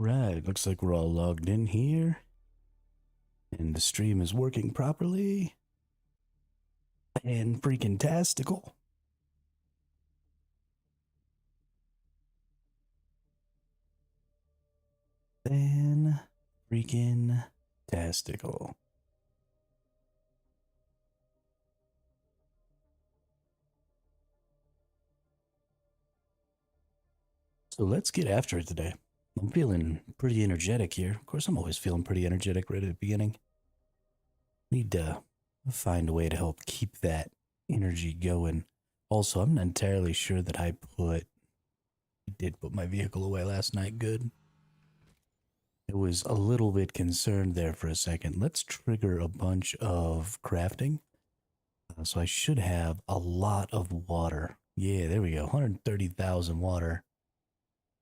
Right, looks like we're all logged in here. And the stream is working properly. And freaking tastical. Fan freaking tastical. So let's get after it today. I'm feeling pretty energetic here. Of course, I'm always feeling pretty energetic right at the beginning. Need to find a way to help keep that energy going. Also, I'm not entirely sure that I did put my vehicle away last night good. I was a little bit concerned there for a second. Let's trigger a bunch of crafting. So I should have a lot of water. Yeah, there we go. 130,000 water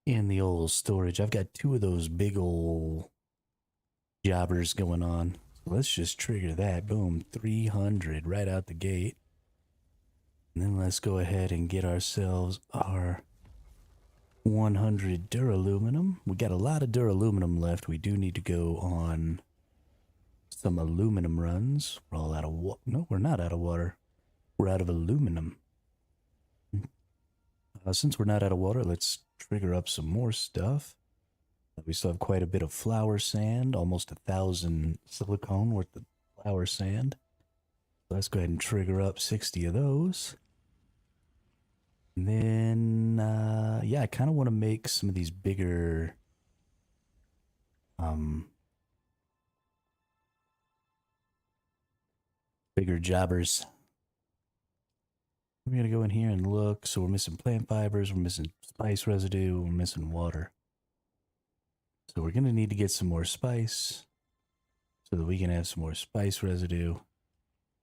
in the old storage. I've got two of those big old jobbers going on. So let's just trigger that. Boom, 300 right out the gate. And then let's go ahead and get ourselves our 100 duraluminum. We got a lot of duraluminum left. We do need to go on some aluminum runs. We're all out of water. No, we're not out of water. We're out of aluminum. Since we're not out of water, let's trigger up some more stuff. We still have quite a bit of flour sand, almost 1,000 silicone worth of flour sand. So let's go ahead and trigger up 60 of those. And then, yeah, I kind of want to make some of these bigger, bigger jobbers. We're going to go in here and look. So we're missing plant fibers, we're missing spice residue, we're missing water. So we're going to need to get some more spice so that we can have some more spice residue.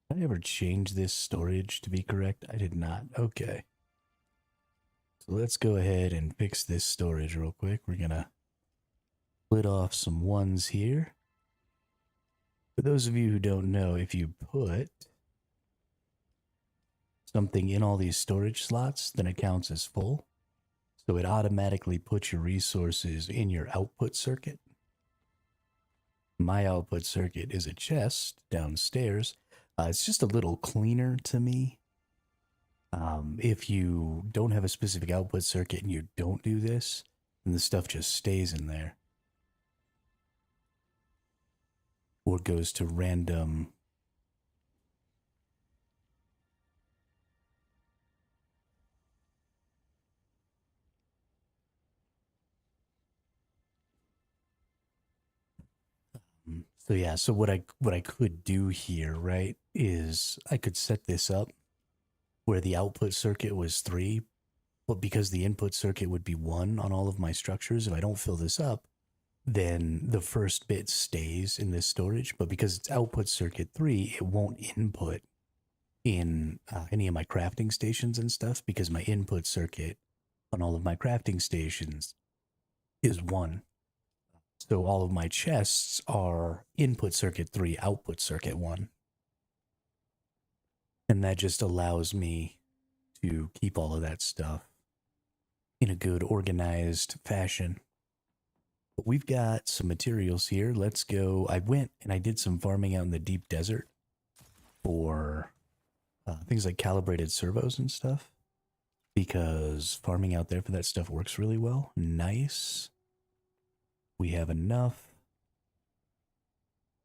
Did I ever change this storage to be correct? I did not. Okay. So let's go ahead and fix this storage real quick. We're going to split off some ones here. For those of you who don't know, if you put something in all these storage slots, then it counts as full. So it automatically puts your resources in your output circuit. My output circuit is a chest downstairs. It's just a little cleaner to me. If you don't have a specific output circuit and you don't do this, then the stuff just stays in there. Or goes to random. So yeah, so what I could do here, right, is I could set this up where the output circuit was 3, but because the input circuit would be 1 on all of my structures, if I don't fill this up, then the first bit stays in this storage, but because it's output circuit 3, it won't input in any of my crafting stations and stuff, because my input circuit on all of my crafting stations is 1. So all of my chests are input circuit 3, output circuit 1. And that just allows me to keep all of that stuff in a good organized fashion. But we've got some materials here. Let's go. I went and I did some farming out in the deep desert for things like calibrated servos and stuff, because farming out there for that stuff works really well. Nice. We have enough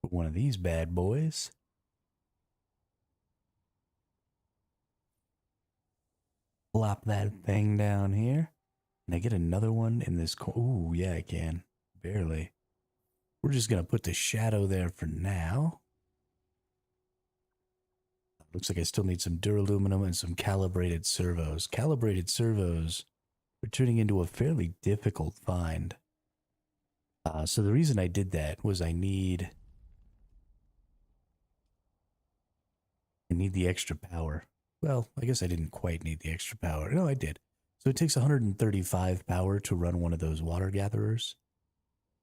for one of these bad boys. Plop that thing down here. Can I get another one in this? Ooh, yeah, I can. Barely. We're just going to put the shadow there for now. Looks like I still need some duraluminum and some calibrated servos. Calibrated servos are turning into a fairly difficult find. So the reason I did that was I need the extra power. Well, I guess I didn't quite need the extra power. No, I did. So it takes 135 power to run one of those water gatherers.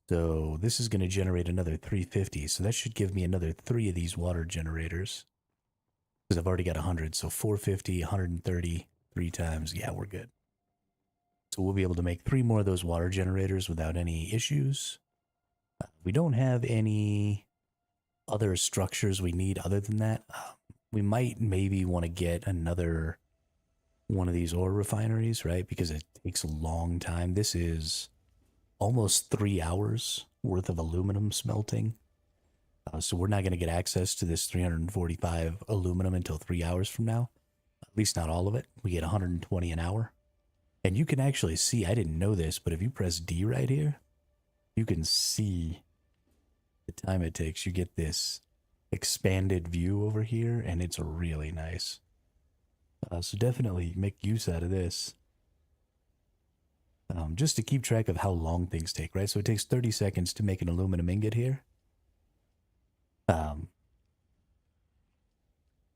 So this is going to generate another 350. So that should give me another 3 of these water generators, because I've already got 100. So 450, 130, 3 times. Yeah, we're good. So So we'll be able to make 3 more of those water generators without any issues. We don't have any other structures we need other than that. We might maybe want to get another one of these ore refineries, right? Because it takes a long time. This is almost 3 hours worth of aluminum smelting. So we're not going to get access to this 345 aluminum until 3 hours from now. At least not all of it. We get 120 an hour. And you can actually see, I didn't know this, but if you press D right here, you can see the time it takes. You get this expanded view over here, and it's really nice. So definitely make use out of this. Just to keep track of how long things take, right? So it takes 30 seconds to make an aluminum ingot here. And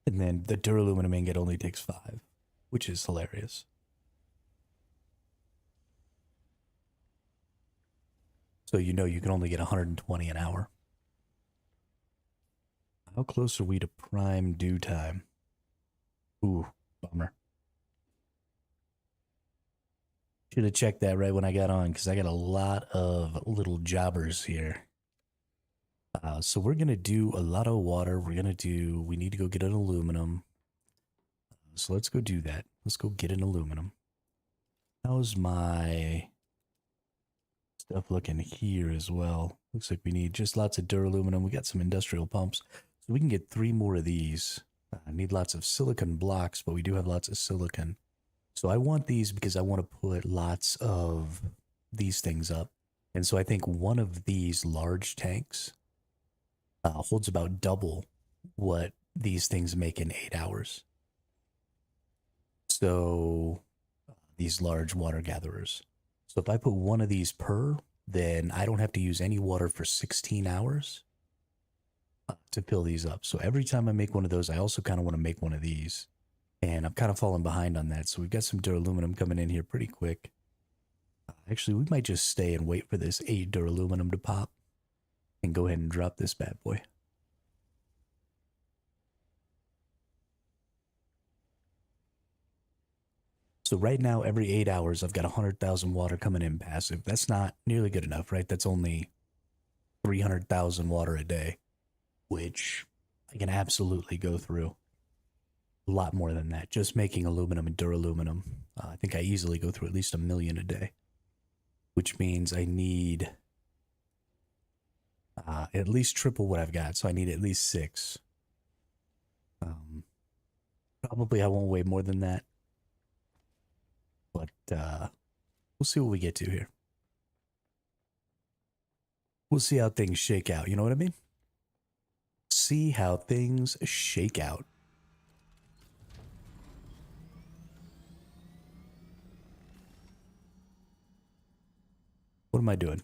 then the duraluminum ingot only takes 5, which is hilarious. So you know you can only get 120 an hour. How close are we to prime due time? Ooh, bummer. Should have checked that right when I got on, because I got a lot of little jobbers here. So we're going to do a lot of water. We need to go get an aluminum. So let's go do that. Let's go get an aluminum. How's my stuff looking here as well? Looks like we need just lots of duraluminum. We got some industrial pumps. So we can get 3 more of these. I need lots of silicon blocks, but we do have lots of silicon. So I want these because I want to put lots of these things up. And so I think one of these large tanks holds about double what these things make in 8 hours. So these large water gatherers. So if I put one of these per, then I don't have to use any water for 16 hours to fill these up. So every time I make one of those, I also kind of want to make one of these. And I'm kind of falling behind on that. So we've got some duraluminum coming in here pretty quick. Actually, we might just stay and wait for this 8 duraluminum to pop and go ahead and drop this bad boy. So right now, every 8 hours, I've got 100,000 water coming in passive. That's not nearly good enough, right? That's only 300,000 water a day, which I can absolutely go through. A lot more than that, just making aluminum and duraluminum. I think I easily go through at least 1 million a day, which means I need at least triple what I've got. So I need at least 6. Probably I won't weigh more than that, but we'll see what we get to here. We'll see how things shake out. You know what I mean? See how things shake out. What am I doing?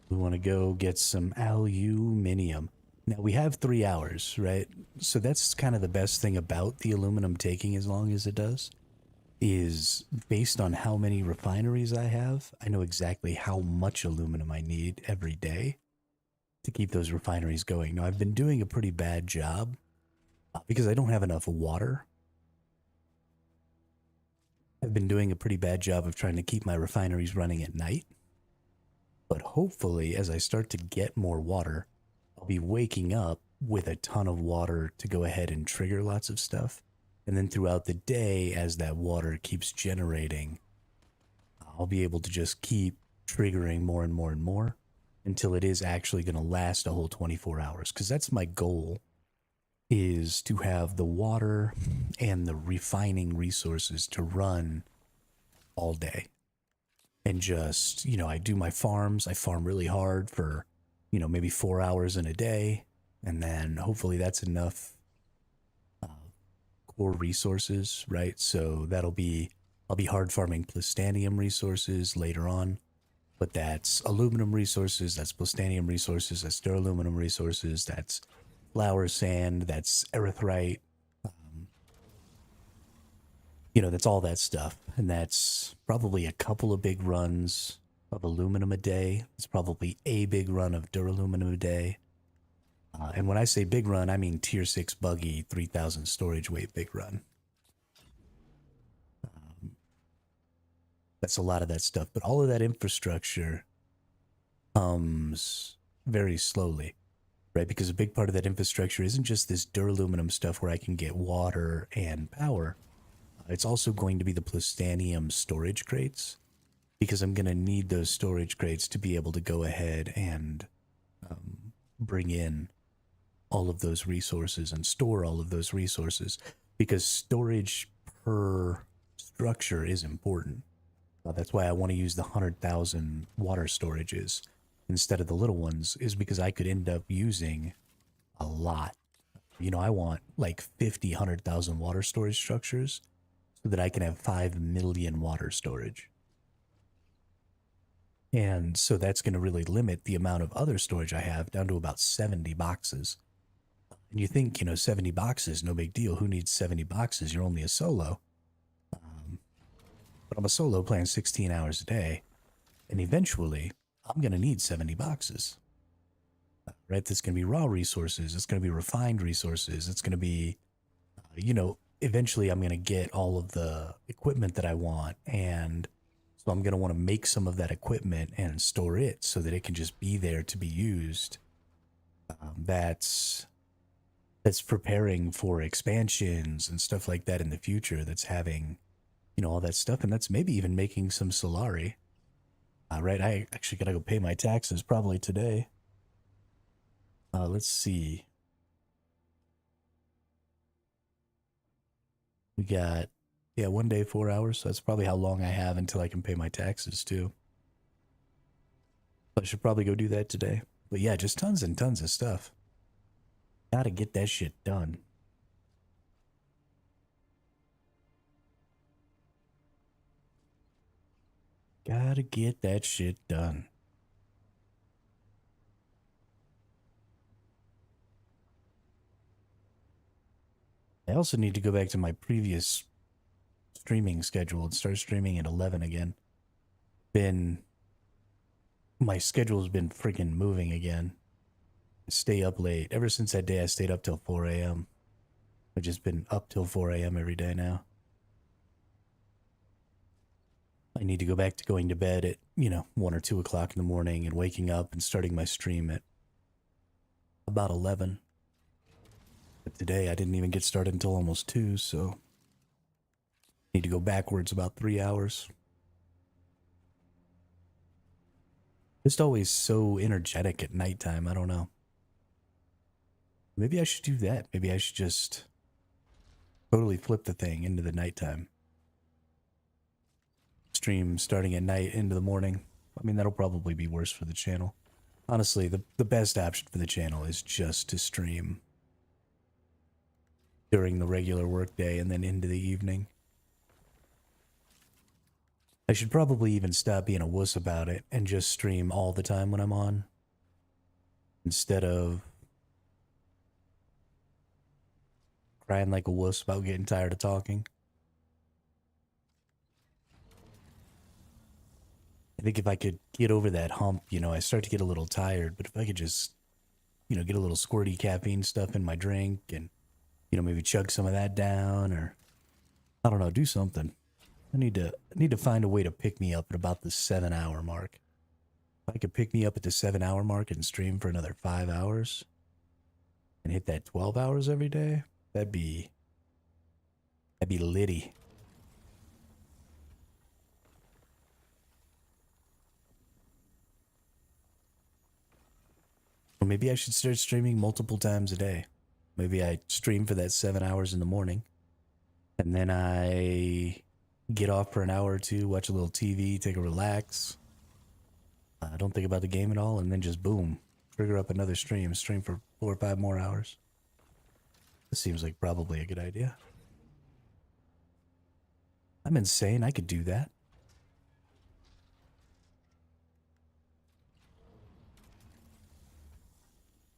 We want to go get some aluminium. Now, we have 3 hours, right? So that's kind of the best thing about the aluminum taking as long as it does, is based on how many refineries I have, I know exactly how much aluminum I need every day to keep those refineries going. Now, I've been doing a pretty bad job because I don't have enough water. I've been doing a pretty bad job of trying to keep my refineries running at night. But hopefully, as I start to get more water, I'll be waking up with a ton of water to go ahead and trigger lots of stuff. And then throughout the day, as that water keeps generating, I'll be able to just keep triggering more and more and more until it is actually going to last a whole 24 hours. Because that's my goal, is to have the water and the refining resources to run all day. And just, you know, I do my farms. I farm really hard for, you know, maybe 4 hours in a day. And then hopefully that's enough core resources, right? So I'll be hard farming plastanium resources later on. But that's aluminum resources, that's plastanium resources, that's duraluminum resources, that's flour sand, that's erythrite, you know, that's all that stuff. And that's probably a couple of big runs of aluminum a day. It's probably a big run of duraluminum a day. And when I say big run, I mean tier 6 buggy, 3,000 storage weight big run. That's a lot of that stuff. But all of that infrastructure comes very slowly, right? Because a big part of that infrastructure isn't just this duraluminum stuff where I can get water and power. It's also going to be the plutonium storage crates, because I'm going to need those storage crates to be able to go ahead and bring in all of those resources and store all of those resources, because storage per structure is important. That's why I want to use the 100,000 water storages instead of the little ones, is because I could end up using a lot. You know, I want like 50, 100,000 water storage structures so that I can have 5 million water storage. And so that's going to really limit the amount of other storage I have down to about 70 boxes. And you think, 70 boxes, no big deal. Who needs 70 boxes? You're only a solo. But I'm a solo playing 16 hours a day. And eventually, I'm going to need 70 boxes. Right? That's going to be raw resources. It's going to be refined resources. It's going to be, eventually I'm going to get all of the equipment that I want. And so I'm going to want to make some of that equipment and store it so that it can just be there to be used. That's preparing for expansions and stuff like that in the future. That's having, all that stuff. And that's maybe even making some Solari. Right, I actually got to go pay my taxes probably today. Let's see. We got, 1 day, 4 hours. So that's probably how long I have until I can pay my taxes too. I should probably go do that today. But yeah, just tons and tons of stuff. Gotta get that shit done. Gotta get that shit done. I also need to go back to my previous streaming schedule and start streaming at 11 again. My schedule's been freaking moving again. I stay up late. Ever since that day, I stayed up till 4 a.m. I've just been up till 4 a.m. every day now. I need to go back to going to bed at, 1 or 2 o'clock in the morning and waking up and starting my stream at about 11. But today I didn't even get started until almost 2, so I need to go backwards about 3 hours. Just always so energetic at nighttime. I don't know. Maybe I should do that. Maybe I should just totally flip the thing into the nighttime. Stream starting at night into the morning. I mean, that'll probably be worse for the channel. Honestly, the best option for the channel is just to stream during the regular workday and then into the evening. I should probably even stop being a wuss about it and just stream all the time when I'm on, instead of crying like a wuss about getting tired of talking. I think if I could get over that hump, I start to get a little tired, but if I could just, get a little squirty caffeine stuff in my drink and, maybe chug some of that down, or, I don't know, do something. I need to find a way to pick me up at about the 7-hour mark. If I could pick me up at the 7-hour mark and stream for another 5 hours and hit that 12 hours every day, that'd be litty. Or maybe I should start streaming multiple times a day. Maybe I stream for that 7 hours in the morning, and then I get off for an hour or two, watch a little TV, take a relax. Don't think about the game at all, and then just boom, trigger up another stream for 4 or 5 more hours. This seems like probably a good idea. I'm insane. I could do that.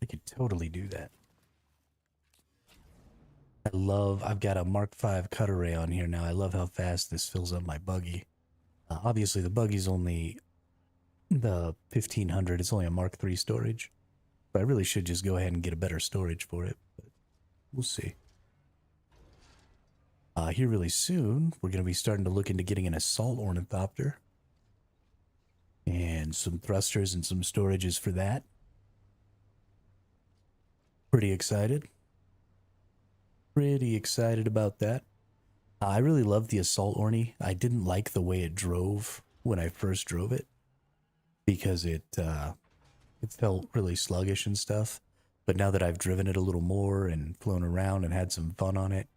I could totally do that. I've got a Mark V cut array on here now. I love how fast this fills up my buggy. Obviously, the buggy's only the 1500. It's only a Mark III storage. But I really should just go ahead and get a better storage for it. But we'll see. Here really soon, we're going to be starting to look into getting an assault ornithopter and some thrusters and some storages for that. Pretty excited. Pretty excited about that. I really love the assault orny. I didn't like the way it drove when I first drove it because it felt really sluggish and stuff. But now that I've driven it a little more and flown around and had some fun on it,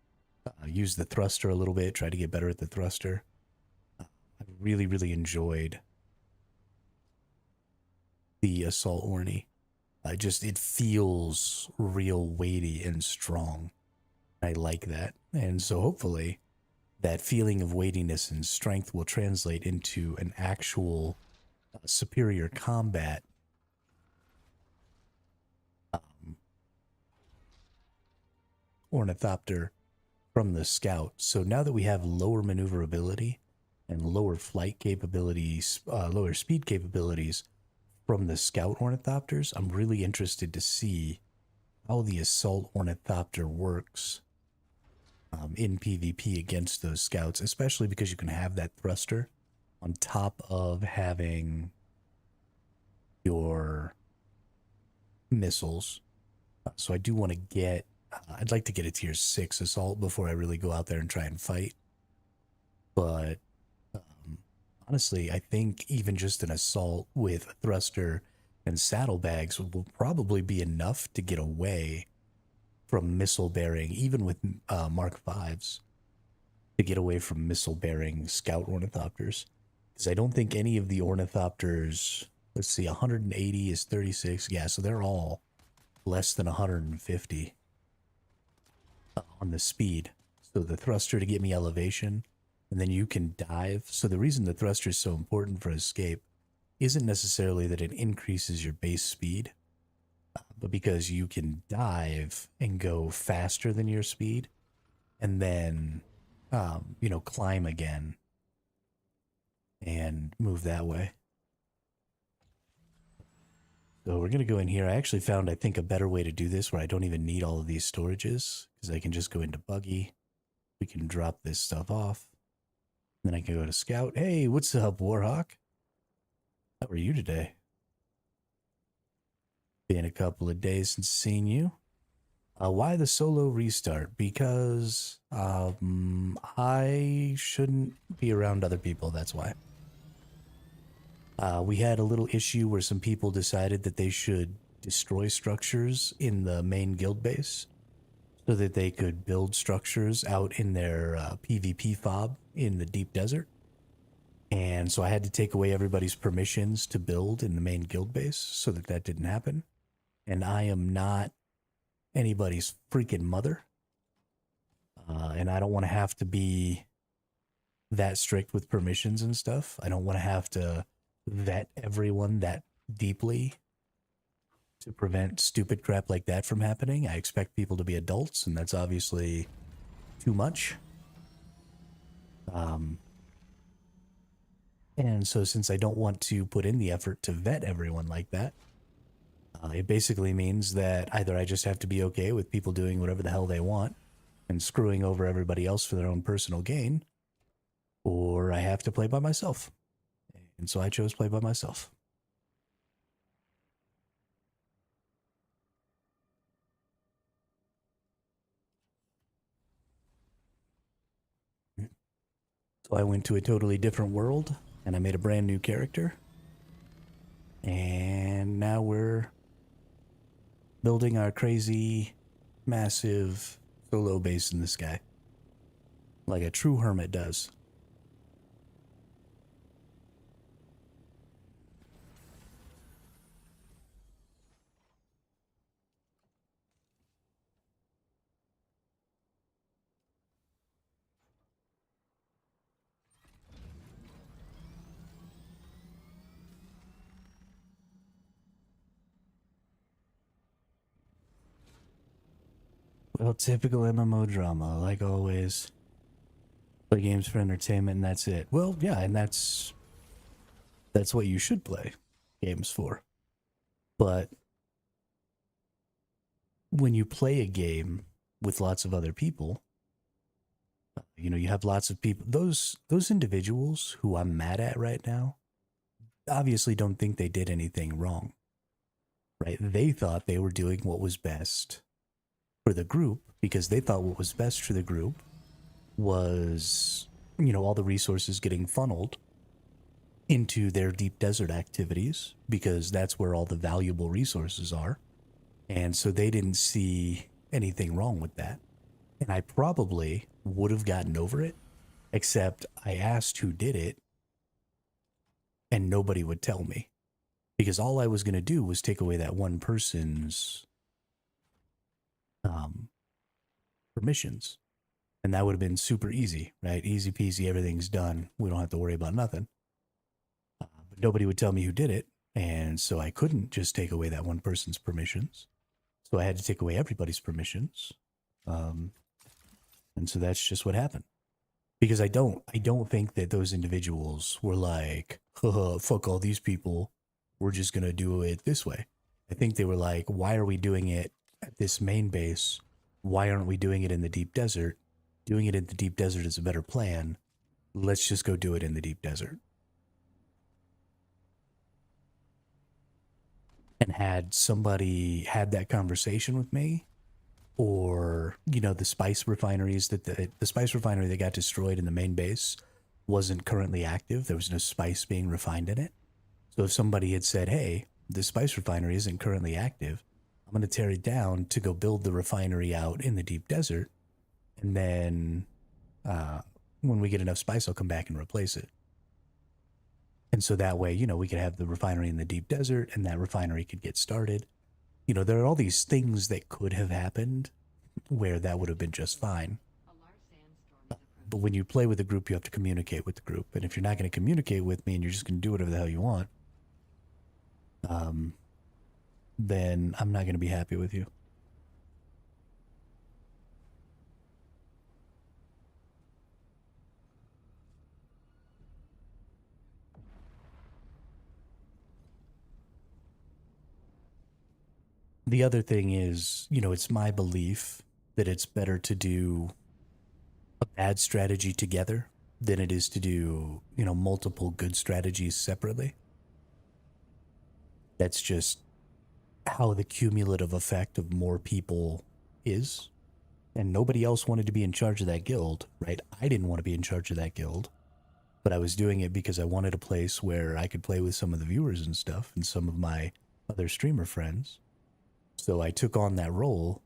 used the thruster a little bit, tried to get better at the thruster. I really, really enjoyed the assault orny. It feels real weighty and strong. I like that. And so hopefully that feeling of weightiness and strength will translate into an actual superior combat ornithopter from the Scout. So now that we have lower maneuverability and lower flight capabilities, lower speed capabilities from the Scout ornithopters, I'm really interested to see how the assault ornithopter works in PvP against those Scouts, especially because you can have that thruster on top of having your missiles. So I do want to get, I'd like to get a tier 6 assault before I really go out there and try and fight. But honestly, I think even just an assault with a thruster and saddlebags will probably be enough to get away from missile bearing, even with Mark 5s, to get away from missile bearing Scout ornithopters. Because I don't think any of the ornithopters, let's see, 180 is 36. Yeah, so they're all less than 150 on the speed. So the thruster to get me elevation, and then you can dive. So the reason the thruster is so important for escape isn't necessarily that it increases your base speed, but because you can dive and go faster than your speed, and then, climb again and move that way. So we're going to go in here. I actually found, I think, a better way to do this where I don't even need all of these storages because I can just go into buggy. We can drop this stuff off. Then I can go to Scout. Hey, what's up, Warhawk? How are you today? Been a couple of days since seeing you. Why the solo restart? Because I shouldn't be around other people, that's why. We had a little issue where some people decided that they should destroy structures in the main guild base so that they could build structures out in their PvP fob in the deep desert. And so I had to take away everybody's permissions to build in the main guild base so that that didn't happen. And I am not anybody's freaking mother. And I don't want to have to be that strict with permissions and stuff. I don't want to have to vet everyone that deeply to prevent stupid crap like that from happening. I expect people to be adults, and that's obviously too much. And so since I don't want to put in the effort to vet everyone like that, it basically means that either I just have to be okay with people doing whatever the hell they want and screwing over everybody else for their own personal gain, or I have to play by myself. And so I chose play by myself. So I went to a totally different world, and I made a brand new character. And now we're building our crazy, massive solo base in the sky. Like a true hermit does. Well, typical MMO drama, like always. Play games for entertainment and that's it. Well, yeah, and that's what you should play games for. But when you play a game with lots of other people, You have lots of people. Those individuals who I'm mad at right now obviously don't think they did anything wrong, right? They thought they were doing what was best for the group because they thought what was best for the group was, all the resources getting funneled into their deep desert activities because that's where all the valuable resources are. And so they didn't see anything wrong with that. And I probably would have gotten over it, except I asked who did it and nobody would tell me because all I was going to do was take away that one person's permissions. And that would have been super easy, right? Easy peasy, everything's done. We don't have to worry about nothing. But nobody would tell me who did it. And so I couldn't just take away that one person's permissions. So I had to take away everybody's permissions. And so that's just what happened. Because I don't think that those individuals were like, fuck all these people. We're just going to do it this way. I think they were like, why are we doing it at this main base? Why aren't we doing it in the deep desert? Doing it in the deep desert is a better plan. Let's just go do it in the deep desert. And had somebody had that conversation with me, or, the spice refineries that the spice refinery that got destroyed in the main base wasn't currently active. There was no spice being refined in it. So if somebody had said, hey, the spice refinery isn't currently active, I'm going to tear it down to go build the refinery out in the deep desert. And then when we get enough spice, I'll come back and replace it. And so that way, we could have the refinery in the deep desert and that refinery could get started. There are all these things that could have happened where that would have been just fine. But when you play with a group, you have to communicate with the group. And if you're not going to communicate with me and you're just going to do whatever the hell you want, then I'm not going to be happy with you. The other thing is, it's my belief that it's better to do a bad strategy together than it is to do, multiple good strategies separately. That's just how the cumulative effect of more people is. And nobody else wanted to be in charge of that guild, right? I didn't want to be in charge of that guild, but I was doing it because I wanted a place where I could play with some of the viewers and stuff and some of my other streamer friends. So I took on that role,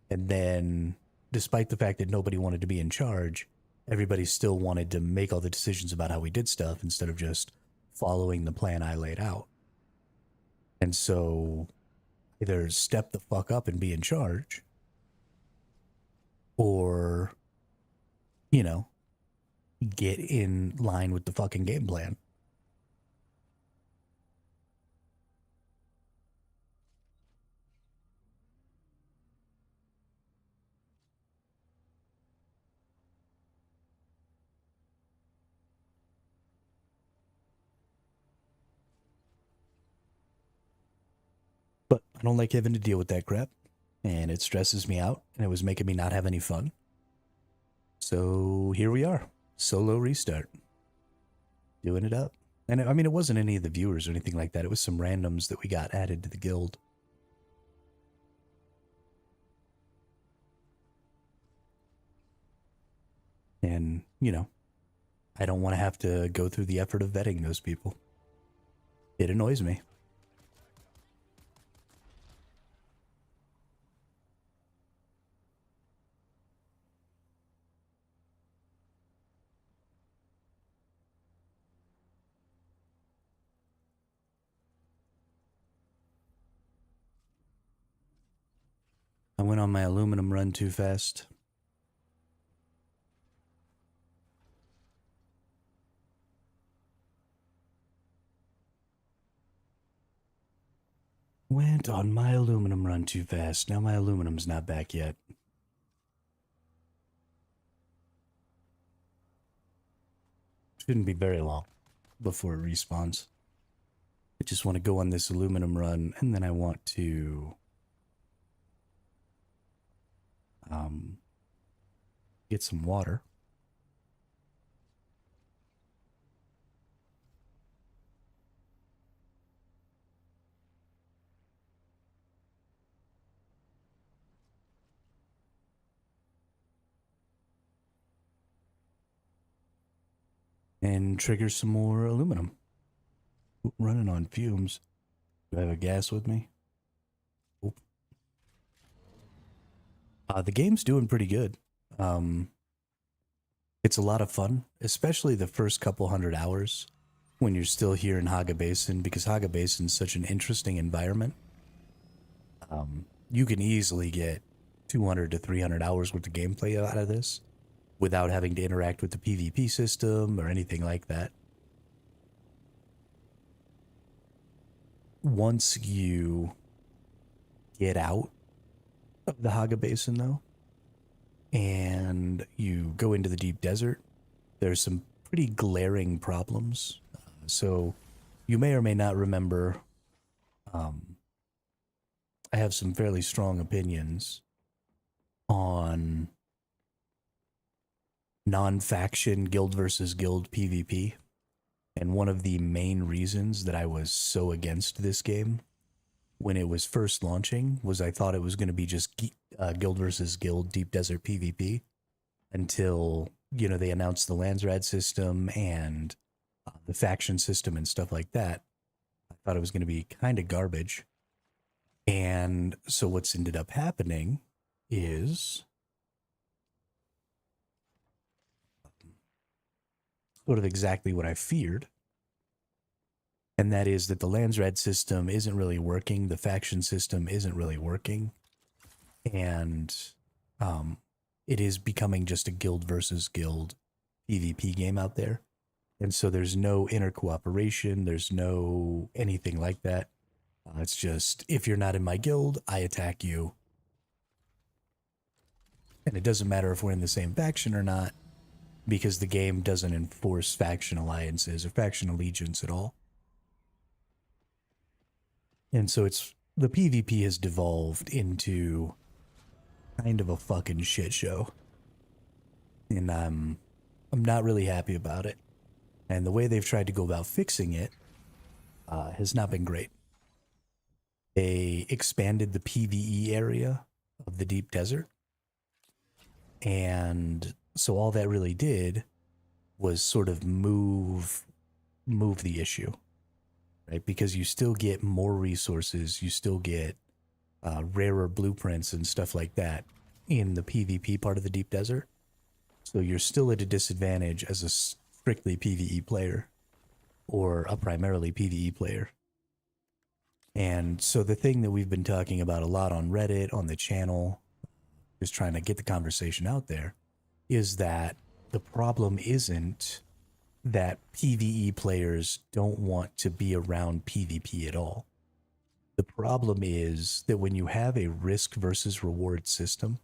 and then despite the fact that nobody wanted to be in charge, everybody still wanted to make all the decisions about how we did stuff instead of just following the plan I laid out. And so either step the fuck up and be in charge, or, get in line with the fucking game plan. But I don't like having to deal with that crap, and it stresses me out, and it was making me not have any fun. So here we are, solo restart, doing it up. And I mean, it wasn't any of the viewers or anything like that. It was some randoms that we got added to the guild. And, I don't want to have to go through the effort of vetting those people. It annoys me. I went on my aluminum run too fast. Went on my aluminum run too fast. Now my aluminum's not back yet. Shouldn't be very long before it respawns. I just want to go on this aluminum run, and then I want to get some water. and trigger some more aluminum. Running on fumes. Do I have a gas with me? Oop. The game's doing pretty good. Um, it's a lot of fun, especially the first couple 100 hours when you're still here in Haga Basin, because Haga Basin's such an interesting environment. You can easily get 200 to 300 hours worth of gameplay out of this without having to interact with the PvP system or anything like that. Once you get out of the Haga Basin, though, and you go into the deep desert, there's some pretty glaring problems. So you may or may not remember, I have some fairly strong opinions on non-faction guild versus guild PvP. And one of the main reasons that I was so against this game when it was first launching was I thought it was going to be just guild versus guild deep desert PvP until, you know, they announced the Landsrad system and the faction system and stuff like that. I thought it was going to be kind of garbage. And so what's ended up happening is sort of exactly what I feared. And that is that the Landsrad system isn't really working. The faction system isn't really working. And it is becoming just a guild versus guild PvP game out there. And so there's no inner cooperation. There's no anything like that. It's just, if you're not in my guild, I attack you. And it doesn't matter if we're in the same faction or not, because the game doesn't enforce faction alliances or faction allegiance at all. And so the PvP has devolved into kind of a fucking shit show. And I'm not really happy about it. And the way they've tried to go about fixing it has not been great. They expanded the PvE area of the deep desert. And so all that really did was sort of move the issue, right? Because you still get more resources, you still get rarer blueprints and stuff like that in the PvP part of the deep desert. So you're still at a disadvantage as a strictly PvE player or a primarily PvE player. And so the thing that we've been talking about a lot on Reddit, on the channel, just trying to get the conversation out there, is that the problem isn't that PvE players don't want to be around PvP at all. The problem is that when you have a risk versus reward system,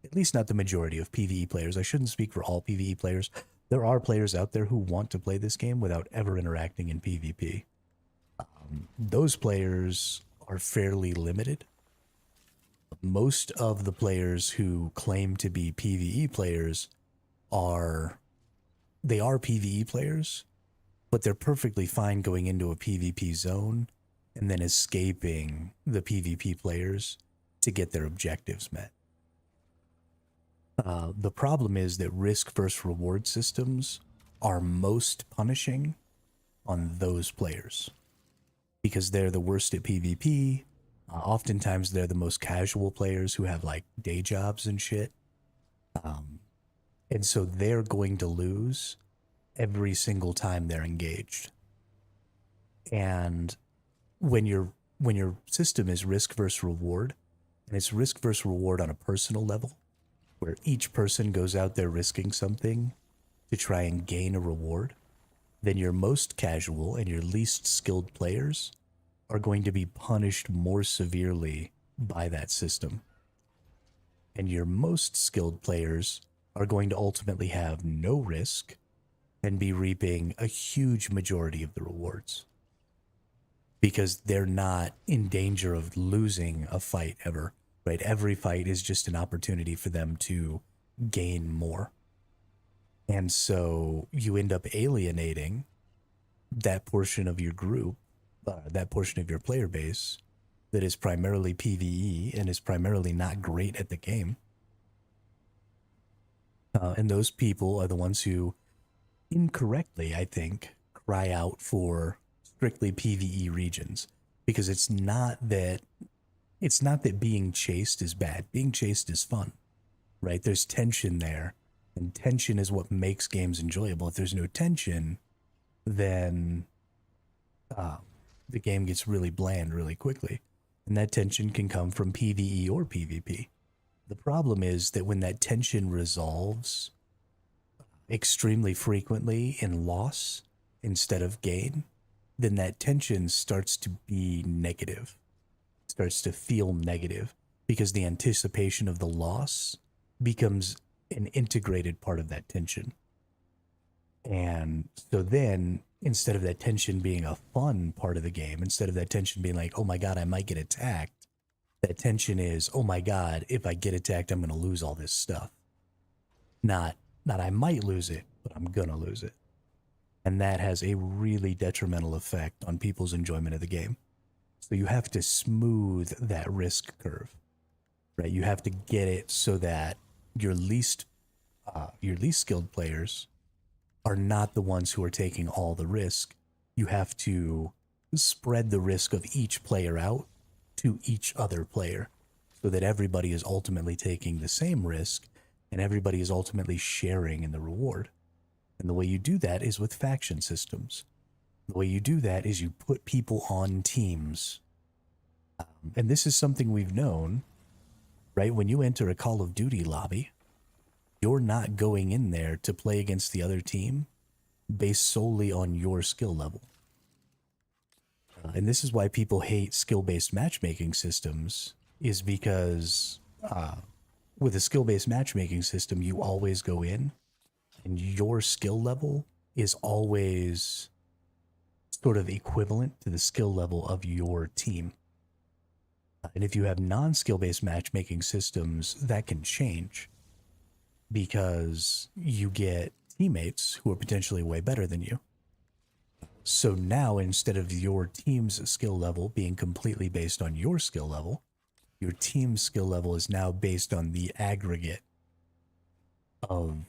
at least not the majority of PvE players, I shouldn't speak for all PvE players, there are players out there who want to play this game without ever interacting in PvP. Those players are fairly limited. Most of the players who claim to be PvE players are PvE players, but they're perfectly fine going into a PvP zone and then escaping the PvP players to get their objectives met. The problem is that risk versus reward systems are most punishing on those players because they're the worst at PvP. Oftentimes they're the most casual players who have like day jobs and shit. And so they're going to lose every single time they're engaged. And when your system is risk versus reward, and it's risk versus reward on a personal level, where each person goes out there risking something to try and gain a reward, then your most casual and your least skilled players are going to be punished more severely by that system. And your most skilled players are going to ultimately have no risk and be reaping a huge majority of the rewards because they're not in danger of losing a fight ever, right? Every fight is just an opportunity for them to gain more. And so you end up alienating that portion of your group, that portion of your player base that is primarily PvE and is primarily not great at the game. And those people are the ones who, incorrectly, I think, cry out for strictly PvE regions, because it's not that being chased is bad. Being chased is fun, right? There's tension there, and tension is what makes games enjoyable. If there's no tension, then uh, the game gets really bland really quickly, and that tension can come from PvE or PvP. The problem is that when that tension resolves extremely frequently in loss instead of gain, then that tension starts to be negative, starts to feel negative, because the anticipation of the loss becomes an integrated part of that tension. And so then, instead of that tension being a fun part of the game, instead of that tension being like, oh my God, I might get attacked, that tension is, oh my God, if I get attacked, I'm going to lose all this stuff. Not, not I might lose it, but I'm going to lose it. And that has a really detrimental effect on people's enjoyment of the game. So you have to smooth that risk curve, right? You have to get it so that your least skilled players are not the ones who are taking all the risk. You have to spread the risk of each player out to each other player, so that everybody is ultimately taking the same risk and everybody is ultimately sharing in the reward. And the way you do that is with faction systems. The way you do that is you put people on teams. And this is something we've known, right? When you enter a Call of Duty lobby, you're not going in there to play against the other team based solely on your skill level. And this is why people hate skill-based matchmaking systems, is because with a skill-based matchmaking system, you always go in and your skill level is always sort of equivalent to the skill level of your team. And if you have non-skill-based matchmaking systems, that can change, because you get teammates who are potentially way better than you. So now, instead of your team's skill level being completely based on your skill level, your team's skill level is now based on the aggregate of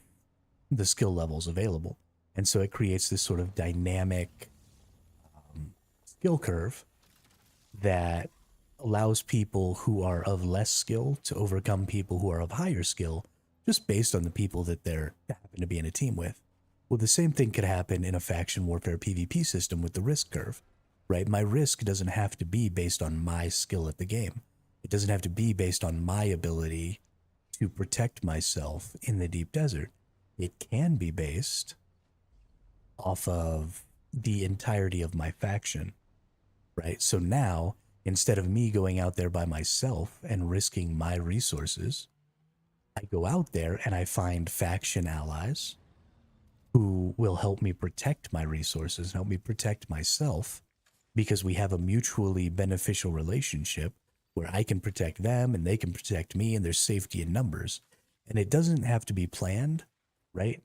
the skill levels available. And so it creates this sort of dynamic skill curve that allows people who are of less skill to overcome people who are of higher skill, just based on the people that they're happen to be in a team with. Well, the same thing could happen in a faction warfare PvP system with the risk curve, right? My risk doesn't have to be based on my skill at the game. It doesn't have to be based on my ability to protect myself in the deep desert. It can be based off of the entirety of my faction, right? So now, instead of me going out there by myself and risking my resources, I go out there and I find faction allies who will help me protect my resources, help me protect myself, because we have a mutually beneficial relationship where I can protect them and they can protect me, and there's safety in numbers. And it doesn't have to be planned, right?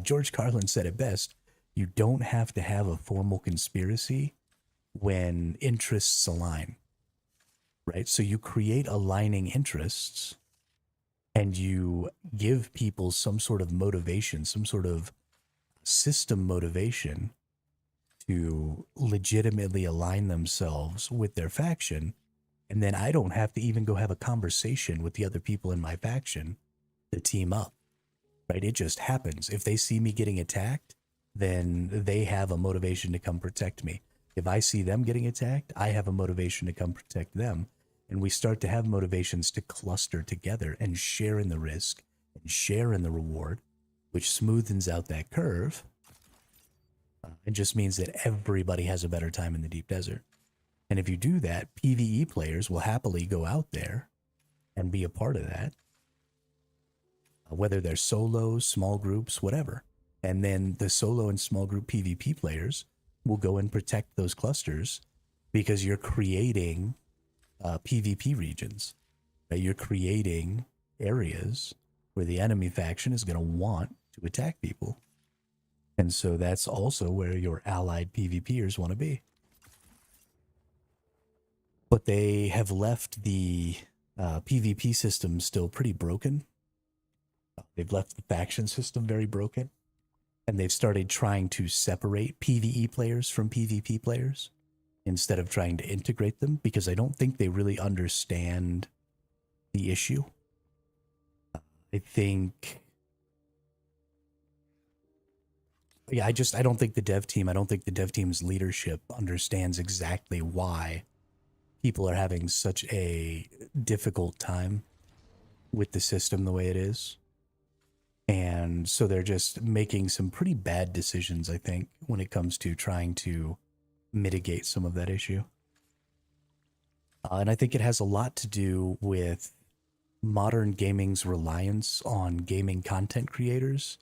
George Carlin said it best, you don't have to have a formal conspiracy when interests align, right? So you create aligning interests and you give people some sort of motivation, some sort of system motivation to legitimately align themselves with their faction. And then I don't have to even go have a conversation with the other people in my faction to team up, right? It just happens. If they see me getting attacked, then they have a motivation to come protect me. If I see them getting attacked, I have a motivation to come protect them. And we start to have motivations to cluster together and share in the risk and share in the reward, which smoothens out that curve. It just means that everybody has a better time in the deep desert. And if you do that, PvE players will happily go out there and be a part of that, whether they're solos, small groups, whatever. And then the solo and small group PvP players will go and protect those clusters, because you're creating PvP regions, right? You're creating areas where the enemy faction is going to want to attack people. And so that's also where your allied PvPers want to be. But they have left the PvP system still pretty broken. They've left the faction system very broken. and they've started trying to separate PvE players from PvP players instead of trying to integrate them, because I don't think they really understand the issue. I think, yeah, I don't think the dev team's leadership understands exactly why people are having such a difficult time with the system the way it is. And so they're just making some pretty bad decisions, I think, when it comes to trying to mitigate some of that issue. And I think it has a lot to do with modern gaming's reliance on gaming content creators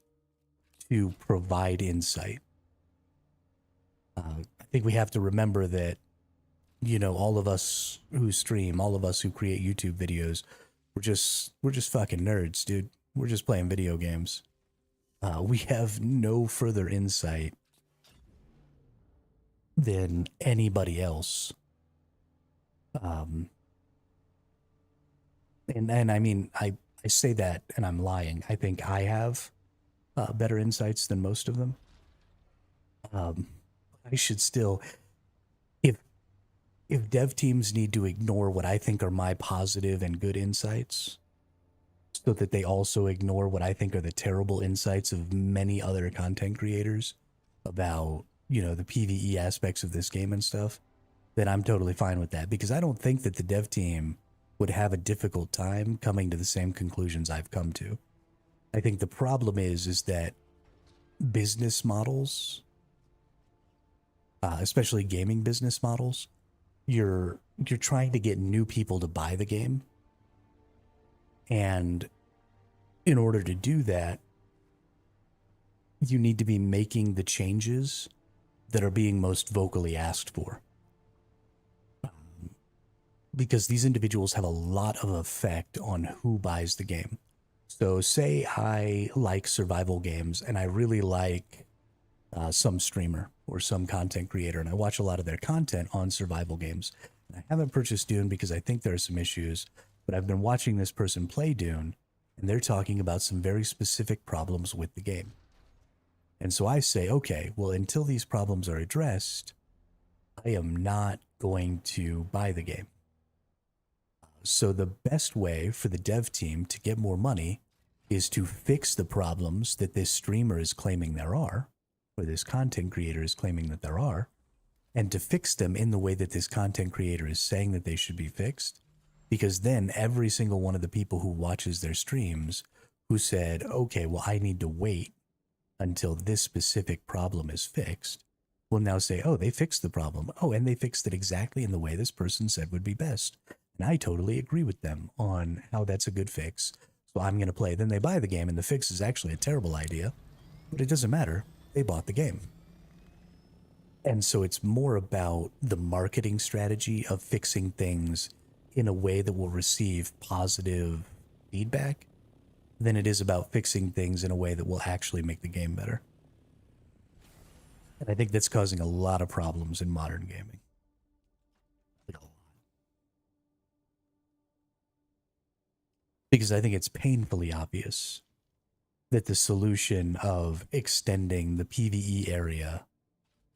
to provide insight. I think we have to remember that, you know, all of us who stream, all of us who create YouTube videos, we're just fucking nerds, dude. We're just playing video games. We have no further insight than anybody else. And I mean, I say that and I'm lying. I think I have better insights than most of them. I should still, if dev teams need to ignore what I think are my positive and good insights, so that they also ignore what I think are the terrible insights of many other content creators about, you know, the PvE aspects of this game and stuff, then I'm totally fine with that, because I don't think that the dev team would have a difficult time coming to the same conclusions I've come to. I think the problem is that business models, especially gaming business models, you're trying to get new people to buy the game. And in order to do that, you need to be making the changes that are being most vocally asked for. Because these individuals have a lot of effect on who buys the game. So say I like survival games and I really like some streamer or some content creator, and I watch a lot of their content on survival games. And I haven't purchased Dune because I think there are some issues, but I've been watching this person play Dune, and they're talking about some very specific problems with the game. And so I say, okay, well, until these problems are addressed, I am not going to buy the game. So the best way for the dev team to get more money is to fix the problems that this streamer is claiming there are, or this content creator is claiming that there are, and to fix them in the way that this content creator is saying that they should be fixed. Because then every single one of the people who watches their streams who said, okay, well, I need to wait until this specific problem is fixed, will now say, oh, they fixed the problem. Oh, and they fixed it exactly in the way this person said would be best. And I totally agree with them on how that's a good fix. So I'm going to play. Then they buy the game, and the fix is actually a terrible idea. But it doesn't matter. They bought the game. And so it's more about the marketing strategy of fixing things in a way that will receive positive feedback than it is about fixing things in a way that will actually make the game better. And I think that's causing a lot of problems in modern gaming. Like a lot. Because I think it's painfully obvious that the solution of extending the PvE area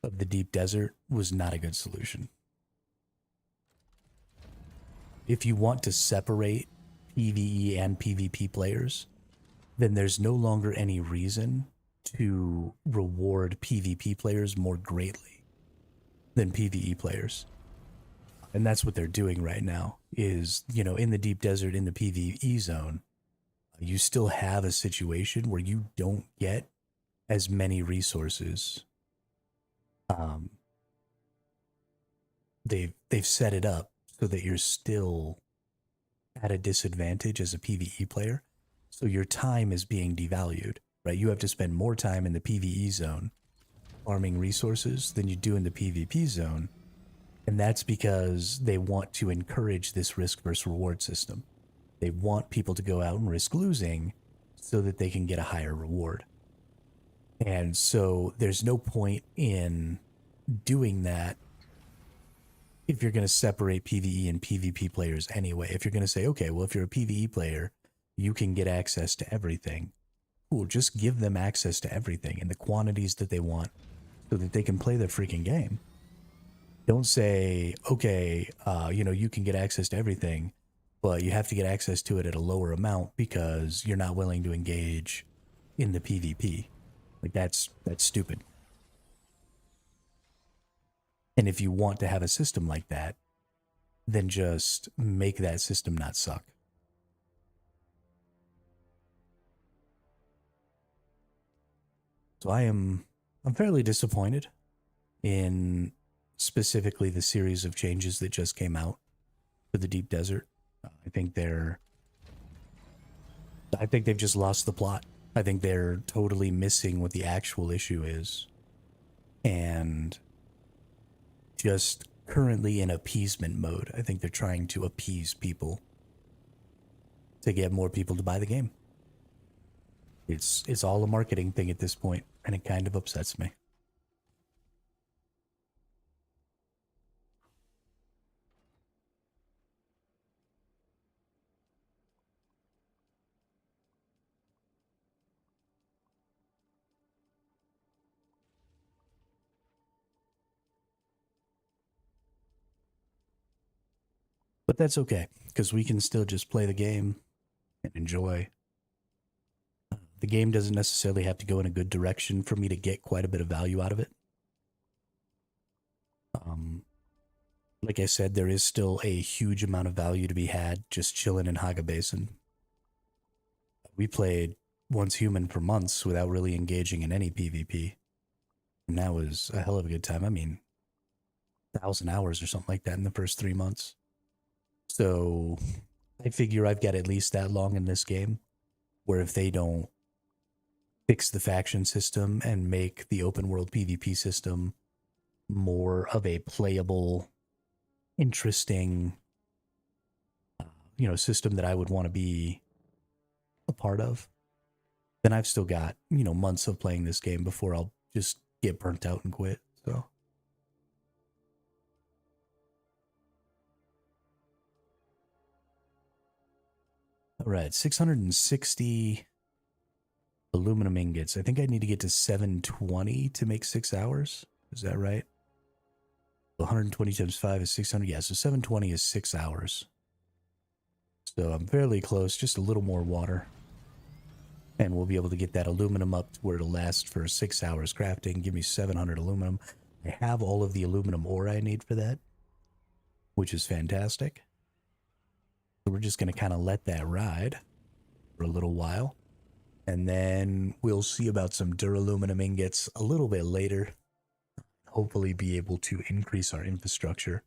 of the deep desert was not a good solution. If you want to separate PvE and PvP players, then there's no longer any reason to reward PvP players more greatly than PvE players. And that's what they're doing right now is, you know, in the deep desert, in the PvE zone, you still have a situation where you don't get as many resources. They've set it up so that you're still at a disadvantage as a PvE player. So your time is being devalued, right? You have to spend more time in the PvE zone farming resources than you do in the PvP zone. And that's because they want to encourage this risk versus reward system. They want people to go out and risk losing so that they can get a higher reward. And so there's no point in doing that if you're going to separate PvE and PvP players anyway. If you're going to say, okay, well, if you're a PvE player, you can get access to everything. cool. Just give them access to everything in the quantities that they want so that they can play their freaking game. Don't say, okay, you can get access to everything, but you have to get access to it at a lower amount because you're not willing to engage in the PvP. Like that's stupid. And if you want to have a system like that, then just make that system not suck. So I'm fairly disappointed in specifically the series of changes that just came out for the Deep Desert. I think they've just lost the plot. I think they're totally missing what the actual issue is. And just currently in appeasement mode. I think they're trying to appease people to get more people to buy the game. It's all a marketing thing at this point, and it kind of upsets me. But that's okay, because we can still just play the game and enjoy. The game doesn't necessarily have to go in a good direction for me to get quite a bit of value out of it. Like I said, there is still a huge amount of value to be had just chilling in Haga Basin. We played Once Human for months without really engaging in any PvP. And that was a hell of a good time. I mean, 1,000 hours or something like that in the first 3 months. So I figure I've got at least that long in this game, where if they don't fix the faction system and make the open world PvP system more of a playable, interesting, system that I would want to be a part of, then I've still got, months of playing this game before I'll just get burnt out and quit. So. All right, 660 aluminum ingots. I think I need to get to 720 to make 6 hours. Is that right? 120 times 5 is 600. Yeah, so 720 is 6 hours. So I'm fairly close, just a little more water. And we'll be able to get that aluminum up to where it'll last for 6 hours crafting. Give me 700 aluminum. I have all of the aluminum ore I need for that, which is fantastic. So we're just going to kind of let that ride for a little while. And then we'll see about some duraluminum ingots a little bit later. Hopefully be able to increase our infrastructure.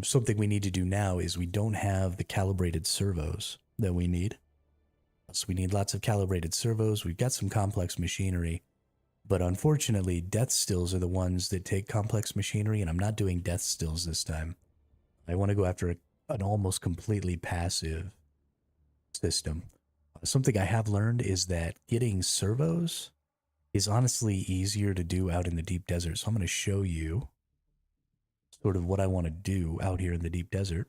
Something we need to do now is we don't have the calibrated servos that we need. So we need lots of calibrated servos. We've got some complex machinery. But unfortunately, death stills are the ones that take complex machinery, and I'm not doing death stills this time. I want to go after an almost completely passive system. Something I have learned is that getting servos is honestly easier to do out in the deep desert. So I'm going to show you sort of what I want to do out here in the deep desert.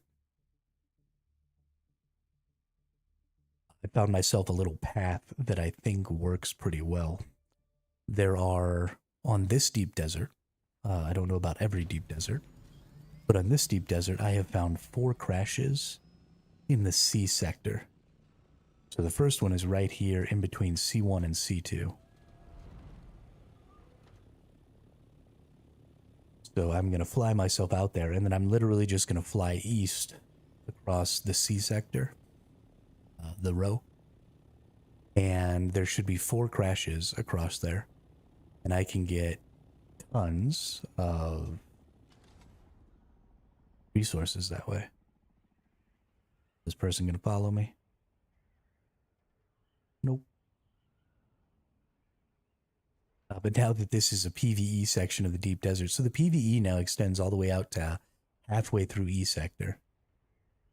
I found myself a little path that I think works pretty well. There are, on this deep desert, I don't know about every deep desert, but on this deep desert, I have found 4 crashes in the C sector. So the first one is right here in between C1 and C2. So I'm going to fly myself out there, and then I'm literally just going to fly east across the C sector, the row. And there should be 4 crashes across there. And I can get tons of resources that way. Is this person going to follow me? Nope. But now that this is a PvE section of the deep desert, so the PvE now extends all the way out to halfway through E sector.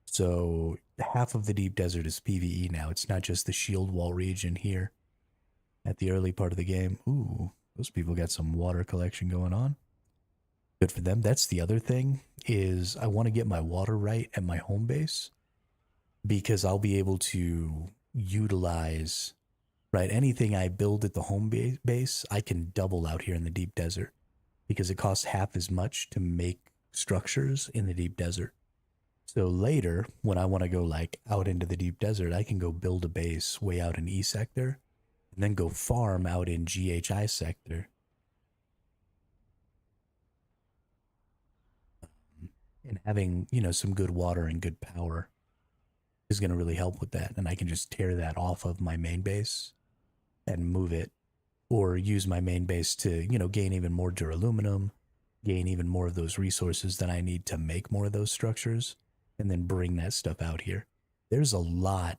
So half of the deep desert is PvE now. It's not just the shield wall region here at the early part of the game. Ooh, those people got some water collection going on. Good for them. That's the other thing, is I want to get my water right at my home base, because I'll be able to utilize right? Anything I build at the home base, I can double out here in the deep desert because it costs half as much to make structures in the deep desert. So later, when I want to go like out into the deep desert, I can go build a base way out in E sector and then go farm out in GHI sector. And having, some good water and good power is going to really help with that. And I can just tear that off of my main base and move it, or use my main base to, gain even more duraluminum, gain even more of those resources that I need to make more of those structures, and then bring that stuff out here. There's a lot.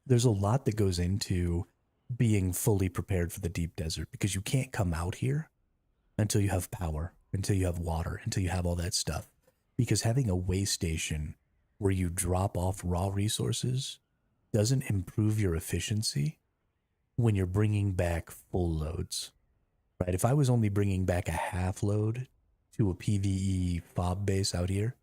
There's a lot that goes into being fully prepared for the deep desert, because you can't come out here until you have power, until you have water, until you have all that stuff. Because having a way station where you drop off raw resources doesn't improve your efficiency when you're bringing back full loads, right? If I was only bringing back a half load to a PvE fob base out here,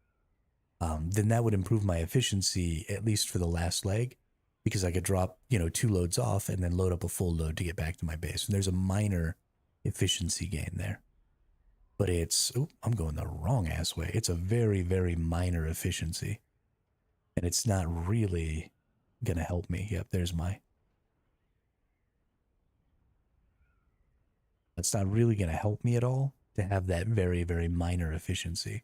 then that would improve my efficiency, at least for the last leg, because I could drop, 2 loads off and then load up a full load to get back to my base. And there's a minor efficiency gain there. But I'm going the wrong ass way. It's a very, very minor efficiency. And it's not really going to help me. Yep, there's my... It's not really going to help me at all to have that very, very minor efficiency.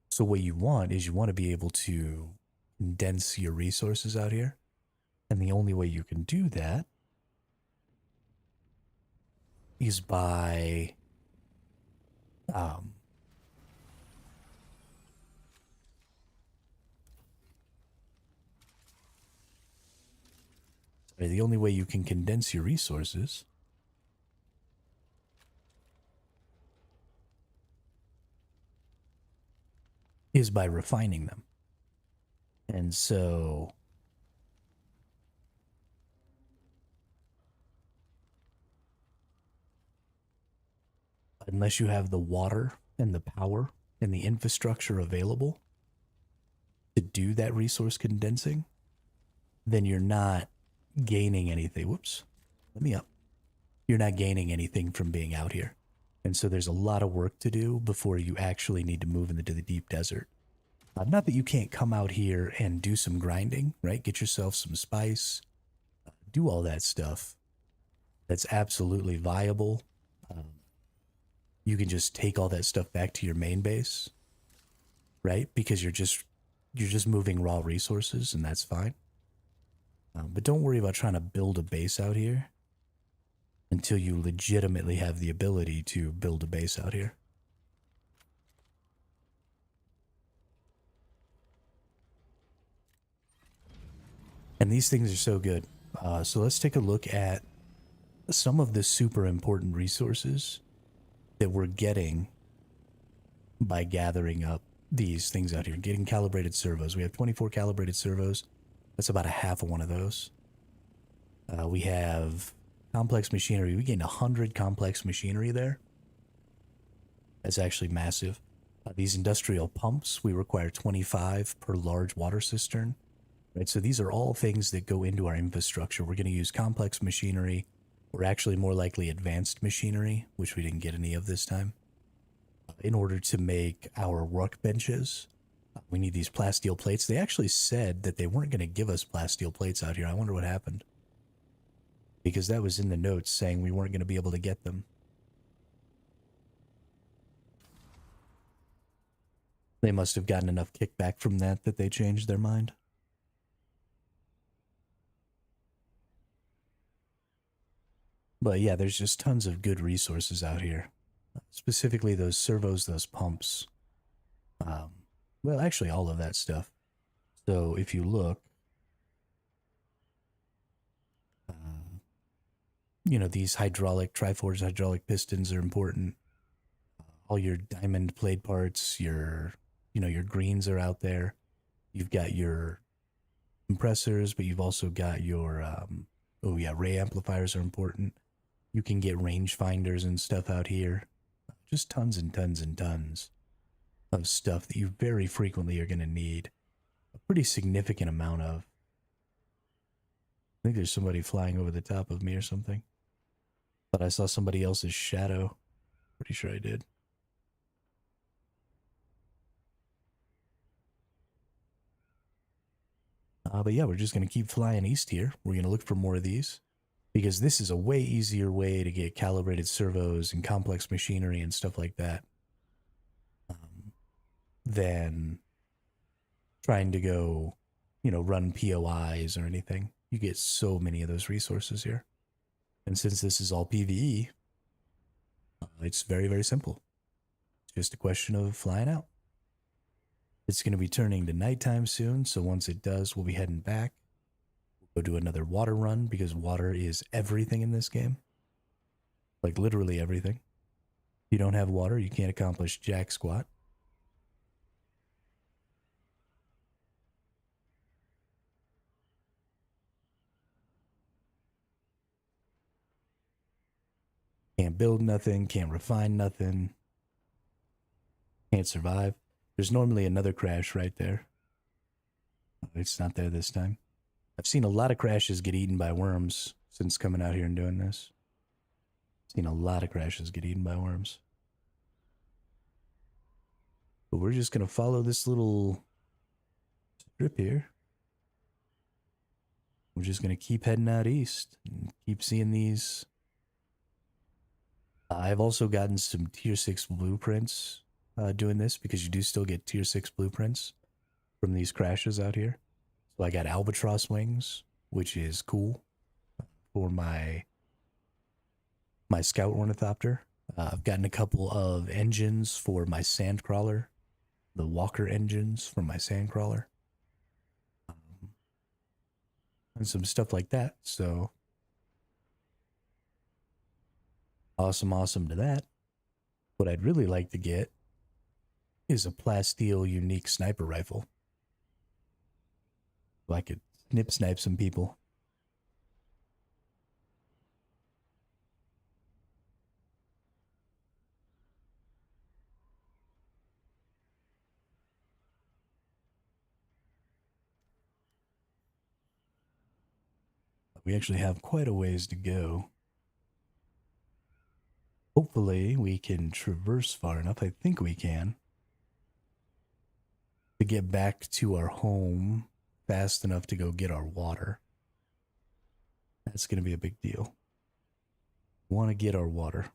So what you want is you want to be able to condense your resources out here. And the only way you can do that is by the only way you can condense your resources is by refining them. And so unless you have the water and the power and the infrastructure available to do that resource condensing, then you're not gaining anything. Whoops. Let me up. You're not gaining anything from being out here. And so there's a lot of work to do before you actually need to move into the deep desert. Not that you can't come out here and do some grinding, right? Get yourself some spice, do all that stuff. That's absolutely viable. You can just take all that stuff back to your main base, right? Because you're just moving raw resources, and that's fine. But don't worry about trying to build a base out here until you legitimately have the ability to build a base out here. And these things are so good. So let's take a look at some of the super important resources that we're getting by gathering up these things out here. Getting calibrated servos. We have 24 calibrated servos. That's about a half of one of those. We have complex machinery. We gained 100 complex machinery there. That's actually massive. These industrial pumps, we require 25 per large water cistern. Right, so these are all things that go into our infrastructure. We're going to use complex machinery, or actually more likely advanced machinery, which we didn't get any of this time, in order to make our workbenches. We need these plasteel plates. They actually said that they weren't going to give us plasteel plates out here. I wonder what happened, because that was in the notes saying we weren't going to be able to get them. They must have gotten enough kickback from that they changed their mind. But yeah, there's just tons of good resources out here. Specifically those servos, those pumps. Well, actually all of that stuff. So if you look, these hydraulic, Triforge hydraulic pistons are important. All your diamond plate parts, your greens are out there. You've got your compressors, but you've also got your, ray amplifiers are important. You can get rangefinders and stuff out here. Just tons and tons and tons of stuff that you very frequently are going to need a pretty significant amount of. think there's somebody flying over the top of me or something. But I saw somebody else's shadow. Pretty sure I did. But yeah, we're just going to keep flying east here. We're going to look for more of these because this is a way easier way to get calibrated servos and complex machinery and stuff like that than trying to go, run POIs or anything. You get so many of those resources here. And since this is all PvE, it's very, very simple. It's just a question of flying out. It's going to be turning to nighttime soon, so once it does, we'll be heading back. We'll go do another water run, because water is everything in this game. Like, literally everything. If you don't have water, you can't accomplish jack squat. Can't build nothing, can't refine nothing, can't survive. There's normally another crash right there. It's not there this time. I've seen a lot of crashes get eaten by worms since coming out here and doing this. Seen a lot of crashes get eaten by worms. But we're just going to follow this little strip here. We're just going to keep heading out east and keep seeing these. I've also gotten some tier 6 blueprints doing this, because you do still get tier 6 blueprints from these crashes out here. So I got albatross wings, which is cool for my scout ornithopter. I've gotten a couple of engines for my sandcrawler, the walker engines for my sandcrawler, and some stuff like that. So awesome to that. What I'd really like to get is a plasteel unique sniper rifle, so I could snipe some people. We actually have quite a ways to go. Hopefully we can traverse far enough, I think we can, to get back to our home fast enough to go get our water. That's going to be a big deal. Want to get our water.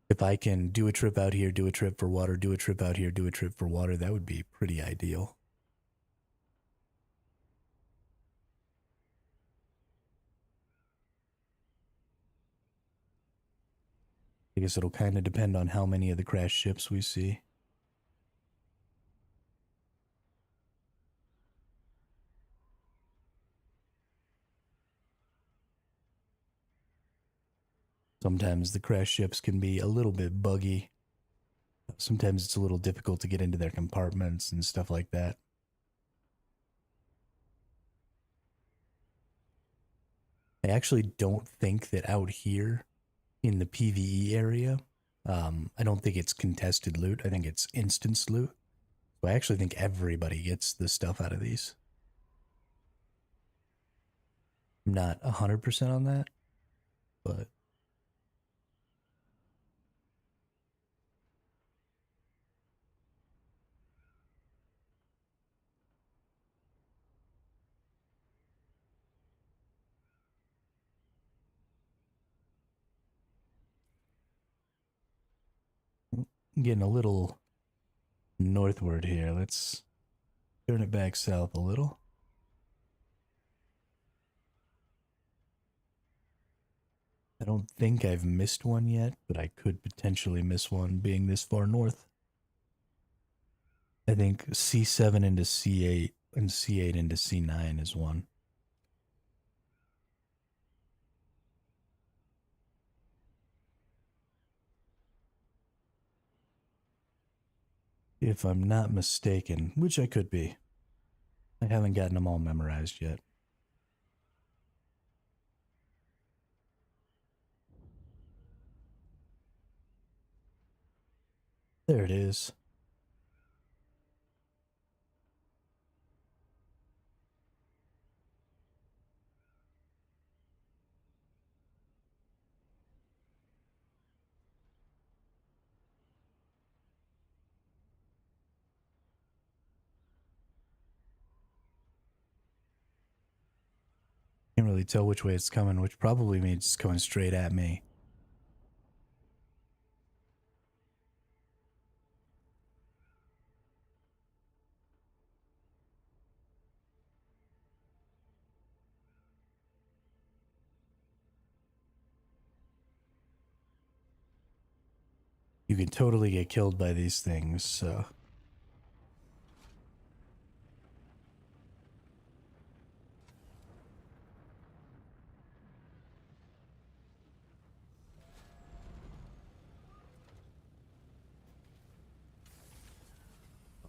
If I can do a trip out here, do a trip for water, do a trip out here, do a trip for water, that would be pretty ideal. I guess it'll kind of depend on how many of the crashed ships we see. Sometimes the crash ships can be a little bit buggy. Sometimes it's a little difficult to get into their compartments and stuff like that. I actually don't think that out here in the PvE area, I don't think it's contested loot. I think it's instance loot. So I actually think everybody gets the stuff out of these. I'm not 100% on that, but I'm getting a little northward here. Let's turn it back south a little. I don't think I've missed one yet, but I could potentially miss one being this far north. I think C7 into C8 and C8 into C9 is one. If I'm not mistaken, which I could be. I haven't gotten them all memorized yet. There it is. Can't really tell which way it's coming, which probably means it's coming straight at me. You can totally get killed by these things, so.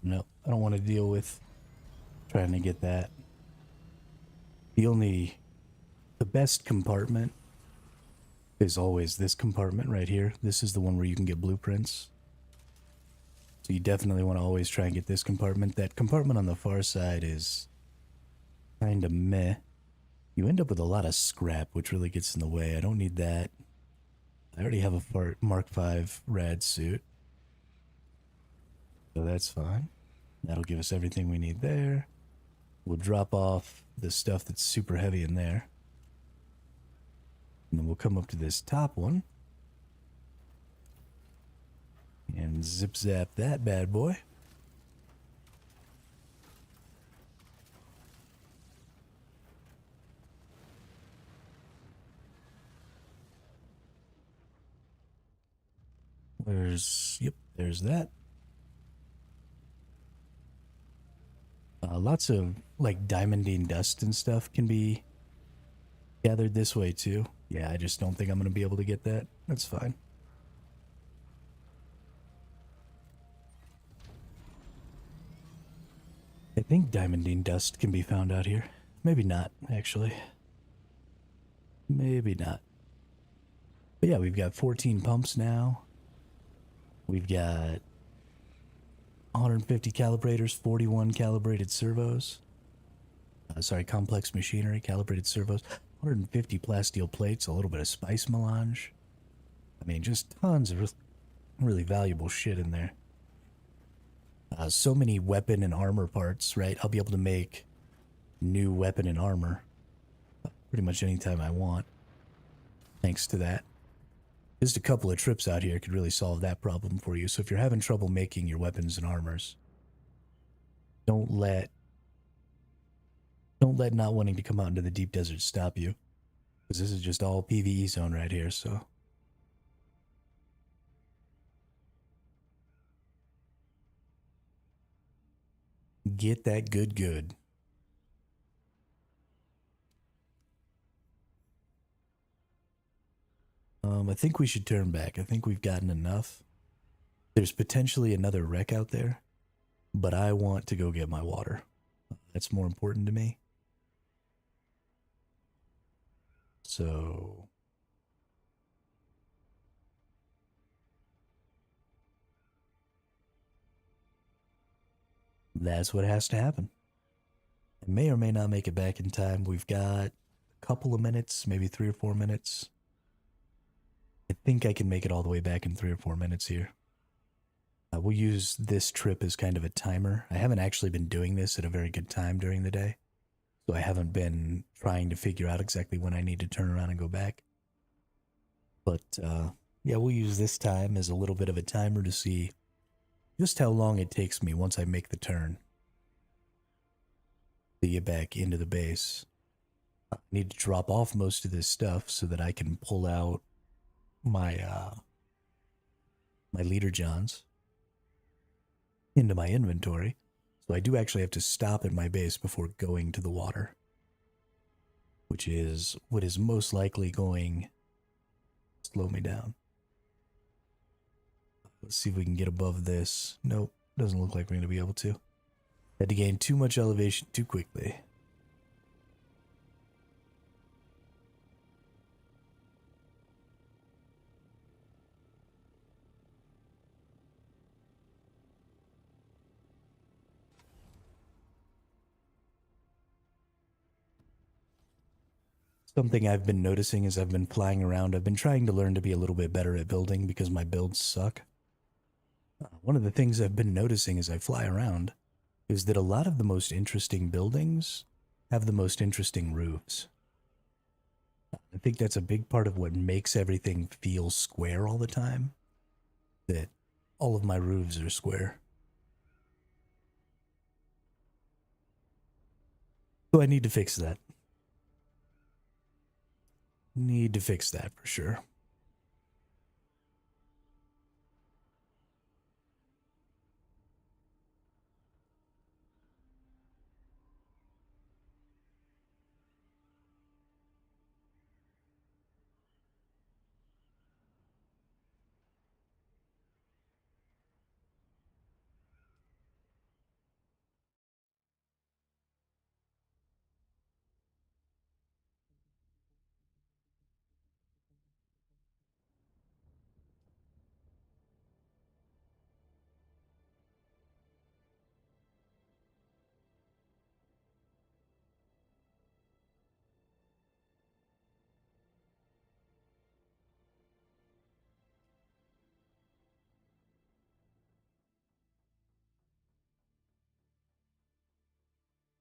No, I don't want to deal with trying to get that. The best compartment is always this compartment right here. This is the one where you can get blueprints. So you definitely want to always try and get this compartment. That compartment on the far side is kind of meh. You end up with a lot of scrap, which really gets in the way. I don't need that. I already have a Mark V rad suit. So that's fine. That'll give us everything we need there. We'll drop off the stuff that's super heavy in there. And then we'll come up to this top one. And zip zap that bad boy. There's that. Lots of like diamondine dust and stuff can be gathered this way too. Yeah, I just don't think I'm going to be able to get that. That's fine. I think diamondine dust can be found out here. Maybe not, actually. Maybe not. But yeah, we've got 14 pumps now. We've got 150 calibrators, 41 calibrated servos. Sorry, complex machinery, calibrated servos. 150 plasteel plates, a little bit of spice melange. I mean, just tons of really valuable shit in there. So many weapon and armor parts, right? I'll be able to make new weapon and armor pretty much anytime I want. Thanks to that. Just a couple of trips out here could really solve that problem for you. So if you're having trouble making your weapons and armors, don't let not wanting to come out into the deep desert stop you. Because this is just all PvE zone right here, so. Get that good. I think we should turn back. I think we've gotten enough. There's potentially another wreck out there, but I want to go get my water. That's more important to me. So that's what has to happen. I may or may not make it back in time. We've got a couple of minutes, maybe 3 or 4 minutes. I think I can make it all the way back in 3 or 4 minutes here. We'll use this trip as kind of a timer. I haven't actually been doing this at a very good time during the day, so I haven't been trying to figure out exactly when I need to turn around and go back. But yeah, we'll use this time as a little bit of a timer to see just how long it takes me once I make the turn to get back into the base. I need to drop off most of this stuff so that I can pull out my my leader johns into my inventory. So I do actually have to stop at my base before going to the water, which is what is most likely going to slow me down. Let's see if we can get above this. Nope, doesn't look like we're going to be able to. Had to gain too much elevation too quickly. Something I've been noticing as I've been flying around, I've been trying to learn to be a little bit better at building because my builds suck. One of the things I've been noticing as I fly around is that a lot of the most interesting buildings have the most interesting roofs. I think that's a big part of what makes everything feel square all the time. That all of my roofs are square. So I need to fix that. Need to fix that for sure.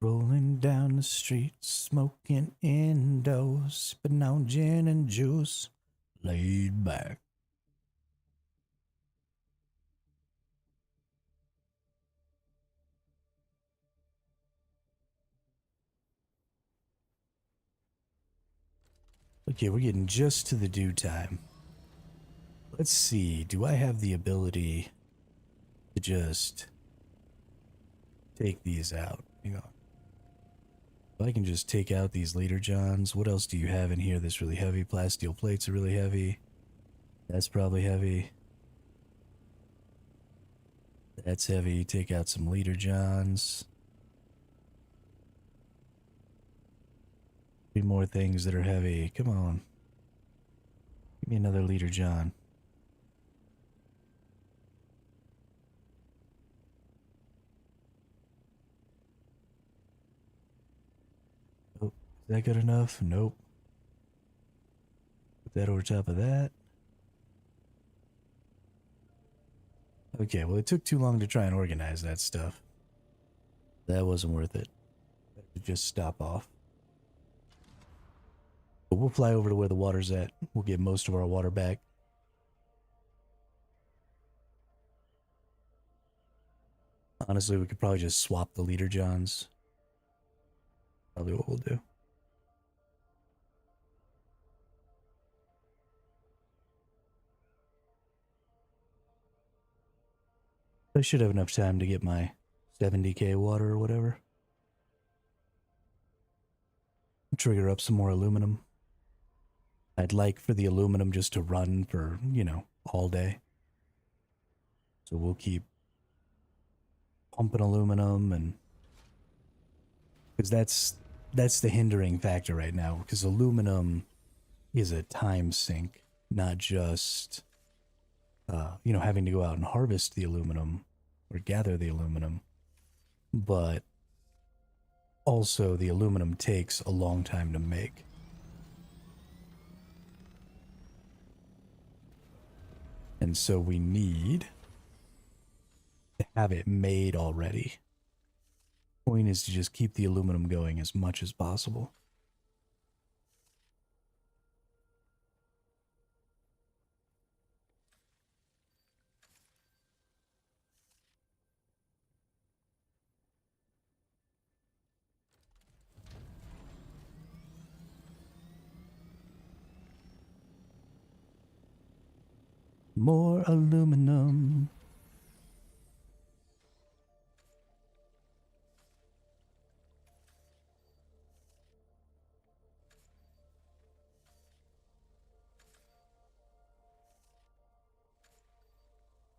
Rolling down the street, smoking indoors, sipping out gin and juice, laid back. Okay, we're getting just to the due time. Let's see, do I have the ability to just take these out? Hang on. If I can just take out these leader johns, what else do you have in here that's really heavy? Plasteel plates are really heavy. That's probably heavy. That's heavy. Take out some leader johns. 3 more things that are heavy. Come on. Give me another leader john. Oh, is that good enough? Nope. Put that over top of that. Okay, well, it took too long to try and organize that stuff. That wasn't worth it. Just stop off. But we'll fly over to where the water's at. We'll get most of our water back. Honestly, we could probably just swap the leader johns. Probably what we'll do. I should have enough time to get my 70k water or whatever. Trigger up some more aluminum. I'd like for the aluminum just to run for, you know, all day. So we'll keep pumping aluminum, and because that's the hindering factor right now, because aluminum is a time sink, not just you know, having to go out and harvest the aluminum or gather the aluminum, but also the aluminum takes a long time to make. And so we need to have it made already. Point is to just keep the aluminum going as much as possible. More aluminum.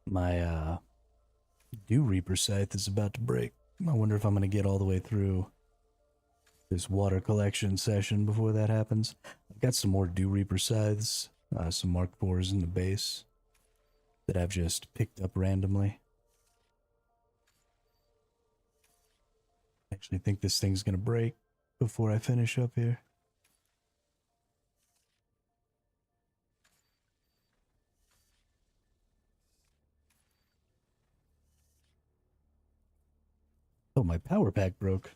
My Dew Reaper scythe is about to break. I wonder if I'm going to get all the way through this water collection session before that happens. I've got some more Dew Reaper scythes, some Mark IVs in the base that I've just picked up randomly. I actually think this thing's going to break before I finish up here. Oh, my power pack broke.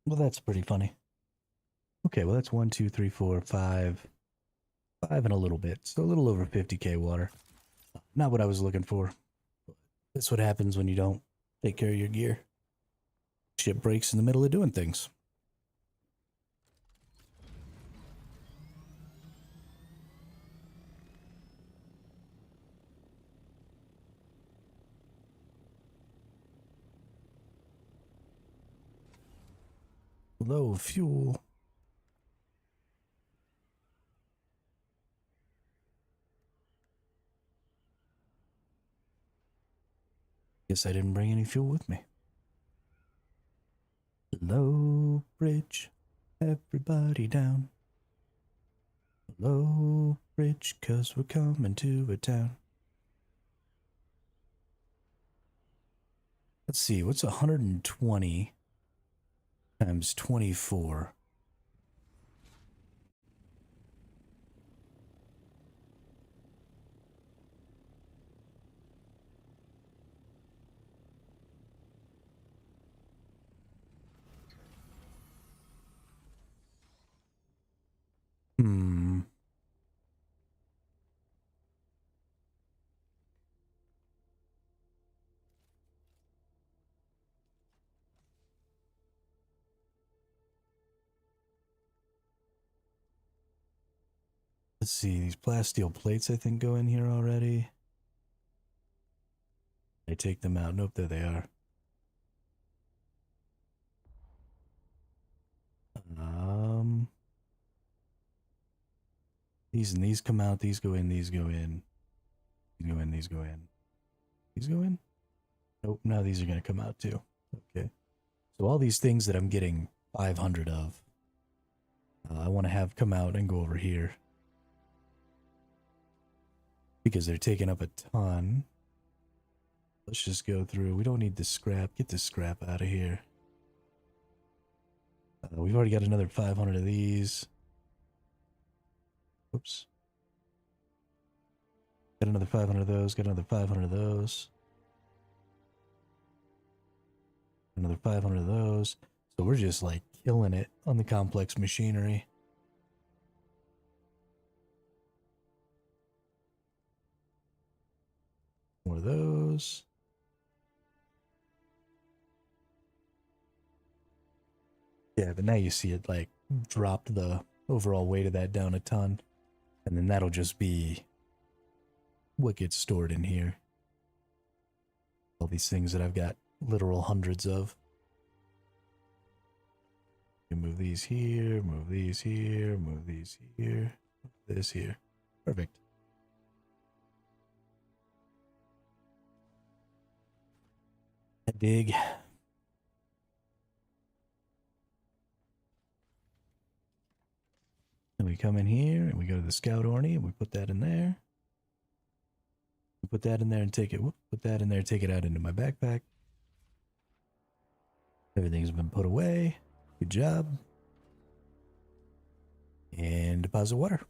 Well, that's pretty funny. Okay, well, that's 1, 2, 3, 4, 5. 5 and a little bit. So a little over 50k water. Not what I was looking for. That's what happens when you don't take care of your gear. Ship breaks in the middle of doing things. Low fuel. Guess I didn't bring any fuel with me. Low bridge. Everybody down. Low bridge, 'cause we're coming to a town. Let's see, what's 120 times 24? Hmm. Let's see, these plasteel plates I think go in here already. I take them out. Nope, there they are. Um, these and these come out. These go in. These go in. These go in. These go in. These go in. Nope. Now these are gonna come out too. Okay. So all these things that I'm getting 500 of, I want to have come out and go over here because they're taking up a ton. Let's just go through. We don't need the scrap. Get this scrap out of here. We've already got another 500 of these. Oops. Got another 500 of those. Got another 500 of those. Another 500 of those. So we're just like killing it on the complex machinery. More of those. Yeah, but now you see it like dropped the overall weight of that down a ton. And then that'll just be what gets stored in here. All these things that I've got literal hundreds of. You move these here, move these here, move these here, move this here. Perfect. I dig. And we come in here and we go to the scout orney and we put that in there. We put that in there and take it. Whoop, put that in there, take it out into my backpack. Everything's been put away. Good job. And deposit water.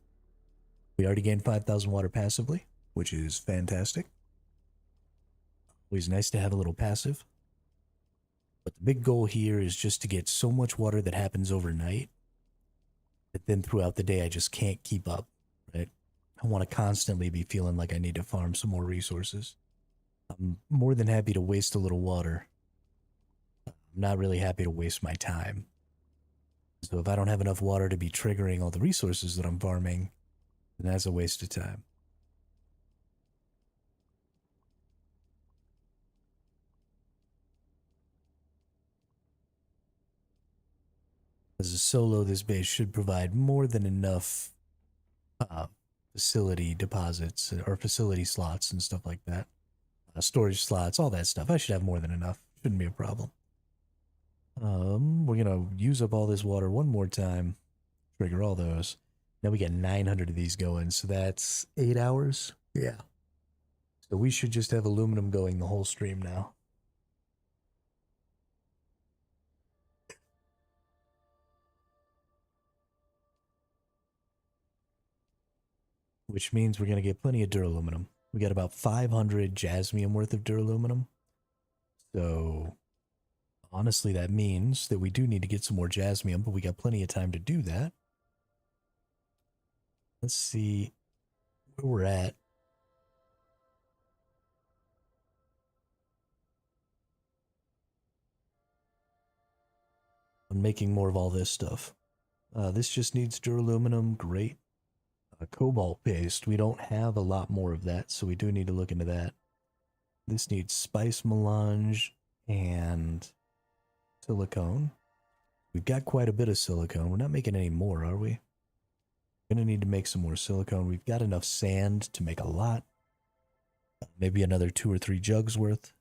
We already gained 5,000 water passively, which is fantastic. Always nice to have a little passive. But the big goal here is just to get so much water that happens overnight that then throughout the day I just can't keep up, right? I want to constantly be feeling like I need to farm some more resources. I'm more than happy to waste a little water. I'm not really happy to waste my time. So if I don't have enough water to be triggering all the resources that I'm farming, then that's a waste of time. As a solo, this base should provide more than enough uh, facility deposits or facility slots and stuff like that. Storage slots, all that stuff. I should have more than enough. Shouldn't be a problem. We're gonna use up all this water one more time. Trigger all those. Now we got 900 of these going, so that's 8 hours. Yeah. So we should just have aluminum going the whole stream now. Which means we're gonna get plenty of duraluminum. We got about 500 jasmium worth of duraluminum. So Honestly, that means that we do need to get some more jasmium, but we got plenty of time to do that. Let's see where we're at. On making more of all this stuff. This just needs duraluminum. Great. Cobalt paste. We don't have a lot more of that, so we do need to look into that. This needs spice melange and silicone. We've got quite a bit of silicone. We're not making any more, are we? Gonna need to make some more silicone. We've got enough sand to make a lot. Maybe another 2 or 3 jugs worth.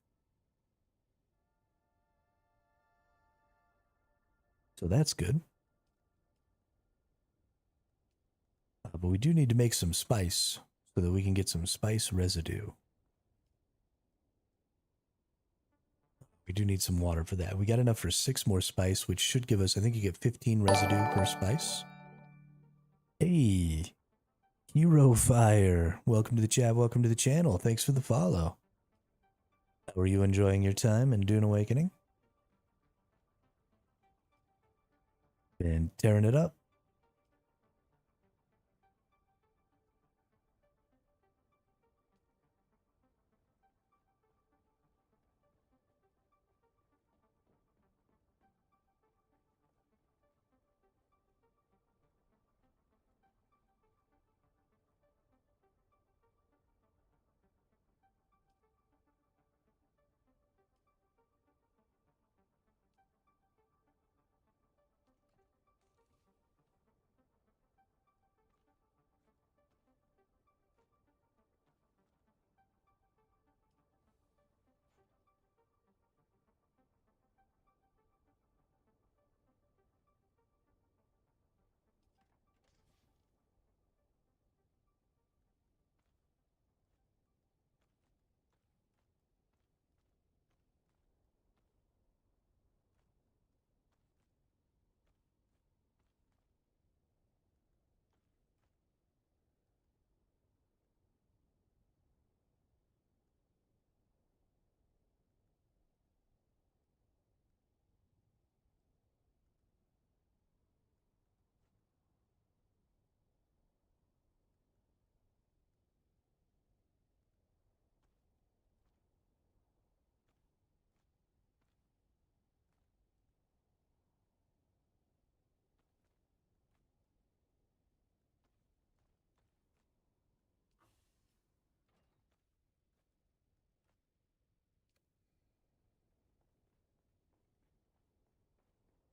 So that's good. But we do need to make some spice so that we can get some spice residue. We do need some water for that. We got enough for 6 more spice, which should give us, I think you get 15 residue per spice. Hey, Hero Fire. Welcome to the chat. Welcome to the channel. Thanks for the follow. How are you enjoying your time in Dune Awakening? Been tearing it up.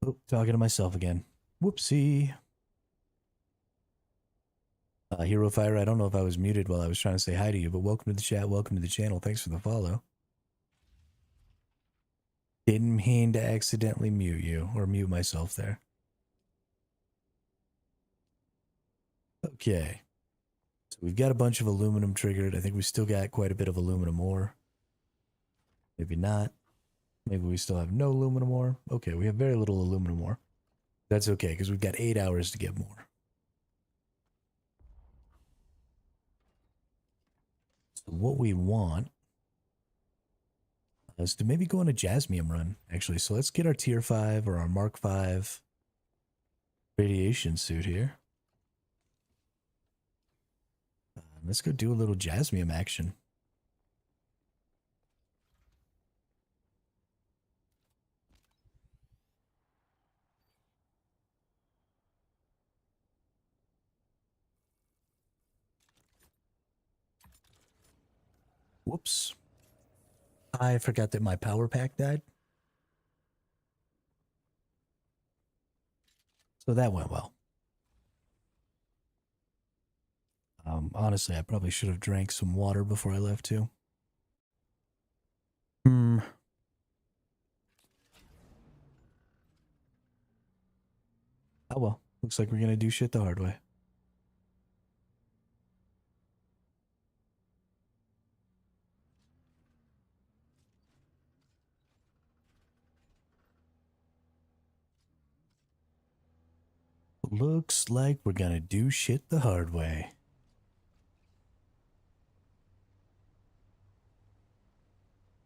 Oh, talking to myself again. Whoopsie. Hero Fire, I don't know if I was muted while I was trying to say hi to you, but welcome to the chat. Welcome to the channel. Thanks for the follow. Didn't mean to accidentally mute you or mute myself there. Okay. So we've got a bunch of aluminum triggered. I think we still got quite a bit of aluminum ore. Maybe not. Maybe we still have no aluminum ore. Okay, we have very little aluminum ore. That's okay, because we've got 8 hours to get more. So what we want is to maybe go on a jasmium run, actually. So let's get our tier 5 or our Mark 5 radiation suit here. Let's go do a little jasmium action. Whoops. I forgot that my power pack died. So that went well. Honestly, I probably should have drank some water before I left too. Oh well, looks like we're gonna do shit the hard way. Looks like we're gonna do shit the hard way.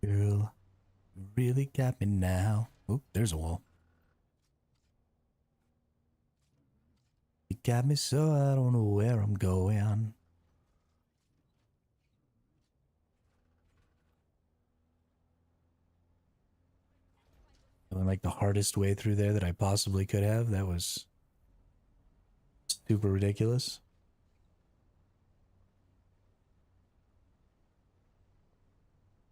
Girl, you really got me now. Oop, there's a wall. You got me so I don't know where I'm going. Feeling like the hardest way through there that I possibly could have. That was super ridiculous.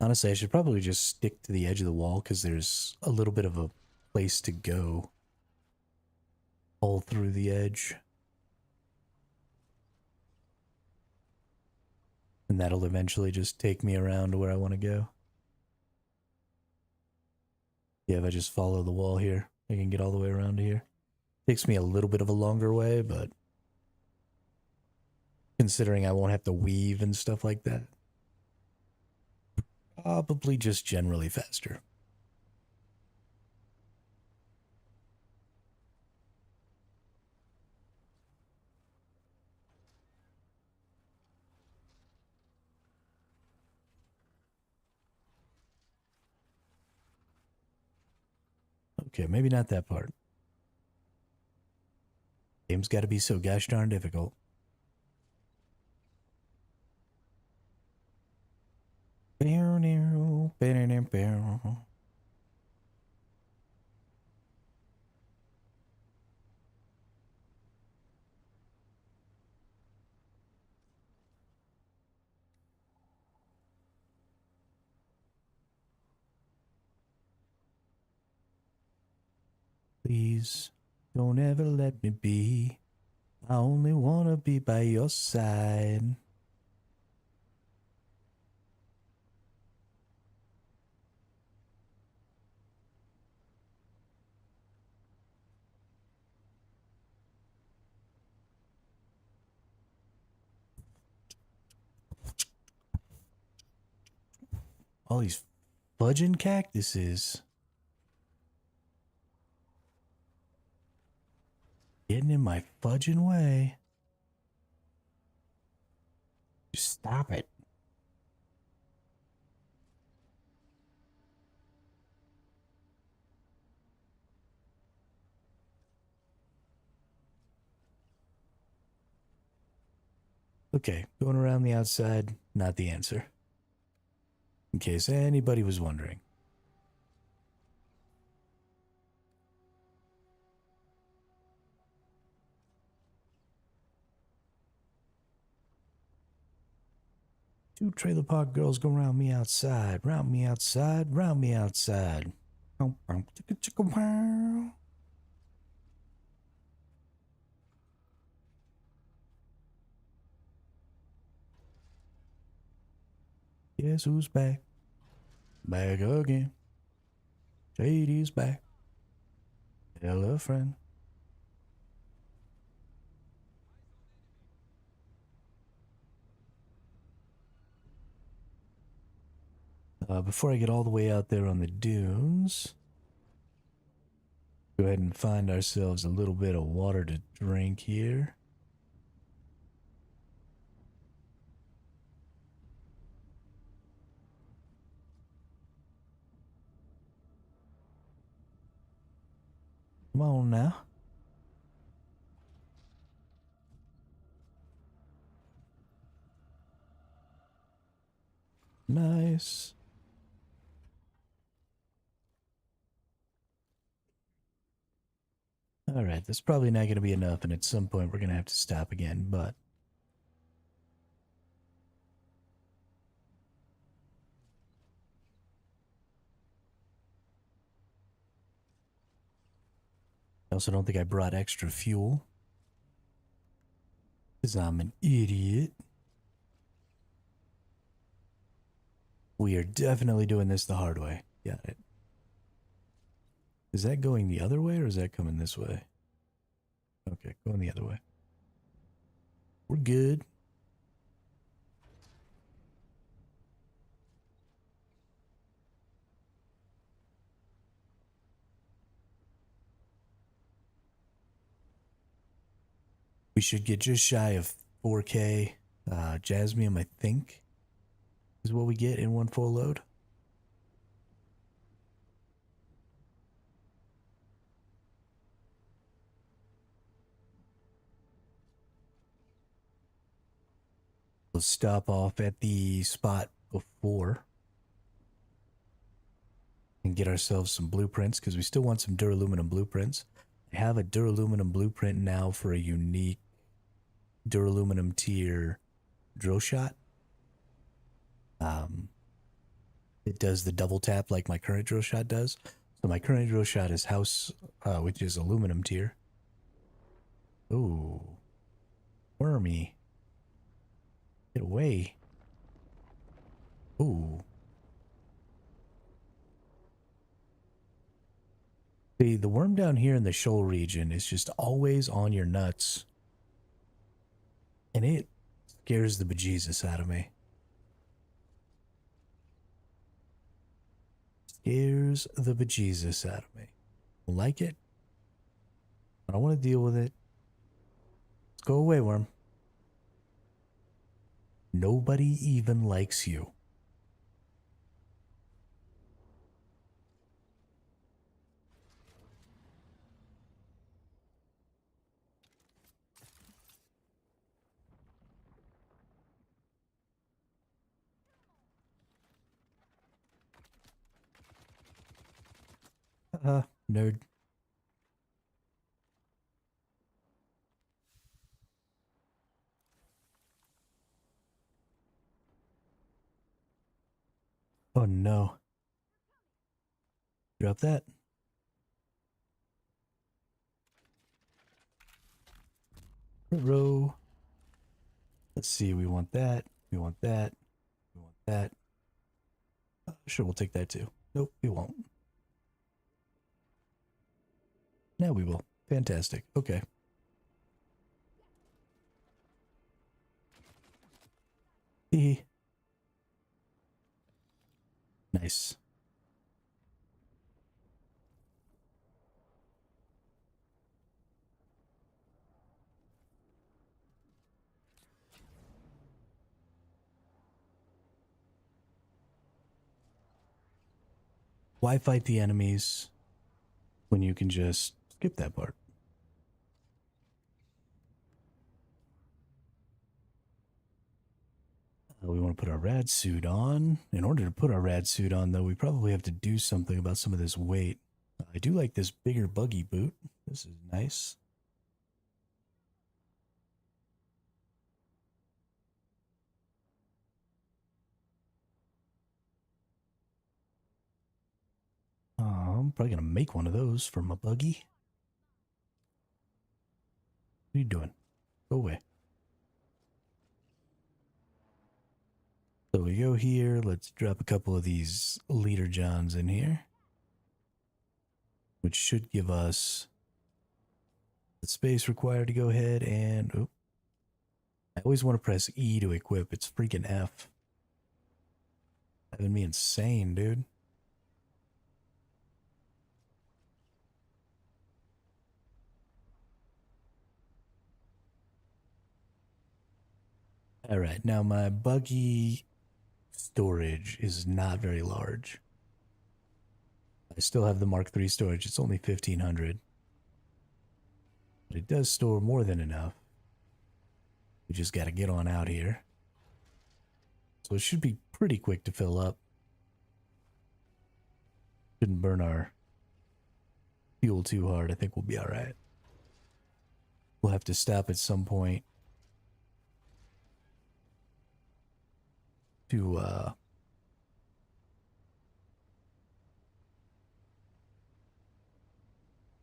Honestly, I should probably just stick to the edge of the wall because there's a little bit of a place to go all through the edge. And that'll eventually just take me around to where I want to go. Yeah, if I just follow the wall here, I can get all the way around to here. Takes me a little bit of a longer way, but considering I won't have to weave and stuff like that, probably just generally faster. Okay, maybe not that part. Game's got to be so gosh darn difficult. Please don't ever let me be. I only want to be by your side. All these fudging cactuses getting in my fudging way. Just stop it. Okay, going around the outside, not the answer. In case anybody was wondering. Two trailer park girls go round me outside, round me outside, round me outside. Guess who's back? Back again. JD's back. Hello, friend. Before I get all the way out there on the dunes, go ahead and find ourselves a little bit of water to drink here. Come on now. Nice. All right, that's probably not going to be enough, and at some point we're going to have to stop again, but I also don't think I brought extra fuel because I'm an idiot. We are definitely doing this the hard way. Got it. Is that going the other way or is that coming this way? Okay, going the other way. We're good. We should get just shy of 4K Jasmium, I think, is what we get in one full load. We'll stop off at the spot before and get ourselves some blueprints because we still want some duraluminum blueprints. I have a duraluminum blueprint now for a unique duraluminum tier drill shot. It does the double tap like my current drill shot does. So my current drill shot is house, which is aluminum tier. Ooh, wormy. Get away. Ooh. The worm down here in the shoal region is just always on your nuts. And it scares the bejesus out of me. Scares the bejesus out of me. I like it. I don't want to deal with it. Let's go away, worm. Nobody even likes you. Nerd. Oh no. Drop that. Row. Let's see, we want that. We want that. We want that. Sure, we'll take that too. Nope, we won't. Now we will. Fantastic. Okay. Hee. Nice. Why fight the enemies when you can just skip that part? We want to put our rad suit on. In order to put our rad suit on, though, we probably have to do something about some of this weight. I do like this bigger buggy boot. This is nice. I'm probably going to make one of those for my buggy. What are you doing? Go away. So we go here. Let's drop a couple of these leader johns in here, which should give us the space required to go ahead and... Oh, I always want to press E to equip. It's freaking F. Driving me insane, dude. Alright, now my buggy storage is not very large. I still have the Mark III storage. It's only 1,500. But it does store more than enough. We just got to get on out here. So it should be pretty quick to fill up. Shouldn't burn our fuel too hard. I think we'll be alright. We'll have to stop at some point to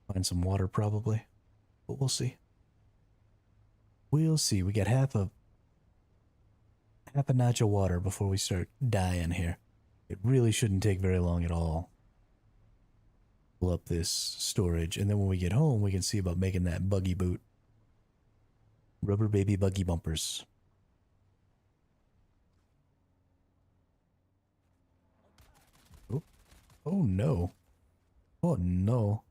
find some water probably, but we'll see. We'll see. We got half a notch of water before we start dying here. It really shouldn't take very long at all. Pull up this storage, and then when we get home, we can see about making that buggy boot. Rubber baby buggy bumpers. Oh, oh no. Oh no.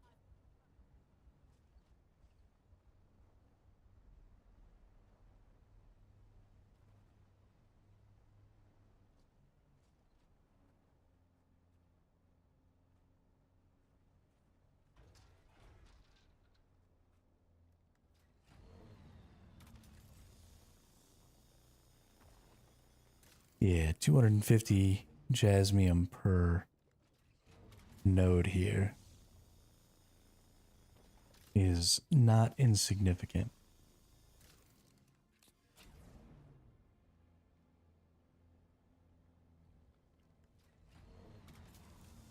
Yeah, 250 jasmium per node here is not insignificant.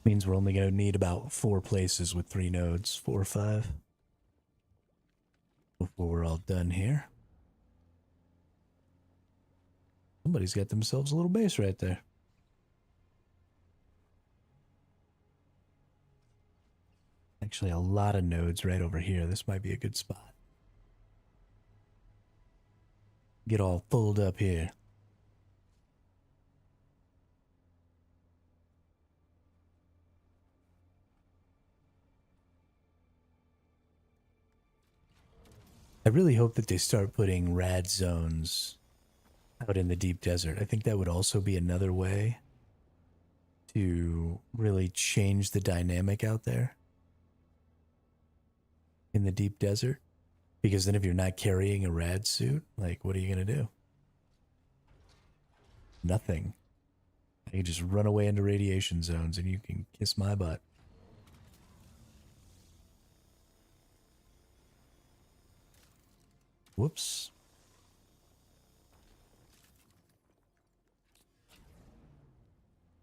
Means we're only going to need about 4 places with 3 nodes, 4 or 5, before we're all done here. Somebody's got themselves a little base right there. Actually, a lot of nodes right over here. This might be a good spot. Get all pulled up here. I really hope that they start putting rad zones out in the deep desert. I think that would also be another way to really change the dynamic out there in the deep desert. Because then if you're not carrying a rad suit, like, what are you going to do? Nothing. You just run away into radiation zones and you can kiss my butt. Whoops.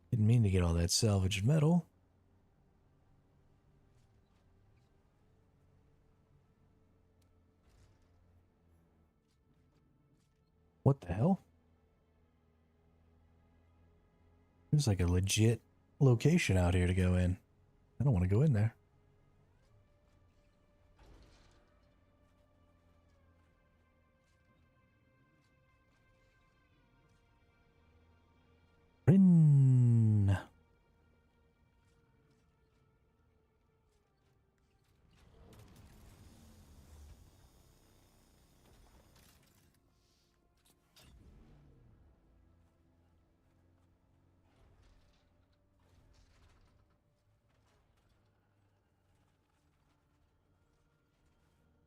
Didn't mean to get all that salvaged metal. What the hell? There's like a legit location out here to go in. I don't want to go in there. Rin.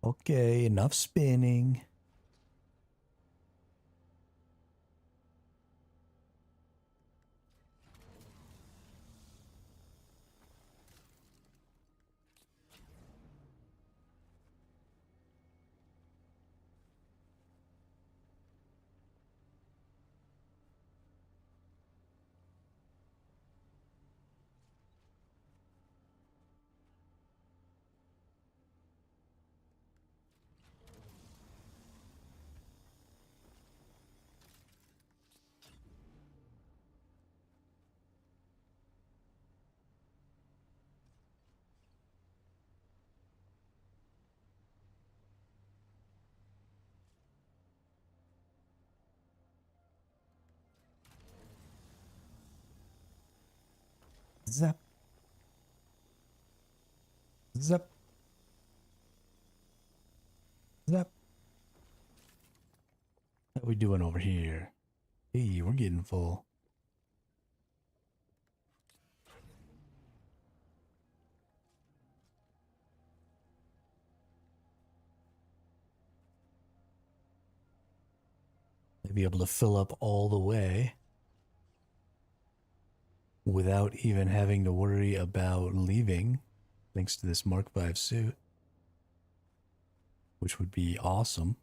Okay, enough spinning. Zap. Zap. Zap. How we doing over here? Hey, we're getting full. Be able to fill up all the way without even having to worry about leaving, thanks to this Mark V suit, which would be awesome.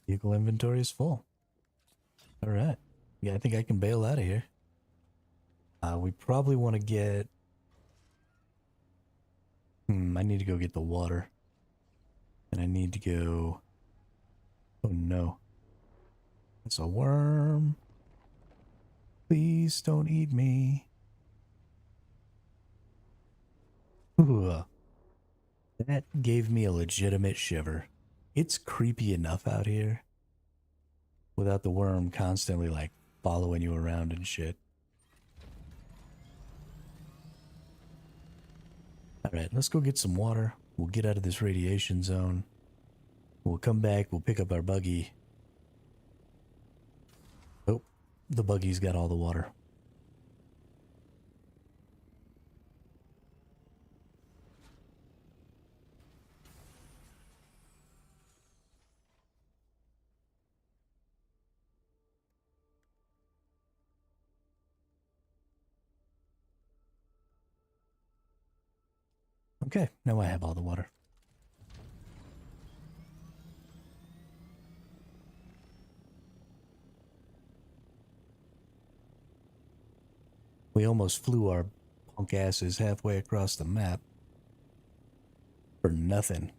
Vehicle inventory is full. All right. Yeah, I think I can bail out of here. We probably want to get... I need to go get the water. And I need to go... Oh no. It's a worm. Please don't eat me. Ooh. That gave me a legitimate shiver. It's creepy enough out here without the worm constantly, like, following you around and shit. Alright, let's go get some water. We'll get out of this radiation zone. We'll come back, we'll pick up our buggy. Oh, the buggy's got all the water. Okay, now I have all the water. We almost flew our punk asses halfway across the map for nothing.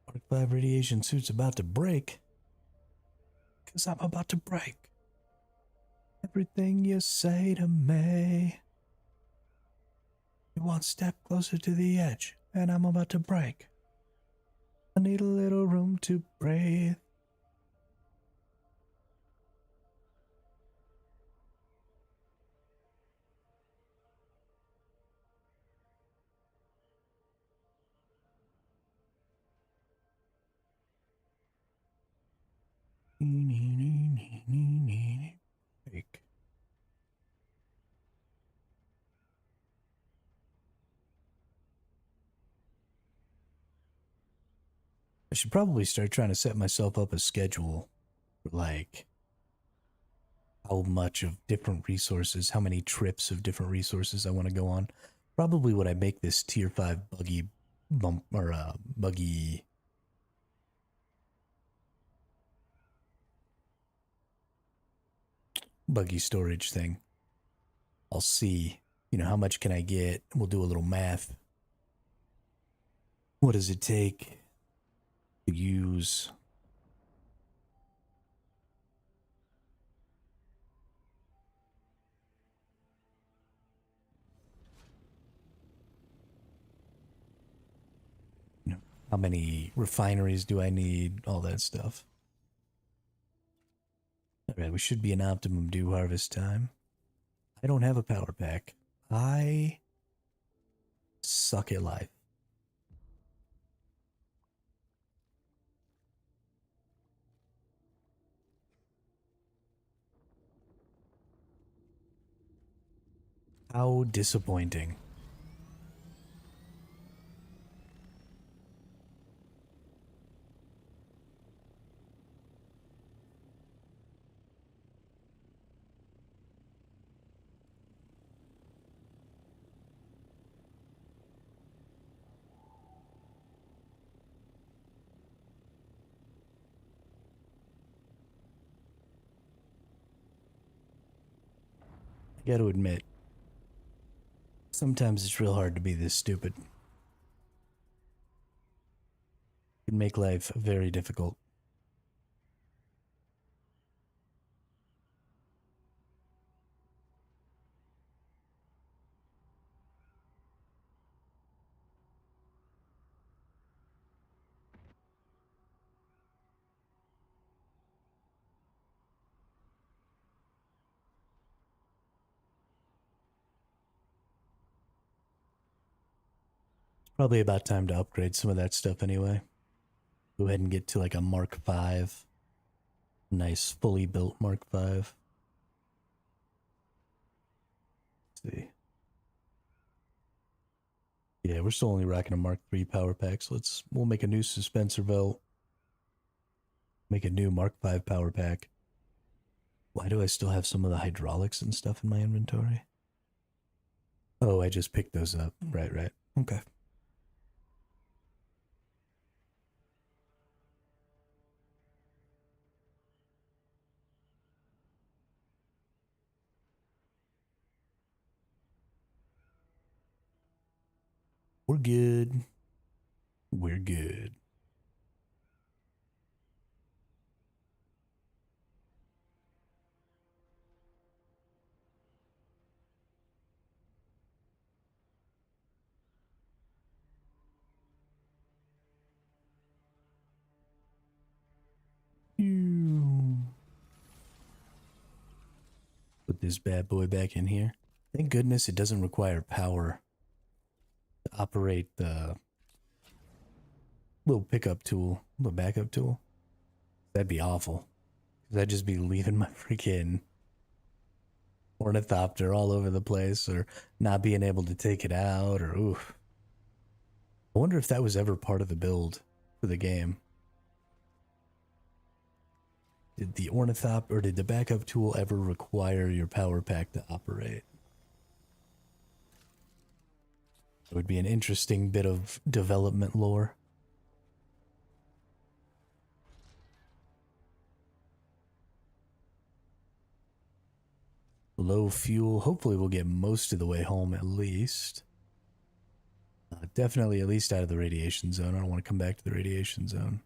Mark 5 radiation suit's about to break. Cause I'm about to break. Everything you say to me. You one step closer to the edge, and I'm about to break. I need a little room to breathe. Break. I should probably start trying to set myself up a schedule for like how much of different resources, how many trips of different resources I want to go on. Probably when I make this tier 5 buggy bump or buggy storage thing. I'll see, how much can I get? We'll do a little math. What does it take to use how many refineries do I need? All that stuff. Alright, we should be in optimum dew harvest time. I don't have a power pack. I suck at life. How disappointing. I gotta admit, sometimes it's real hard to be this stupid. It can make life very difficult. It's probably about time to upgrade some of that stuff anyway. Go ahead and get to like a Mark 5. Nice, fully built Mark 5. Let's see. Yeah, we're still only rocking a Mark 3 power pack, so we'll make a new suspensor belt. Make a new Mark 5 power pack. Why do I still have some of the hydraulics and stuff in my inventory? Oh, I just picked those up. Right. Okay. We're good. We're good. Put this bad boy back in here. Thank goodness it doesn't require power to operate the little pickup tool, the backup tool. That'd be awful. Cause I'd just be leaving my freaking ornithopter all over the place, or not being able to take it out, or oof. I wonder if that was ever part of the build for the game. Did the ornithop or did the backup tool ever require your power pack to operate? It would be an interesting bit of development lore. Low fuel. Hopefully we'll get most of the way home at least. Definitely at least out of the radiation zone. I don't want to come back to the radiation zone.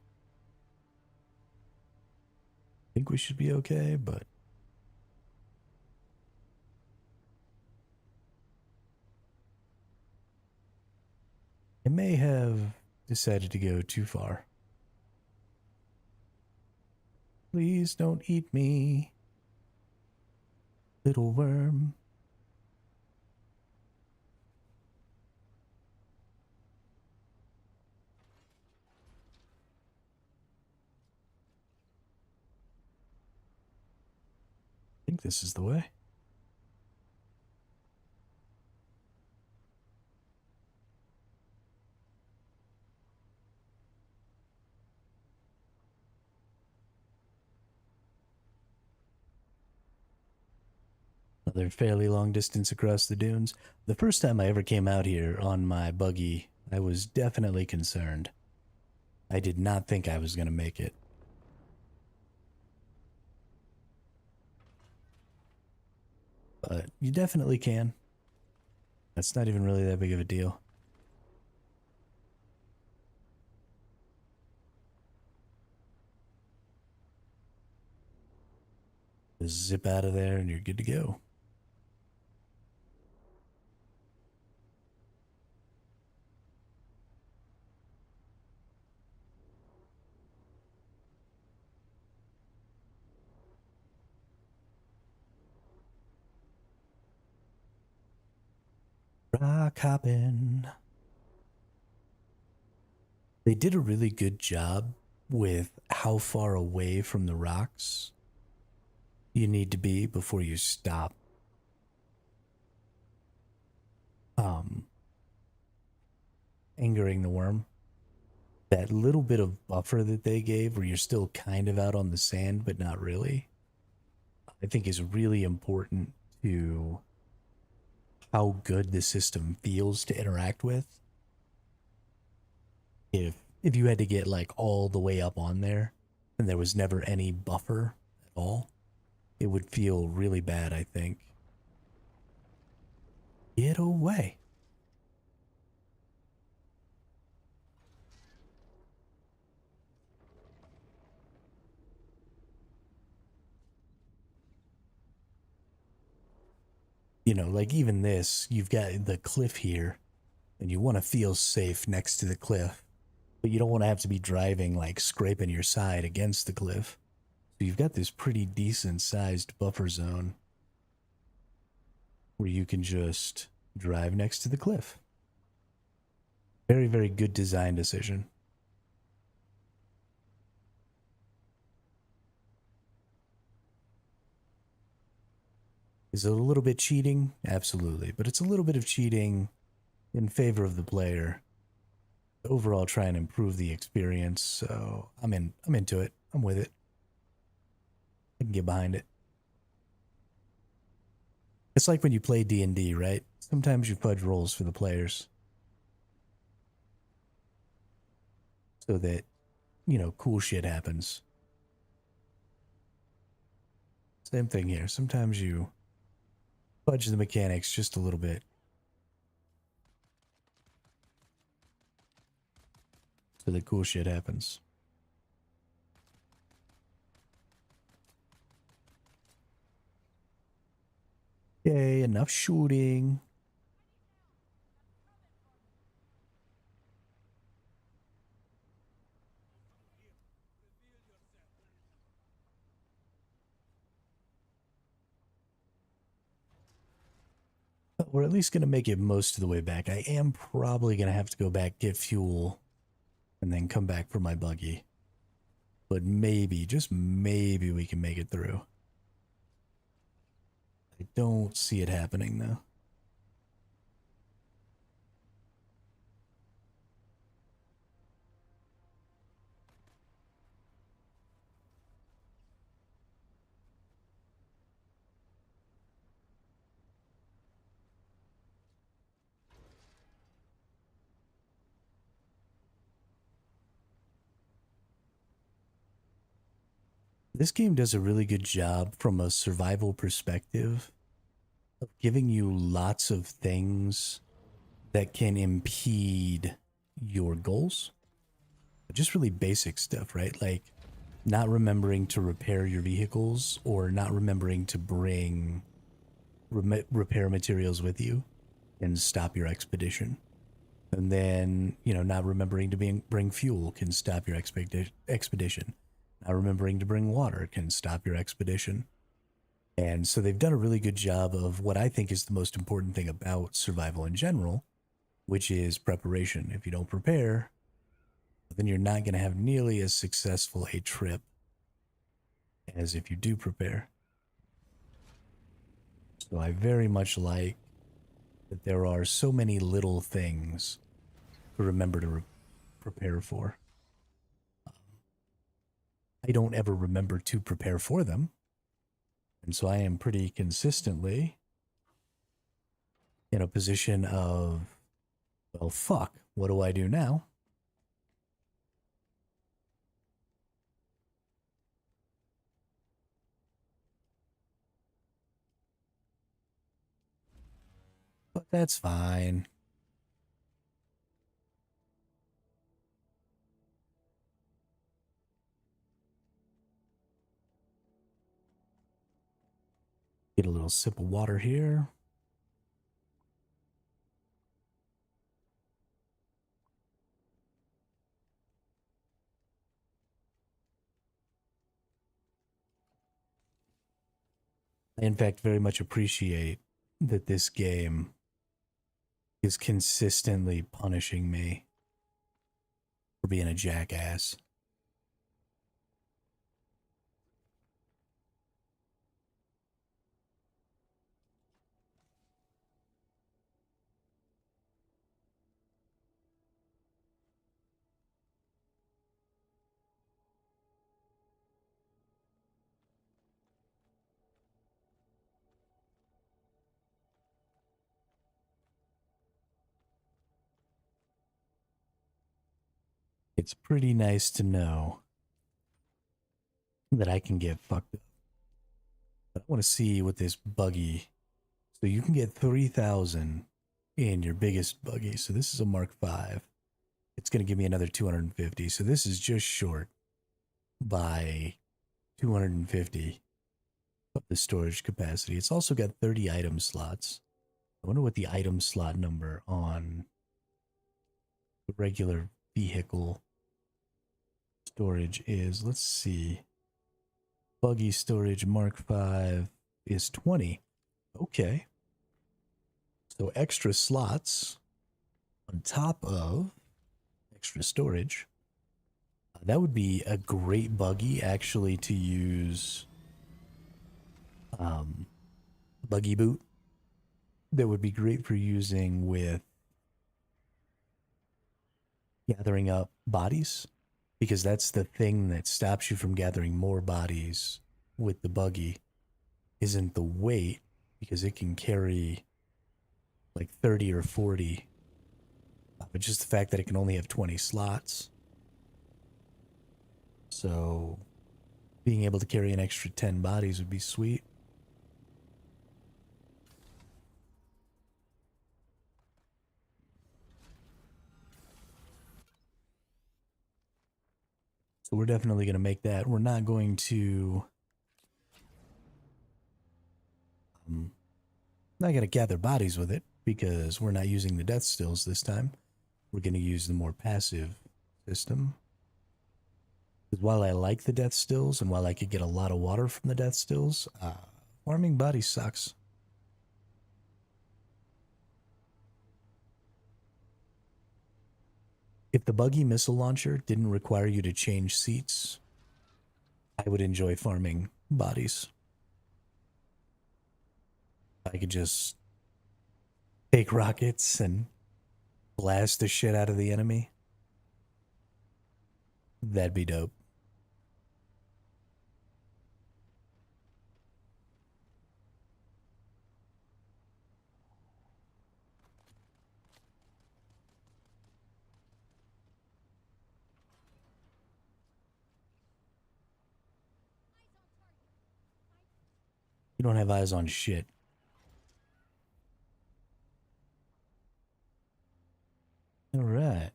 I think we should be okay, but... I may have decided to go too far. Please don't eat me, little worm. I think this is the way. Another fairly long distance across the dunes. The first time I ever came out here on my buggy, I was definitely concerned. I did not think I was going to make it. But you definitely can. That's not even really that big of a deal. Just zip out of there and you're good to go. Rock hopping. They did a really good job with how far away from the rocks you need to be before you stop. Angering the worm. That little bit of buffer that they gave where you're still kind of out on the sand, but not really, I think is really important to how good the system feels to interact with. If you had to get like all the way up on there and there was never any buffer at all, it would feel really bad, I think. Get away. You know, like even this, you've got the cliff here, and you want to feel safe next to the cliff, but you don't want to have to be driving like scraping your side against the cliff. So you've got this pretty decent sized buffer zone where you can just drive next to the cliff. Very, very good design decision. Is it a little bit cheating? Absolutely. But it's a little bit of cheating in favor of the player. Overall, try and improve the experience. So I'm into it. I'm with it. I can get behind it. It's like when you play D&D, right? Sometimes you fudge rolls for the players. So that, you know, cool shit happens. Same thing here. Sometimes you fudge the mechanics just a little bit. So that cool shit happens. Yay, enough shooting. But we're at least going to make it most of the way back. I am probably going to have to go back, get fuel, and then come back for my buggy. But maybe, just maybe we can make it through. I don't see it happening, though. This game does a really good job from a survival perspective of giving you lots of things that can impede your goals. Just really basic stuff, right? Like not remembering to repair your vehicles or not remembering to bring repair materials with you can stop your expedition. And then, not remembering to bring fuel can stop your expedition. Not remembering to bring water can stop your expedition. And so they've done a really good job of what I think is the most important thing about survival in general, which is preparation. If you don't prepare, then you're not going to have nearly as successful a trip as if you do prepare. So I very much like that there are so many little things to remember to prepare for. I don't ever remember to prepare for them. And so I am pretty consistently in a position of, well, fuck, what do I do now? But that's fine. Get a little sip of water here. I, in fact, very much appreciate that this game is consistently punishing me for being a jackass. It's pretty nice to know that I can get fucked up. But I want to see what this buggy. So you can get 3,000 in your biggest buggy. So this is a Mark V. It's going to give me another 250. So this is just short by 250 of the storage capacity. It's also got 30 item slots. I wonder what the item slot number on the regular vehicle storage is. Let's see. Buggy storage Mark V is 20. Okay. So extra slots on top of extra storage. That would be a great buggy actually to use buggy boot. That would be great for using with gathering up bodies, because that's the thing that stops you from gathering more bodies with the buggy isn't the weight, because it can carry like 30 or 40, but just the fact that it can only have 20 slots. So being able to carry an extra 10 bodies would be sweet. So we're definitely going to make that. We're not going to not going to gather bodies with it, because we're not using the death stills this time. We're going to use the more passive system. Because while I like the death stills and while I could get a lot of water from the death stills, farming bodies sucks. If the buggy missile launcher didn't require you to change seats, I would enjoy farming bodies. I could just take rockets and blast the shit out of the enemy. That'd be dope. You don't have eyes on shit. All right.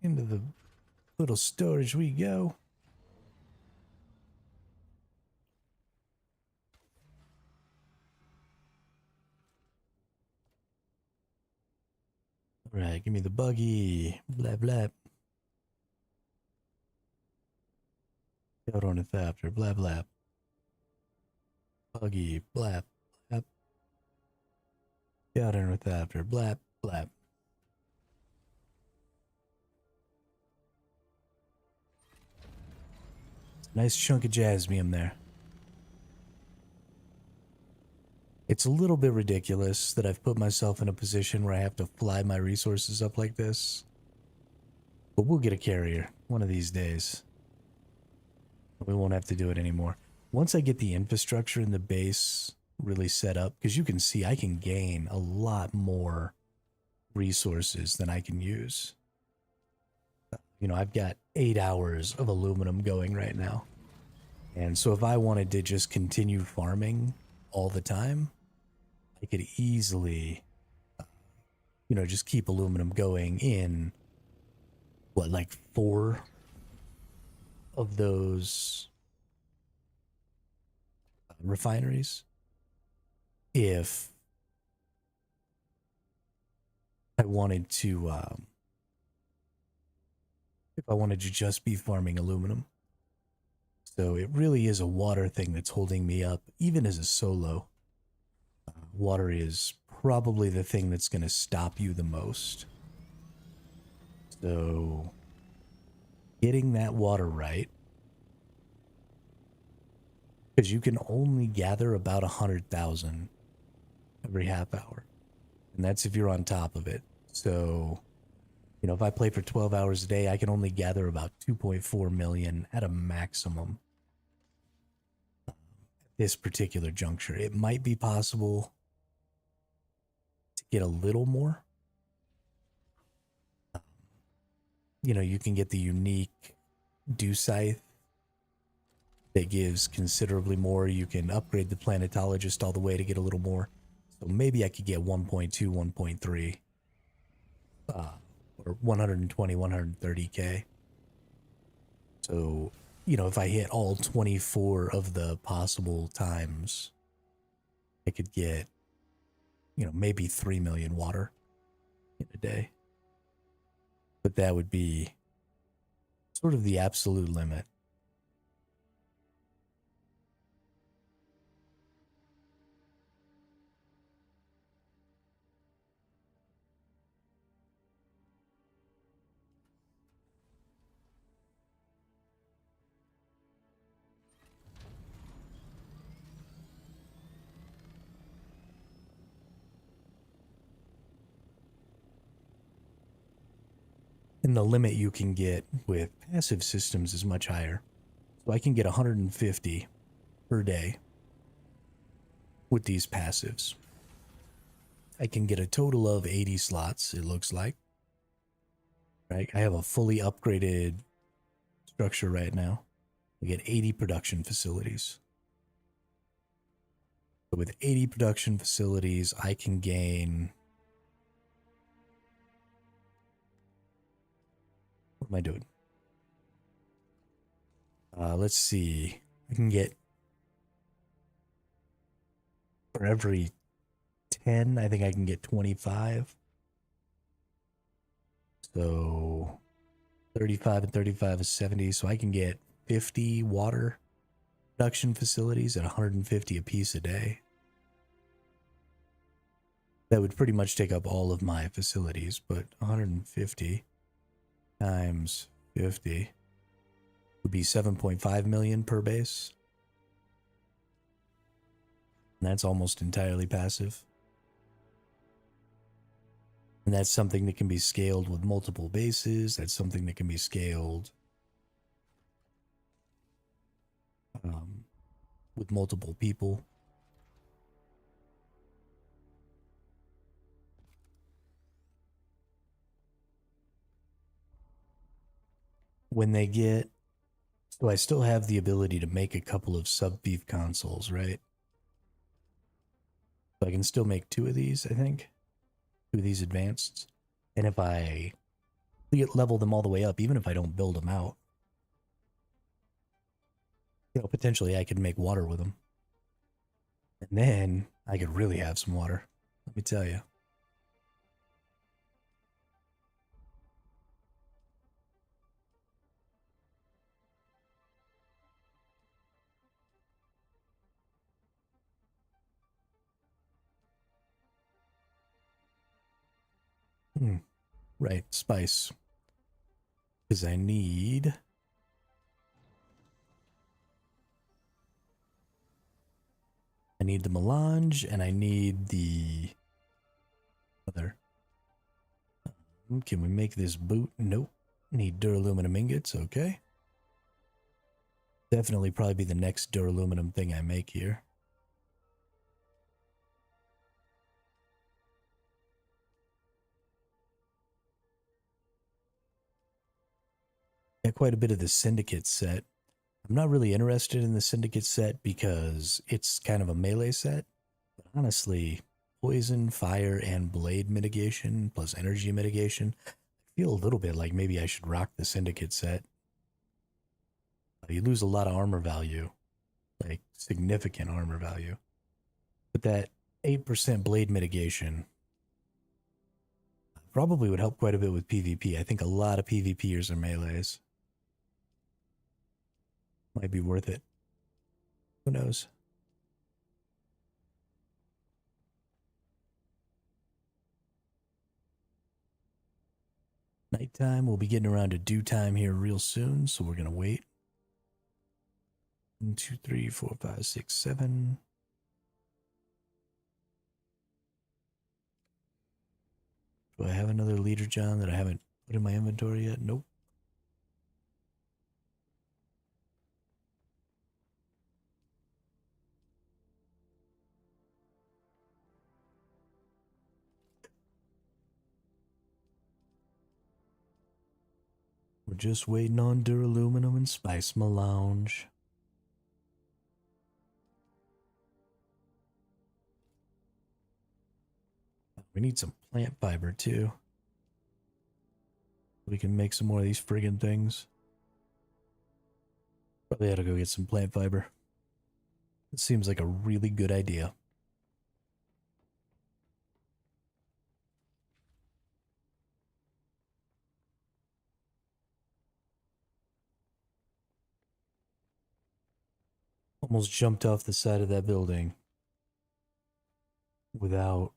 Into the little storage we go. All right, give me the buggy. Blah, blah. Out on it after. Blah, blah. Buggy. Blah, blah. Out on it after. Blah, blah. Nice chunk of jasmium there. It's a little bit ridiculous that I've put myself in a position where I have to fly my resources up like this. But we'll get a carrier one of these days. We won't have to do it anymore. Once I get the infrastructure and the base really set up, because you can see I can gain a lot more resources than I can use. You know, I've got 8 hours of aluminum going right now. And so if I wanted to just continue farming all the time, I could easily, you know, just keep aluminum going in, what, like 4 of those refineries? If I wanted to, if I wanted to just be farming aluminum. So it really is a water thing that's holding me up, even as a solo. Water is probably the thing that's going to stop you the most. So getting that water right, because you can only gather about 100,000 every half hour, and that's if you're on top of it. So, you know, if I play for 12 hours a day, I can only gather about 2.4 million at a maximum at this particular juncture. It might be possible to get a little more. You know, you can get the unique dew scythe that gives considerably more. You can upgrade the planetologist all the way to get a little more. So maybe I could get 1.2, 1.3, or 120, 130K. So, you know, if I hit all 24 of the possible times, I could get, you know, maybe 3 million water in a day. But that would be sort of the absolute limit. And the limit you can get with passive systems is much higher. So I can get 150 per day with these passives. I can get a total of 80 slots, it looks like. Right? I have a fully upgraded structure right now. I get 80 production facilities. So with 80 production facilities, I can gain... What am I doing? Let's see. I can get... For every 10, I think I can get 25. So 35 and 35 is 70. So I can get 50 water production facilities at 150 a piece a day. That would pretty much take up all of my facilities, but 150 times 50 would be 7.5 million per base. And that's almost entirely passive. And that's something that can be scaled with multiple bases. That's something that can be scaled with multiple people. When they get... So I still have the ability to make a couple of sub-thief consoles, right? So I can still make 2 of these, I think. 2 of these advanced. And if I level them all the way up, even if I don't build them out, potentially I could make water with them. And then I could really have some water. Let me tell you. Right, spice. Because I need... the melange, and I need the other. Can we make this boot? Nope. Need duraluminum ingots, okay. Definitely probably be the next duraluminum thing I make here. Got quite a bit of the syndicate set. I'm not really interested in the syndicate set because it's kind of a melee set. But honestly, poison, fire, and blade mitigation plus energy mitigation, I feel a little bit like maybe I should rock the syndicate set. You lose a lot of armor value, like significant armor value. But that 8% blade mitigation probably would help quite a bit with PvP. I think a lot of PvPers are melees. Might be worth it. Who knows? Nighttime. We'll be getting around to dew time here real soon, so we're going to wait. 1, 2, 3, 4, 5, 6, 7. Do I have another leader, John, that I haven't put in my inventory yet? Nope. We're just waiting on duraluminum and spice melange. We need some plant fiber too. We can make some more of these friggin' things. Probably ought to go get some plant fiber. It seems like a really good idea. Almost jumped off the side of that building without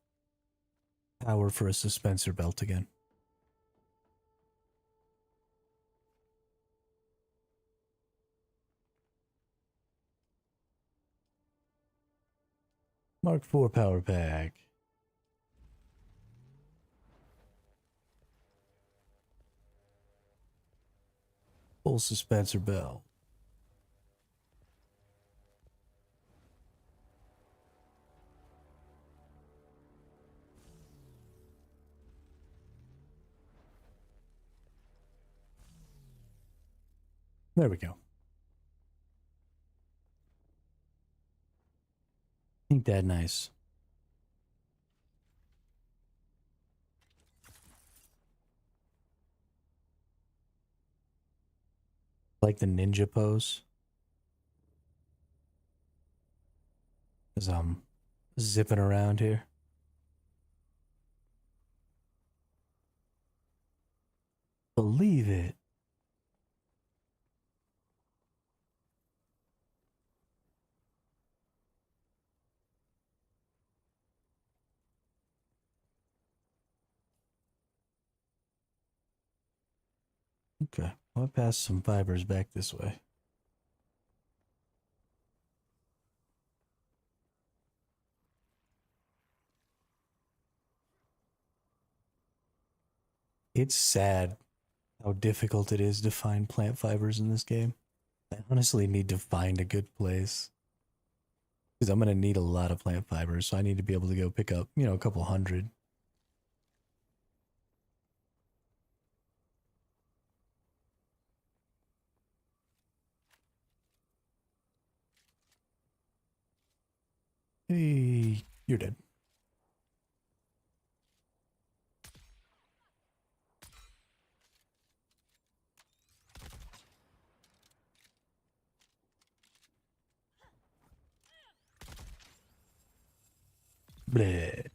power for a suspensor belt again. Mark IV power pack. Full suspensor belt. There we go. Ain't that nice? Like the ninja pose. As I'm zipping around here. Believe it. Okay, I'll pass some fibers back this way. It's sad how difficult it is to find plant fibers in this game. I honestly need to find a good place. Because I'm going to need a lot of plant fibers, so I need to be able to go pick up, a couple hundred. Hey, you're dead. Bleh.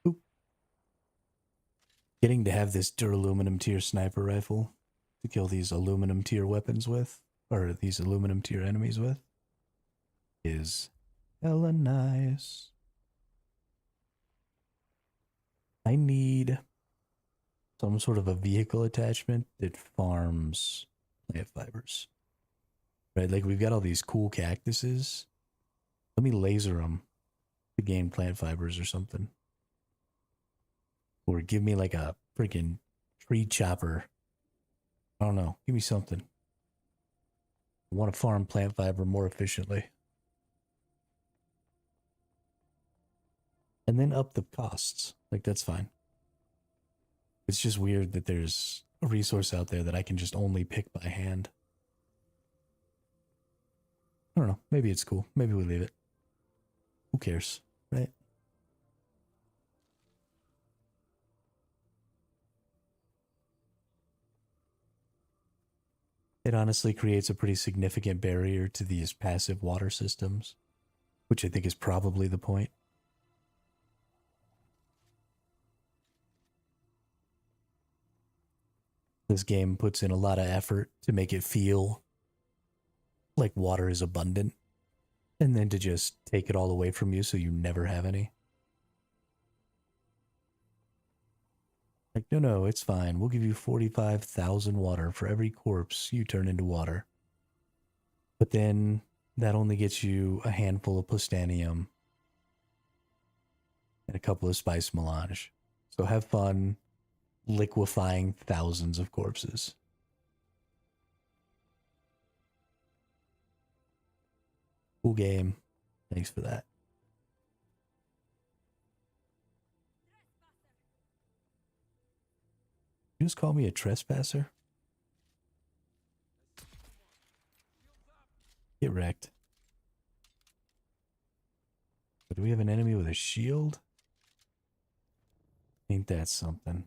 Oop. Getting to have this duraluminum tier sniper rifle to kill these aluminum tier weapons with, or these aluminum tier enemies with, is hella nice. I need some sort of a vehicle attachment that farms plant fibers. Right? Like we've got all these cool cactuses. Let me laser them to gain plant fibers or something. Or give me like a freaking tree chopper. I don't know. Give me something. I want to farm plant fiber more efficiently. And then up the costs. Like, that's fine. It's just weird that there's a resource out there that I can just only pick by hand. I don't know. Maybe it's cool. Maybe we leave it. Who cares, right? It honestly creates a pretty significant barrier to these passive water systems, which I think is probably the point. This game puts in a lot of effort to make it feel like water is abundant, and then to just take it all away from you so you never have any. Like, no, it's fine. We'll give you 45,000 water for every corpse you turn into water. But then that only gets you a handful of plastanium and a couple of spice melange. So have fun liquefying thousands of corpses. Cool game. Thanks for that. You just call me a trespasser? Get wrecked. But do we have an enemy with a shield? Ain't that something?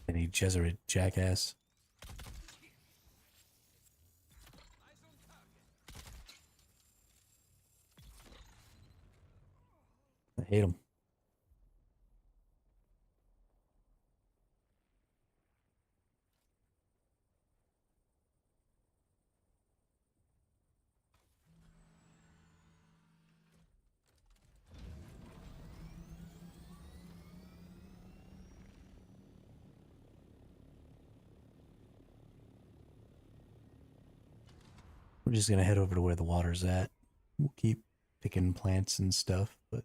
Any Jesuit jackass? I hate him. We're just gonna head over to where the water's at. We'll keep picking plants and stuff, but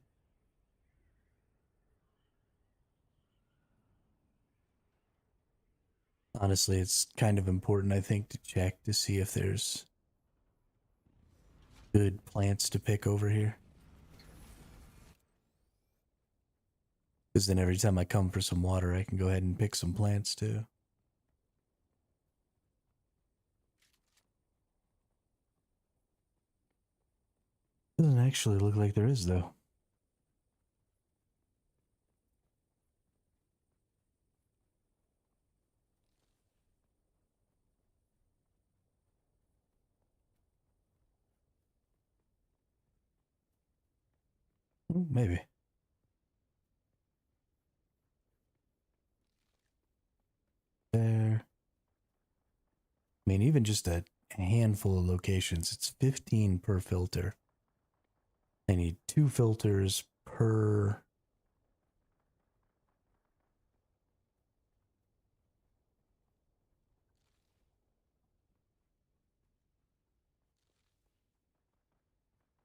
honestly, it's kind of important, I think, to check to see if there's good plants to pick over here. Because then every time I come for some water, I can go ahead and pick some plants too. Doesn't actually look like there is, though. Maybe. There. I mean, even just a handful of locations, it's 15 per filter. I need 2 filters per...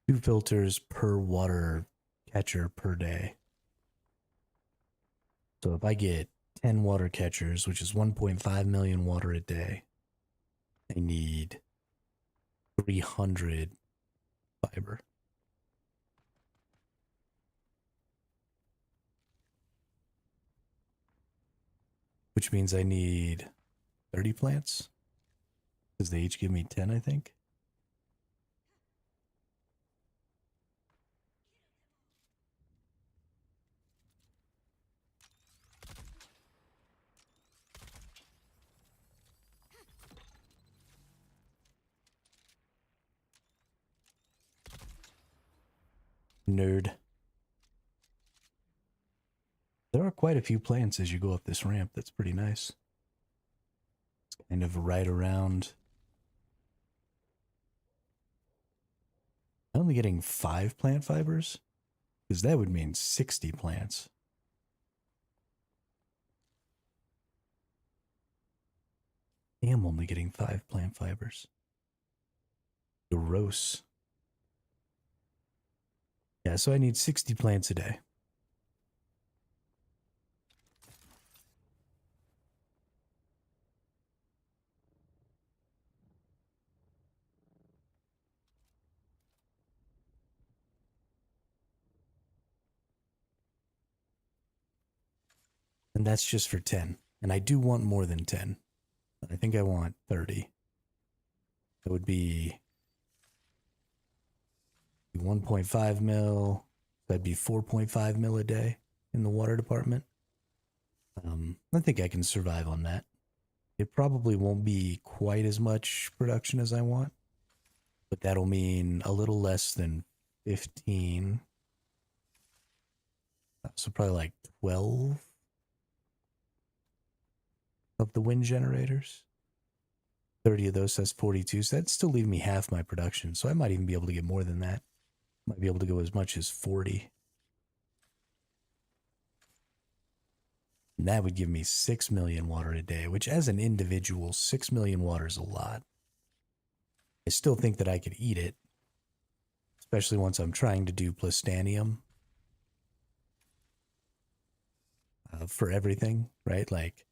Two filters per water catcher per day. So if I get 10 water catchers, which is 1.5 million water a day, I need 300 fiber. Which means I need 30 plants. Because they each give me 10, I think. Nerd. There are quite a few plants as you go up this ramp. That's pretty nice. It's kind of right around. I'm only getting 5 plant fibers, because that would mean 60 plants. I am only getting 5 plant fibers. Gross. Yeah, so I need 60 plants a day. And that's just for 10. And I do want more than 10. I think I want 30. That would be 1.5 mil. That'd be 4.5 mil a day in the water department. I think I can survive on that. It probably won't be quite as much production as I want, but that'll mean a little less than 15. So probably like 12 of the wind generators. 30 of those, that's 42. So that'd still leave me half my production. So I might even be able to get more than that. Might be able to go as much as 40. And that would give me 6 million water a day, which as an individual, 6 million water is a lot. I still think that I could eat it, especially once I'm trying to do plastanium for everything, right? Like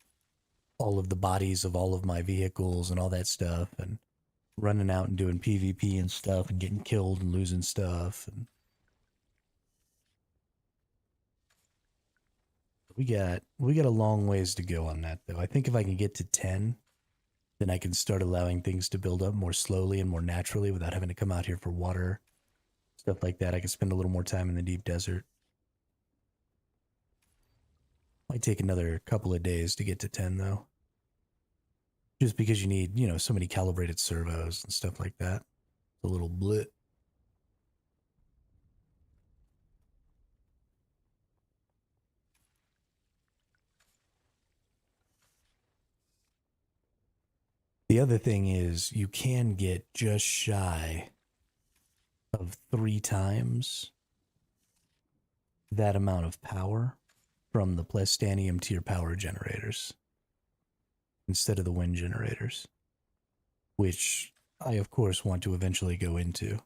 all of the bodies of all of my vehicles and all that stuff, and running out and doing PvP and stuff and getting killed and losing stuff. And we got a long ways to go on that, though. I think if I can get to 10, then I can start allowing things to build up more slowly and more naturally without having to come out here for water, stuff like that. I can spend a little more time in the deep desert. Might take another couple of days to get to 10, though. Just because you need, so many calibrated servos and stuff like that. It's a little blit. The other thing is you can get just shy of 3 times that amount of power from the plastanium tier power generators instead of the wind generators, which I, of course, want to eventually go into.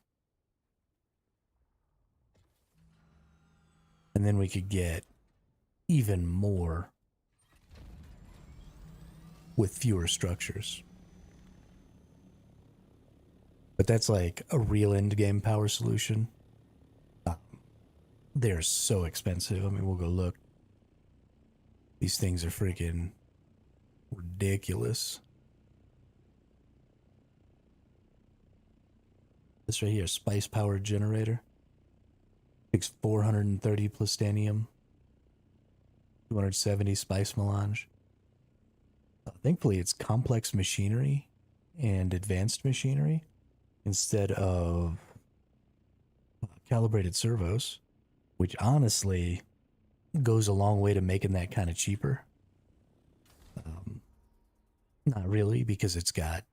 And then we could get even more with fewer structures. But that's like a real end game power solution. They're so expensive. I mean, we'll go look. These things are freaking ridiculous. This right here, spice powered generator. Takes 430 plastanium, 270 spice melange. Thankfully, it's complex machinery and advanced machinery instead of calibrated servos, which honestly goes a long way to making that kind of cheaper. Not really, because it's got,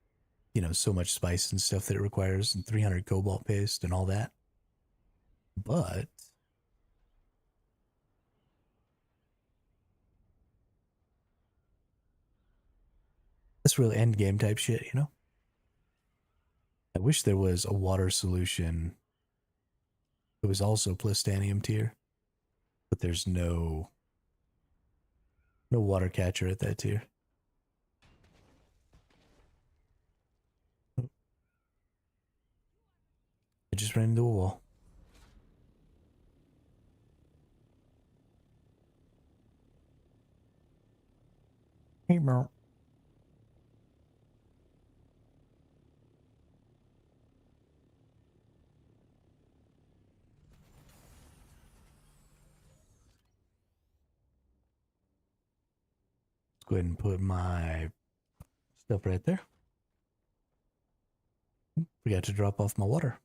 so much spice and stuff that it requires, and 300 cobalt paste and all that. But that's real end game type shit, I wish there was a water solution. It was also plastanium tier, but there's no water catcher at that tier. I just ran into a wall. Hey, Merle. Let's go ahead and put my stuff right there. Forgot to drop off my water.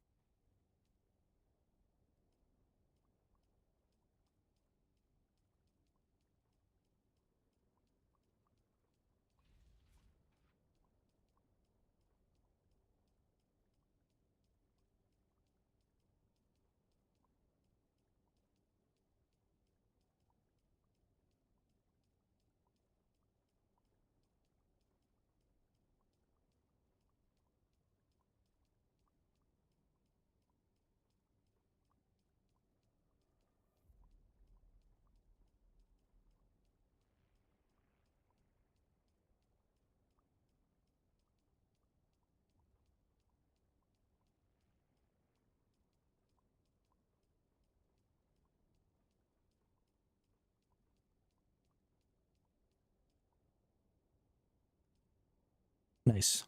Nice.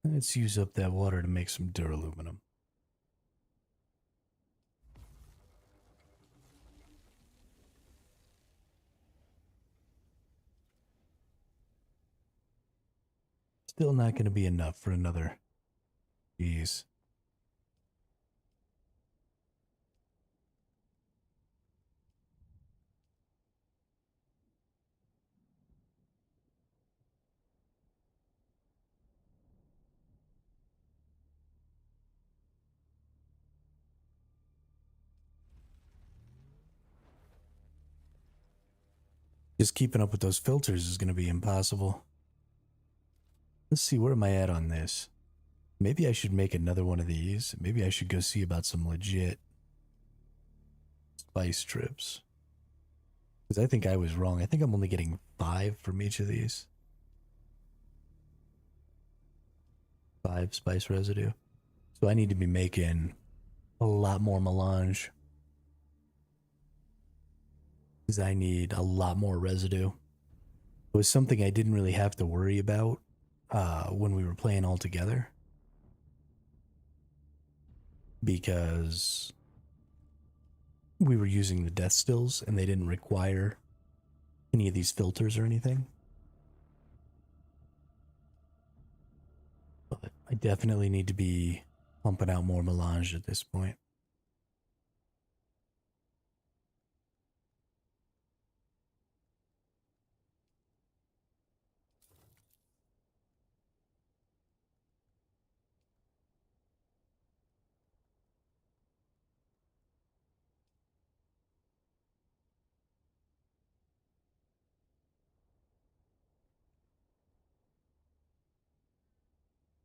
Let's use up that water to make some duraluminum. Still not going to be enough for another. Jeez. Just keeping up with those filters is going to be impossible. Let's see, where am I at on this? Maybe I should make another one of these. Maybe I should go see about some legit spice trips. Because I think I was wrong. I think I'm only getting 5 from each of these. 5 spice residue. So I need to be making a lot more melange. Because I need a lot more residue. It was something I didn't really have to worry about when we were playing all together. Because we were using the death stills and they didn't require any of these filters or anything. But I definitely need to be pumping out more melange at this point.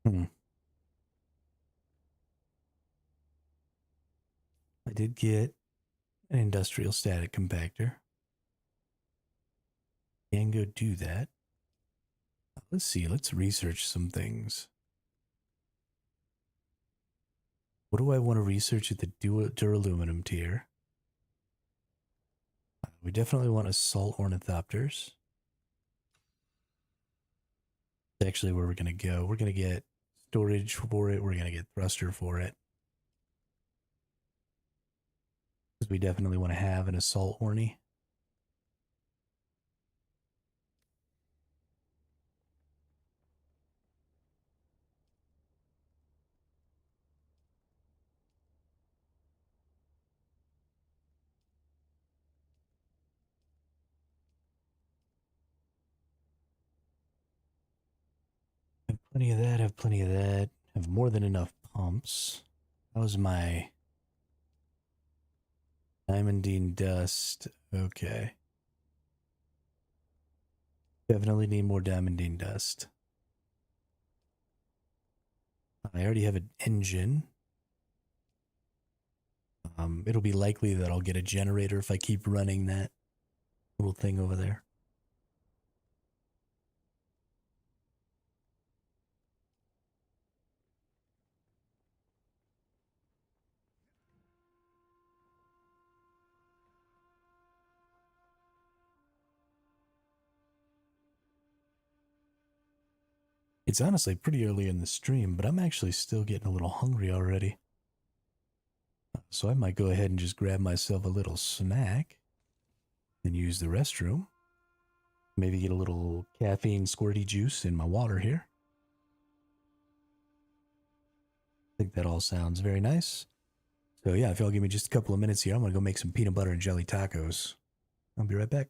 Hmm. I did get an industrial static compactor. Can go do that. Let's see, let's research some things. What do I want to research at the duraluminum tier? We definitely want assault ornithopters. That's actually where we're going to go. We're going to get storage for it. We're going to get thruster for it. Because we definitely want to have an assault orny. Have plenty of that, have plenty of that. Have more than enough pumps. How's my diamondine dust? Okay. Definitely need more diamondine dust. I already have an engine. It'll be likely that I'll get a generator if I keep running that little thing over there. It's honestly pretty early in the stream, but I'm actually still getting a little hungry already. So I might go ahead and just grab myself a little snack and use the restroom. Maybe get a little caffeine squirty juice in my water here. I think that all sounds very nice. So yeah, if y'all give me just a couple of minutes here, I'm gonna go make some peanut butter and jelly tacos. I'll be right back.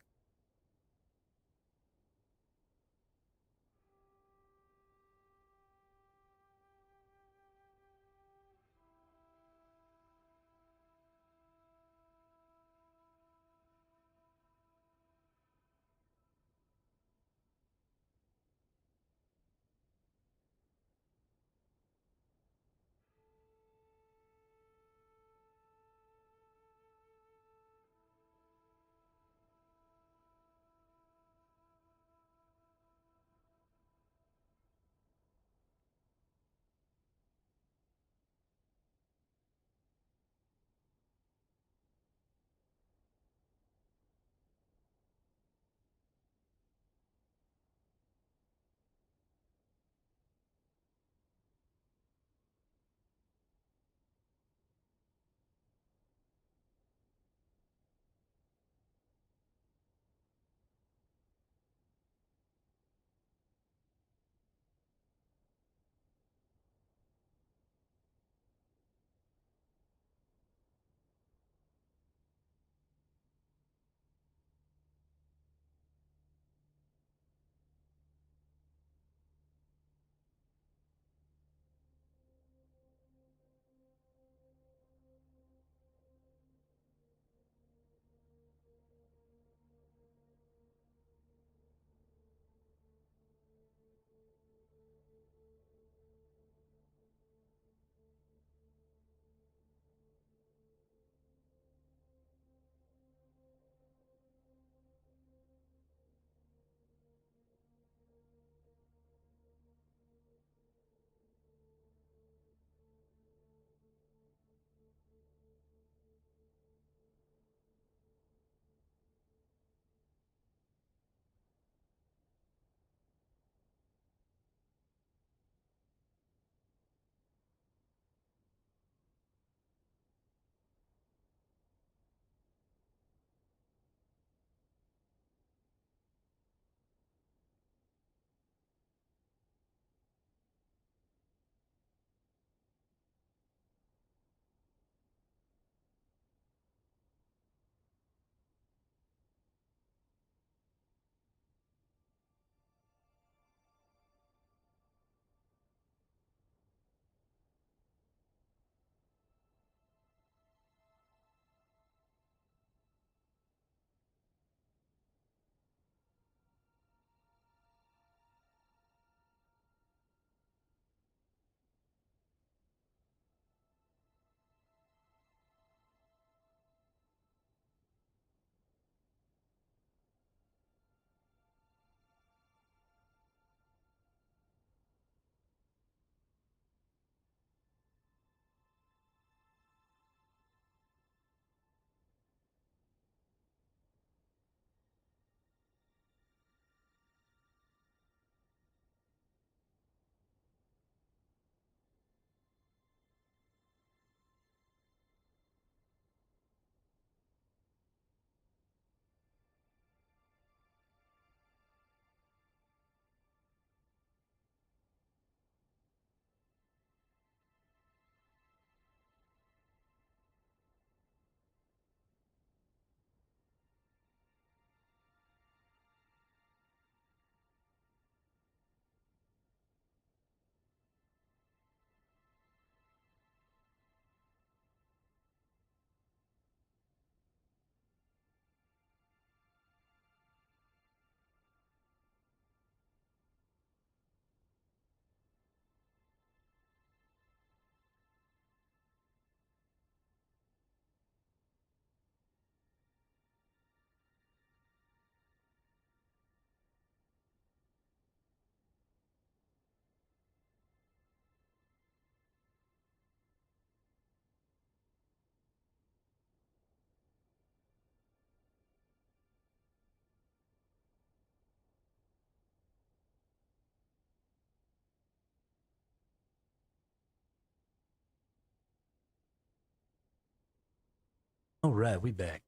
All right, we back.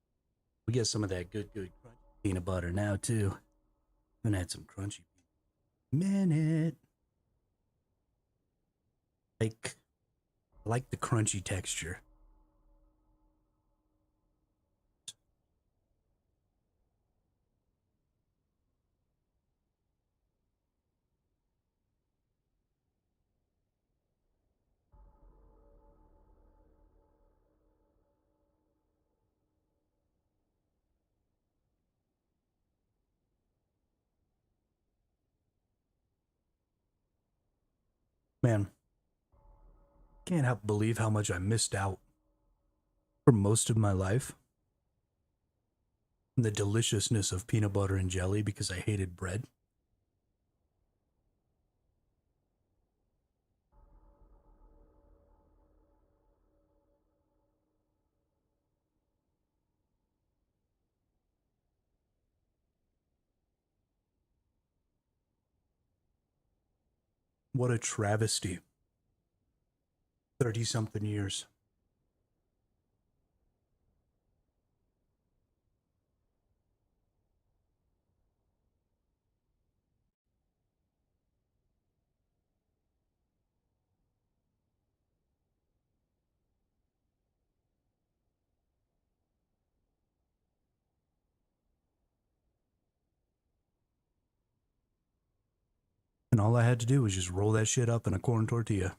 We get some of that good crunchy peanut butter now too. Haven't had some crunchy minute. Like I like the crunchy texture. Man, can't help believe how much I missed out for most of my life. The deliciousness of peanut butter and jelly because I hated bread. What a travesty. 30 something years. And all I had to do was just roll that shit up in a corn tortilla.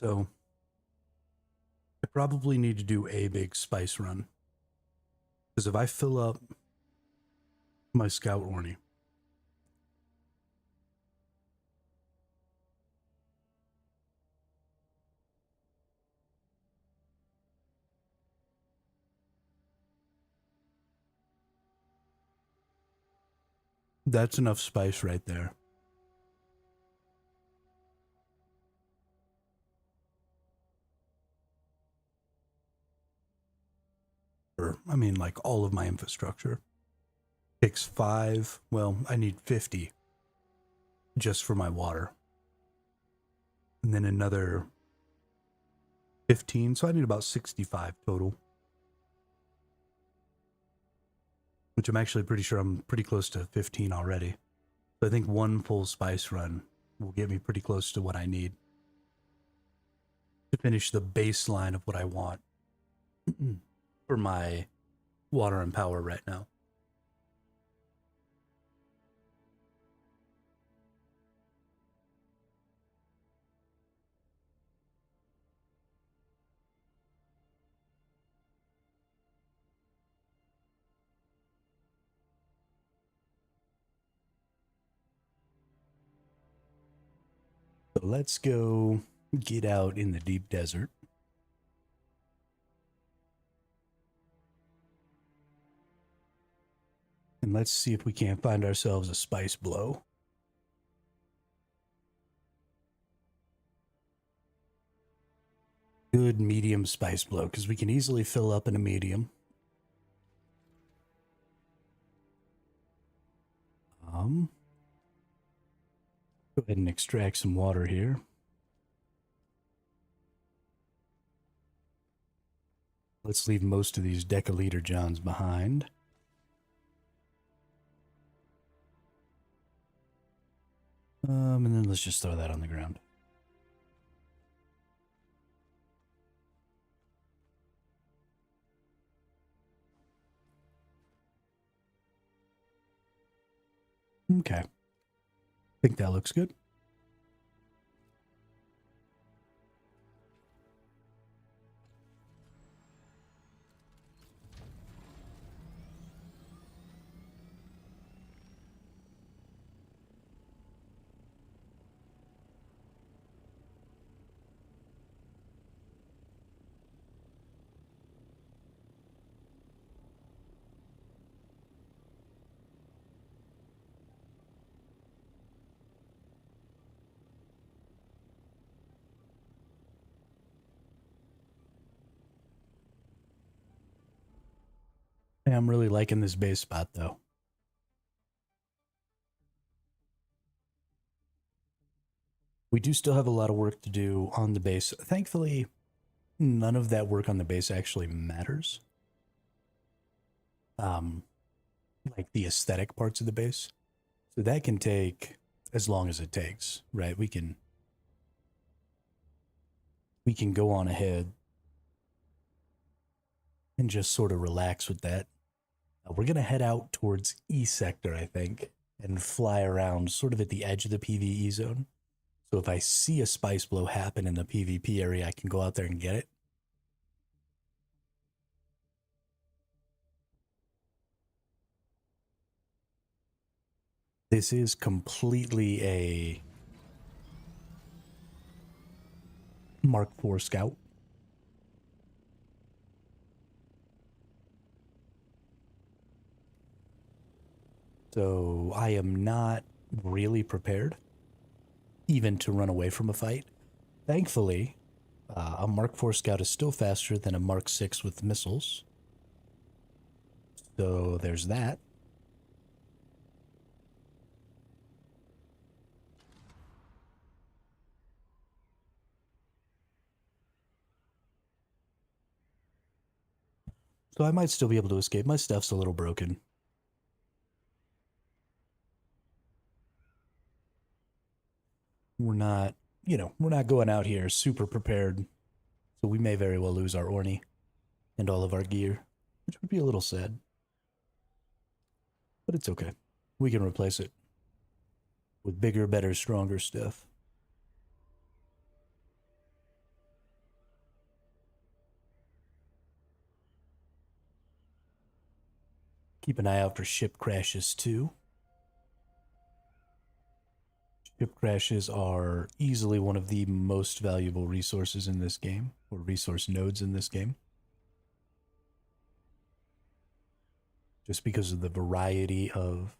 So I probably need to do a big spice run. Because if I fill up my scout orny, that's enough spice right there. Or, I mean, like all of my infrastructure. Takes 5. Well, I need 50 just for my water. And then another 15. So I need about 65 total. Which I'm actually pretty sure I'm pretty close to 15 already. So I think one full spice run will get me pretty close to what I need to finish the baseline of what I want for my water and power right now. So let's go get out in the deep desert. And let's see if we can't find ourselves a spice blow. Good medium spice blow, because we can easily fill up in a medium. Go ahead and extract some water here. Let's leave most of these deciliter johns behind. And then let's just throw that on the ground. Okay. I think that looks good. Hey, I'm really liking this base spot, though. We do still have a lot of work to do on the base. Thankfully, none of that work on the base actually matters. Like the aesthetic parts of the base. So that can take as long as it takes, right? We can go on ahead and just sort of relax with that. We're going to head out towards E sector, I think, and fly around sort of at the edge of the PvE zone. So if I see a spice blow happen in the PvP area, I can go out there and get it. This is completely a Mark IV Scout. So I am not really prepared even to run away from a fight. Thankfully, a Mark IV Scout is still faster than a Mark VI with missiles. So there's that. So I might still be able to escape. My stuff's a little broken. We're not, we're not going out here super prepared. So we may very well lose our Orny and all of our gear, which would be a little sad. But it's okay. We can replace it with bigger, better, stronger stuff. Keep an eye out for ship crashes too. Ship crashes are easily one of the most valuable resources in this game, or resource nodes in this game. Just because of the variety of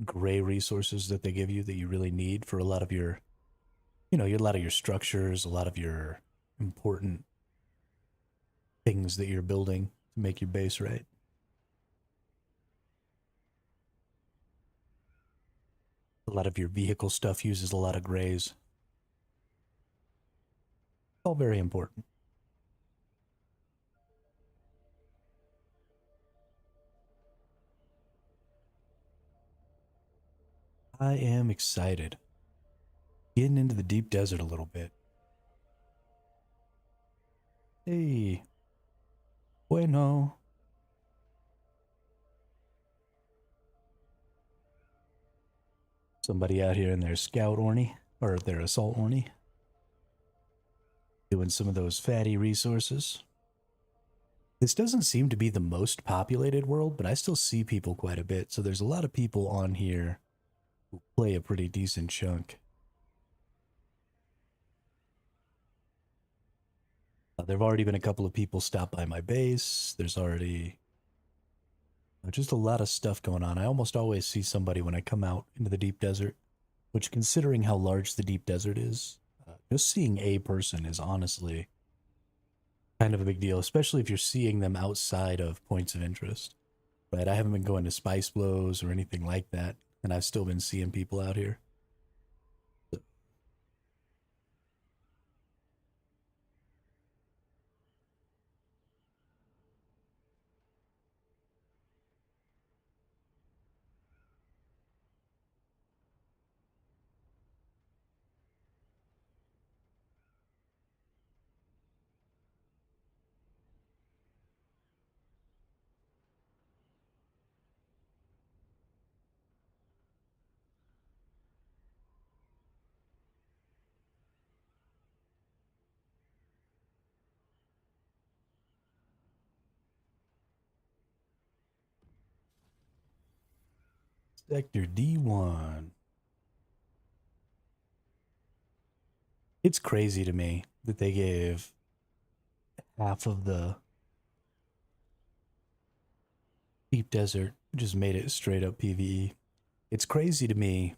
gray resources that they give you that you really need for a lot of your, a lot of your structures, a lot of your important things that you're building to make your base right. A lot of your vehicle stuff uses a lot of grays. All very important. I am excited. Getting into the deep desert a little bit. Hey. Bueno. Somebody out here in their scout Orny, or their assault Orny. Doing some of those fatty resources. This doesn't seem to be the most populated world, but I still see people quite a bit. So there's a lot of people on here who play a pretty decent chunk. There have already been a couple of people stop by my base. There's already just a lot of stuff going on. I almost always see somebody when I come out into the deep desert, which, considering how large the deep desert is, just seeing a person is honestly kind of a big deal, especially if you're seeing them outside of points of interest. Right? I haven't been going to spice blows or anything like that, and I've still been seeing people out here. Sector D1. It's crazy to me that they gave half of the deep desert, just made it straight up PvE. It's crazy to me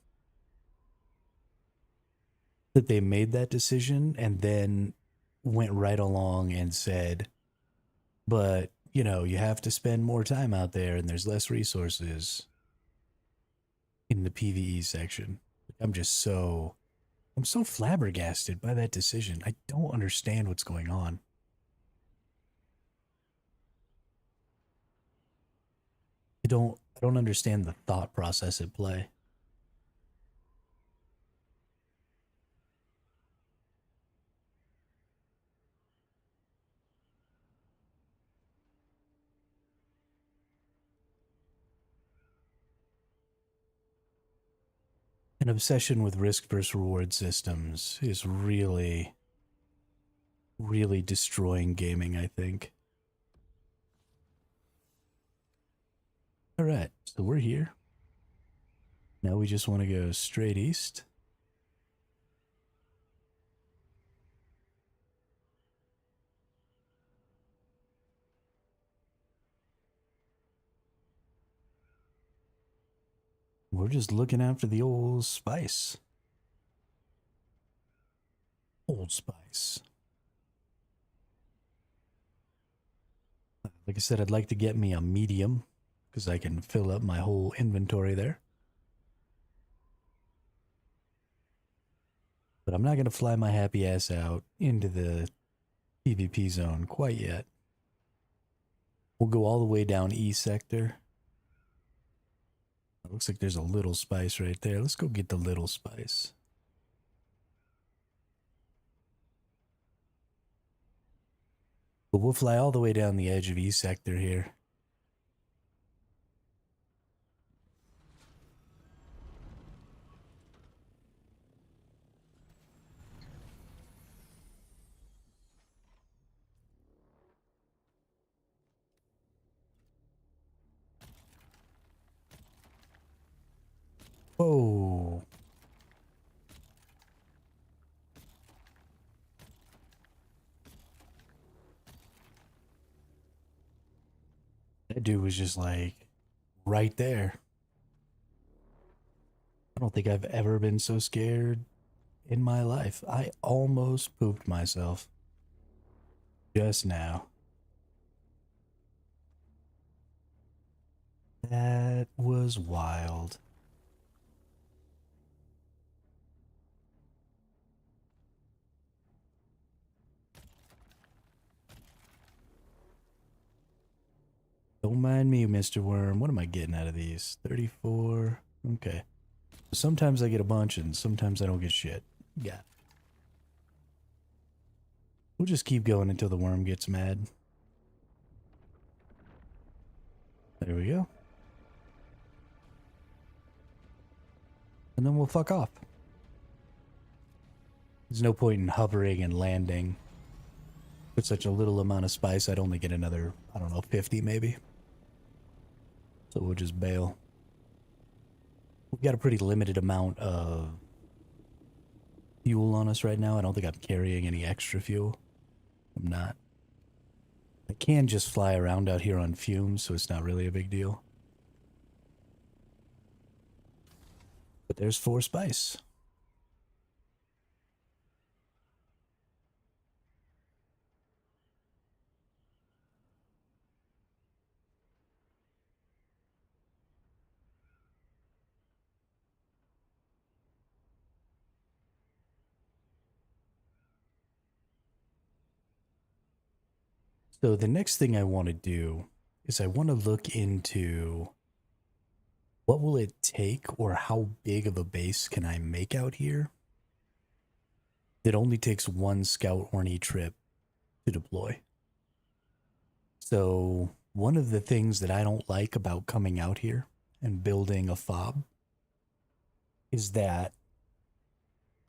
that they made that decision and then went right along and said, but, you know, you have to spend more time out there and there's less resources in the PvE section. I'm just so I'm so flabbergasted by that decision. I don't understand what's going on. I don't understand the thought process at play. An obsession with risk versus reward systems is really, really destroying gaming, I think. All right, so we're here. Now we just want to go straight east. We're just looking after the old spice. Old spice. Like I said, I'd like to get me a medium because I can fill up my whole inventory there. But I'm not going to fly my happy ass out into the PvP zone quite yet. We'll go all the way down E sector. It looks like there's a little spice right there. Let's go get the little spice. But we'll fly all the way down the edge of E sector here. Whoa. That dude was just like right there. I don't think I've ever been so scared in my life. I almost pooped myself just now. That was wild. Don't mind me, Mr. Worm. What am I getting out of these? 34. Okay. Sometimes I get a bunch and sometimes I don't get shit. Yeah. We'll just keep going until the worm gets mad. There we go. And then we'll fuck off. There's no point in hovering and landing. With such a little amount of spice, I'd only get another, I don't know, 50 maybe. So we'll just bail. We've got a pretty limited amount of fuel on us right now. I don't think I'm carrying any extra fuel. I'm not. I can just fly around out here on fumes, so it's not really a big deal. But there's 4 spice. So the next thing I want to do is I want to look into what will it take or how big of a base can I make out here that only takes one scout orny trip to deploy. So one of the things that I don't like about coming out here and building a fob is that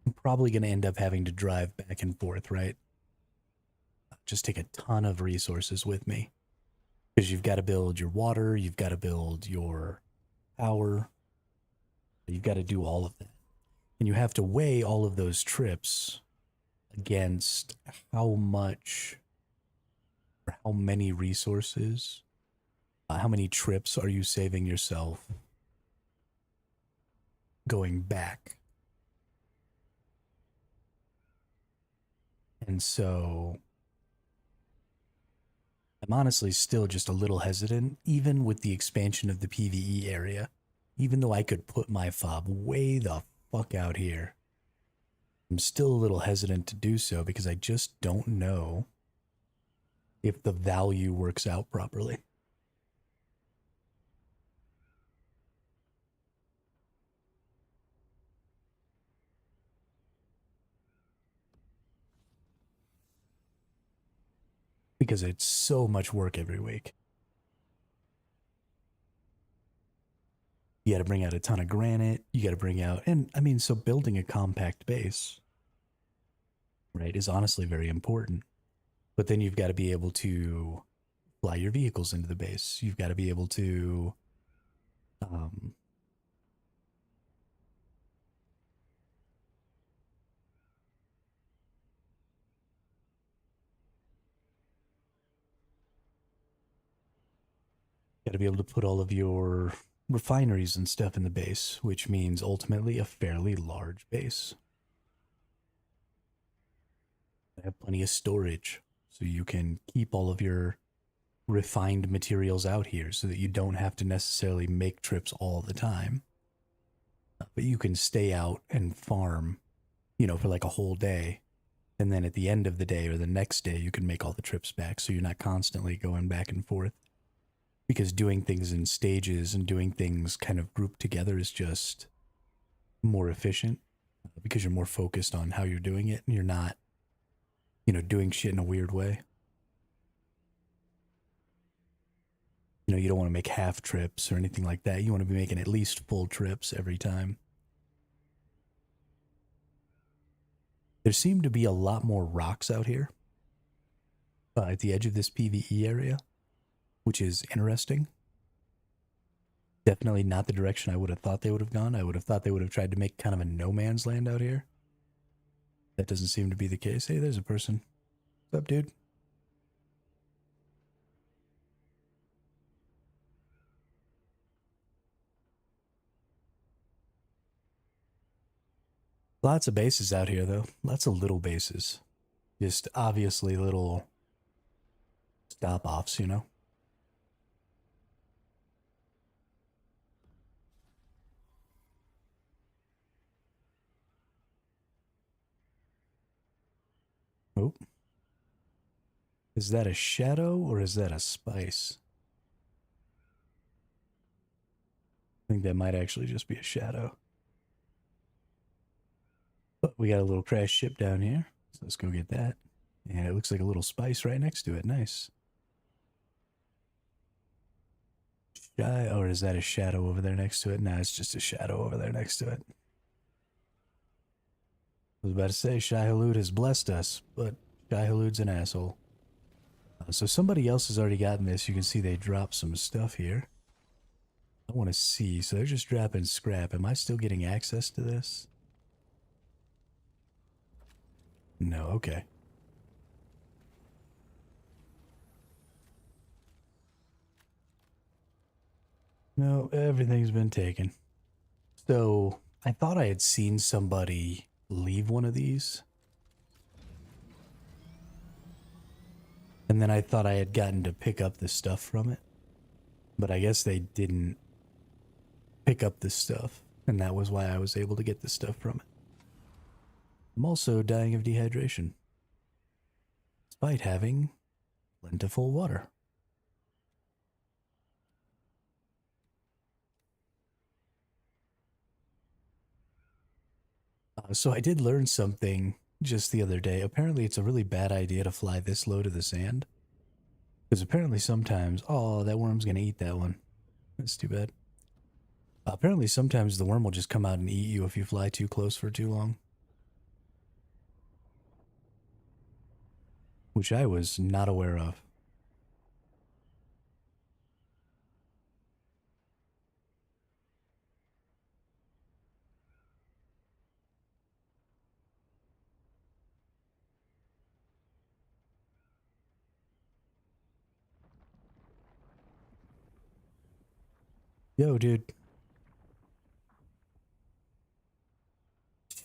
I'm probably going to end up having to drive back and forth, right? Just take a ton of resources with me because you've got to build your water, you've got to build your power, you've got to do all of that. And you have to weigh all of those trips against how much or how many resources, how many trips are you saving yourself going back. And so I'm honestly still just a little hesitant, even with the expansion of the PvE area. Even though I could put my fob way the fuck out here, I'm still a little hesitant to do so because I just don't know if the value works out properly. Because it's so much work every week. You got to bring out a ton of granite. You got to bring out, and I mean, so building a compact base, right, is honestly very important. But then you've got to be able to fly your vehicles into the base. You've got to be able to, um, got to be able to put all of your refineries and stuff in the base, which means ultimately a fairly large base. I have plenty of storage, so you can keep all of your refined materials out here so that you don't have to necessarily make trips all the time. But you can stay out and farm, for like a whole day. And then at the end of the day or the next day, you can make all the trips back so you're not constantly going back and forth. Because doing things in stages and doing things kind of grouped together is just more efficient because you're more focused on how you're doing it and you're not, doing shit in a weird way. You don't want to make half trips or anything like that. You want to be making at least full trips every time. There seem to be a lot more rocks out here at the edge of this PvE area, which is interesting. Definitely not the direction I would have thought they would have gone. I would have thought they would have tried to make kind of a no man's land out here. That doesn't seem to be the case. Hey, there's a person. What's up, dude? Lots of bases out here, though. Lots of little bases. Just obviously little stop-offs, Oh. Is that a shadow or is that a spice? I think that might actually just be a shadow. But we got a little crash ship down here. So let's go get that. And it looks like a little spice right next to it. Nice. Or is that a shadow over there next to it? No, it's just a shadow over there next to it. I was about to say Shai Hulud has blessed us, but Shai Hulud's an asshole. So somebody else has already gotten this. You can see they dropped some stuff here. I want to see. So they're just dropping scrap. Am I still getting access to this? No, okay. No, everything's been taken. So I thought I had seen somebody leave one of these. And then I thought I had gotten to pick up the stuff from it. But I guess they didn't pick up the stuff. And that was why I was able to get the stuff from it. I'm also dying of dehydration. Despite having plentiful water. So I did learn something just the other day. Apparently, it's a really bad idea to fly this low to the sand. Because apparently sometimes, oh, that worm's going to eat that one. That's too bad. Apparently sometimes the worm will just come out and eat you if you fly too close for too long. Which I was not aware of. Yo, dude.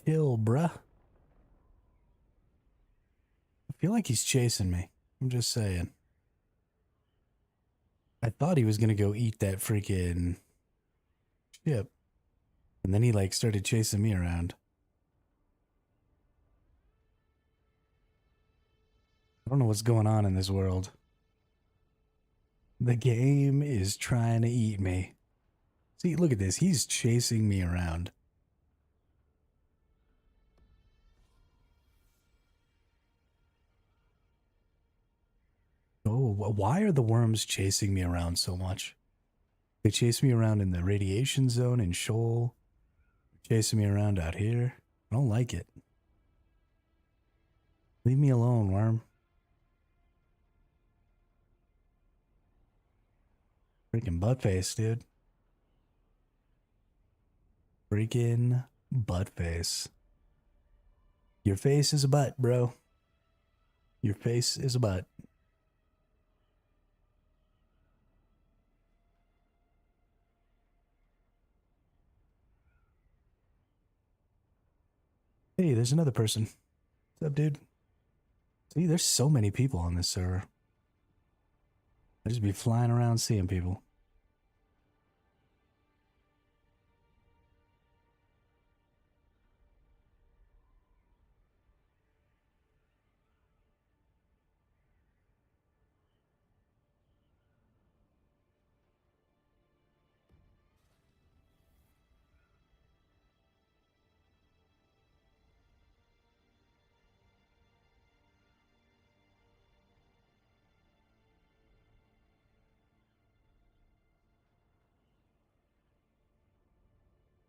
Chill, bruh. I feel like he's chasing me. I'm just saying. I thought he was gonna go eat that freaking ship. And then he like started chasing me around. I don't know what's going on in this world. The game is trying to eat me. See, look at this. He's chasing me around. Oh, why are the worms chasing me around so much? They chase me around in the radiation zone in Shoal. Chasing me around out here. I don't like it. Leave me alone, worm. Freaking butt face, dude. Freaking butt face. Your face is a butt, bro. Your face is a butt. Hey, there's another person. What's up, dude? See, there's so many people on this server. I just be flying around seeing people.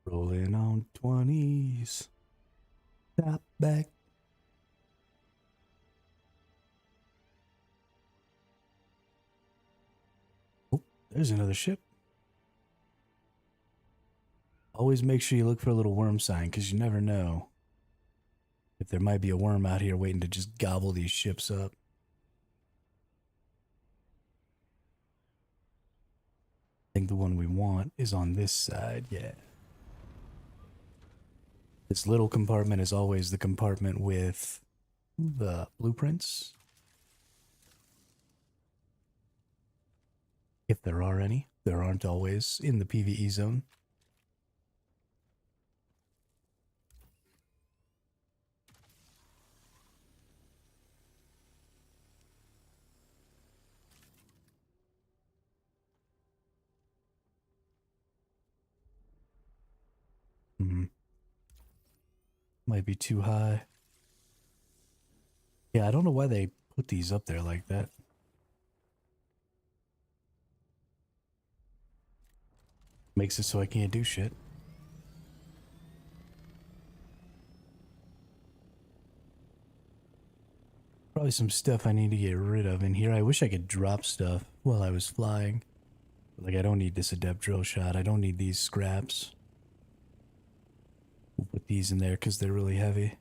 Rolling on 20s. Stop back. Oh, there's another ship. Always make sure you look for a little worm sign, because you never know if there might be a worm out here waiting to just gobble these ships up. I think the one we want is on this side, yeah. This little compartment is always the compartment with the blueprints. If there are any. There aren't always in the PvE zone. Might be too high. Yeah, I don't know why they put these up there like that. Makes it so I can't do shit. Probably some stuff I need to get rid of in here. I wish I could drop stuff while I was flying. Like, I don't need this adept drill shot. I don't need these scraps. We'll put these in there because they're really heavy.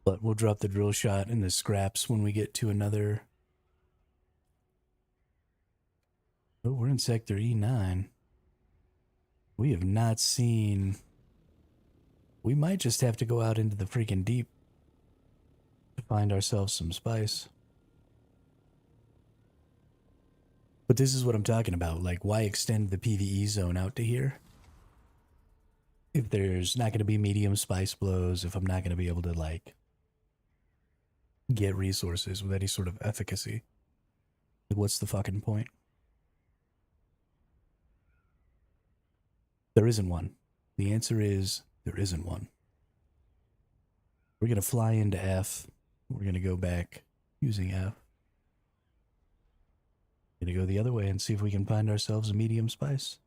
But we'll drop the drill shot and the scraps when we get to another... Oh, we're in Sector E9. We have not seen... We might just have to go out into the freaking deep to find ourselves some spice. But this is what I'm talking about. Like, why extend the PvE zone out to here if there's not going to be medium spice blows, if I'm not going to be able to, like, get resources with any sort of efficacy? Like, what's the fucking point? There isn't one. The answer is there isn't one. We're going to fly into F. We're going to go back using F. We're going to go the other way and see if we can find ourselves a medium spice.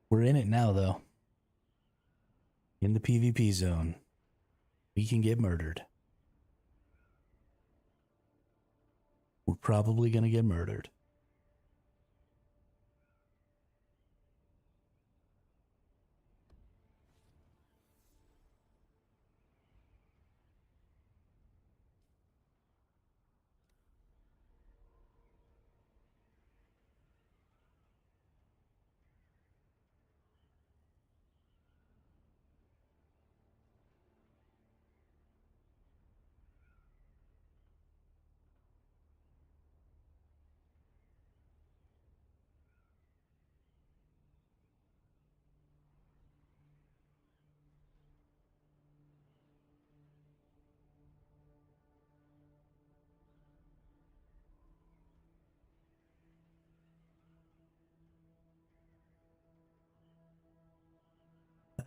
We're in it now, though. In the PvP zone. We can get murdered. We're probably going to get murdered.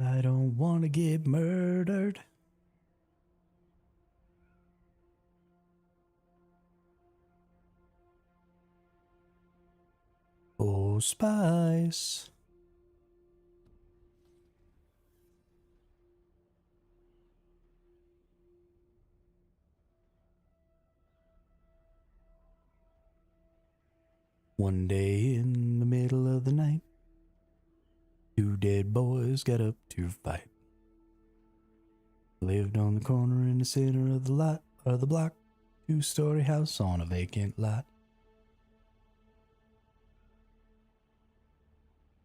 I don't want to get murdered. Oh, spice. One day in the middle of the night, two dead boys got up to fight. Lived on the corner in the center of the block, two-story house on a vacant lot.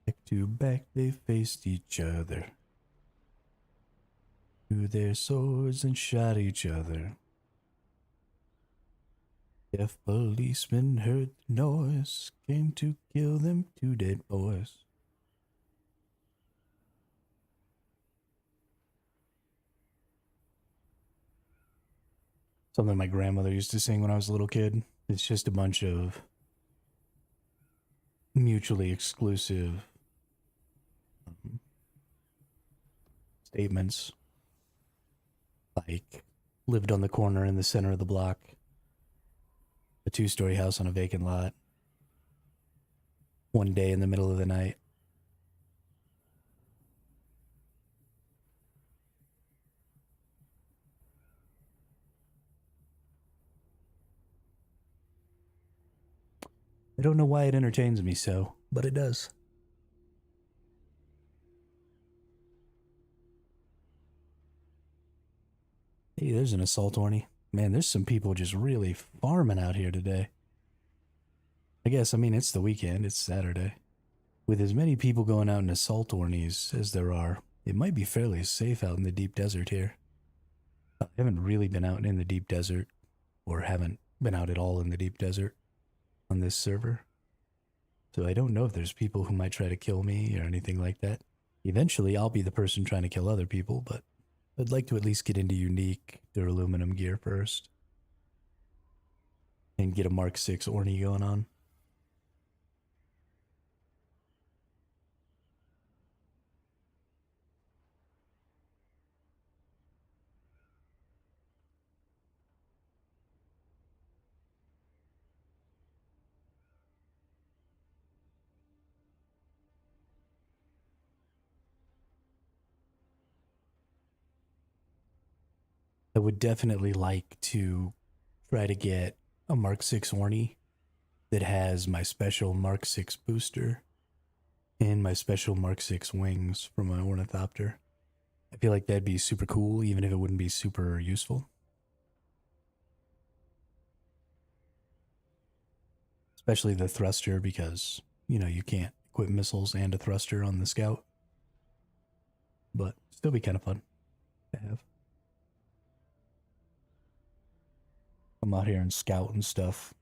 Back to back they faced each other, drew their swords and shot each other. Deaf policemen heard the noise, came to kill them two dead boys. Something my grandmother used to sing when I was a little kid. It's just a bunch of mutually exclusive statements. Like, lived on the corner in the center of the block, a two-story house on a vacant lot, one day in the middle of the night. I don't know why it entertains me so, but it does. Hey, there's an assault orny. Man, there's some people just really farming out here today. I guess, I mean, it's the weekend, it's Saturday. With as many people going out in assault ornies as there are, it might be fairly safe out in the deep desert here. I haven't really been out in the deep desert, or haven't been out at all in the deep desert on this server. So I don't know if there's people who might try to kill me or anything like that. Eventually, I'll be the person trying to kill other people, but I'd like to at least get into unique duraluminum gear first. And get a Mark 6 orny going on. I would definitely like to try to get a Mark 6 orny that has my special Mark 6 booster and my special Mark 6 wings from my ornithopter. I feel like that'd be super cool, even if it wouldn't be super useful. Especially the thruster, because, you know, you can't equip missiles and a thruster on the scout. But still be kind of fun to have. I'm out here and scout and stuff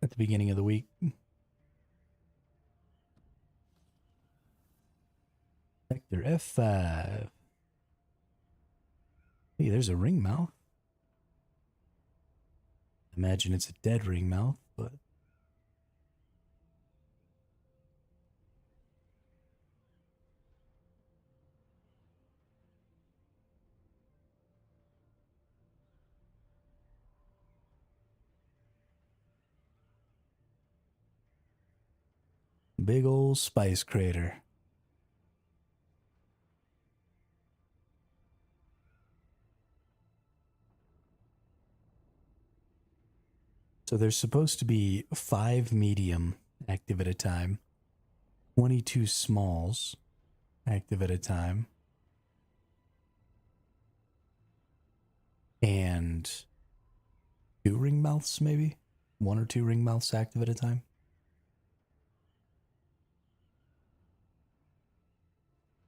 at the beginning of the week. Sector F5. Hey, there's a ring mouth. Imagine it's a dead ring mouth, but big old spice crater. So there's supposed to be 5 medium active at a time, 22 smalls active at a time, and 2 ring mouths, maybe 1 or 2 ring mouths active at a time.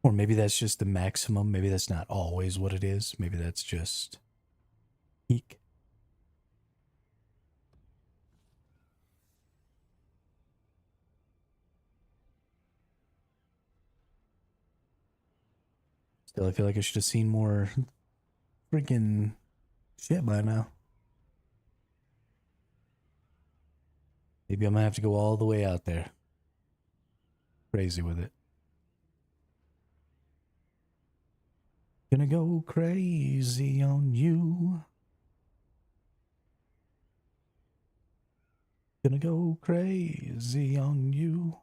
Or maybe that's just the maximum. Maybe that's not always what it is. Maybe that's just peak. Still, I feel like I should have seen more freaking shit by now. Maybe I'm gonna have to go all the way out there. Crazy with it. Gonna go crazy on you. Gonna go crazy on you.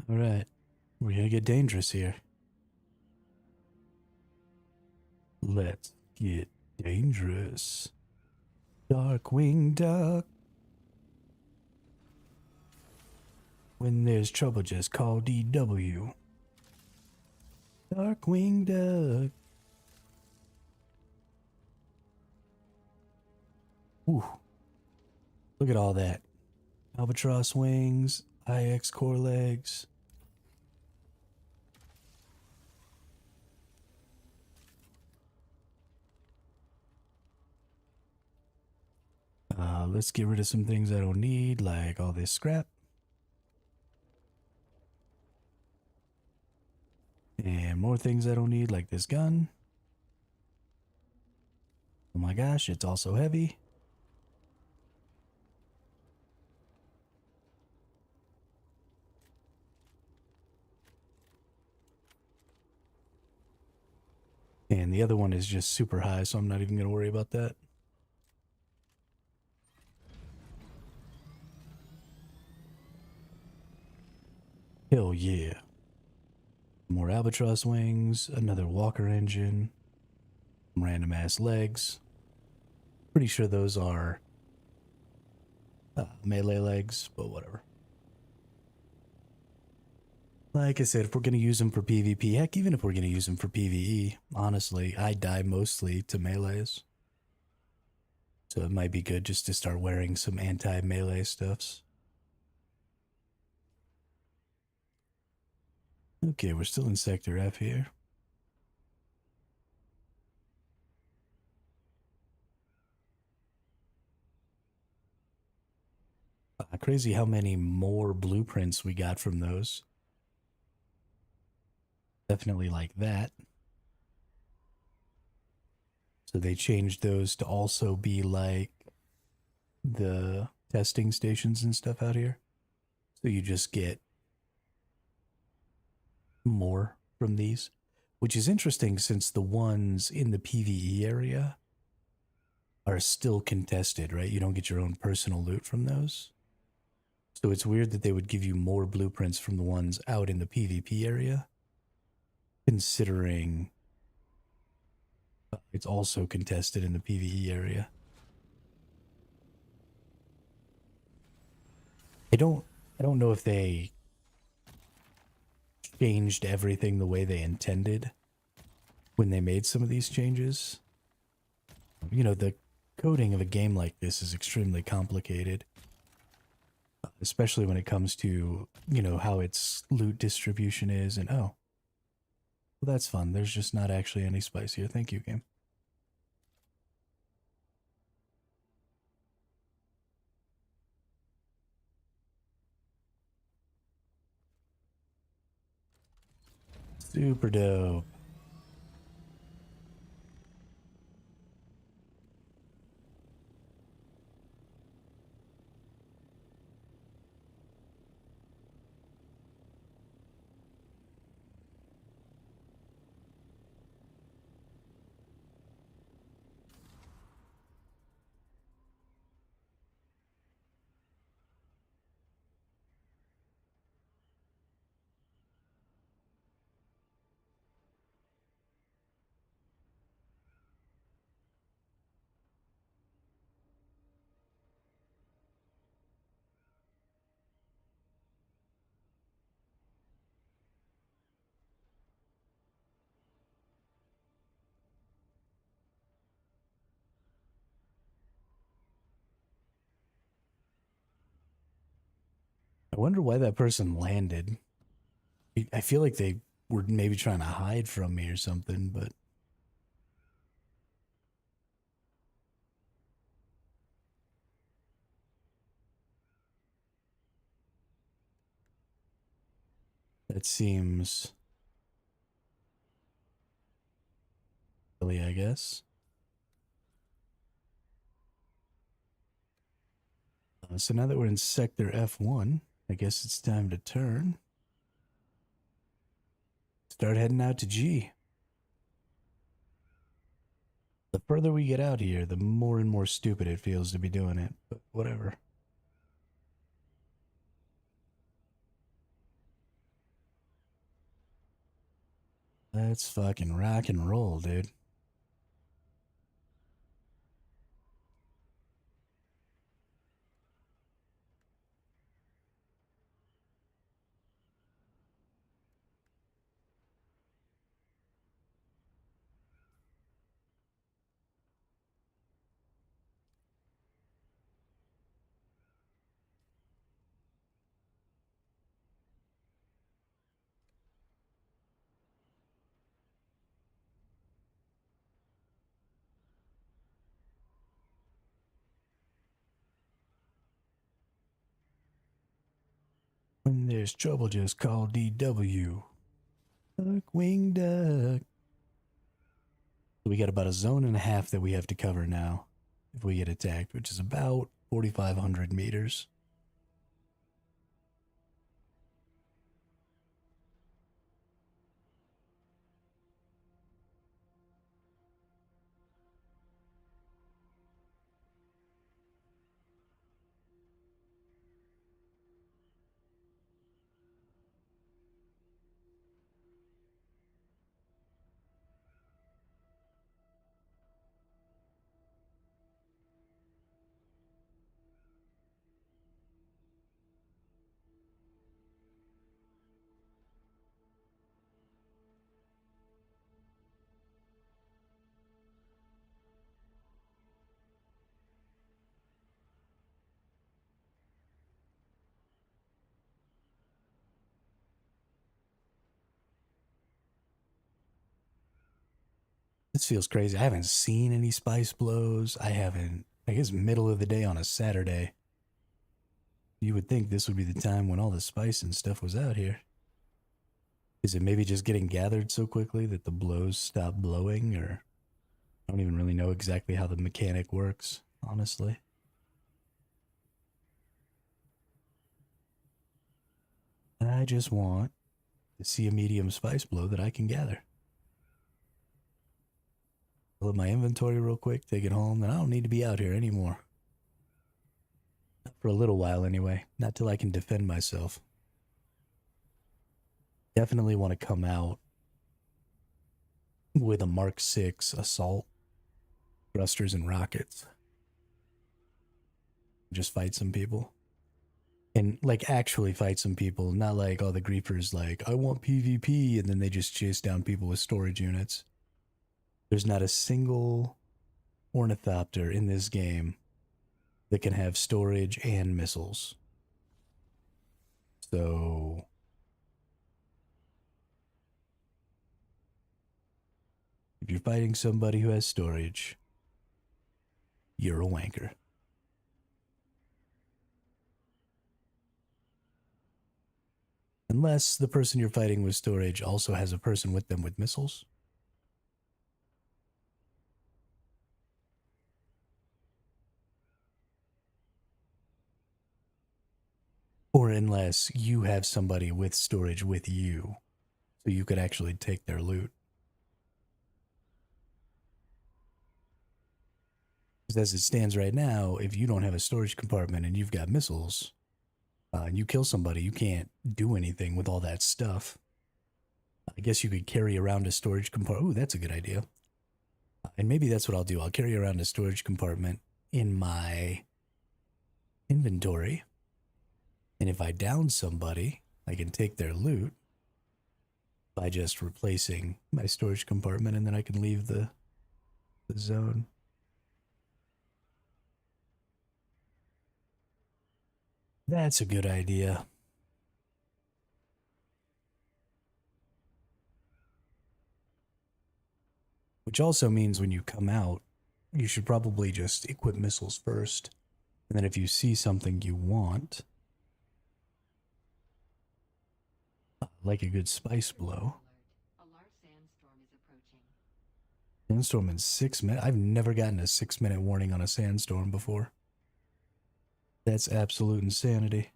All right, we're gonna get dangerous here. Let's get dangerous. Darkwing Duck. When there's trouble, just call DW. Darkwing Duck. Ooh, look at all that. Albatross wings, IX core legs. Let's get rid of some things I don't need, like all this scrap. And more things I don't need, like this gun. Oh my gosh, it's also heavy. And the other one is just super high, so I'm not even going to worry about that. Hell yeah. More albatross wings, another walker engine, random ass legs. Pretty sure those are melee legs, but whatever. Like I said, if we're going to use them for PvP, heck, even if we're going to use them for PvE, honestly, I die mostly to melees. So it might be good just to start wearing some anti-melee stuffs. Okay, we're still in Sector F here. Crazy how many more blueprints we got from those. Definitely like that. So they changed those to also be like the testing stations and stuff out here. So you just get more from these, which is interesting since the ones in the PvE area are still contested, right? You don't get your own personal loot from those. So it's weird that they would give you more blueprints from the ones out in the PvP area, considering it's also contested in the PvE area. I don't know if they changed everything the way they intended when they made some of these changes. You know, the coding of a game like this is extremely complicated, especially when it comes to, you know, how its loot distribution is. And oh, well, that's fun. There's just not actually any spice here. Thank you, game. Super dope. I wonder why that person landed. I feel like they were maybe trying to hide from me or something, but that seems silly, I guess. So now that we're in Sector F1, I guess it's time to turn. Start heading out to G. The further we get out here, the more and more stupid it feels to be doing it, but whatever. Let's fucking rock and roll, dude. When there's trouble, just call DW. Duck, wing duck. We got about a zone and a half that we have to cover now if we get attacked, which is about 4,500 meters. This feels crazy. I haven't seen any spice blows. I haven't, I guess, middle of the day on a Saturday. You would think this would be the time when all the spice and stuff was out here. Is it maybe just getting gathered so quickly that the blows stop blowing, or I don't even really know exactly how the mechanic works, honestly. I just want to see a medium spice blow that I can gather. Fill up my inventory real quick, take it home, then I don't need to be out here anymore. Not for a little while anyway, not till I can defend myself. Definitely want to come out with a Mark 6 assault, thrusters and rockets. Just fight some people. And like actually fight some people, not like all the griefers like, I want PvP, and then they just chase down people with storage units. There's not a single ornithopter in this game that can have storage and missiles. So if you're fighting somebody who has storage, you're a wanker. Unless the person you're fighting with storage also has a person with them with missiles. Or unless you have somebody with storage with you, so you could actually take their loot. Because as it stands right now, if you don't have a storage compartment and you've got missiles, and you kill somebody, you can't do anything with all that stuff. I guess you could carry around a storage compartment. Ooh, that's a good idea. And maybe that's what I'll do. I'll carry around a storage compartment in my inventory. And if I down somebody, I can take their loot by just replacing my storage compartment, and then I can leave the zone. That's a good idea. Which also means when you come out, you should probably just equip missiles first. And then if you see something you want, like a good spice blow. Sandstorm in 6 minutes? I've never gotten a 6-minute warning on a sandstorm before. That's absolute insanity.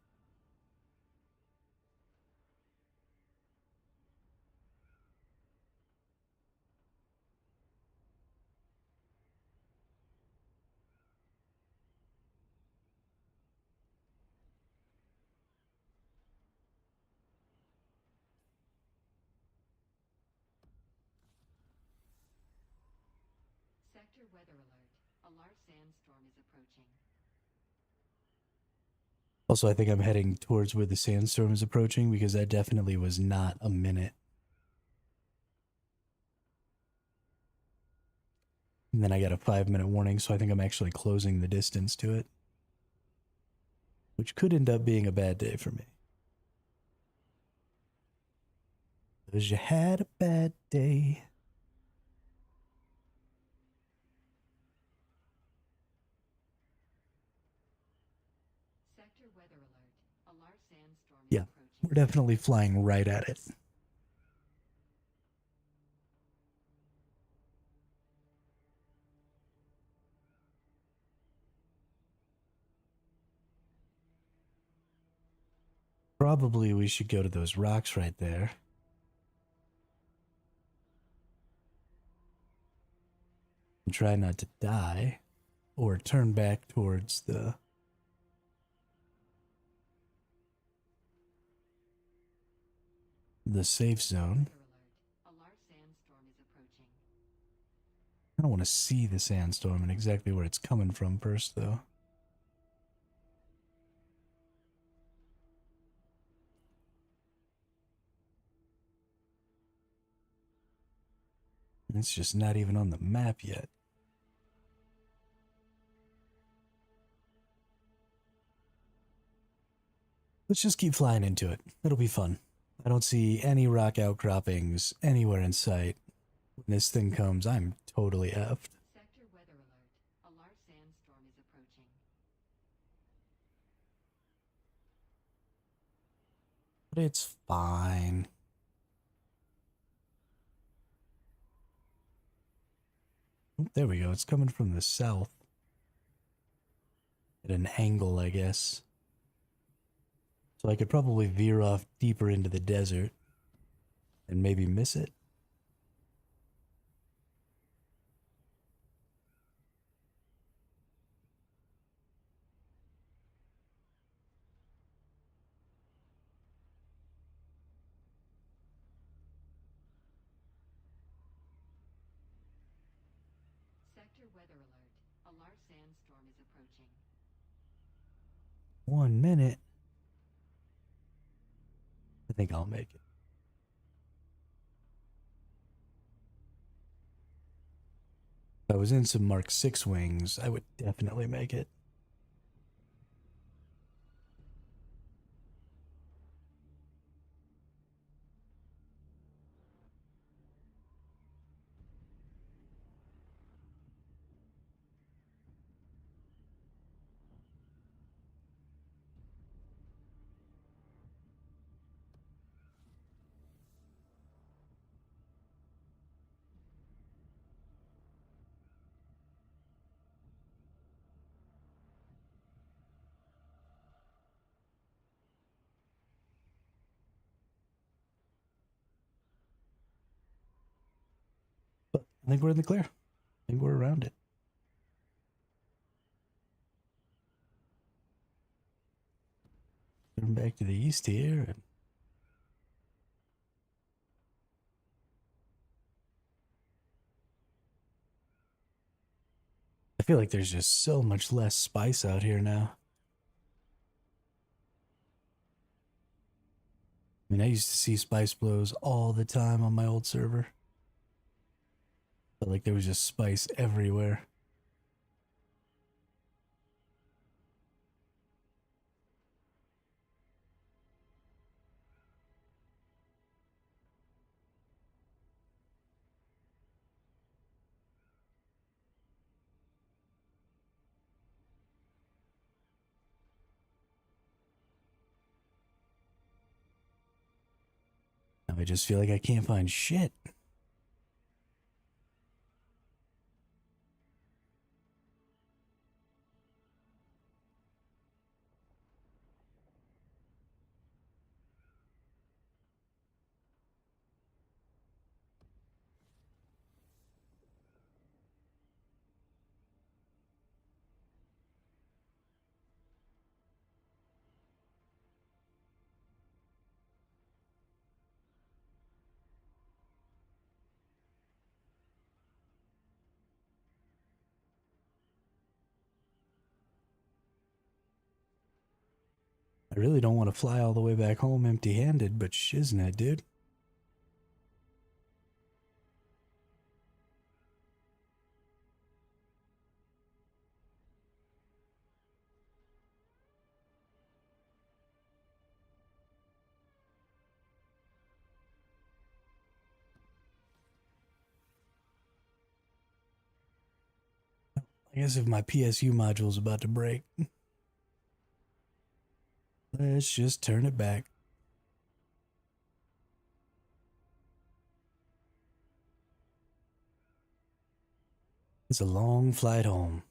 Sector weather alert. A large sandstorm is approaching. Also, I think I'm heading towards where the sandstorm is approaching, because that definitely was not a minute. And then I got a 5-minute warning, so I think I'm actually closing the distance to it. Which could end up being a bad day for me. Because you had a bad day. Sector weather alert. A large sandstorm is Yeah, approaching. we're definitely flying right at it. Probably we should go to those rocks right there. And try not to die. Or turn back towards the safe zone. A large sandstorm is approaching. I don't want to see the sandstorm and exactly where it's coming from first, though. It's just not even on the map yet. Let's just keep flying into it. It'll be fun. I don't see any rock outcroppings anywhere in sight. When this thing comes, I'm totally effed. Sector weather alert. A large sandstorm is approaching. But it's fine. Oh, there we go. It's coming from the south. At an angle, I guess. So I could probably veer off deeper into the desert and maybe miss it. Sector weather alert. A large sandstorm is approaching. 1 minute. I think I'll make it. If I was in some Mark 6 wings, I would definitely make it. But I think we're in the clear. I think we're around it. Turn back to the east here. And I feel like there's just so much less spice out here now. I mean, I used to see spice blows all the time on my old server. But like there was just spice everywhere. Now I just feel like I can't find shit. I really don't want to fly all the way back home empty handed, but shiznit, dude. I guess if my PSU module's about to break, let's just turn it back. It's a long flight home.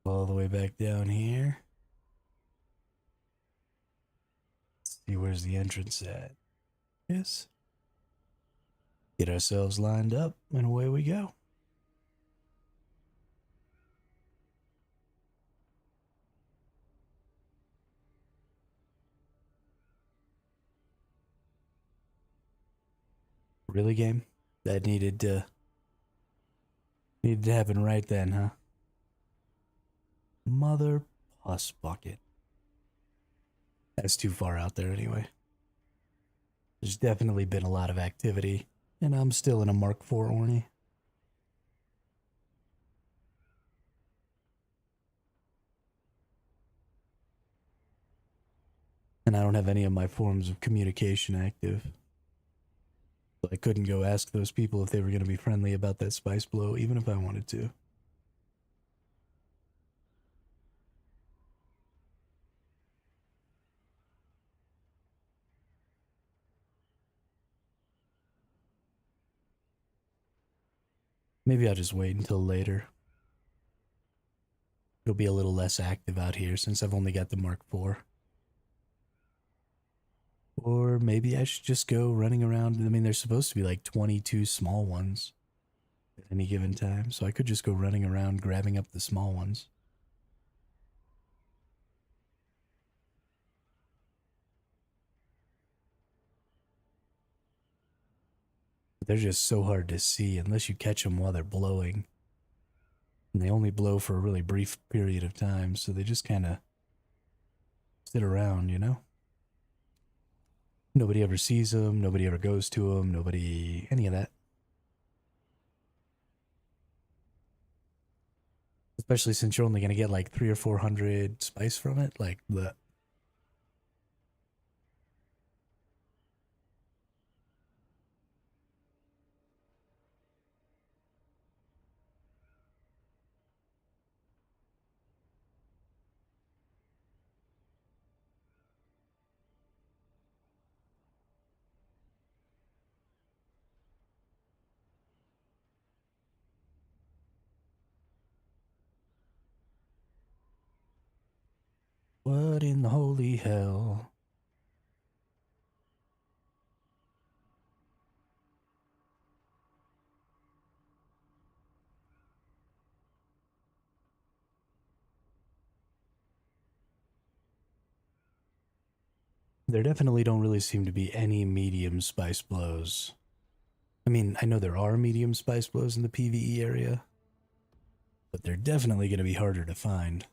All the way back down here. Let's see where's the entrance at. Yes. Get ourselves lined up, and away we go. Really, game? That needed to happen right then, huh? Mother puss bucket. That's too far out there anyway. There's definitely been a lot of activity, and I'm still in a Mark IV Orny. And I don't have any of my forms of communication active. So I couldn't go ask those people if they were going to be friendly about that spice blow, even if I wanted to. Maybe I'll just wait until later. It'll be a little less active out here since I've only got the Mark IV. Or maybe I should just go running around. I mean, there's supposed to be like 22 small ones at any given time, so I could just go running around grabbing up the small ones. But they're just so hard to see unless you catch them while they're blowing. And they only blow for a really brief period of time, so they just kind of sit around, you know? Nobody ever sees them, nobody ever goes to them, nobody, any of that. Especially since you're only going to get like 300 or 400 spice from it, like the. What in the holy hell? There definitely don't really seem to be any medium spice blows. I mean, I know there are medium spice blows in the PvE area, but they're definitely going to be harder to find.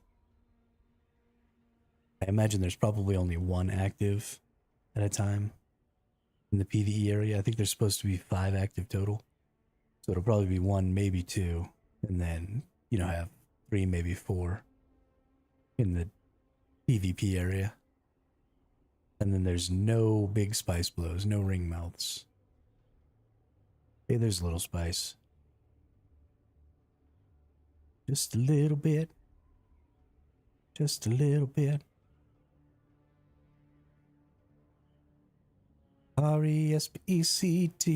I imagine there's probably only one active at a time in the PvE area. I think there's supposed to be 5 active total. So it'll probably be 1, maybe 2, and then, have 3, maybe 4 in the PvP area. And then there's no big spice blows, no ring mouths. Hey, there's a little spice. Just a little bit. Just a little bit. Respect.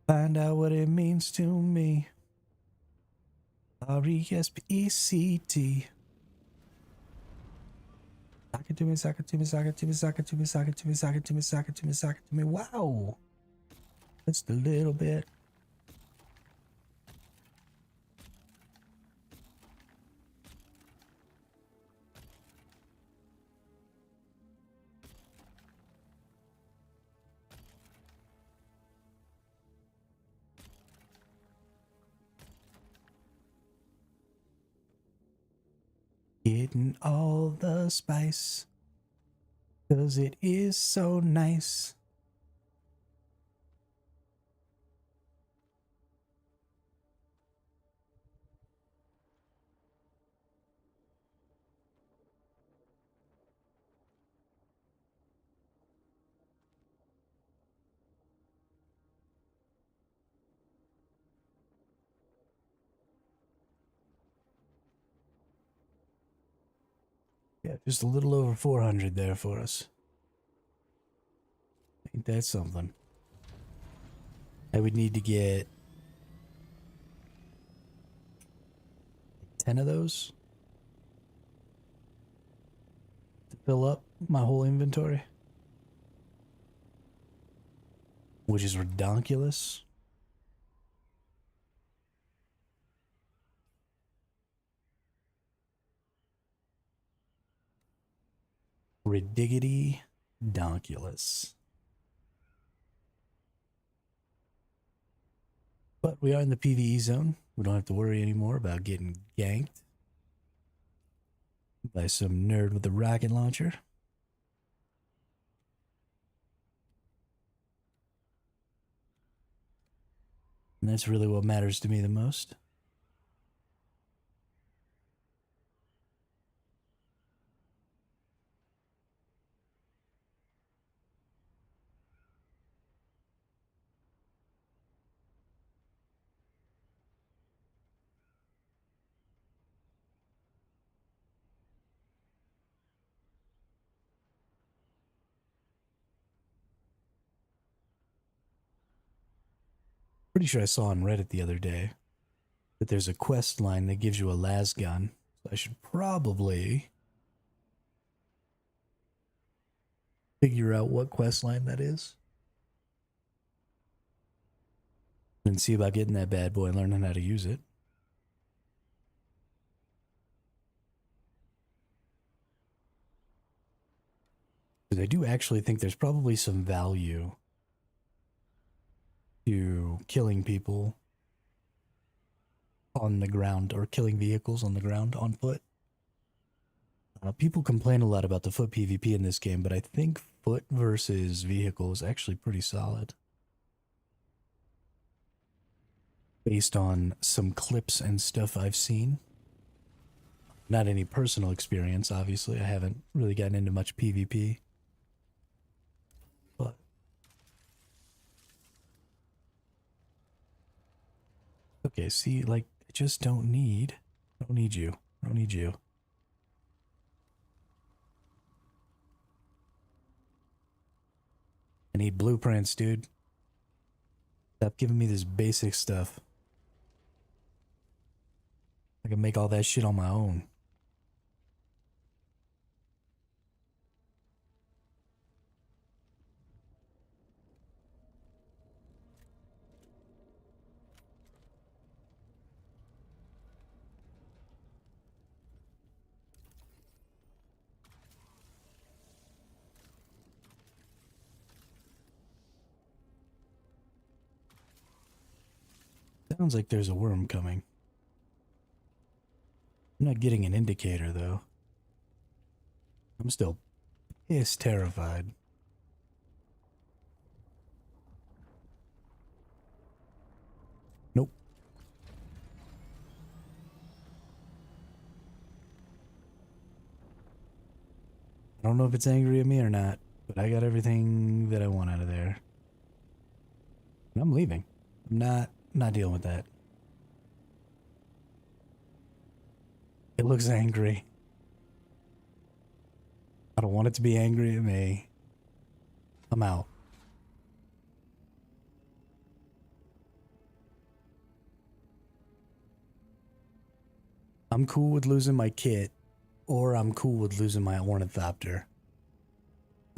Find out what it means to me. Respect. Sock it to me, sock it to me, sock it to me, sock it to me, sock it to me, sock it to me, sock it to me, sock it to me. Wow. Just a little bit. Getting all the spice, 'cause it is so nice. Yeah, just a little over 400 there for us. Ain't that something? I would need to get 10 of those to fill up my whole inventory, which is redonkulous. Ridiggity donkulous. But we are in the PvE zone. We don't have to worry anymore about getting ganked by some nerd with a rocket launcher. And that's really what matters to me the most. pretty sure I saw on Reddit the other day that there's a quest line that gives you a las gun. So I should probably figure out what quest line that is and see about getting that bad boy and learning how to use it. Because I do actually think there's probably some value to killing people on the ground or killing vehicles on the ground on foot. People complain a lot about the foot PvP in this game, but I think foot versus vehicle is actually pretty solid. Based on some clips and stuff I've seen. Not any personal experience, obviously. I haven't really gotten into much PvP. But okay, see, like, I just don't need you. I don't need you. I need blueprints, dude. Stop giving me this basic stuff. I can make all that shit on my own. Sounds like there's a worm coming. I'm not getting an indicator, though. I'm still piss terrified. Nope. I don't know if it's angry at me or not, but I got everything that I want out of there. And I'm leaving. I'm not dealing with that. It looks angry. I don't want it to be angry at me. I'm out. I'm cool with losing my kit, or I'm cool with losing my ornithopter.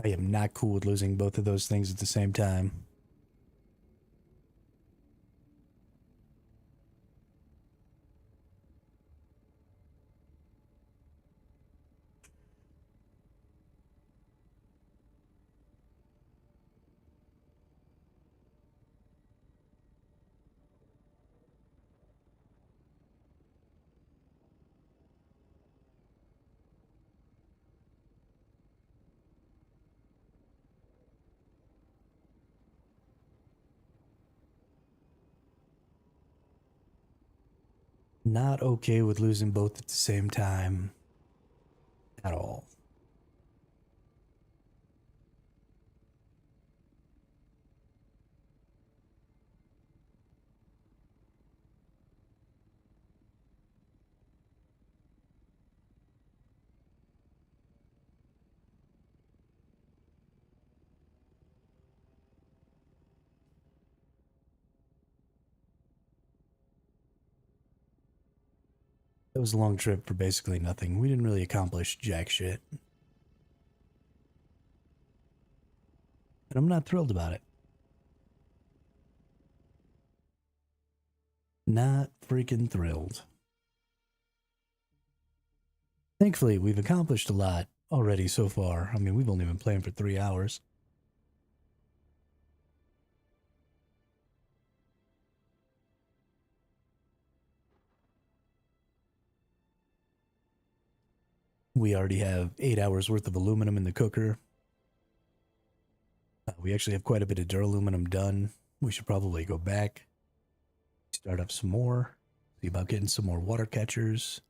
I am not cool with losing both of those things at the same time. Not okay with losing both at the same time. At all. It was a long trip for basically nothing. We didn't really accomplish jack shit. And I'm not thrilled about it. Not freaking thrilled. Thankfully, we've accomplished a lot already so far. I mean, we've only been playing for 3 hours. We already have 8 hours worth of aluminum in the cooker. We actually have quite a bit of duraluminum done. We should probably go back, start up some more, see about getting some more water catchers.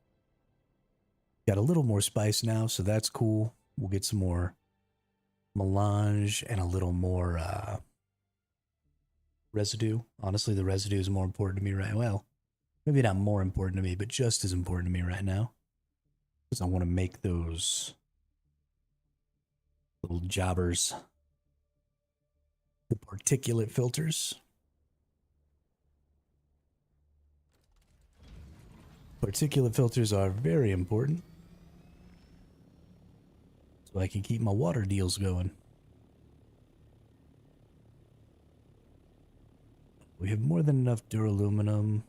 Got a little more spice now, so that's cool. We'll get some more melange and a little more residue. Honestly, the residue is more important to me right now. Well, maybe not more important to me, but just as important to me right now. Because I want to make those little jobbers, the particulate filters. Particulate filters are very important, so I can keep my water deals going. We have more than enough duraluminum.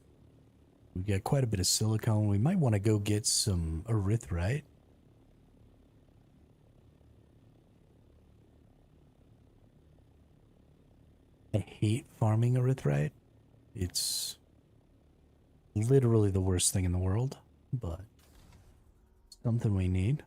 We've got quite a bit of silicone. We might want to go get some erythrite. I hate farming erythrite. It's literally the worst thing in the world, but something we need.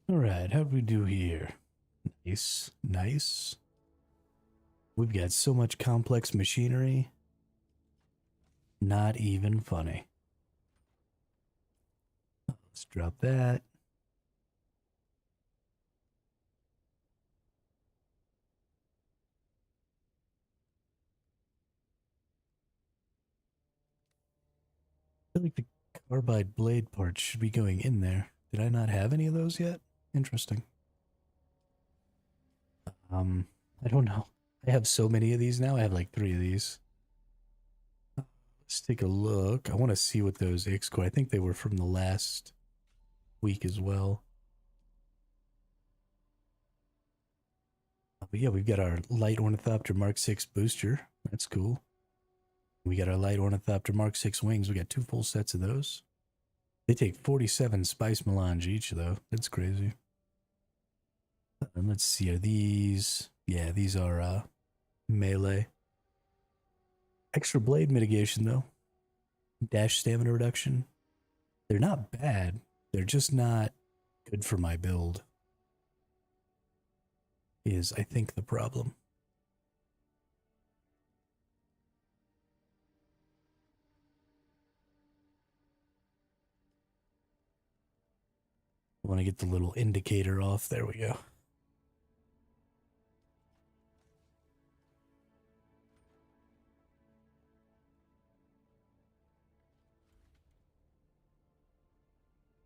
All right, how'd we do here? Nice, nice. We've got so much complex machinery. Not even funny. Let's drop that. I feel like the carbide blade parts should be going in there. Did I not have any of those yet? Interesting. I don't know. I have so many of these now. I have like 3 of these. Let's take a look. I want to see what those Ixco. I think they were from the last week as well. But yeah, we've got our Light Ornithopter Mark 6 booster. That's cool. We got our Light Ornithopter Mark 6 wings. We got 2 full sets of those. They take 47 spice melange each, though. That's crazy. And let's see, are these... Yeah, these are melee. Extra blade mitigation, though. Dash stamina reduction. They're not bad. They're just not good for my build. Is, I think, the problem. I want to get the little indicator off. There we go.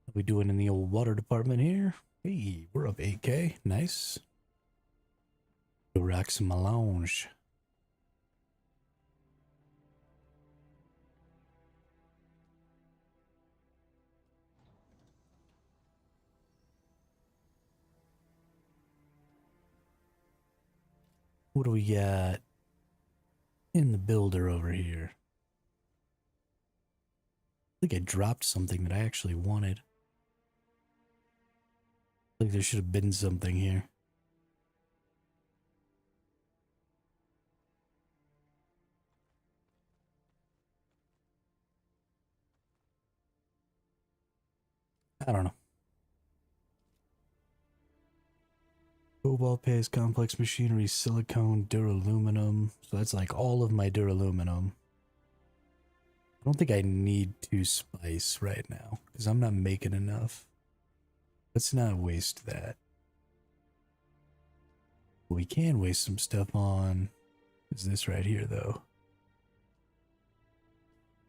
How we doing in the old water department here? Hey, we're up 8K. Nice. Go rock some melange. What do we got in the builder over here? I think I dropped something that I actually wanted. I think there should have been something here. I don't know. Cobalt paste, complex machinery, silicone, duraluminum. So that's like all of my duraluminum. I don't think I need to spice right now because I'm not making enough. Let's not waste that. What we can waste some stuff on is this right here, though.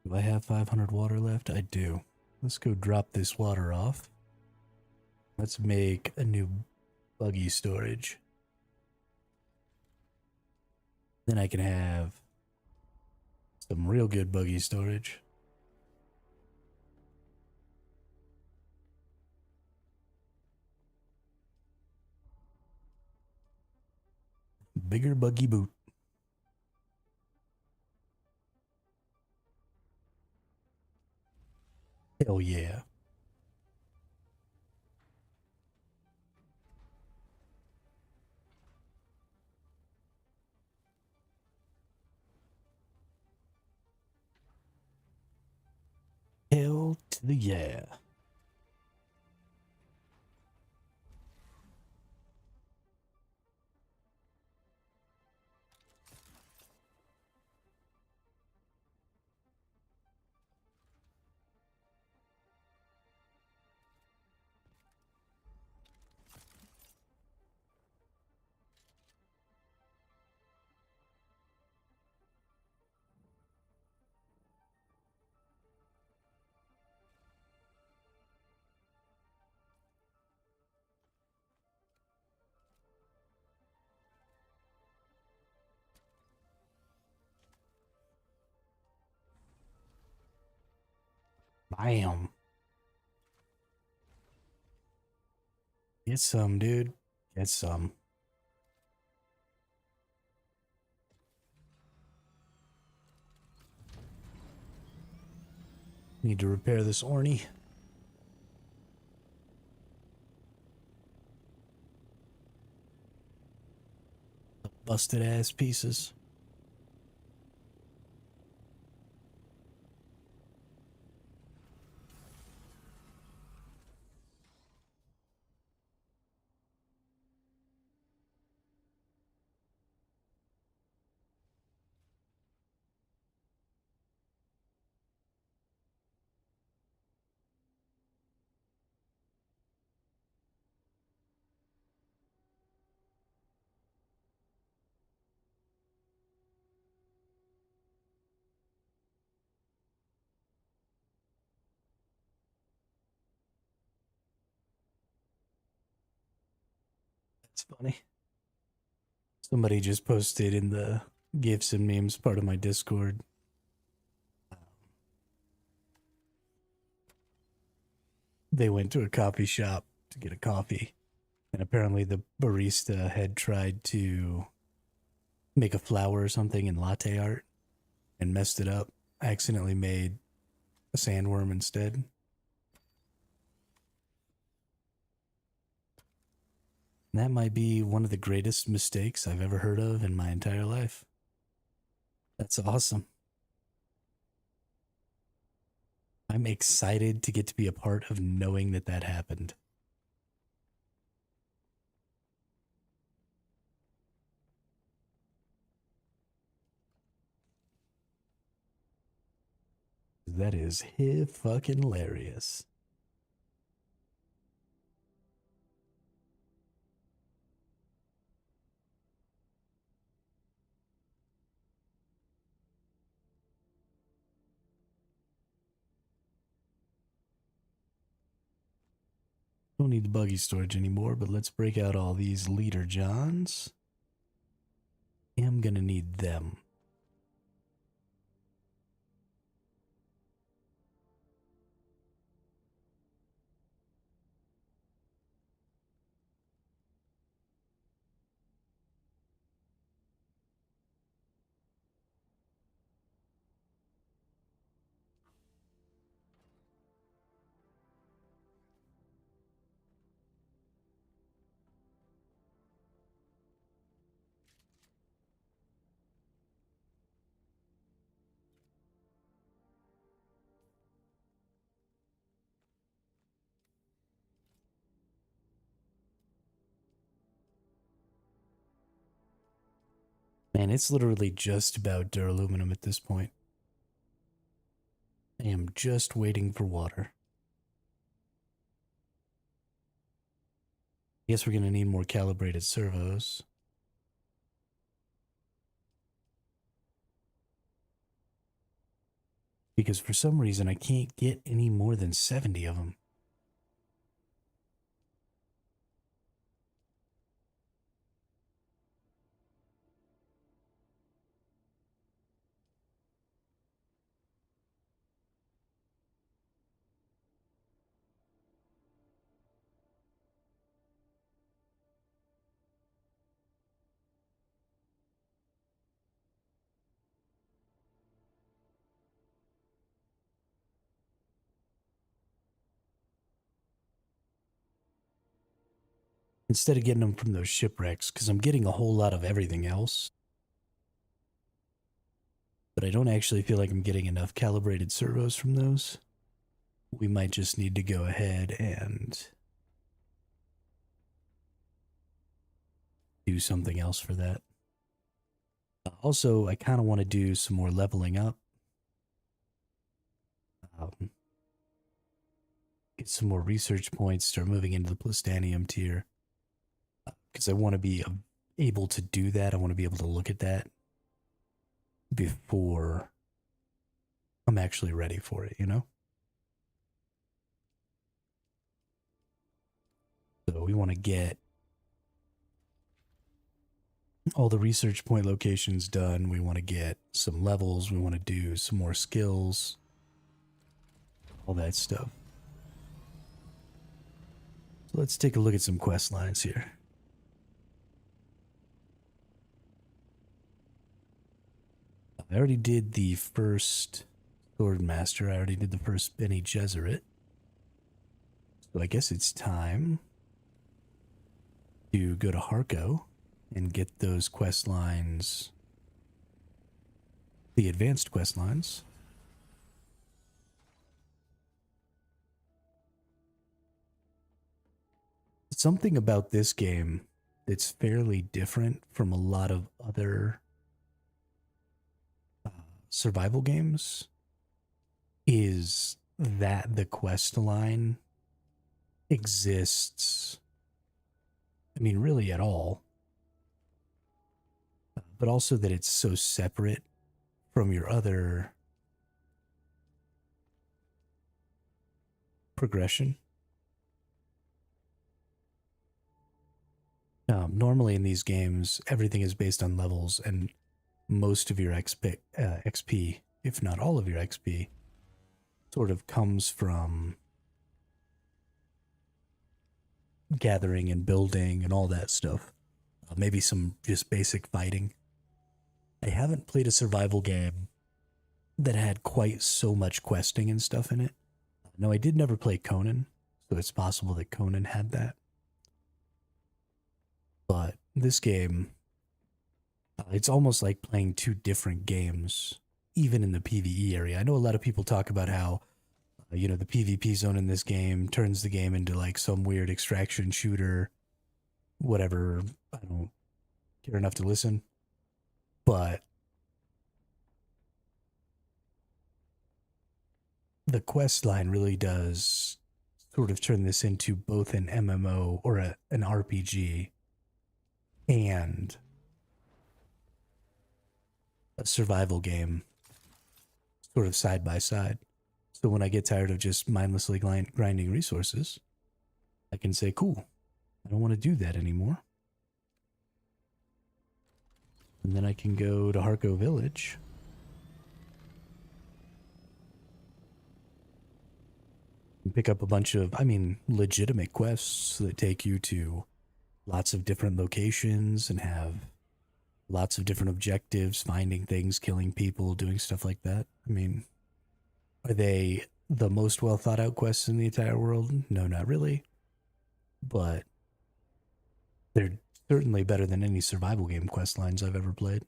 Do I have 500 water left? I do. Let's go drop this water off. Let's make a new buggy storage. Then I can have some real good buggy storage. Bigger buggy boot. Hell yeah. Hell to the yeah. Bam. Get some, dude. Get some. Need to repair this Orny. Busted ass pieces. That's funny. Somebody just posted in the GIFs and memes part of my Discord. They went to a coffee shop to get a coffee, and apparently the barista had tried to make a flower or something in latte art and messed it up. Accidentally made a sandworm instead. That might be one of the greatest mistakes I've ever heard of in my entire life. That's awesome. I'm excited to get to be a part of knowing that that happened. That is fucking hilarious. Don't need the buggy storage anymore, but let's break out all these leader johns. I'm gonna need them. Man, it's literally just about duraluminum at this point. I am just waiting for water. I guess we're gonna need more calibrated servos. Because for some reason I can't get any more than 70 of them. Instead of getting them from those shipwrecks, because I'm getting a whole lot of everything else. But I don't actually feel like I'm getting enough calibrated servos from those. We might just need to go ahead and do something else for that. Also, I kind of want to do some more leveling up. Get some more research points, start moving into the Plastanium tier. Because I want to be able to do that. I want to be able to look at that before I'm actually ready for it, you know? So we want to get all the research point locations done. We want to get some levels. We want to do some more skills. all that stuff. So let's take a look at some quest lines here. I already did the first Sword Master. I already did the first Bene Gesserit. So I guess it's time to go to Harco and get those quest lines, the advanced quest lines. Something about this game that's fairly different from a lot of other survival games is that the quest line exists, I mean, really at all, but also that it's so separate from your other progression. Normally in these games, everything is based on levels, and most of your XP, if not all of your XP, sort of comes from gathering and building and all that stuff. Maybe some just basic fighting. I haven't played a survival game that had quite so much questing and stuff in it. No, I did never play Conan, so it's possible that Conan had that. But this game, it's almost like playing two different games, even in the PvE area. I know a lot of people talk about how, the PvP zone in this game turns the game into like some weird extraction shooter, whatever. I don't care enough to listen. But the quest line really does sort of turn this into both an MMO or an RPG and a survival game, sort of side by side. So when I get tired of just mindlessly grinding resources, I can say, cool, I don't want to do that anymore. And then I can go to Harco Village. And pick up a bunch of, legitimate quests that take you to lots of different locations and have lots of different objectives, finding things, killing people, doing stuff like that. Are they the most well thought out quests in the entire world? No, not really. But they're certainly better than any survival game quest lines I've ever played.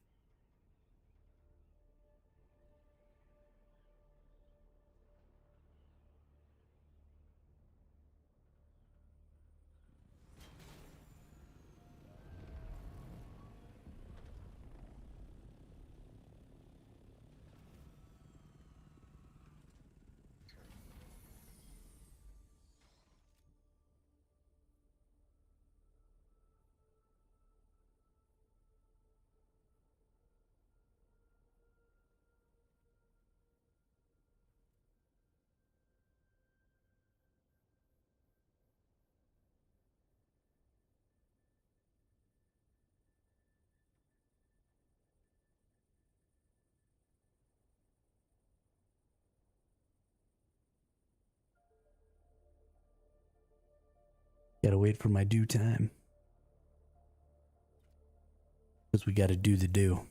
Gotta wait for my due time. Because we gotta do the do.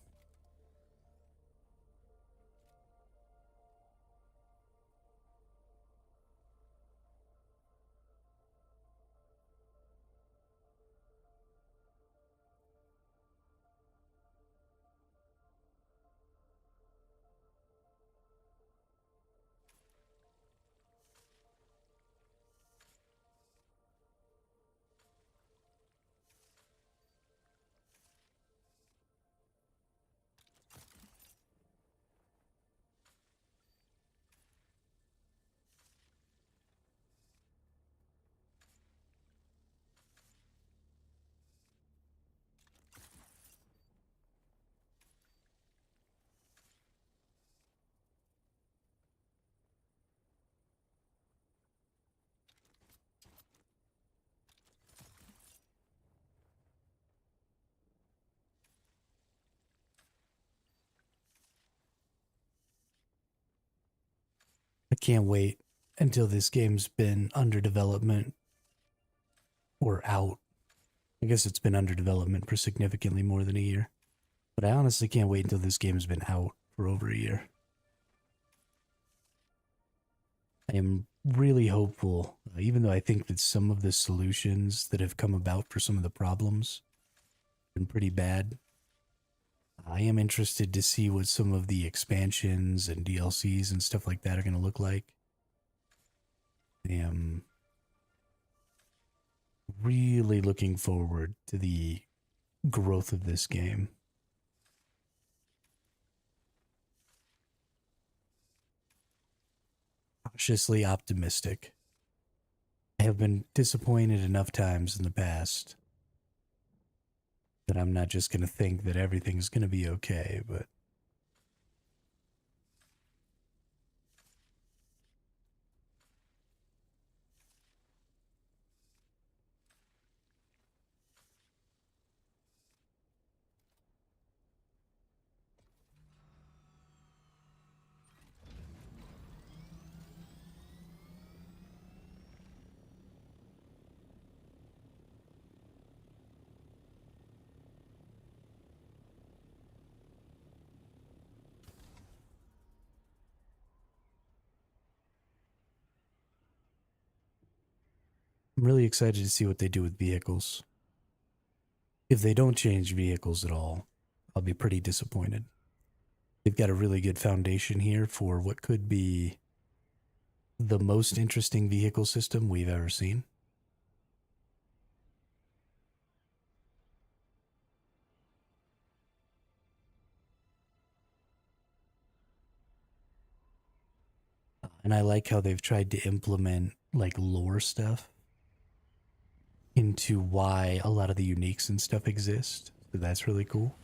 I can't wait. until this game's been under development or out. I guess it's been under development for significantly more than a year. But I honestly can't wait until this game's been out for over a year. I am really hopeful, even though I think that some of the solutions that have come about for some of the problems have been pretty bad. I am interested to see what some of the expansions and DLCs and stuff like that are going to look like. I am really looking forward to the growth of this game. Cautiously optimistic. I have been disappointed enough times in the past that I'm not just going to think that everything's going to be okay, but I'm really excited to see what they do with vehicles. If they don't change vehicles at all, I'll be pretty disappointed. They've got a really good foundation here for what could be the most interesting vehicle system we've ever seen. And I like how they've tried to implement like lore stuff into why a lot of the uniques and stuff exist. So that's really cool.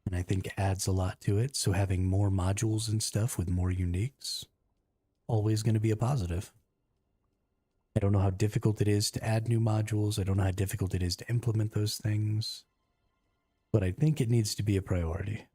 And I think adds a lot to it. So having more modules and stuff with more uniques, always going to be a positive. I don't know how difficult it is to add new modules. I don't know how difficult it is to implement those things. But I think it needs to be a priority.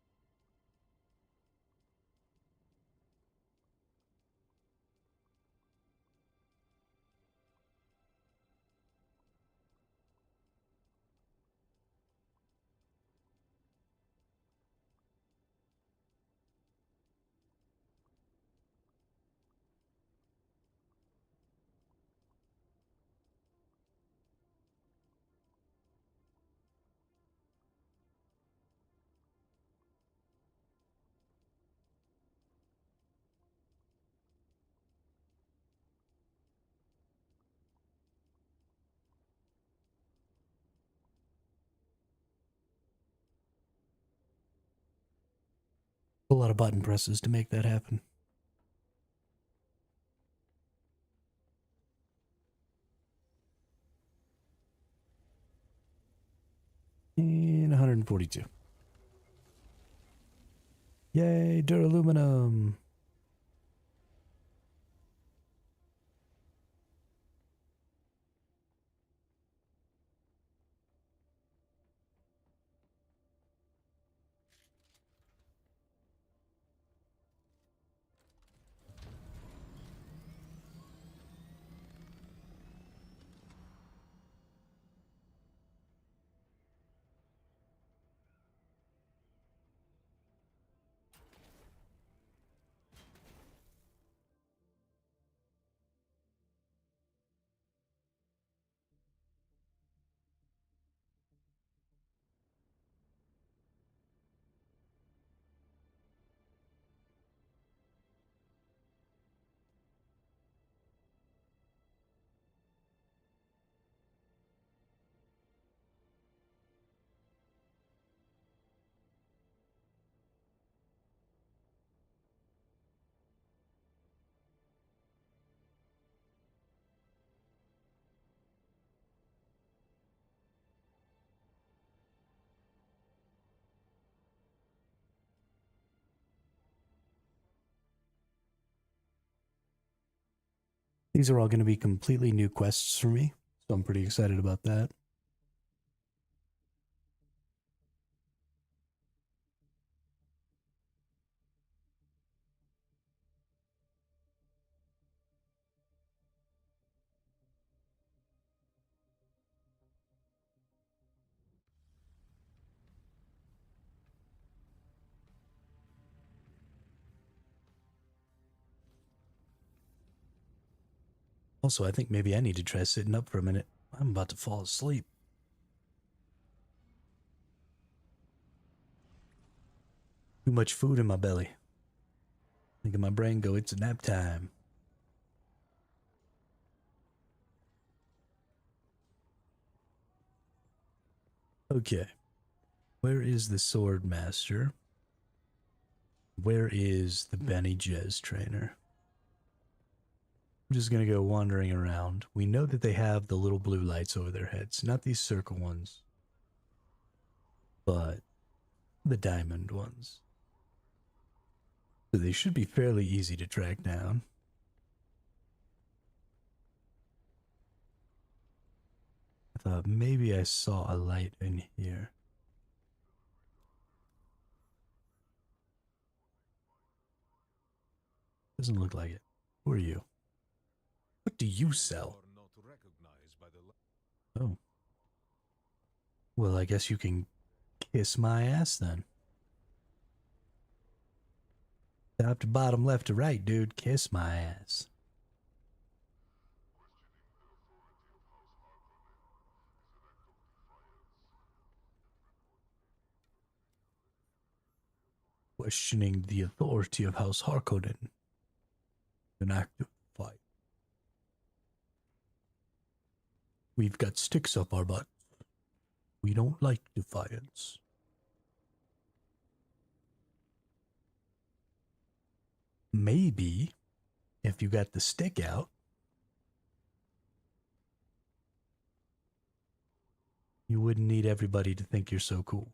A lot of button presses to make that happen. And 142. Yay, duraluminum. These are all going to be completely new quests for me, so I'm pretty excited about that. Also, I think maybe I need to try sitting up for a minute. I'm about to fall asleep. Too much food in my belly. Making my brain go, it's a nap time. Okay. Where is the sword master? Where is the Benny Jez trainer? I'm just gonna go wandering around. We know that they have the little blue lights over their heads. Not these circle ones, but the diamond ones. So they should be fairly easy to track down. I thought maybe I saw a light in here. Doesn't look like it. Who are you? What do you sell? Oh. Well, I guess you can kiss my ass then. Top to bottom, left to right, dude. Kiss my ass. Questioning the authority of House Harkonnen. An active fight. We've got sticks up our butts. We don't like defiance. Maybe, if you got the stick out, you wouldn't need everybody to think you're so cool.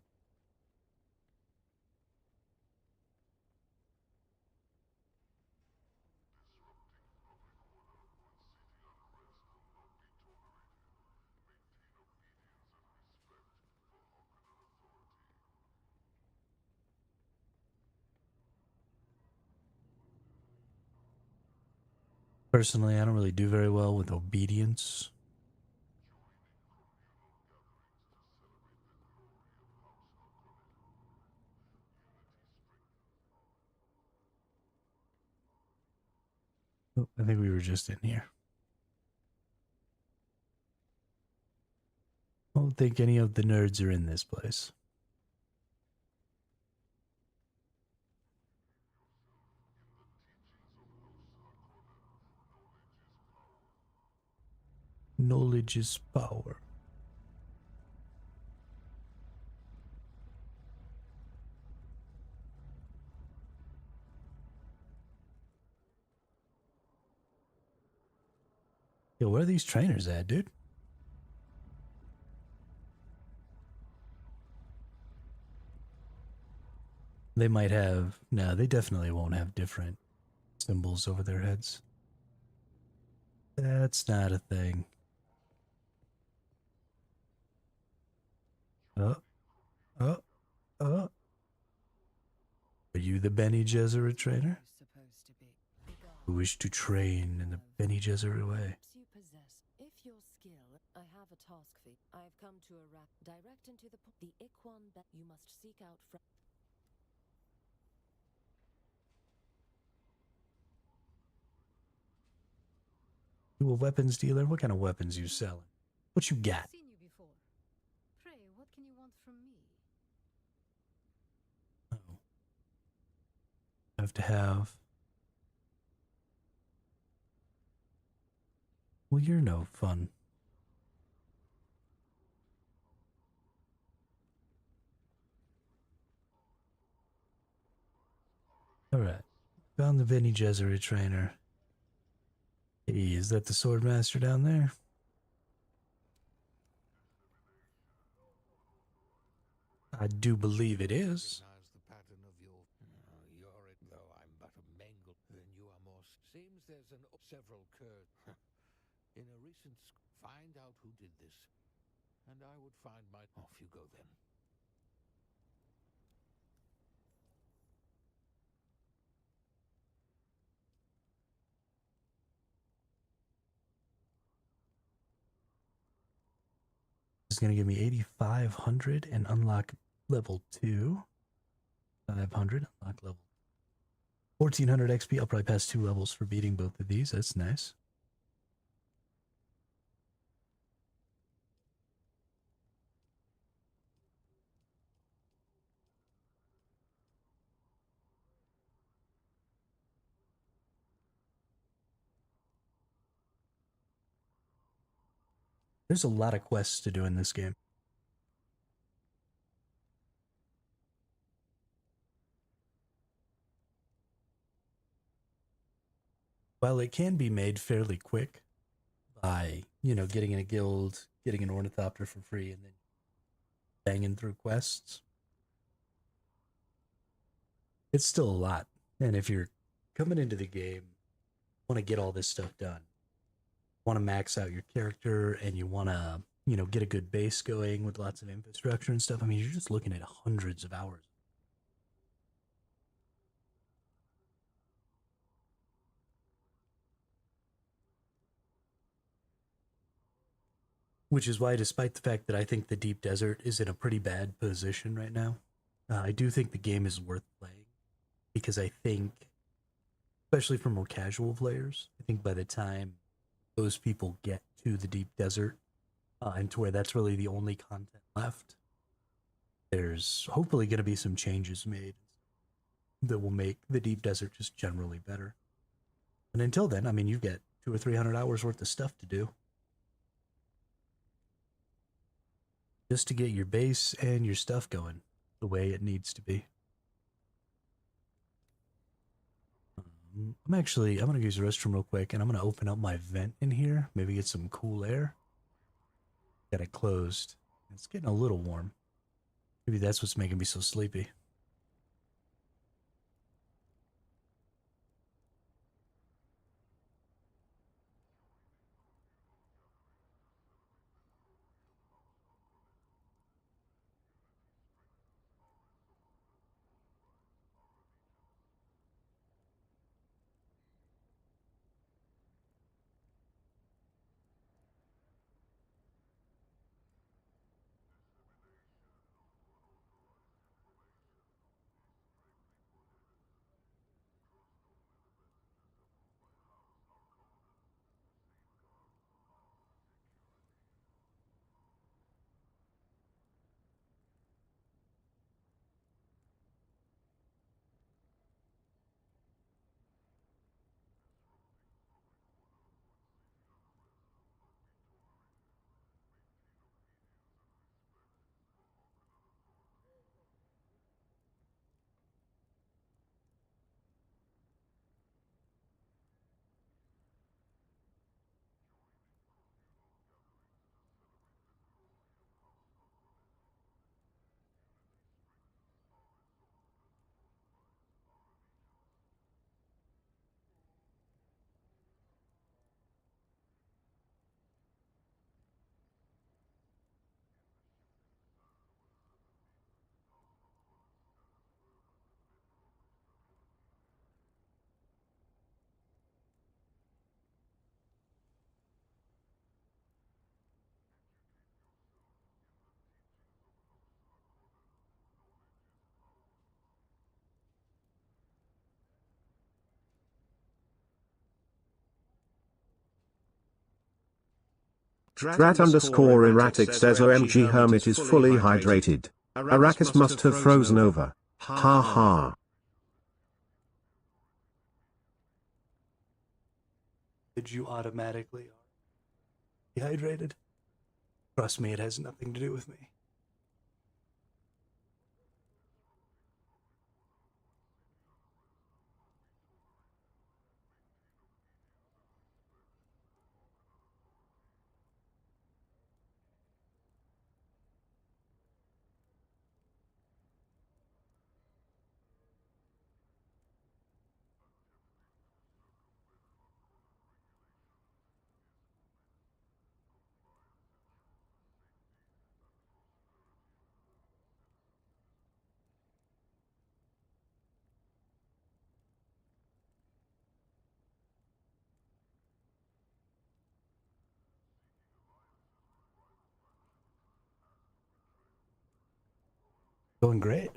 Personally, I don't really do very well with obedience. Oh, I think we were just in here. I don't think any of the nerds are in this place. Knowledge is power. Yo, where are these trainers at, dude? They might have... No, they definitely won't have different symbols over their heads. That's not a thing. Oh, oh, oh. Are you the Bene Gesserit trainer? Who wish to train in the Bene Gesserit way? You possess. If your skill, I have a task for you. I've come to Arrakis. Direct into the Iquan that you must seek out from. You a weapons dealer? What kind of weapons you selling? What you got? Seen you before. Pray, what can you want from me? Oh. I have to have... Well, you're no fun. Alright. Found the Bene Gesserit trainer. Hey, is that the swordmaster down there? I do believe it is. The pattern of your you're it though I'm but a mangle then you are more seems there's an several curve in a recent find out who did this and I would find my off you go then. It's going to give me 8,500 and unlock level 2. 500, unlock level 1400 XP. I'll probably pass 2 levels for beating both of these. That's nice. There's a lot of quests to do in this game. While it can be made fairly quick by, getting in a guild, getting an ornithopter for free, and then banging through quests, it's still a lot. And if you're coming into the game, want to get all this stuff done, want to max out your character, and you want to, get a good base going with lots of infrastructure and stuff, I mean, you're just looking at hundreds of hours. Which is why, despite the fact that I think the Deep Desert is in a pretty bad position right now, I do think the game is worth playing, because I think, especially for more casual players, I think by the time those people get to the Deep Desert, and to where that's really the only content left, there's hopefully going to be some changes made that will make the Deep Desert just generally better. And until then, I mean, you've got 200 or 300 hours worth of stuff to do, just to get your base and your stuff going the way it needs to be. I'm going to use the restroom real quick, and I'm going to open up my vent in here, maybe get some cool air. Got it closed. It's getting a little warm. Maybe that's what's making me so sleepy. Drat_erratic says OMG Hermit is fully hydrated. Arrakis must have frozen over. Ha ha. Did you automatically dehydrated? Trust me, it has nothing to do with me. Going great.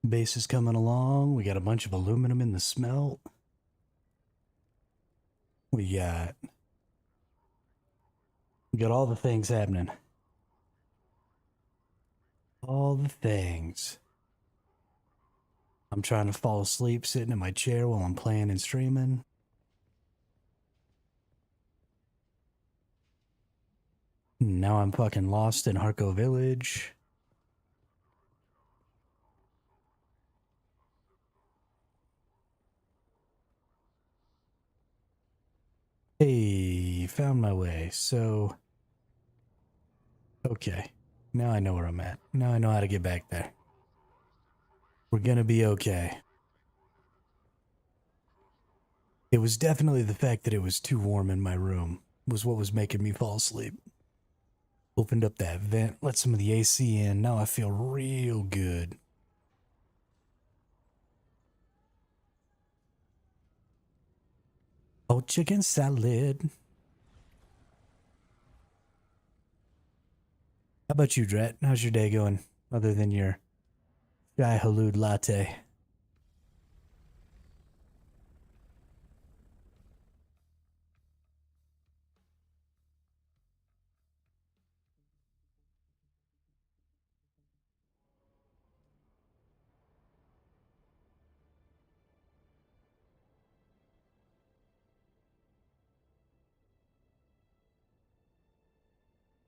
Base is coming along. We got a bunch of aluminum in the smelt. We got all the things happening. All the things. I'm trying to fall asleep sitting in my chair while I'm playing and streaming. Now I'm fucking lost in Harko Village. Hey, found my way. So, okay. Now I know where I'm at. Now I know how to get back there. We're gonna be okay. It was definitely the fact that it was too warm in my room was what was making me fall asleep. Opened up that vent, let some of the AC in. Now I feel real good. Oh, chicken salad. How about you, Drat? How's your day going? Other than your chai halud latte.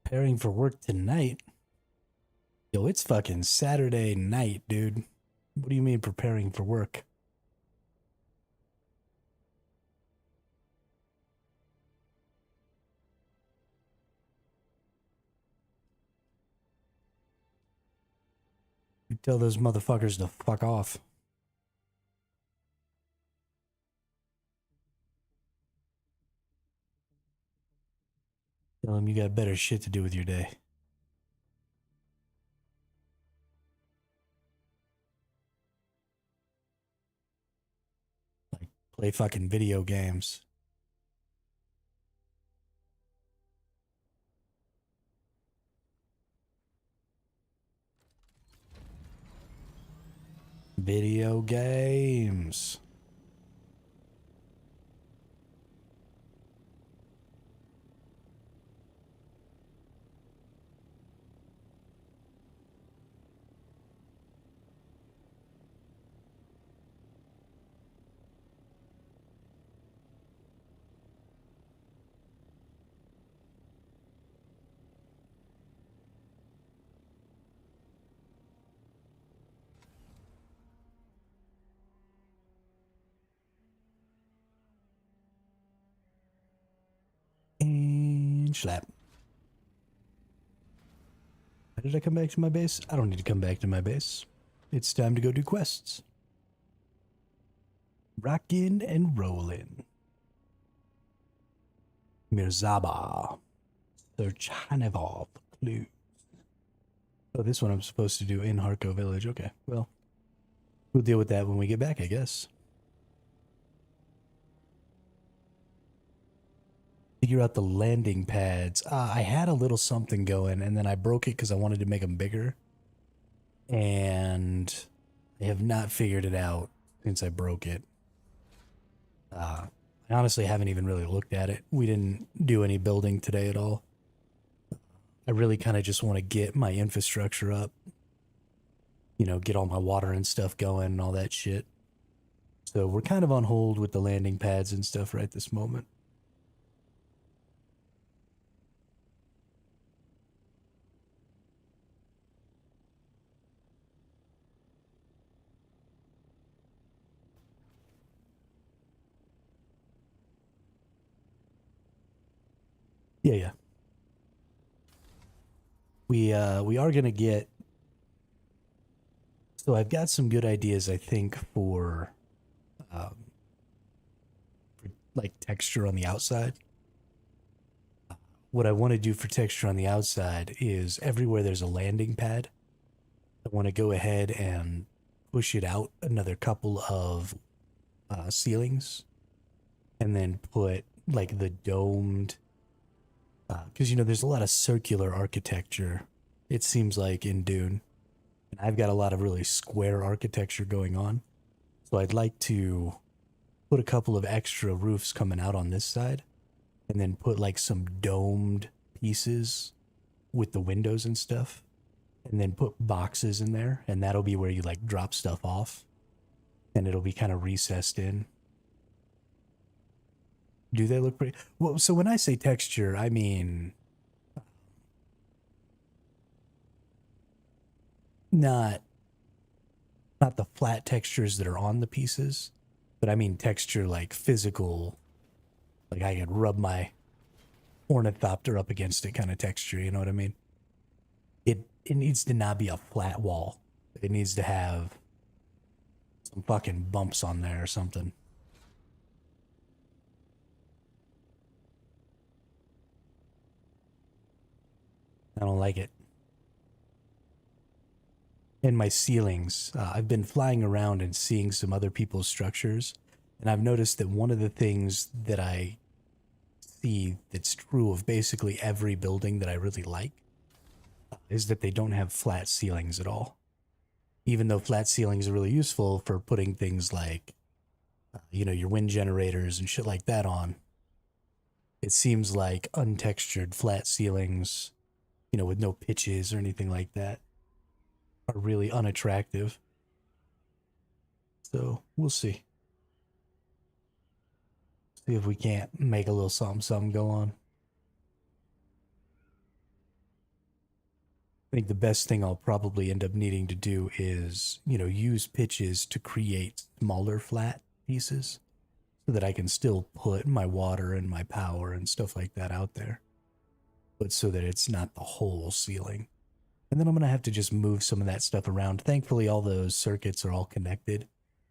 Preparing for work tonight? Yo, it's fucking Saturday night, dude. What do you mean preparing for work? You tell those motherfuckers to fuck off. Tell them you got better shit to do with your day. Like, play fucking video games. Video games. And slap. How did I come back to my base? I don't need to come back to my base. It's time to go do quests. Rockin' and rollin'. Mirzaba. Search Hannibal for clues. Oh, this one I'm supposed to do in Harko Village. Okay, well, we'll deal with that when we get back, I guess. Figure out the landing pads. I had a little something going, and then I broke it because I wanted to make them bigger. And I have not figured it out since I broke it. I honestly haven't even really looked at it. We didn't do any building today at all. I really kind of just want to get my infrastructure up. You know, get all my water and stuff going and all that shit. So we're kind of on hold with the landing pads and stuff right this moment. Yeah. We are gonna get. So I've got some good ideas, I think, for like texture on the outside. What I want to do for texture on the outside is everywhere there's a landing pad, I want to go ahead and push it out another couple of ceilings, and then put like the domed. Because, you know, there's a lot of circular architecture, it seems like, in Dune. And I've got a lot of really square architecture going on. So I'd like to put a couple of extra roofs coming out on this side, and then put like some domed pieces with the windows and stuff. And then put boxes in there, and that'll be where you like drop stuff off. And it'll be kind of recessed in. Do they look pretty? Well, so when I say texture, I mean not the flat textures that are on the pieces, but I mean texture like physical, like I could rub my ornithopter up against it kind of texture, you know what I mean? It needs to not be a flat wall. It needs to have some fucking bumps on there or something. I don't like it. In my ceilings, I've been flying around and seeing some other people's structures, and I've noticed that one of the things that I see that's true of basically every building that I really like is that they don't have flat ceilings at all. Even though flat ceilings are really useful for putting things like, your wind generators and shit like that on, it seems like untextured flat ceilings, with no pitches or anything like that, are really unattractive. So we'll see. See if we can't make a little something go on. I think the best thing I'll probably end up needing to do is, use pitches to create smaller flat pieces so that I can still put my water and my power and stuff like that out there, but so that it's not the whole ceiling. And then I'm going to have to just move some of that stuff around. Thankfully, all those circuits are all connected,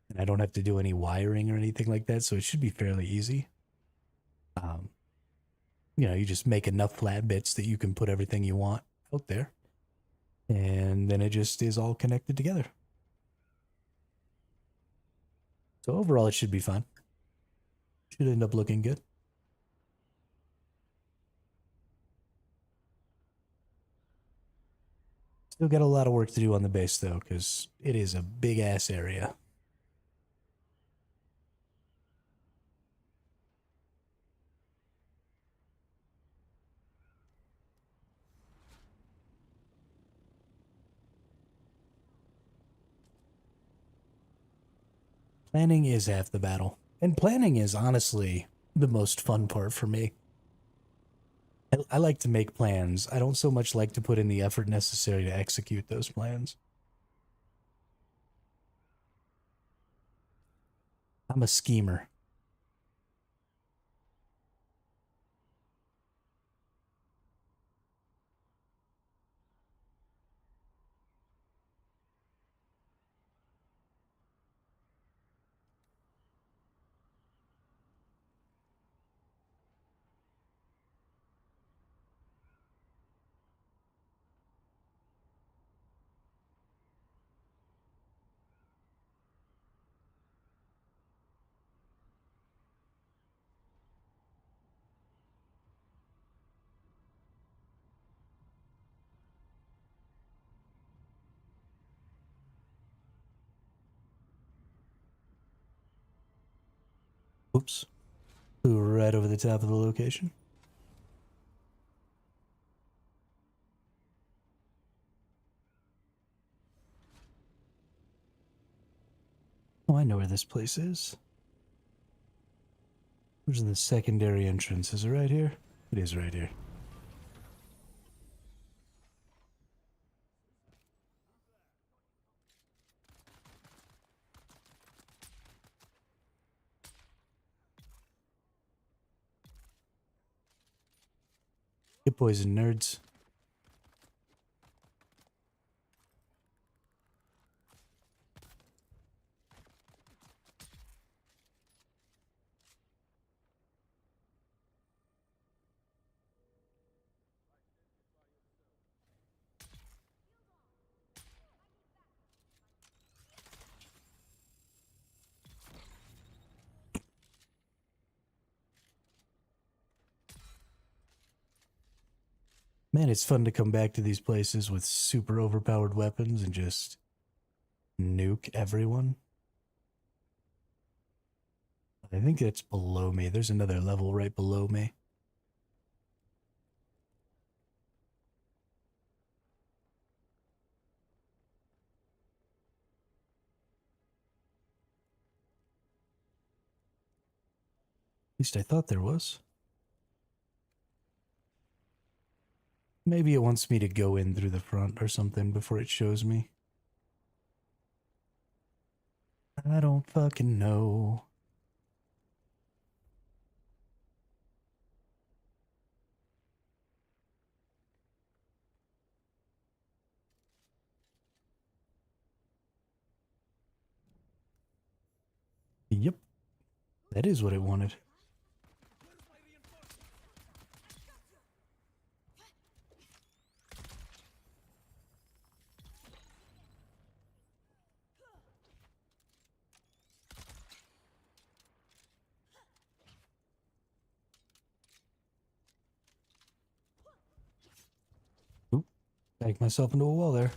and I don't have to do any wiring or anything like that, so it should be fairly easy. You just make enough flat bits that you can put everything you want out there, and then it just is all connected together. So overall, it should be fun. Should end up looking good. Still got a lot of work to do on the base, though, because it is a big-ass area. Planning is half the battle. And planning is honestly the most fun part for me. I like to make plans. I don't so much like to put in the effort necessary to execute those plans. I'm a schemer. Oops. Flew right over the top of the location. Oh, I know where this place is. Where's the secondary entrance? Is it right here? It is right here. Get poisoned, nerds. Man, it's fun to come back to these places with super overpowered weapons and just nuke everyone. I think it's below me. There's another level right below me. At least I thought there was. Maybe it wants me to go in through the front or something before it shows me. I don't fucking know. Yep. That is what it wanted. Oop. Backed myself into a wall there.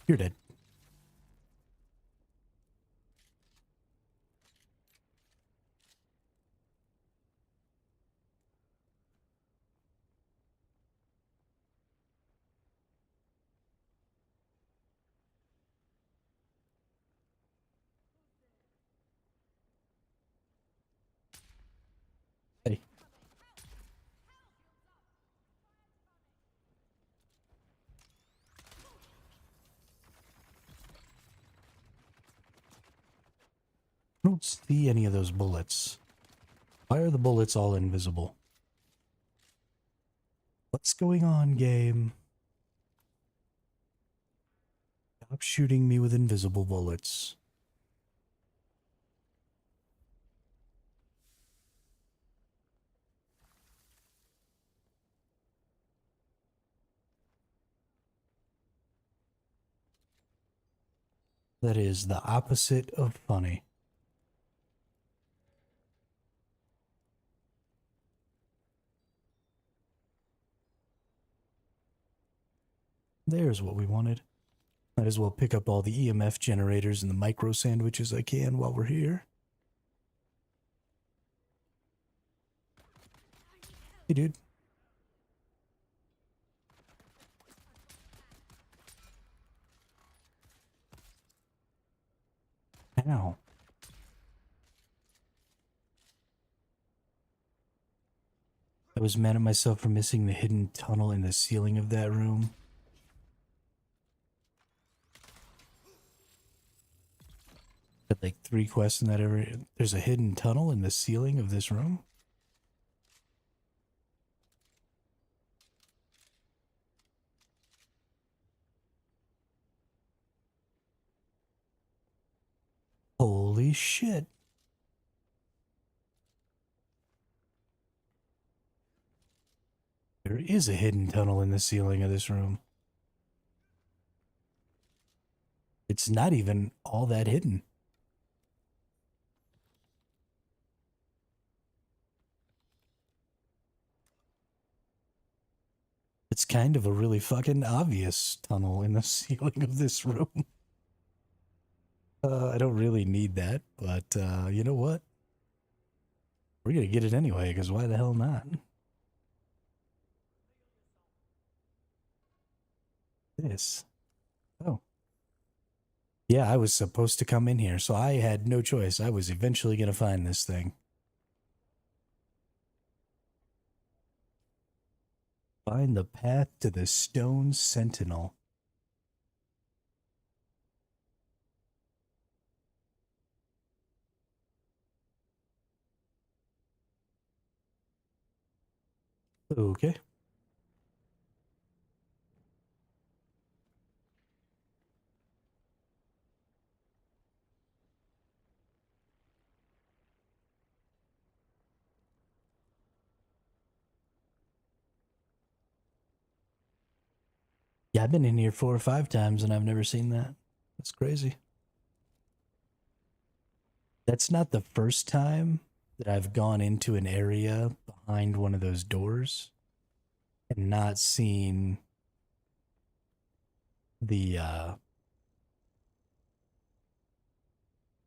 You're dead. Hey. I don't see any of those bullets. Why are the bullets all invisible? What's going on, game? Stop shooting me with invisible bullets. That is the opposite of funny. There's what we wanted. Might as well pick up all the EMF generators and the micro sandwiches I can while we're here. Hey, dude. Ow. I was mad at myself for missing the hidden tunnel in the ceiling of that room. Had like 3 quests in that area. There's a hidden tunnel in the ceiling of this room? Holy shit. There is a hidden tunnel in the ceiling of this room. It's not even all that hidden. It's kind of a really fucking obvious tunnel in the ceiling of this room. I don't really need that, but you know what? We're gonna get it anyway, because why the hell not? This. Oh. Yeah, I was supposed to come in here, so I had no choice. I was eventually gonna find this thing. Find the path to the Stone Sentinel. Okay. Yeah, I've been in here 4 or 5 times and I've never seen that. That's crazy. That's not the first time that I've gone into an area behind one of those doors and not seen the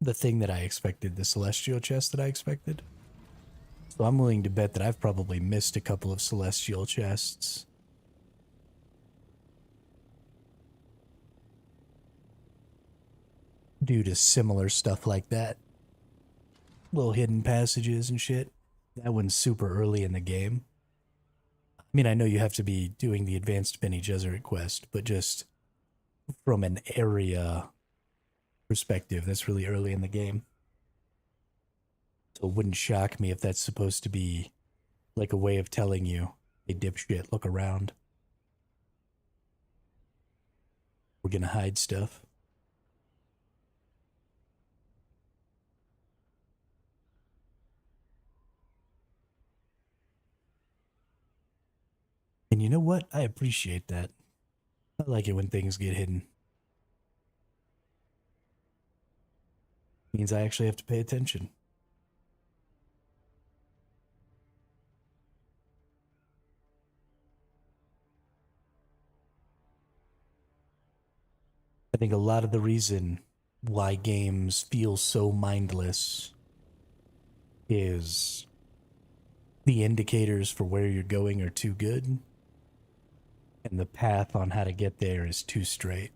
thing that I expected, the celestial chest that I expected. So I'm willing to bet that I've probably missed a couple of celestial chests. Due to similar stuff like that. Little hidden passages and shit. That one's super early in the game. I mean, I know you have to be doing the advanced Bene Gesserit quest, but just from an area perspective. That's really early in the game. So it wouldn't shock me if that's supposed to be like a way of telling you, hey, dipshit, look around. We're gonna hide stuff. And you know what? I appreciate that. I like it when things get hidden. Means I actually have to pay attention. I think a lot of the reason why games feel so mindless is the indicators for where you're going are too good, and the path on how to get there is too straight.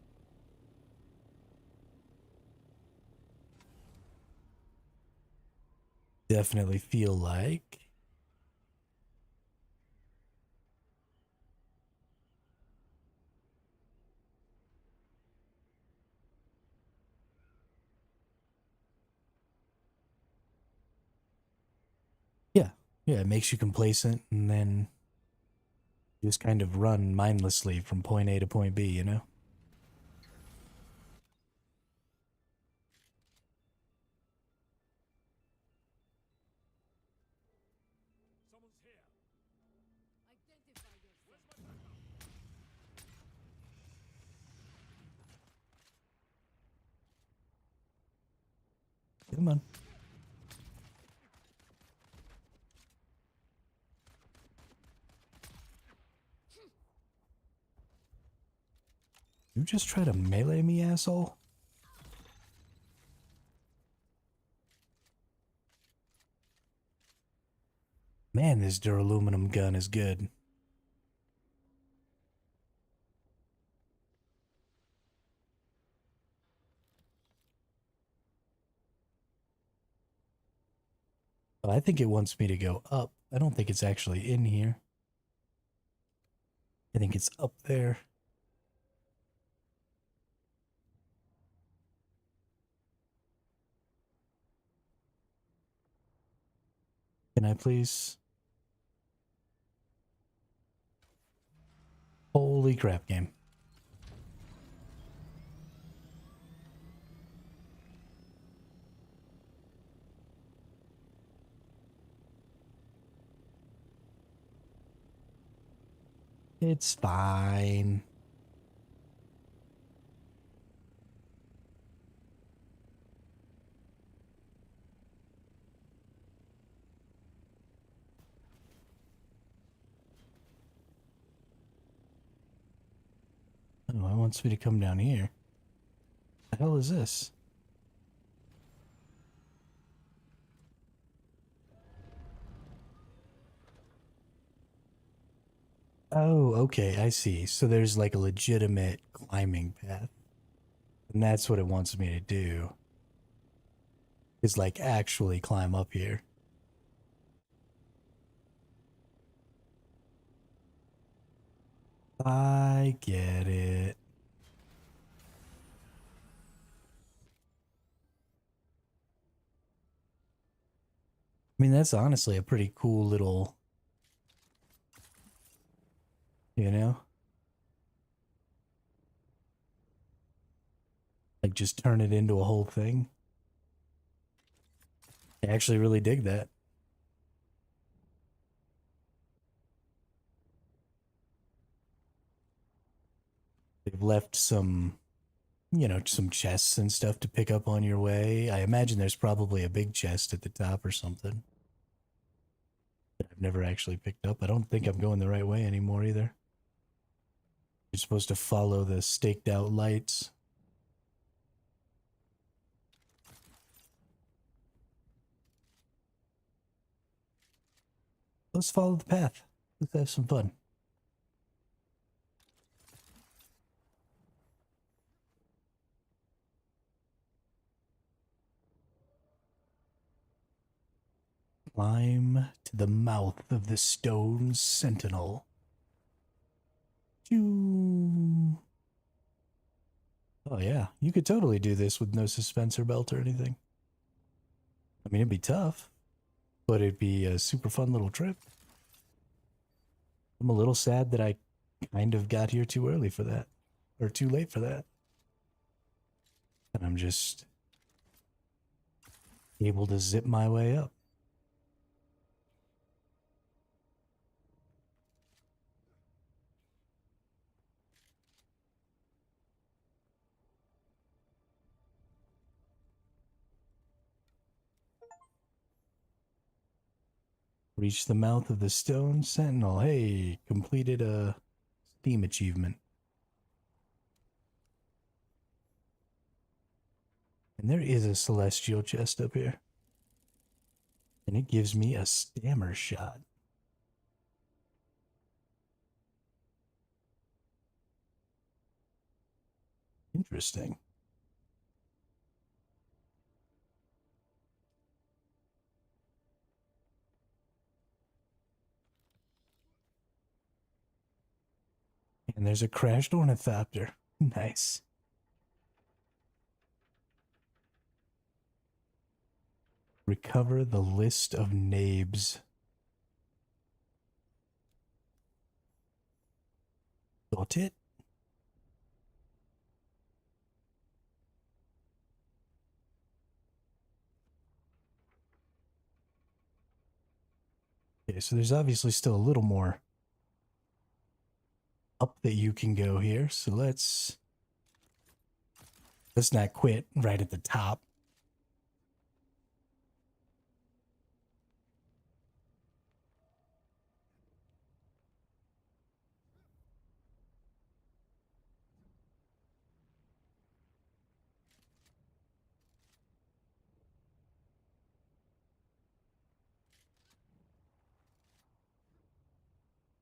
Definitely feel like yeah, it makes you complacent, and then you just kind of run mindlessly from point A to point B, you know? Come on. You just try to melee me, asshole? Man, this duraluminum gun is good. But I think it wants me to go up. I don't think it's actually in here. I think it's up there. Can I please? Holy crap, game. It's fine. Oh, it wants me to come down here. The hell is this? Oh, okay, I see. So there's like a legitimate climbing path. And that's what it wants me to do. Is like actually climb up here. I get it. I mean, that's honestly a pretty cool little, you know? Like just turn it into a whole thing. I actually really dig that. They've left some, you know, some chests and stuff to pick up on your way. I imagine there's probably a big chest at the top or something that I've never actually picked up. I don't think I'm going the right way anymore either. You're supposed to follow the staked out lights. Let's follow the path. Let's have some fun. Climb to the mouth of the stone sentinel. Choo. Oh yeah, you could totally do this with no suspensor belt or anything. I mean, it'd be tough, but it'd be a super fun little trip. I'm a little sad that I kind of got here too early for that, or too late for that. And I'm just able to zip my way up. Reach the mouth of the stone sentinel. Hey, completed a Steam achievement. And there is a celestial chest up here. And it gives me a stammer shot. Interesting. And there's a crashed ornithopter. Nice. Recover the list of nabes. Got it? Okay, so there's obviously still a little more up that you can go here. So let's not quit right at the top.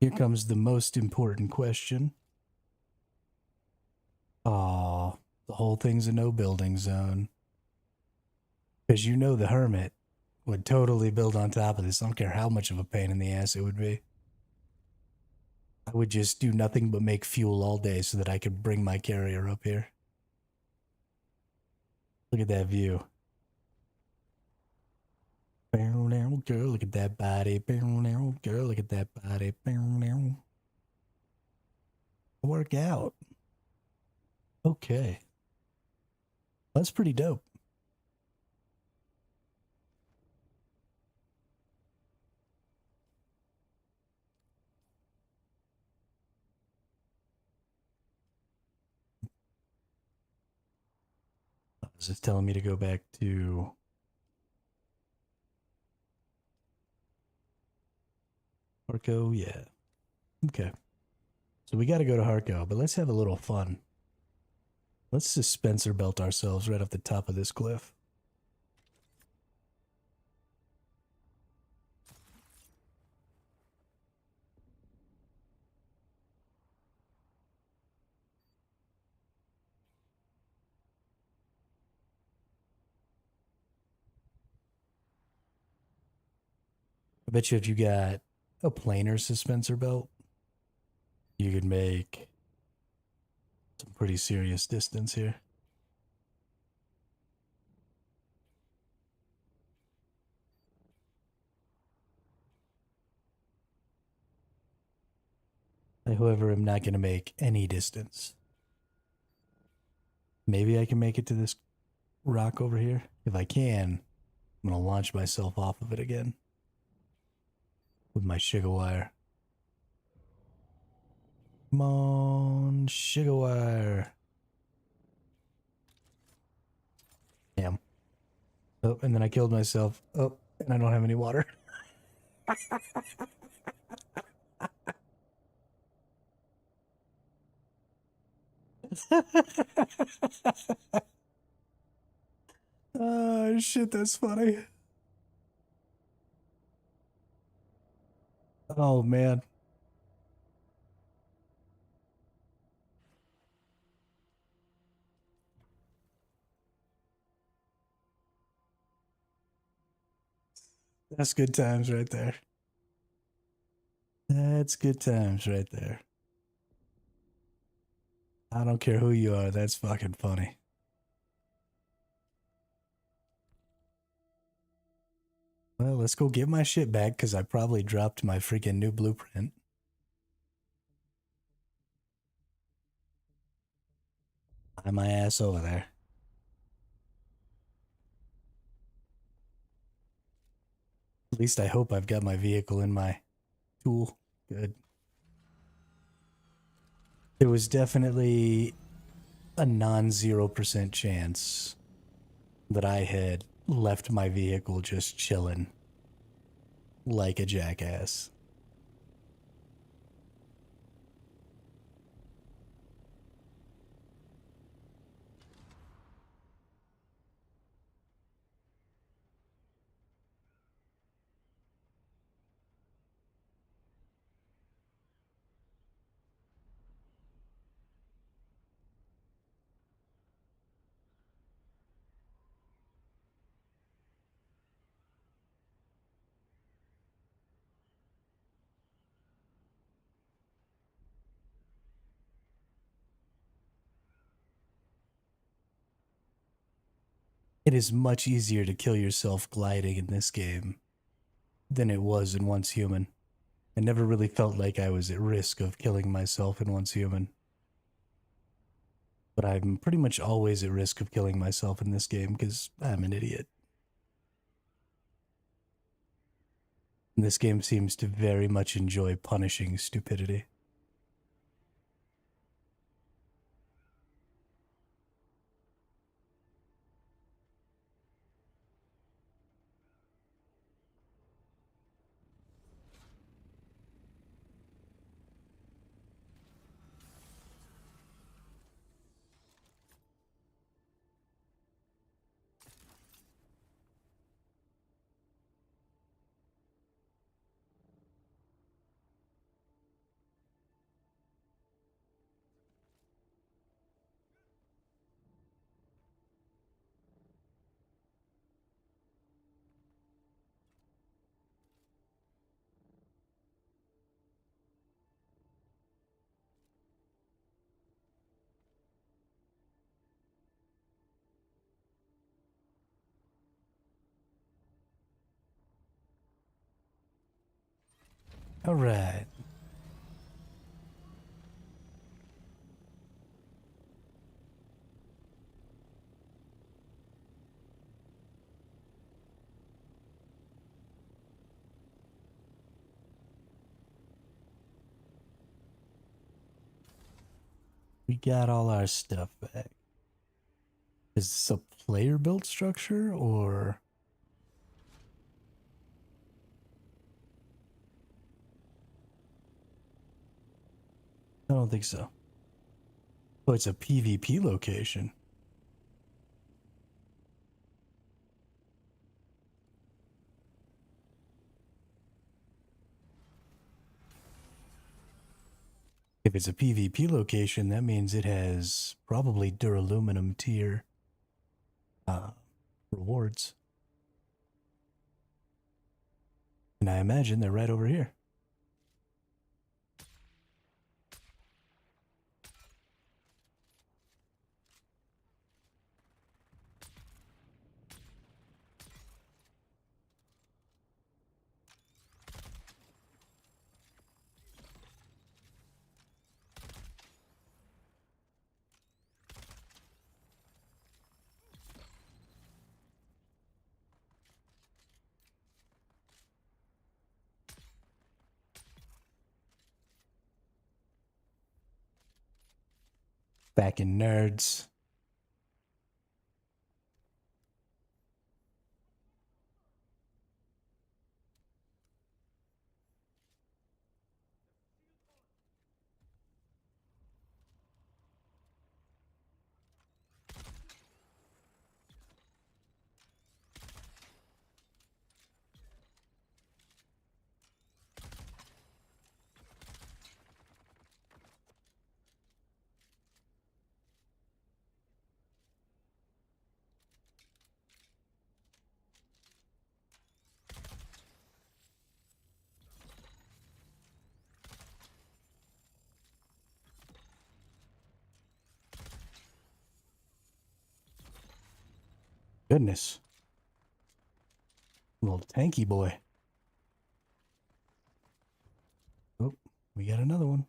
Here comes the most important question. Aw, the whole thing's a no building zone. Because you know the hermit would totally build on top of this. I don't care how much of a pain in the ass it would be. I would just do nothing but make fuel all day so that I could bring my carrier up here. Look at that view. Girl, look at that body. Girl, look at that body. Work out. Okay. That's pretty dope. Is it telling me to go back to Harco? Yeah. Okay. So we got to go to Harco, but let's have a little fun. Let's suspensor belt ourselves right off the top of this cliff. I bet you if you got a planar suspensor belt, you could make some pretty serious distance here. I, however, am not going to make any distance. Maybe I can make it to this rock over here. If I can, I'm going to launch myself off of it again with my sugar wire. Come on, sugar wire. Damn. Oh, and then I killed myself. Oh, and I don't have any water. Oh, shit, that's funny. Oh, man. That's good times right there. That's good times right there. I don't care who you are. That's fucking funny. Well, let's go get my shit back because I probably dropped my freaking new blueprint. Fly my ass over there. At least I hope I've got my vehicle in my tool. Good. There was definitely a non-0% chance that I had left my vehicle just chilling like a jackass. It is much easier to kill yourself gliding in this game than it was in Once Human. I never really felt like I was at risk of killing myself in Once Human. But I'm pretty much always at risk of killing myself in this game because I'm an idiot. And this game seems to very much enjoy punishing stupidity. All right. We got all our stuff back. Is this a player built structure or? I don't think so. Oh, it's a PvP location. If it's a PvP location, that means it has probably duraluminum tier rewards. And I imagine they're right over here. Back in nerds. Goodness. Little tanky boy. Oh, we got another one.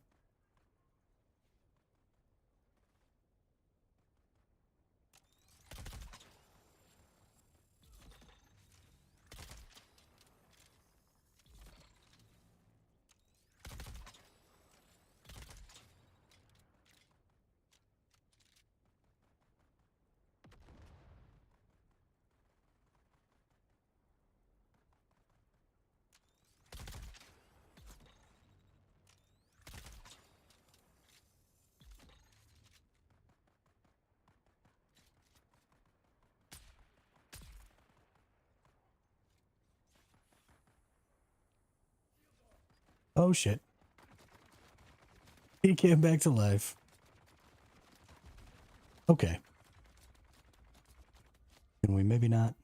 Oh shit. He came back to life. Okay. Can we maybe not?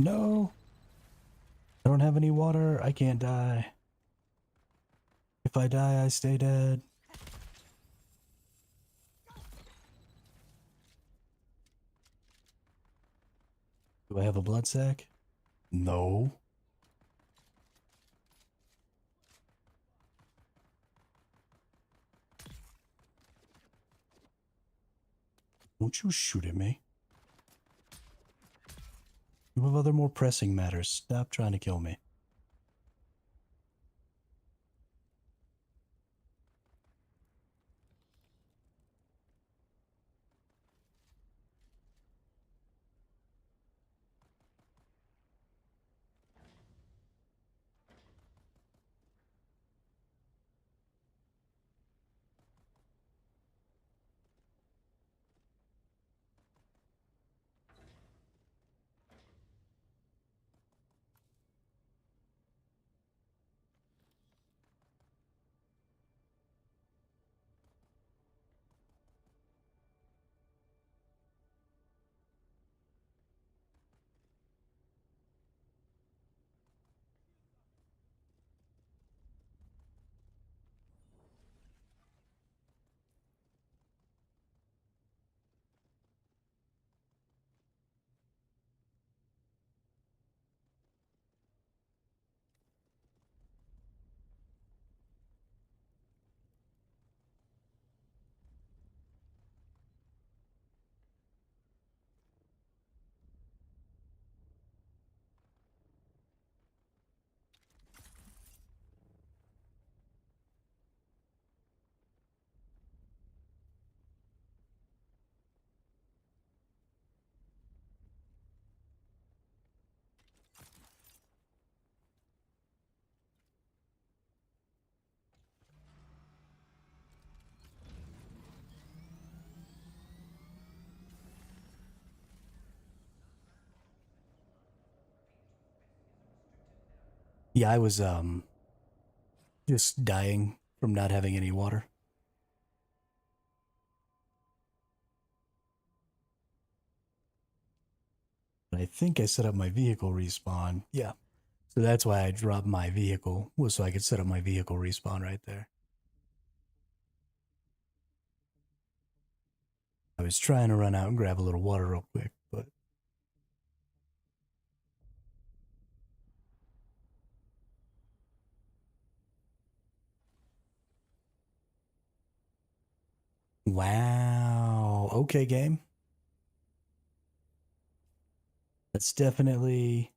No. I don't have any water. I can't die. If I die, I stay dead. Do I have a blood sac? No. Won't you shoot at me? You have other more pressing matters. Stop trying to kill me. Yeah, I was just dying from not having any water. But I think I set up my vehicle respawn. Yeah. So that's why I dropped my vehicle, was so I could set up my vehicle respawn right there. I was trying to run out and grab a little water real quick, but wow. Okay, game. That's definitely.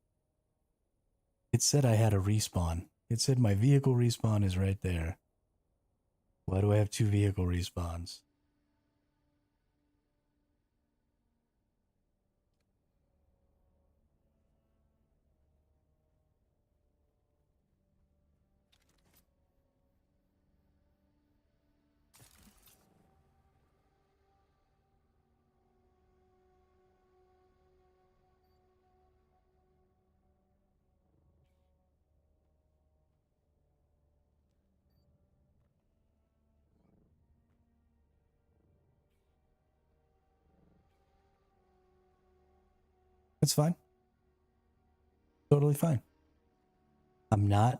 It said I had a respawn. It said my vehicle respawn is right there. Why do I have two vehicle respawns? That's fine. Totally fine. I'm not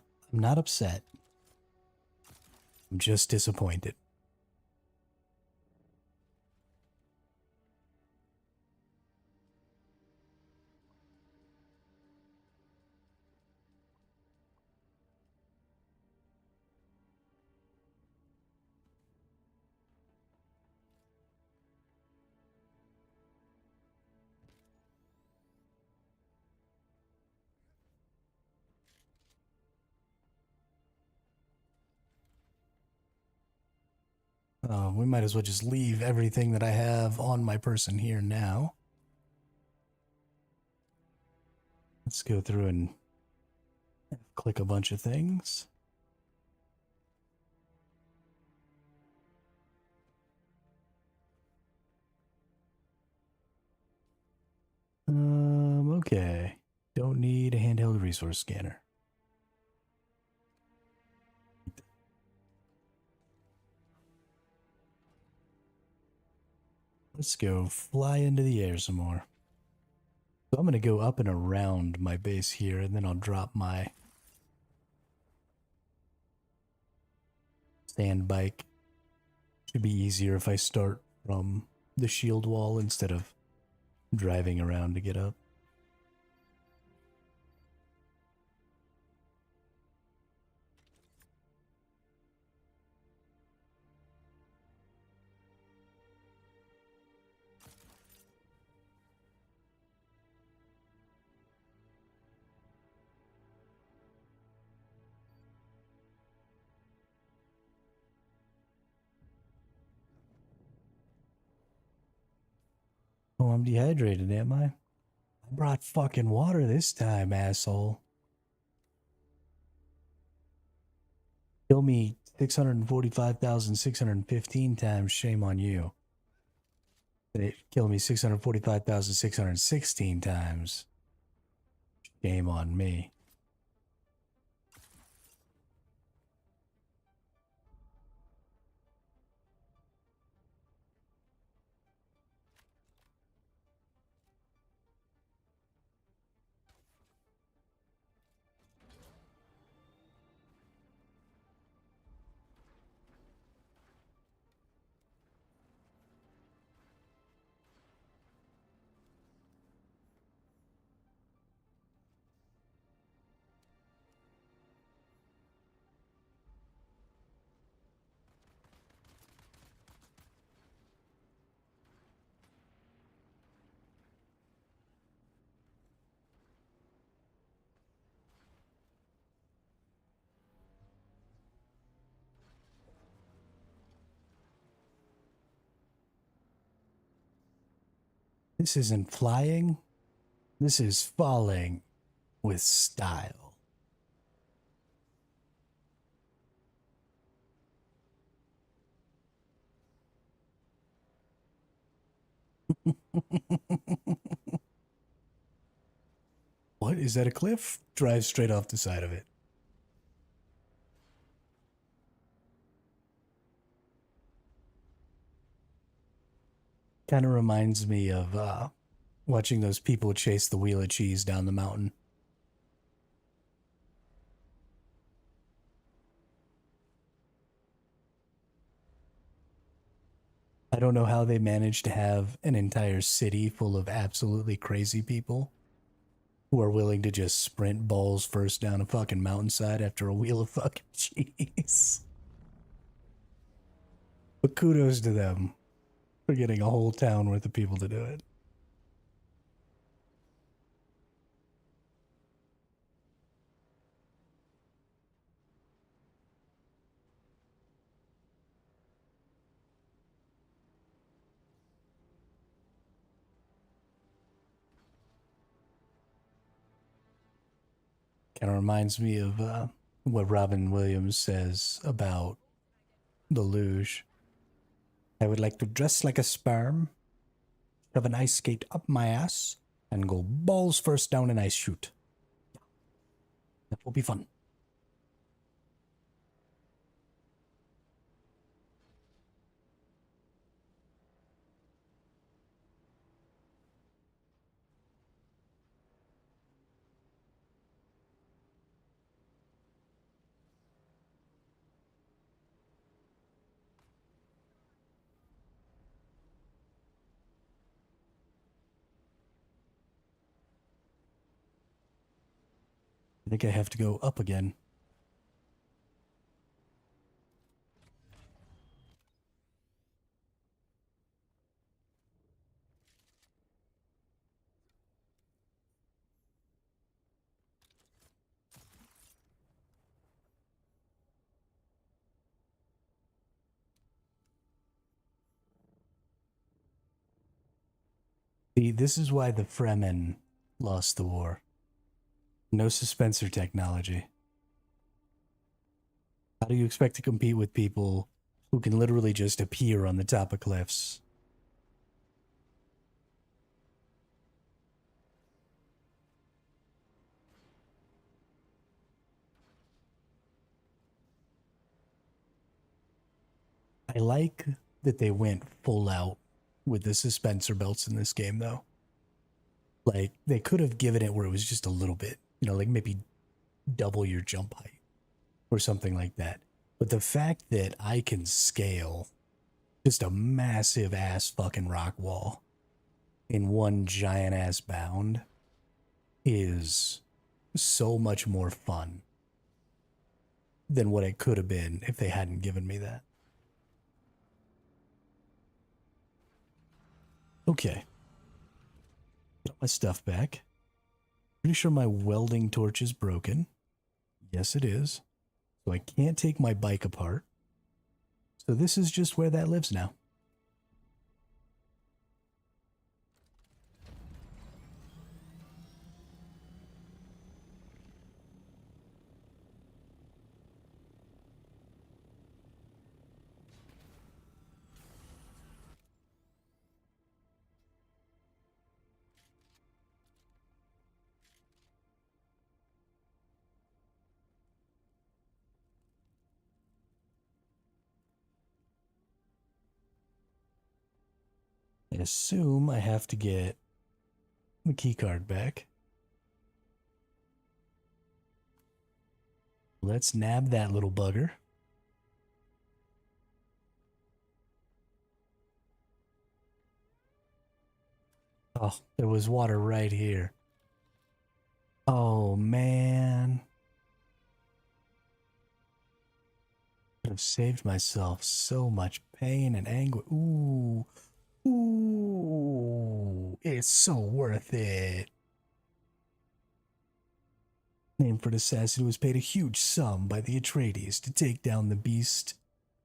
upset. I'm just disappointed. We might as well just leave everything that I have on my person here now. Let's go through and click a bunch of things. Okay. Don't need a handheld resource scanner. Let's go fly into the air some more. So I'm going to go up and around my base here, and then I'll drop my sand bike. Should be easier if I start from the shield wall instead of driving around to get up. Oh, I'm dehydrated, am I? I brought fucking water this time, asshole. Kill me 645,615 times, shame on you. It killed me 645,616 times. Shame on me. This isn't flying. This is falling with style. What? Is that a cliff? Drive straight off the side of it. Kind of reminds me of watching those people chase the wheel of cheese down the mountain. I don't know how they managed to have an entire city full of absolutely crazy people who are willing to just sprint balls first down a fucking mountainside after a wheel of fucking cheese. But kudos to them for getting a whole town worth of people to do it. Kind of reminds me of what Robin Williams says about the luge. I would like to dress like a sperm, shove an ice skate up my ass, and go balls first down an ice chute. That will be fun. I think I have to go up again. See, this is why the Fremen lost the war. No suspensor technology. How do you expect to compete with people who can literally just appear on the top of cliffs? I like that they went full out with the suspensor belts in this game, though. Like, they could have given it where it was just a little bit, you know, like maybe double your jump height or something like that. But the fact that I can scale just a massive ass fucking rock wall in one giant ass bound is so much more fun than what it could have been if they hadn't given me that. Okay. Got my stuff back. Pretty sure my welding torch is broken. Yes, it is. So I can't take my bike apart. So this is just where that lives now. I assume I have to get the key card back. Let's nab that little bugger. Oh, there was water right here. Oh, man. Could have saved myself so much pain and anguish. Ooh. Ooh. It's so worth it. Named for an assassin who was paid a huge sum by the Atreides to take down the beast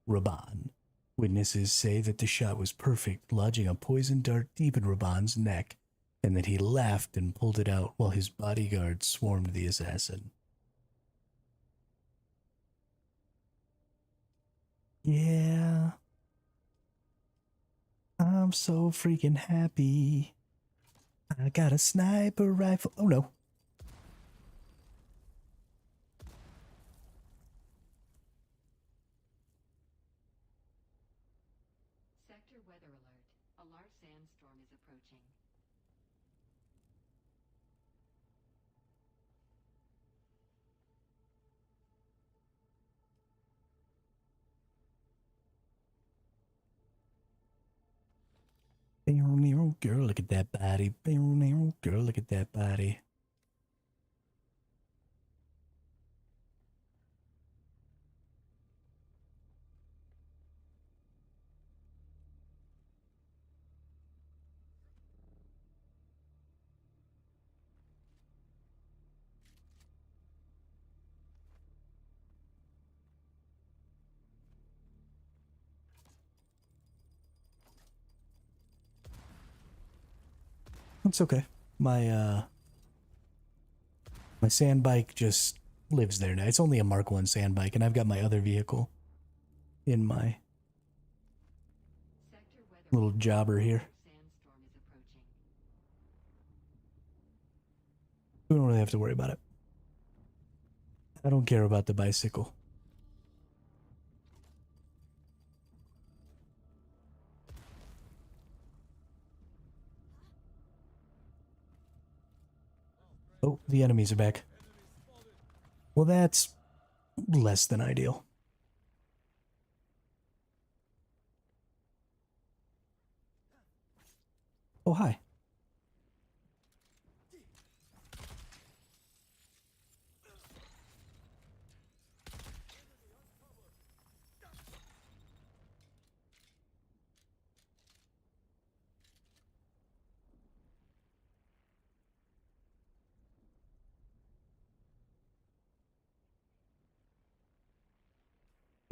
Raban. Witnesses say that the shot was perfect, lodging a poisoned dart deep in Raban's neck, and that he laughed and pulled it out while his bodyguards swarmed the assassin. Yeah. I'm so freaking happy. I got a sniper rifle. Oh no. Sector weather alert. A large sandstorm is approaching. Girl, look at that body. Girl, look at that body. It's okay. My sand bike just lives there now. It's only a Mark 1 sand bike, and I've got my other vehicle in my Sector weather little alert. jobber A here. large sandstorm is approaching. We don't really have to worry about it. I don't care about the bicycle. Oh, the enemies are back. Well, that's less than ideal. Oh, hi.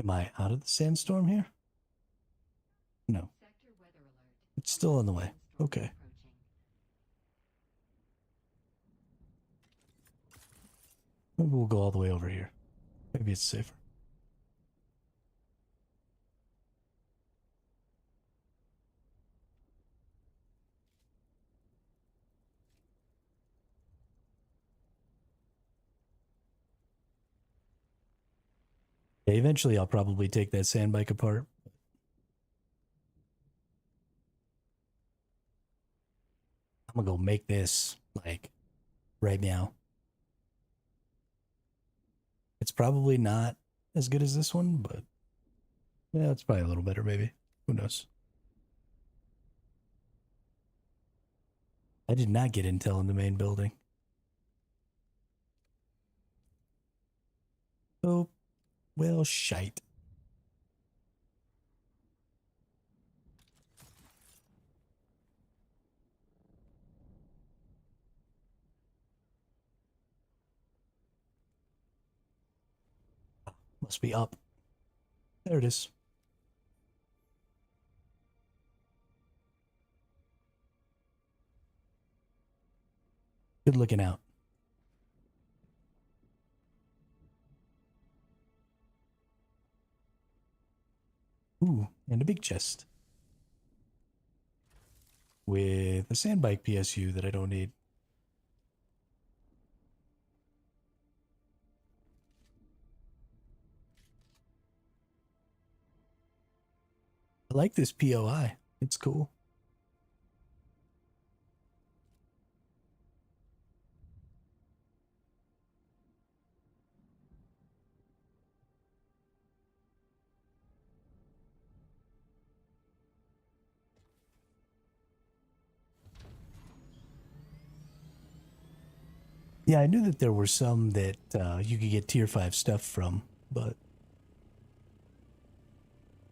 Am I out of the sandstorm here? No. Sector weather alert. It's still on the way. Sandstorm Okay. approaching. Maybe we'll go all the way over here. Maybe it's safer. Yeah, eventually I'll probably take that sand bike apart. I'm gonna go make this, like, right now. It's probably not as good as this one, but yeah, it's probably a little better, maybe. Who knows? I did not get intel in the main building. Oh, well, shite. Must be up. There it is. Good looking out. Ooh, and a big chest. With a sandbike PSU that I don't need. I like this POI. It's cool. Yeah, I knew that there were some that you could get tier 5 stuff from, but...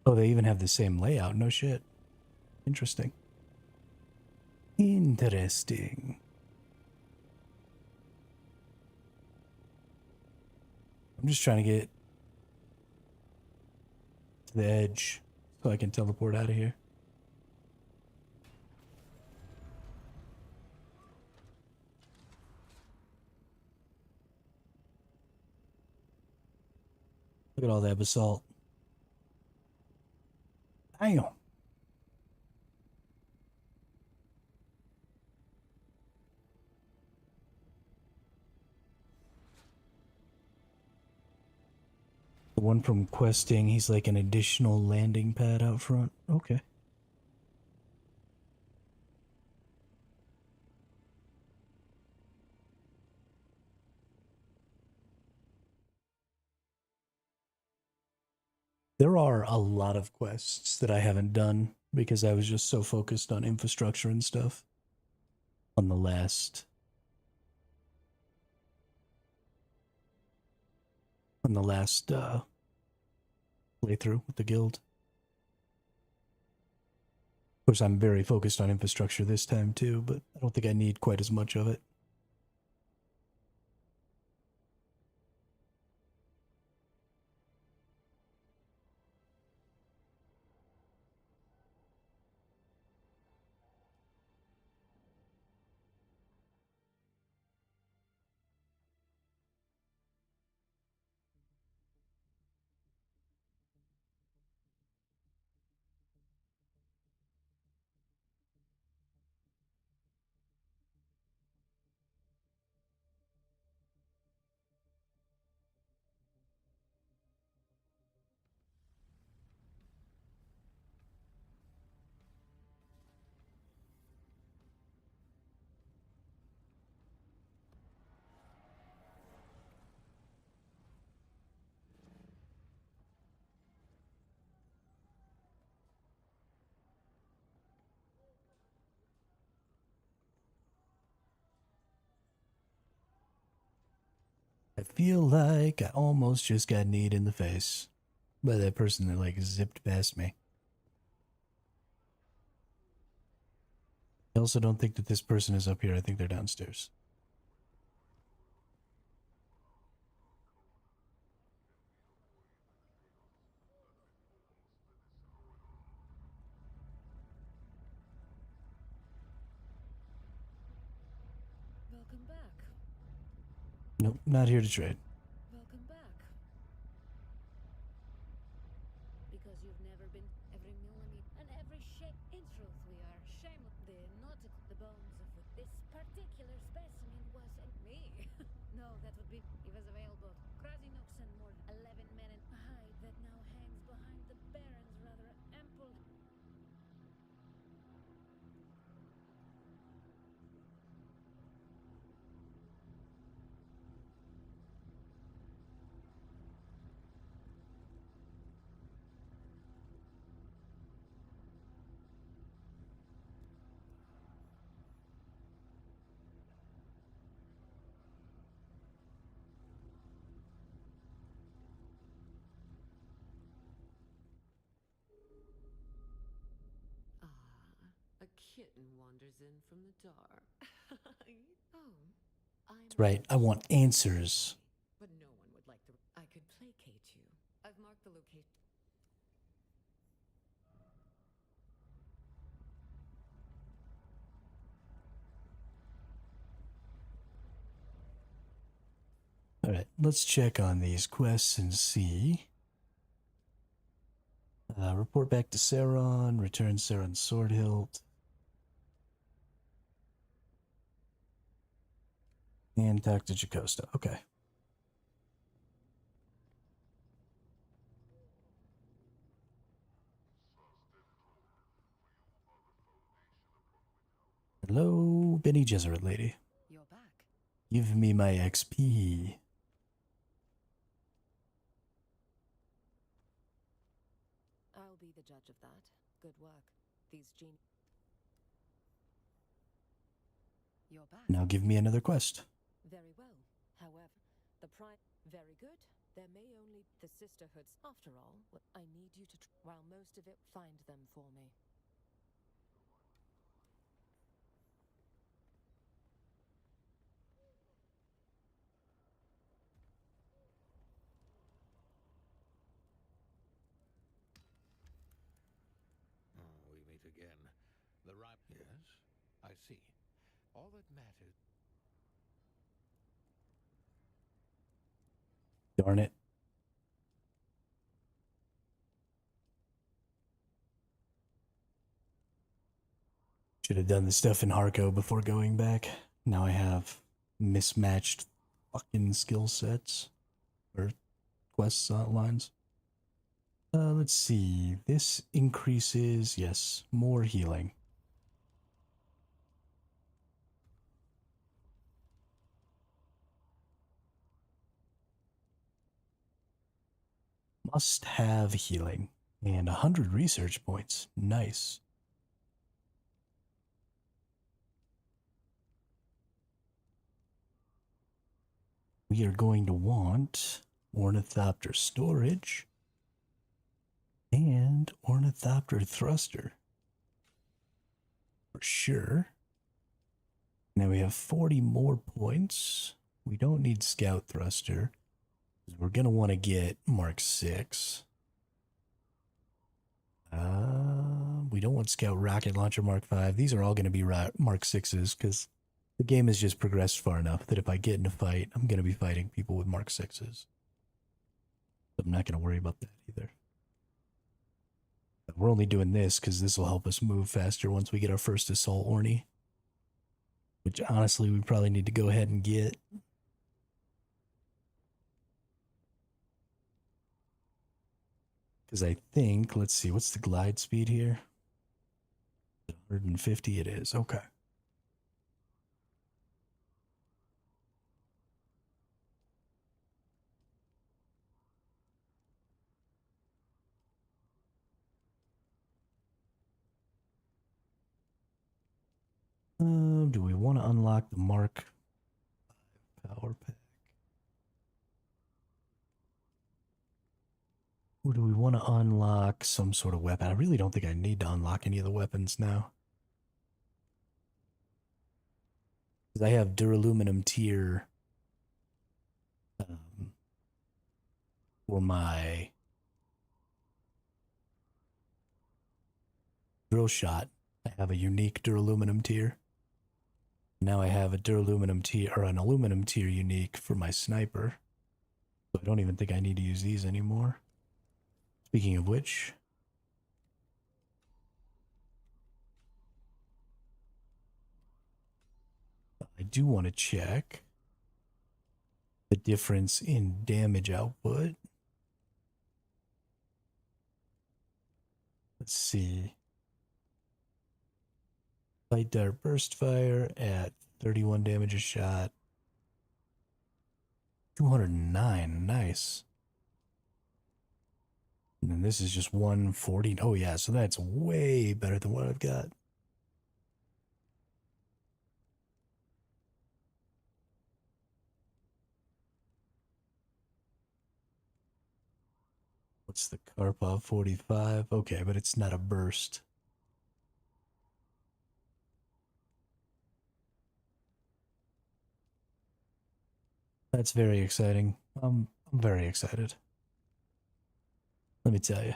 Oh, they even have the same layout. No shit. Interesting. Interesting. I'm just trying to get to the edge so I can teleport out of here. Look at all that basalt. Damn. The one from questing, he's like an additional landing pad out front. Okay. There are a lot of quests that I haven't done because I was just so focused on infrastructure and stuff on the last playthrough with the guild. Of course, I'm very focused on infrastructure this time too, but I don't think I need quite as much of it. I feel like I almost just got kneed in the face by that person that like zipped past me. I also don't think that this person is up here. I think they're downstairs. Nope, not here to trade. Welcome back. Because you've never been every millimeter and every shape. In truth, we are shameless. The nautical, the bones of this particular specimen was me. No, that would be. He was available. Crazy nooks and more. 11 men in hide that now hangs behind the Baron's rather ample. A kitten wanders in from the dark. Oh, I'm Right, I want answers. But no one would like to. I could placate you. I've marked the location. Alright, let's check on these quests and see. Report back to Sauron, return Sauron's sword hilt. And talk to Jocasta. Okay. Hello, Benny Gesserit lady. You're back. Give me my XP. I'll be the judge of that. Good work. These You're back. Now give me another quest. Very well. However, the prime. Very good. There may only the sisterhoods. After all, I need you to. While most of it, find them for me. Oh, we meet again. The right. Yes, I see. All that matters. Darn it. Should have done the stuff in Harco before going back. Now I have mismatched fucking skill sets. Or quest lines. Let's see. This increases, yes, more healing. Must have healing. And 100 research points. Nice. We are going to want Ornithopter storage and Ornithopter thruster. For sure. Now we have 40 more points. We don't need scout thruster. We're going to want to get Mark 6. We don't want scout rocket launcher Mark 5. These are all going to be Mark 6s because the game has just progressed far enough that if I get in a fight, I'm going to be fighting people with Mark 6s. I'm not going to worry about that either. But we're only doing this because this will help us move faster once we get our first assault Orny. Which honestly, we probably need to go ahead and get. Because I think, let's see, what's the glide speed here? 150 it is, okay. Do we want to unlock the Mark 5 power pack? Or do we want to unlock some sort of weapon? I really don't think I need to unlock any of the weapons now. Because I have duraluminum tier for my drill shot. I have a unique duraluminum tier. Now I have a duraluminum tier or an aluminum tier unique for my sniper. So I don't even think I need to use these anymore. Speaking of which, I do want to check the difference in damage output. Let's see. Light dart burst fire at 31 damage a shot. 209. Nice. And then this is just 140. Oh, yeah. So that's way better than what I've got. What's the Karpov 45? Okay, but it's not a burst. That's very exciting. I'm very excited. Let me tell you.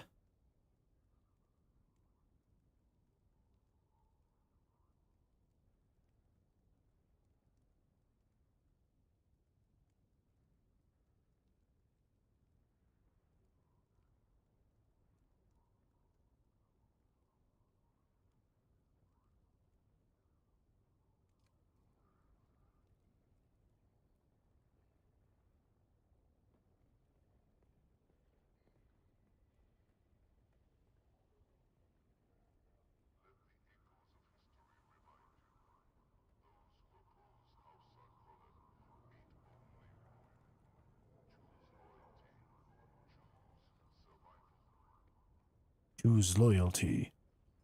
Choose loyalty.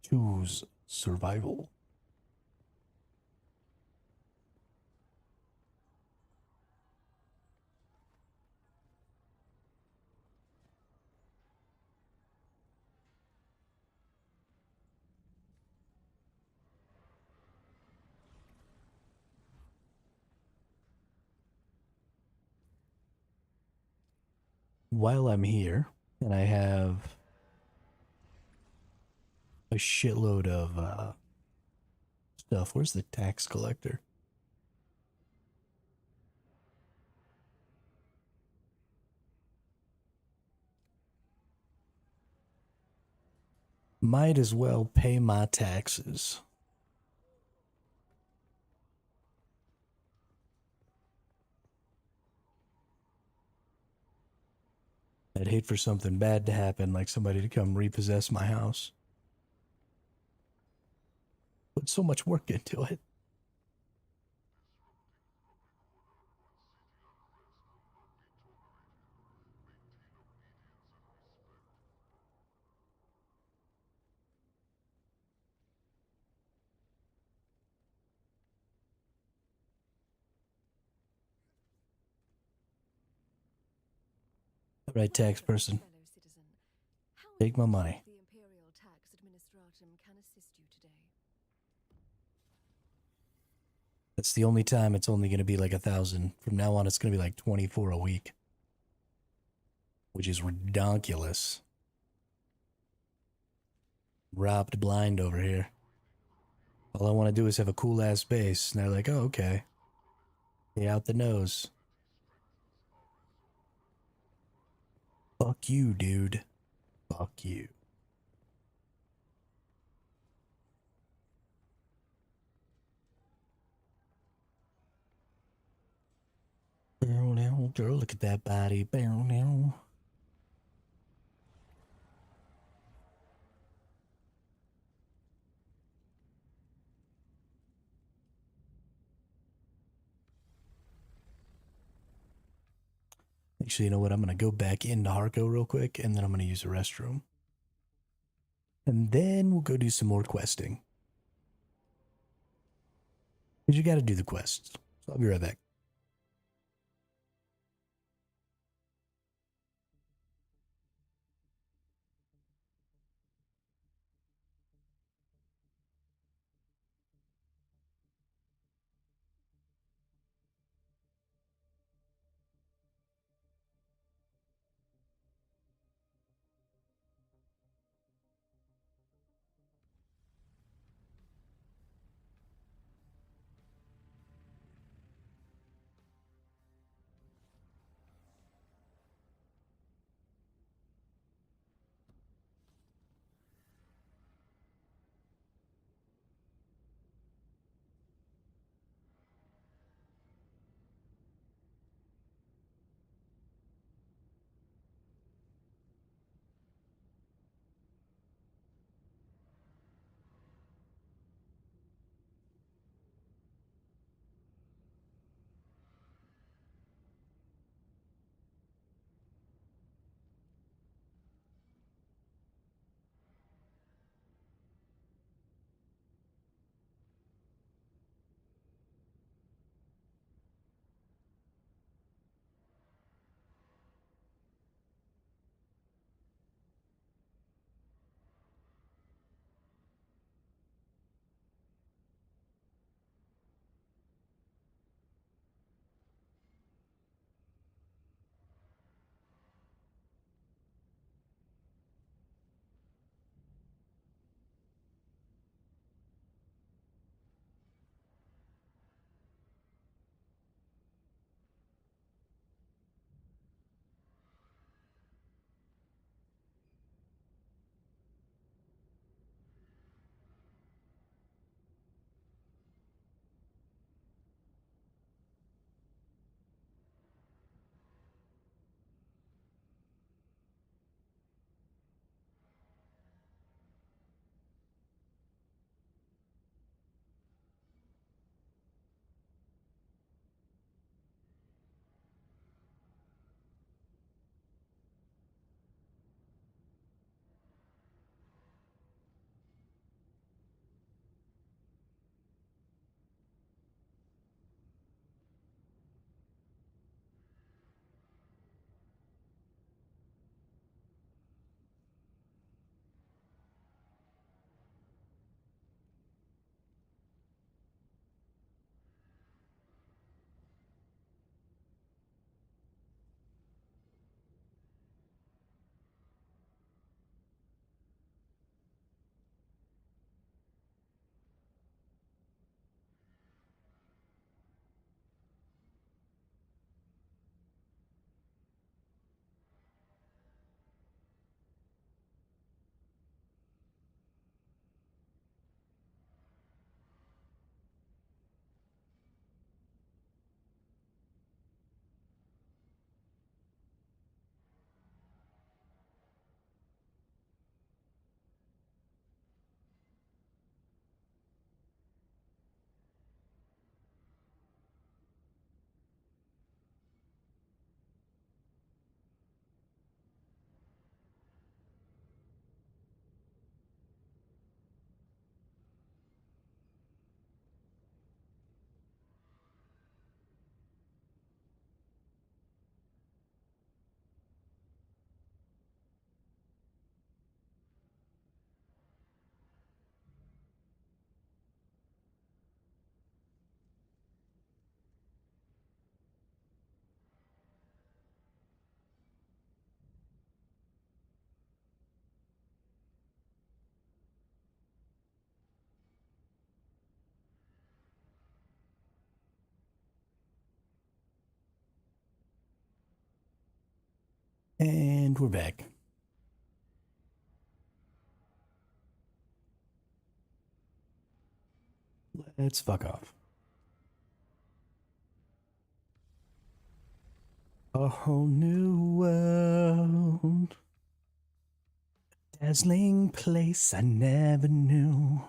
Choose survival. While I'm here, and I have a shitload of stuff. Where's the tax collector? Might as well pay my taxes. I'd hate for something bad to happen, like somebody to come repossess my house. Put so much work into it. All right, tax person. Fellow citizen, how Take my is it money. The Imperial Tax Administratum can assist you today. That's the only time it's only going to be like 1,000. From now on, it's going to be like 24 a week, which is redonkulous. Robbed blind over here. All I want to do is have a cool ass base, and they're like, "Oh, okay, pay out the nose." Fuck you, dude. Fuck you. Girl, look at that body. Actually, you know what? I'm going to go back into Harco real quick, and then I'm going to use the restroom. And then we'll go do some more questing. Because you got to do the quests. So I'll be right back. And we're back. Let's fuck off. A whole new world. Dazzling place I never knew.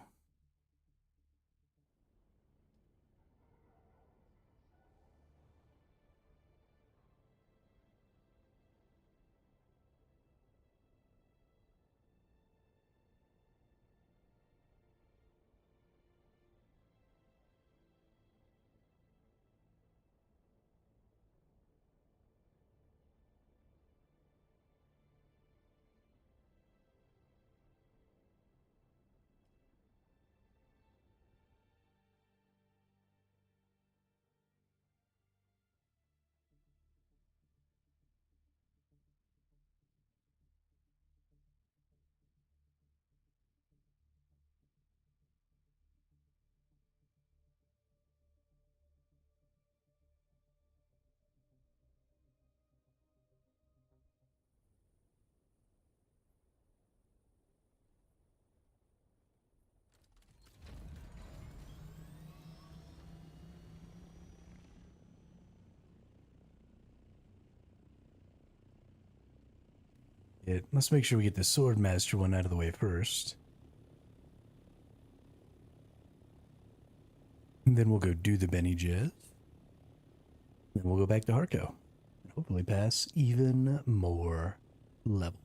Let's make sure we get the Sword Master one out of the way first. And then we'll go do the Benny Jez. Then we'll go back to Harko. And hopefully pass even more level.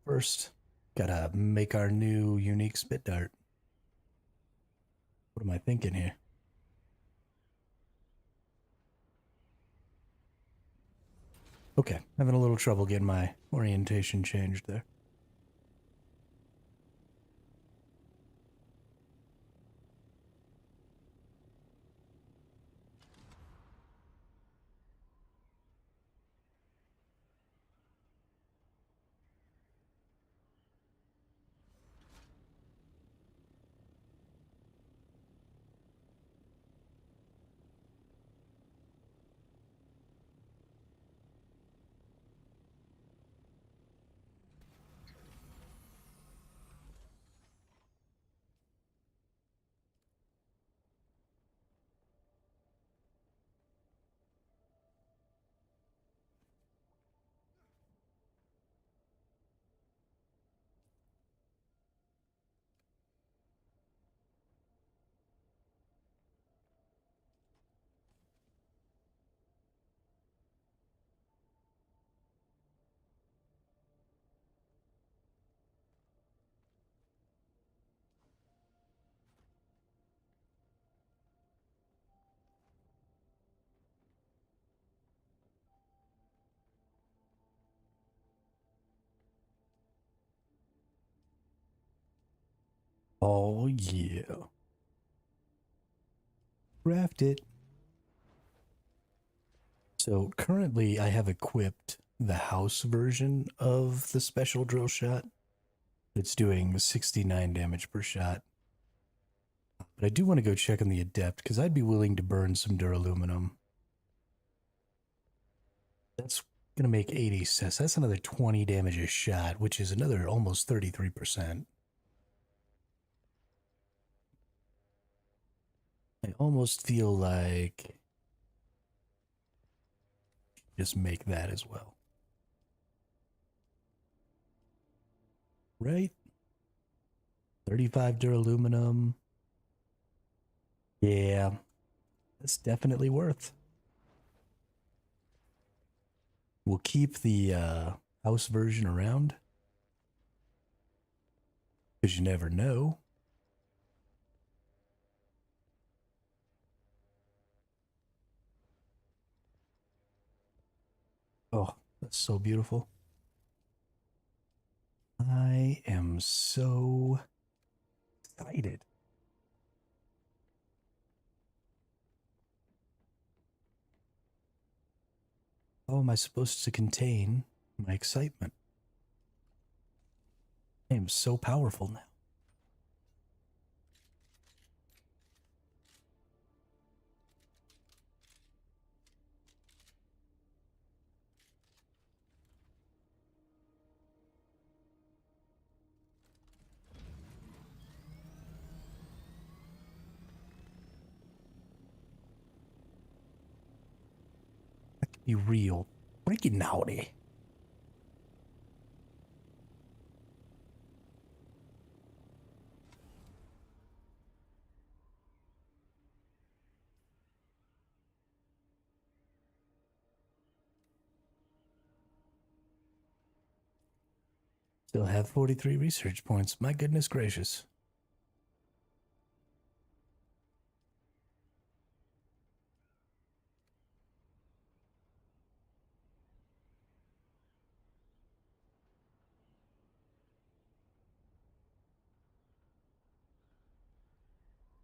First, gotta make our new unique spit dart. What am I thinking here? Okay, having a little trouble getting my orientation changed there. Oh, yeah. Craft it. So currently I have equipped the house version of the special drill shot. It's doing 69 damage per shot. But I do want to go check on the adept because I'd be willing to burn some duraluminum. That's going to make 80 cents. That's another 20 damage a shot, which is another almost 33%. I almost feel like just make that as well. Right? 35 duraluminum. Yeah, that's definitely worth. We'll keep the house version around. Because you never know. Oh, that's so beautiful. I am so excited. How am I supposed to contain my excitement? I am so powerful now. Be real. Freaking naughty. Still have 43 research points. My goodness gracious.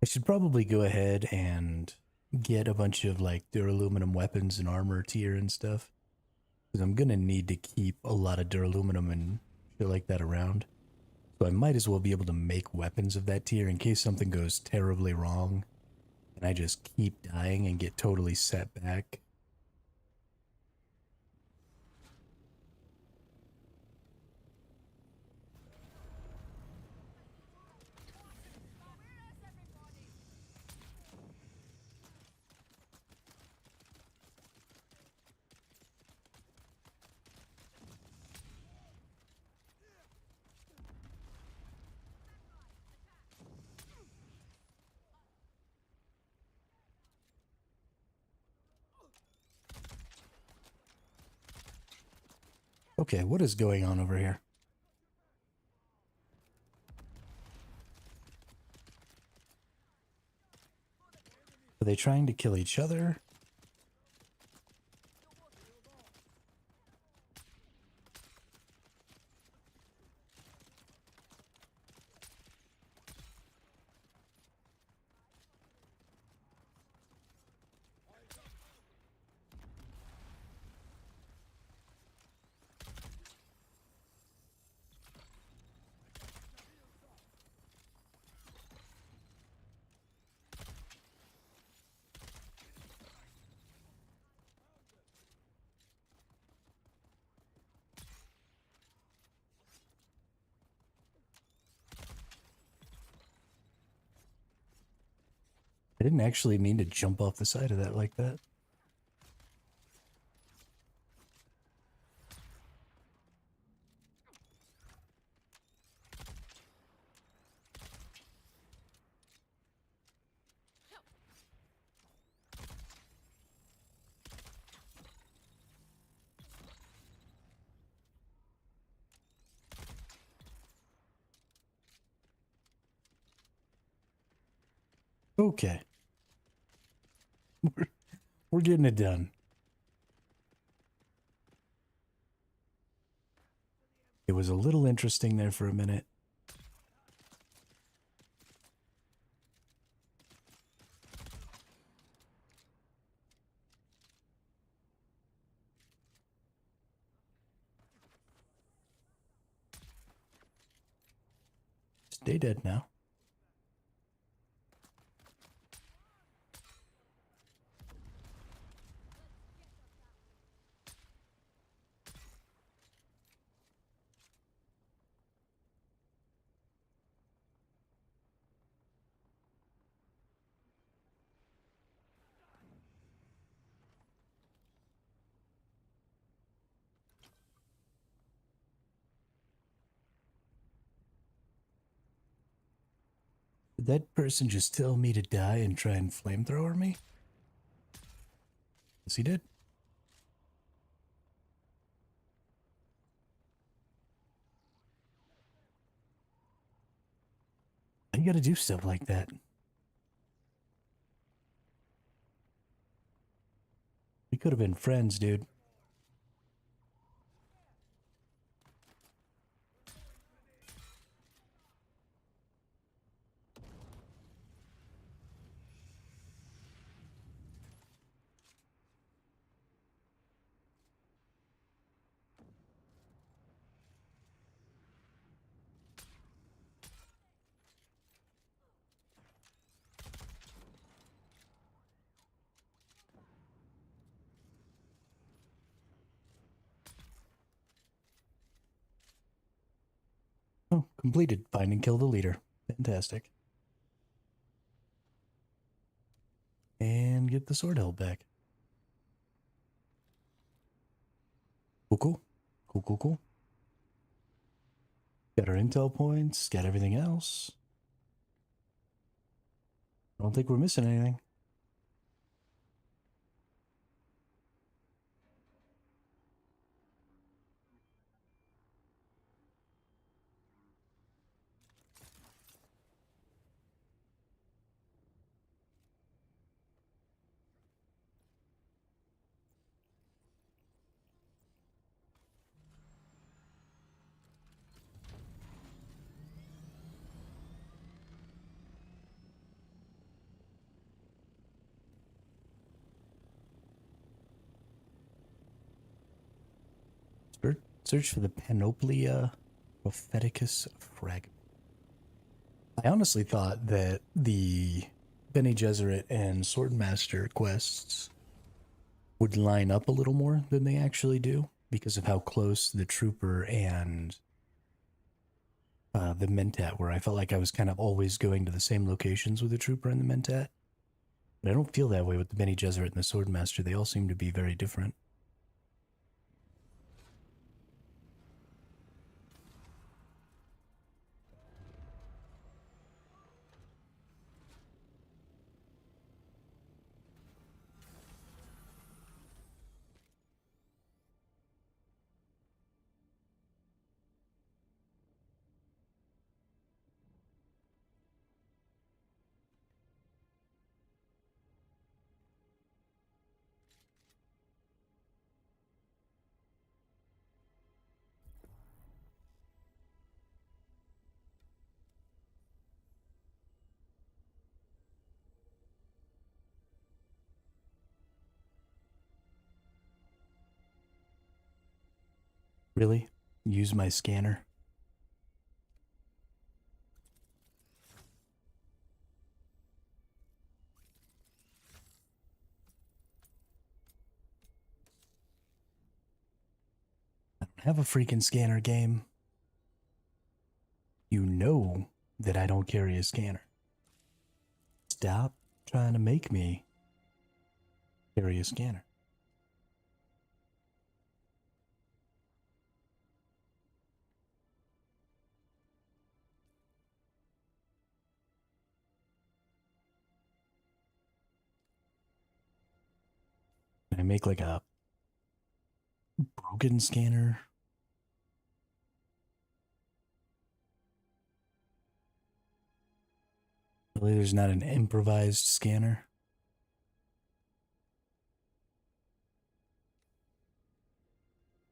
I should probably go ahead and get a bunch of like duraluminum weapons and armor tier and stuff. Because I'm gonna need to keep a lot of duraluminum and shit like that around. So I might as well be able to make weapons of that tier in case something goes terribly wrong. And I just keep dying and get totally set back. Okay, what is going on over here? Are they trying to kill each other? I didn't actually mean to jump off the side of that like that. Okay. We're getting it done. It was a little interesting there for a minute. Stay dead now. Did that person just tell me to die and try and flamethrower me? Yes, he did. You gotta do stuff like that. We could have been friends, dude. Oh, completed. Find and kill the leader. Fantastic. And get the sword held back. Cool, cool. Cool, cool, cool. Got our intel points, got everything else. I don't think we're missing anything. Search for the Panoplia Propheticus fragment. I honestly thought that the Bene Gesserit and Swordmaster quests would line up a little more than they actually do because of how close the Trooper and the Mentat were. I felt like I was kind of always going to the same locations with the Trooper and the Mentat. But I don't feel that way with the Bene Gesserit and the Swordmaster. They all seem to be very different. Really? Use my scanner? I don't have a freaking scanner, game. You know that I don't carry a scanner. Stop trying to make me carry a scanner. Can I make like a broken scanner? Really, there's not an improvised scanner?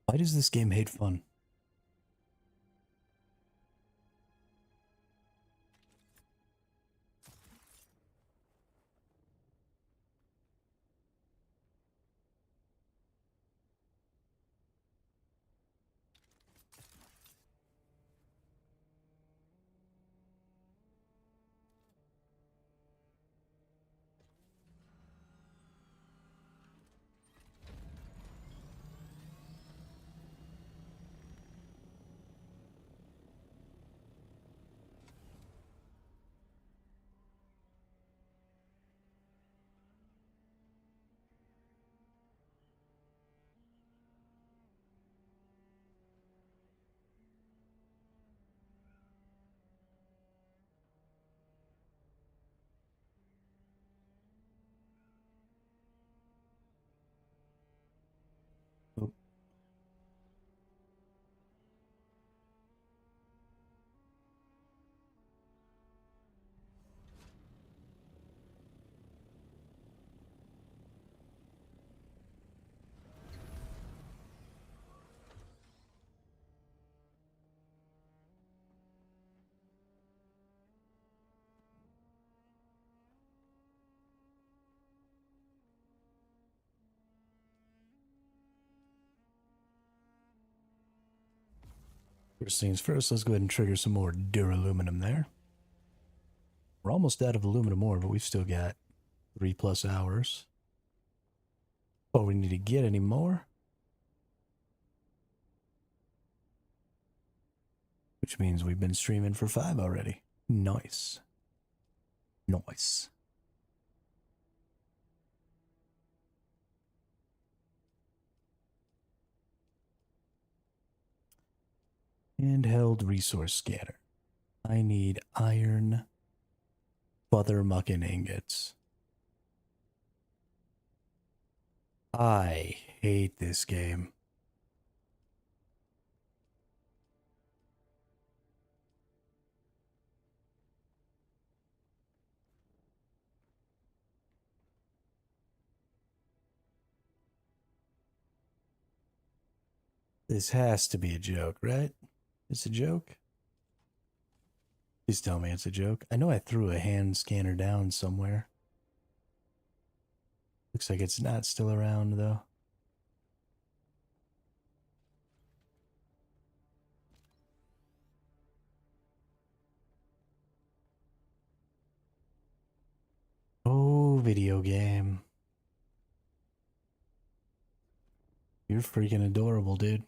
Why does this game hate fun? Oh, first things first, let's go ahead and trigger some more duraluminum there. We're almost out of aluminum ore, but we've still got 3+ hours. Oh, we need to get any more? Which means we've been streaming for 5 already. Nice. Nice. Handheld resource scanner. I need iron mothermucking ingots. I hate this game. This has to be a joke, right? It's a joke? Please tell me it's a joke. I know I threw a hand scanner down somewhere. Looks like it's not still around, though. Oh, video game. You're freaking adorable, dude.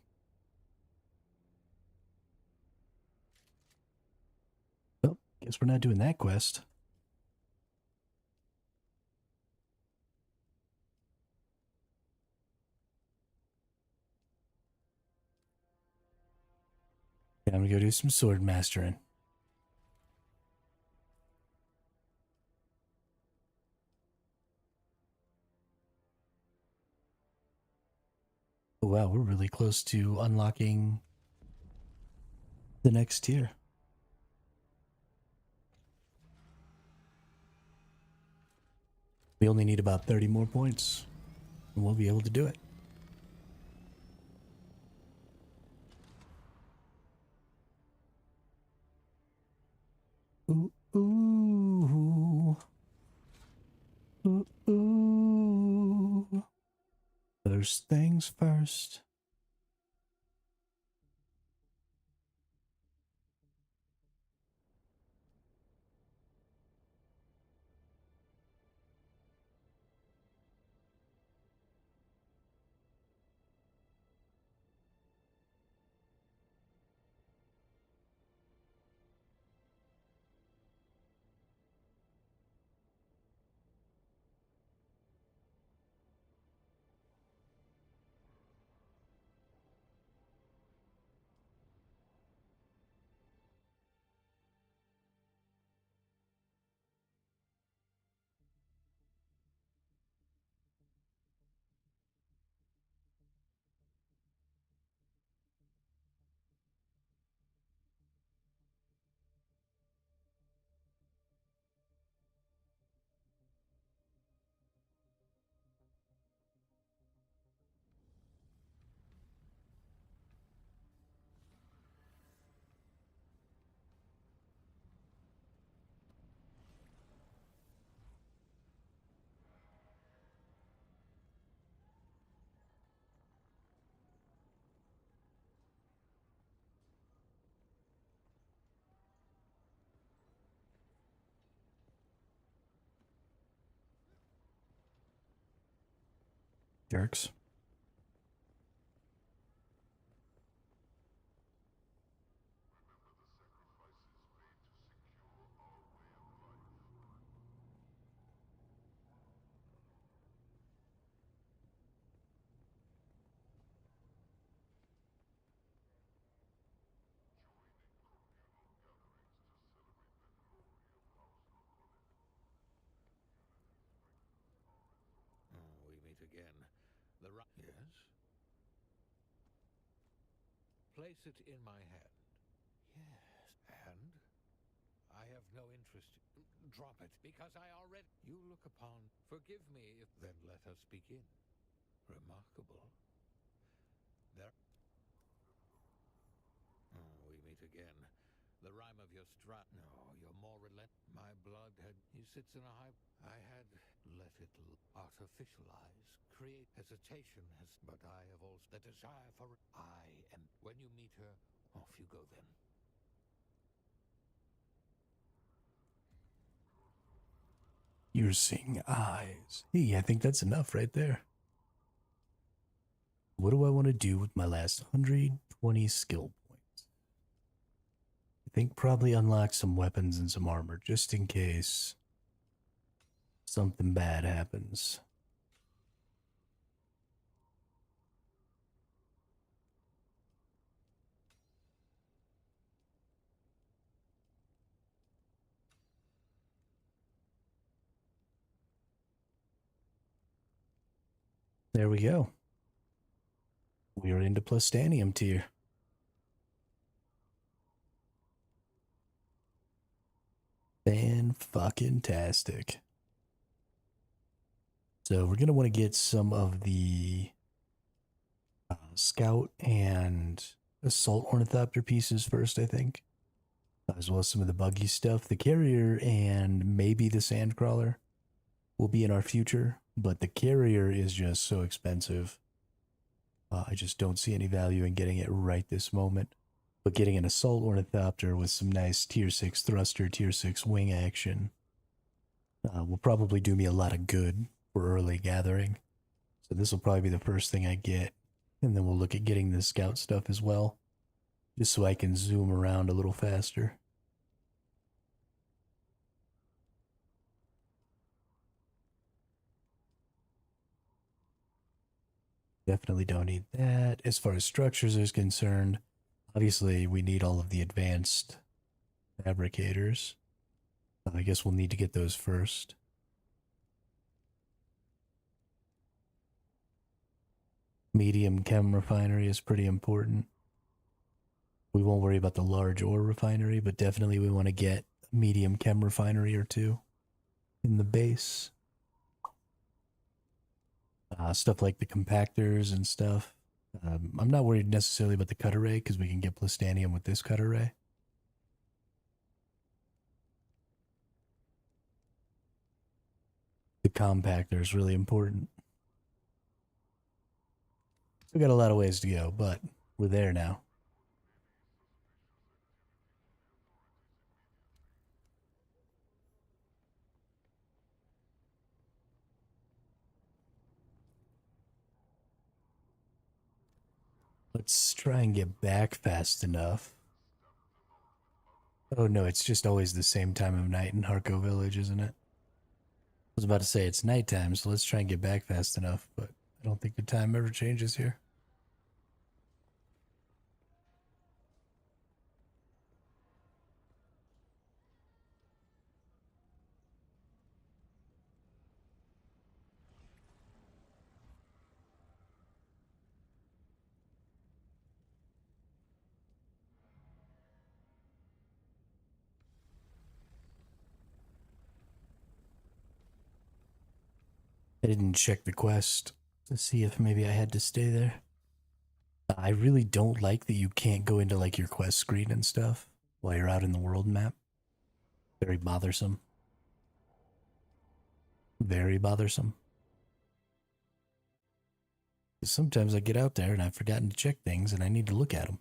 Well, guess we're not doing that quest. Yeah, I'm gonna go do some sword mastering. Oh, wow, we're really close to unlocking the next tier. We only need about 30 more points, and we'll be able to do it. Ooh, ooh, ooh, ooh. First things first. Jerks. We meet again. Yes? Place it in my hand. Yes. And? I have no interest. Drop it, because I already. You look upon. Forgive me if. Then let us begin. Remarkable. There. We meet again. The rhyme of your strat. No, you're more relent. My blood had. He sits in a high. I had let it artificialize. Create hesitation has. But I have also the desire for. I am. When you meet her, off you go then. You're seeing eyes. Hey, I think that's enough right there. What do I want to do with my last 120 skill points? I think probably unlock some weapons and some armor, just in case something bad happens. There we go. We are into Plastanium tier. Fan-fucking-tastic. So we're going to want to get some of the Scout and Assault Ornithopter pieces first, I think. As well as some of the buggy stuff. The Carrier and maybe the Sandcrawler will be in our future, but the Carrier is just so expensive. I just don't see any value in getting it right this moment. But getting an Assault Ornithopter with some nice Tier 6 thruster, Tier 6 wing action will probably do me a lot of good for early gathering. So this will probably be the first thing I get. And then we'll look at getting the Scout stuff as well, just so I can zoom around a little faster. Definitely don't need that. As far as structures is concerned, obviously we need all of the advanced fabricators. I guess we'll need to get those first. Medium chem refinery is pretty important. We won't worry about the large ore refinery, but definitely we want to get a medium chem refinery or two in the base. Stuff like the compactors and stuff. I'm not worried necessarily about the cut array because we can get Plastanium with this cut array. The compactor is really important. Still got a lot of ways to go, but we're there now. Let's try and get back fast enough. Oh no, it's just always the same time of night in Harco Village, isn't it? I was about to say it's nighttime, so let's try and get back fast enough, but I don't think the time ever changes here. I didn't check the quest to see if maybe I had to stay there. I really don't like that you can't go into like your quest screen and stuff while you're out in the world map. Very bothersome. Very bothersome. Sometimes I get out there and I've forgotten to check things and I need to look at them.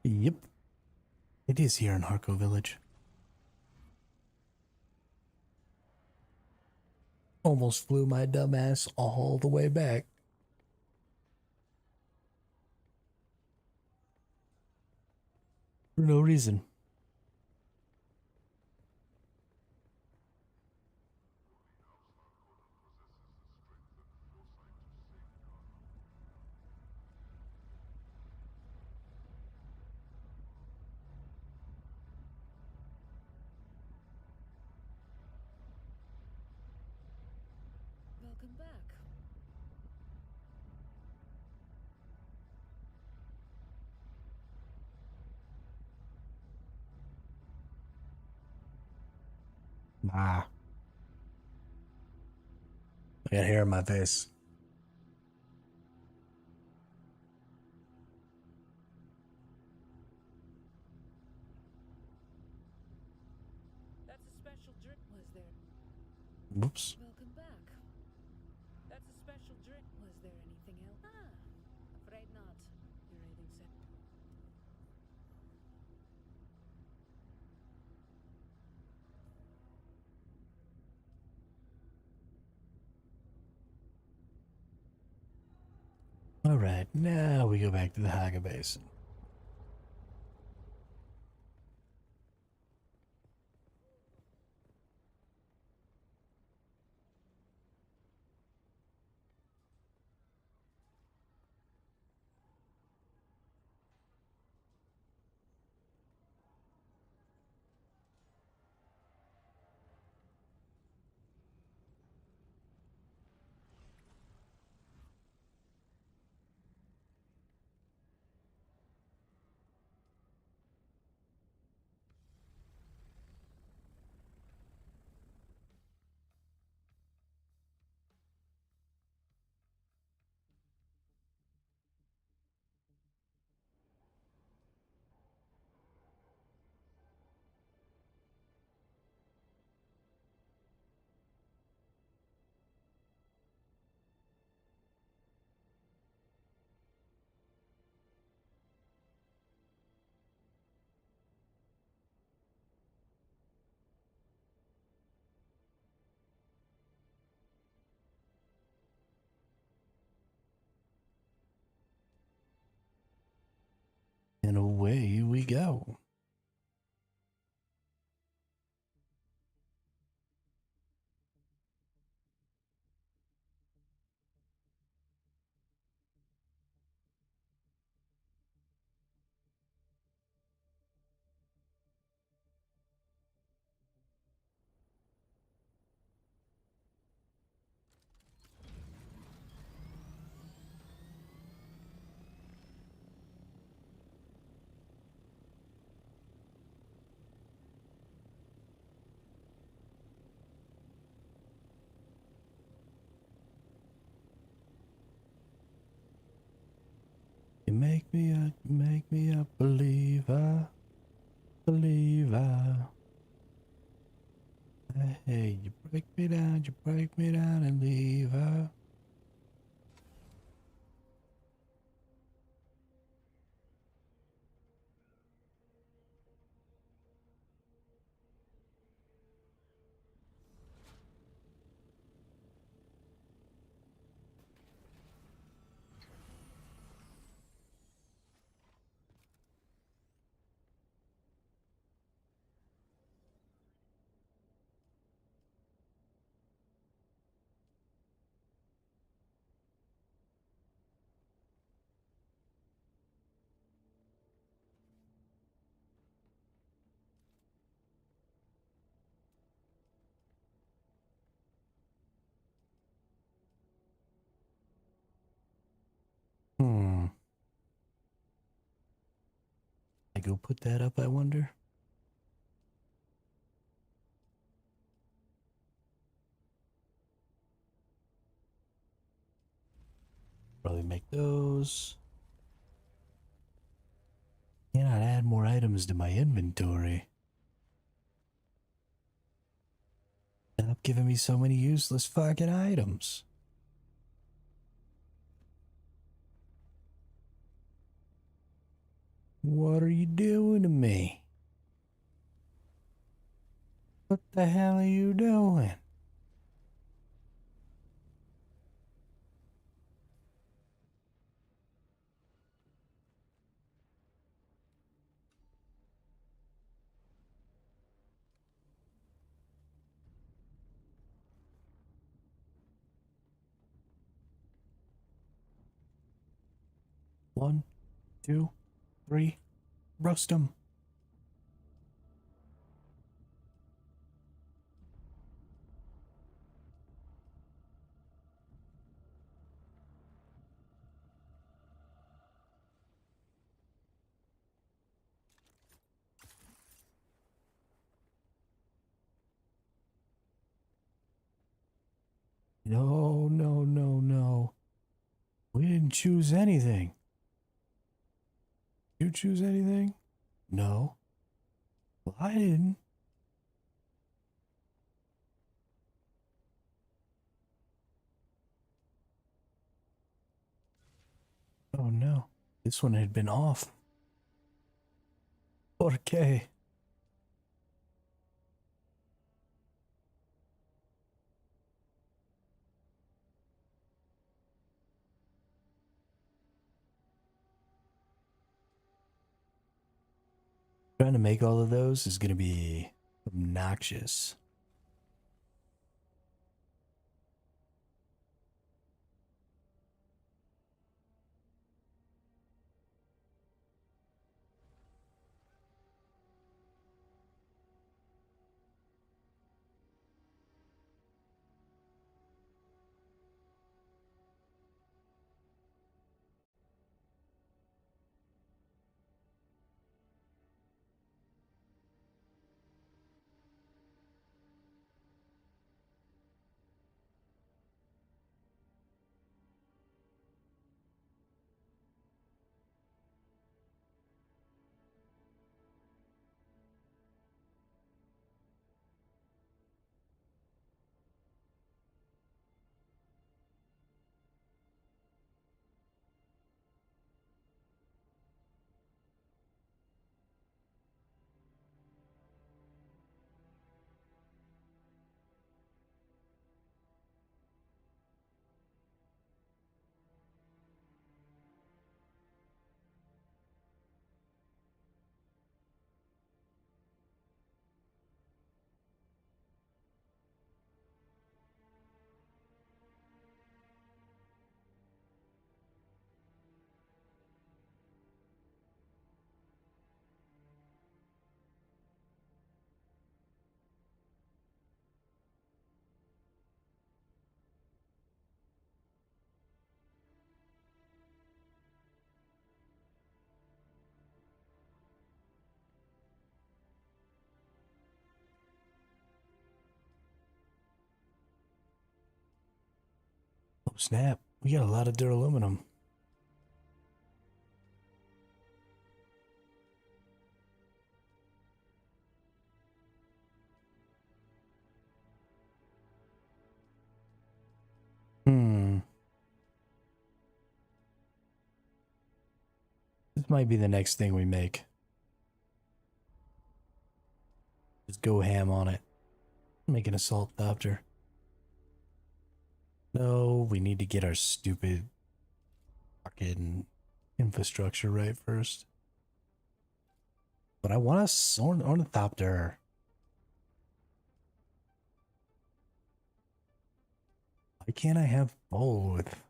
Yep. It is here in Harco Village. Almost flew my dumb ass all the way back. For no reason. Welcome back. Ah. I got hair on my face. That's a special drink. Was there? Whoops. Welcome back. That's a special drink. Was there anything else? Afraid not. Your rating set. All right, now we go back to the Haga Basin. And away we go. You make me a believer, believer. Hey, you break me down and leave her. I go put that up, I wonder? Probably make those. Cannot add more items to my inventory. Stop giving me so many useless fucking items. What are you doing to me? What the hell are you doing? One, two, three, roast 'em. No, no, no, no. We didn't choose anything. You choose anything? No. Well, I didn't. Oh no. This one had been off. Okay. Trying to make all of those is going to be obnoxious. Oh, snap. We got a lot of duraluminum. This might be the next thing we make. Just go ham on it. Make an assault copter. No, we need to get our stupid fucking infrastructure right first. But I want a ornithopter. Why can't I have both?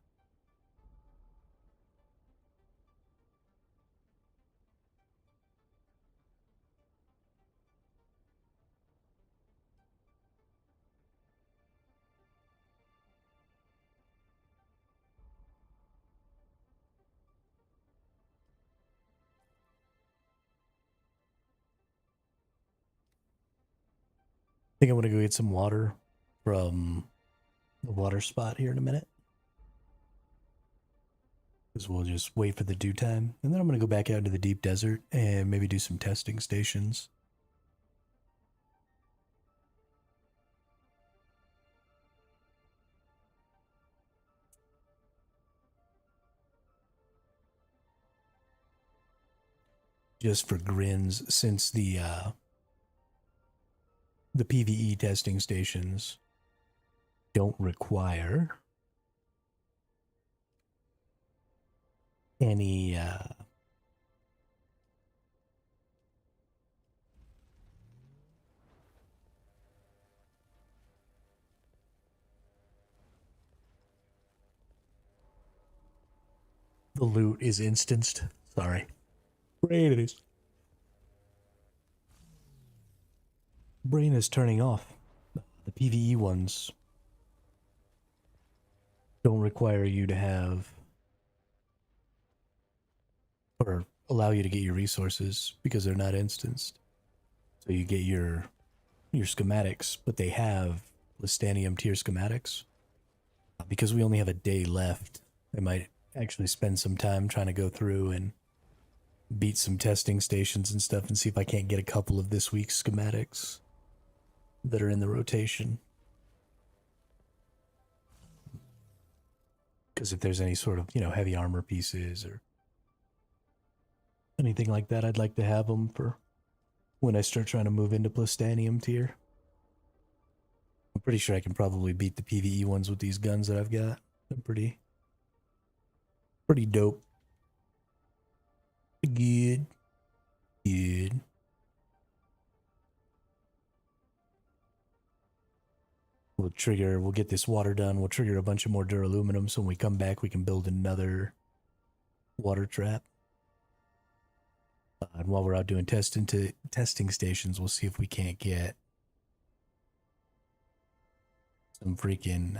I think I'm gonna go get some water from the water spot here in a minute. Because we'll just wait for the due time. And then I'm gonna go back out into the deep desert and maybe do some testing stations. Just for grins, since the PvE testing stations don't require any the loot is instanced. Sorry. Brain is turning off. The PvE ones don't require you to have or allow you to get your resources because they're not instanced. So you get your schematics, but they have Listanium tier schematics. Because we only have a day left, I might actually spend some time trying to go through and beat some testing stations and stuff and see if I can't get a couple of this week's schematics that are in the rotation. Because if there's any sort of, heavy armor pieces or anything like that, I'd like to have them for when I start trying to move into Plastanium tier. I'm pretty sure I can probably beat the PvE ones with these guns that I've got. They're pretty dope. Good. we'll get this water done. We'll trigger a bunch of more duraluminum, so when we come back, we can build another water trap. And while we're out doing testing stations, we'll see if we can't get some freaking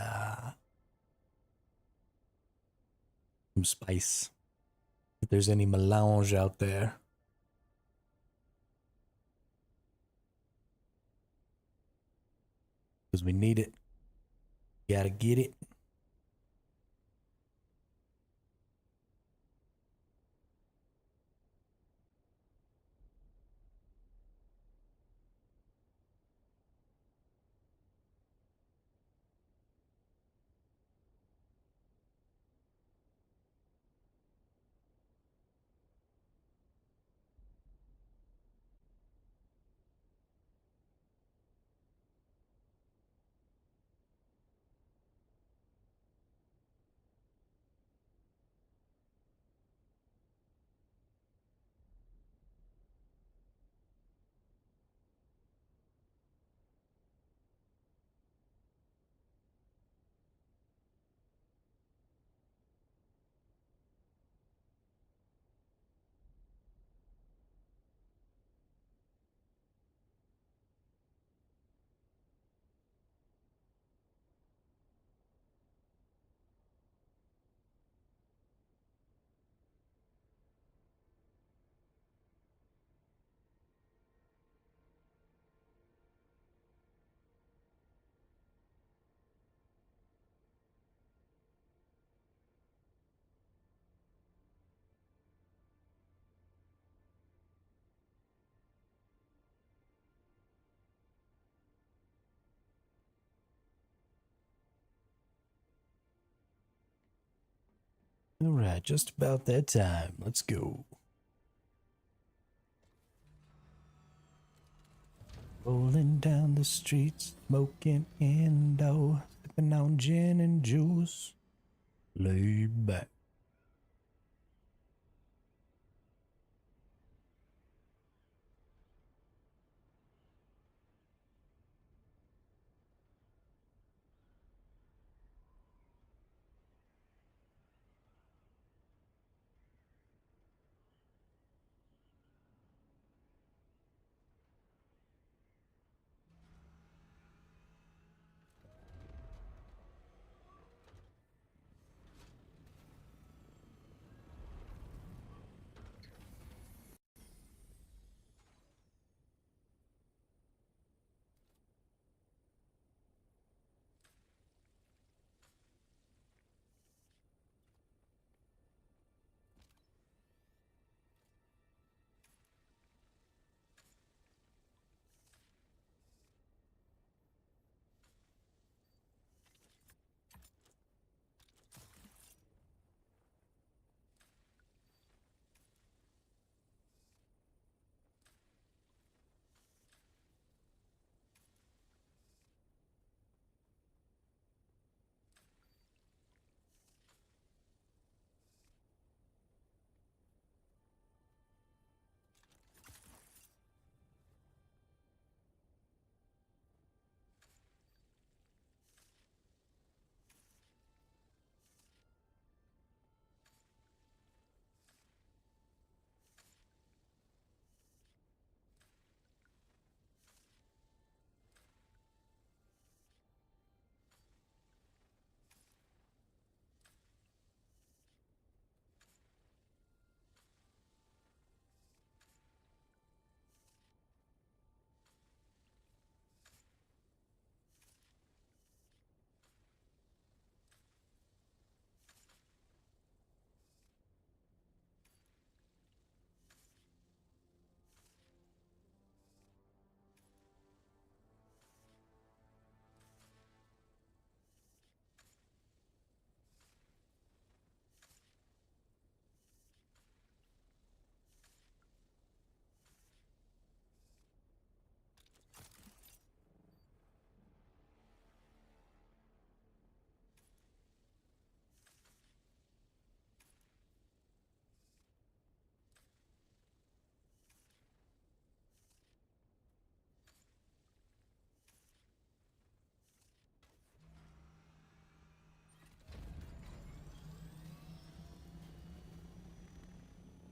some spice. If there's any melange out there. Because we need it. Gotta get it. All right, just about that time. Let's go. Rolling down the streets, smoking Indo, sipping on gin and juice. Laid back.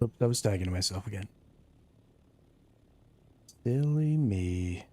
Oops, I was talking to myself again. Silly me.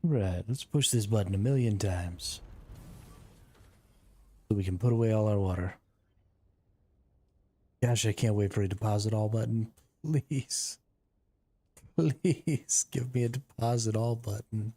Right, let's push this button a million times so we can put away all our water. Gosh, I can't wait for a deposit all button. Please. Please give me a deposit all button.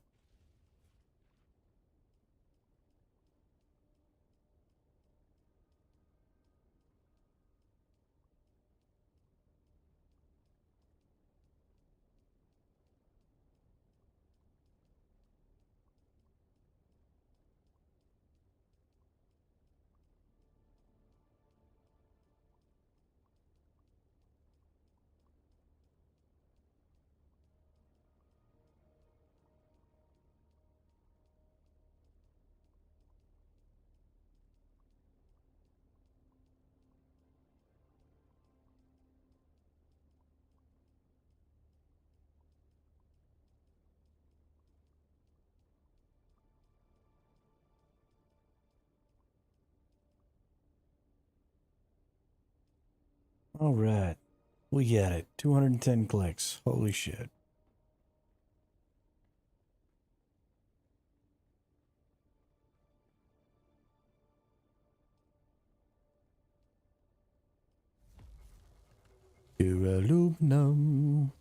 All right. We got it. 210 clicks. Holy shit. Aluminum.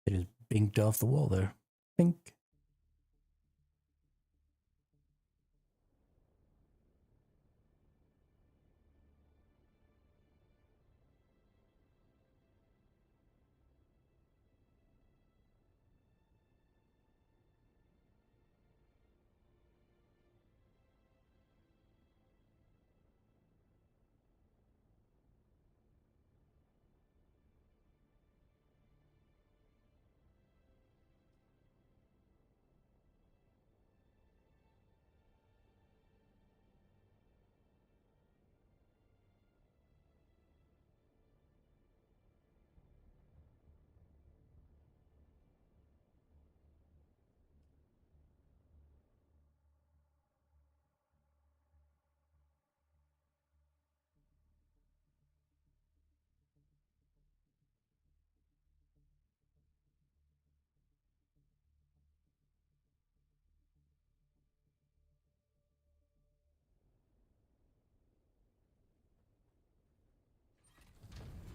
It just binked off the wall there. Bink.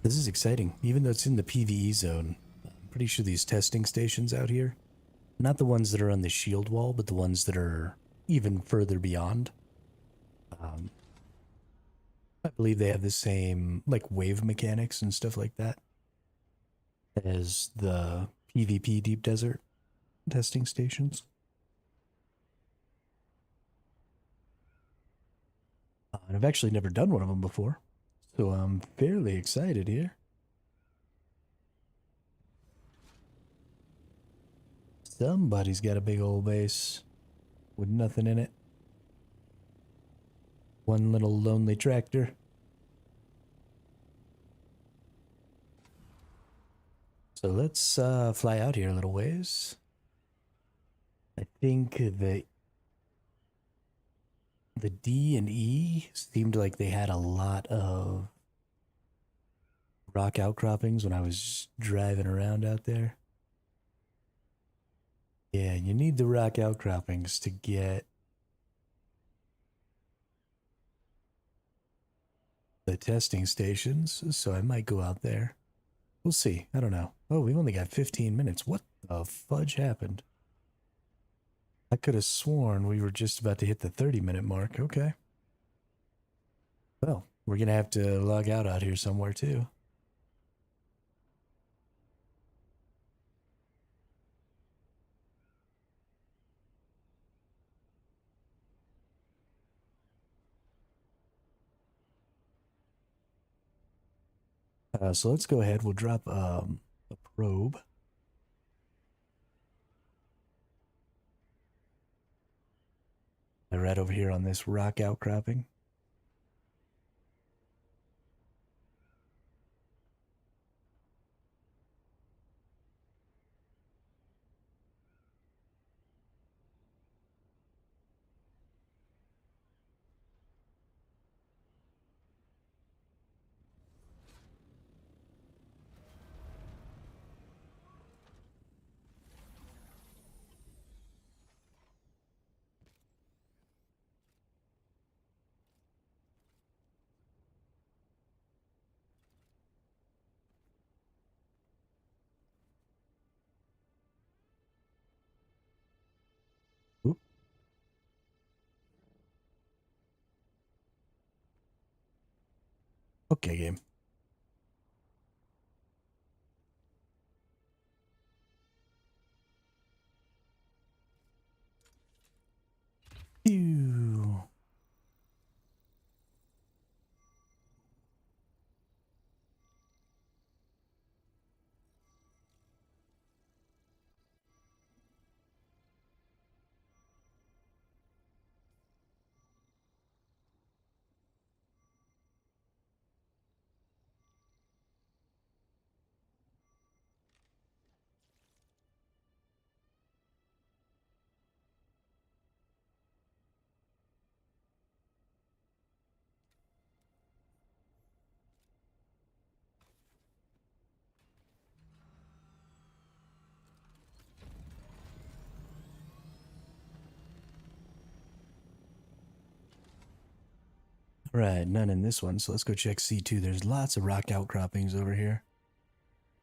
This is exciting. Even though it's in the PvE zone, I'm pretty sure these testing stations out here, not the ones that are on the shield wall, but the ones that are even further beyond. I believe they have the same, like, wave mechanics and stuff like that as the PvP Deep Desert testing stations. And I've actually never done one of them before, so I'm fairly excited here. Somebody's got a big old base with nothing in it. One little lonely tractor. So let's fly out here a little ways. I think the D and E seemed like they had a lot of rock outcroppings when I was driving around out there. Yeah, you need the rock outcroppings to get the testing stations, so I might go out there. We'll see. I don't know. Oh, we've only got 15 minutes. What the fudge happened? I could have sworn we were just about to hit the 30-minute mark. Okay. Well, we're going to have to log out here somewhere, too. So let's go ahead. We'll drop a probe. Right over here on this rock outcropping. Oop. Okay, game. Ew. Right, none in this one, so let's go check C2. There's lots of rock outcroppings over here.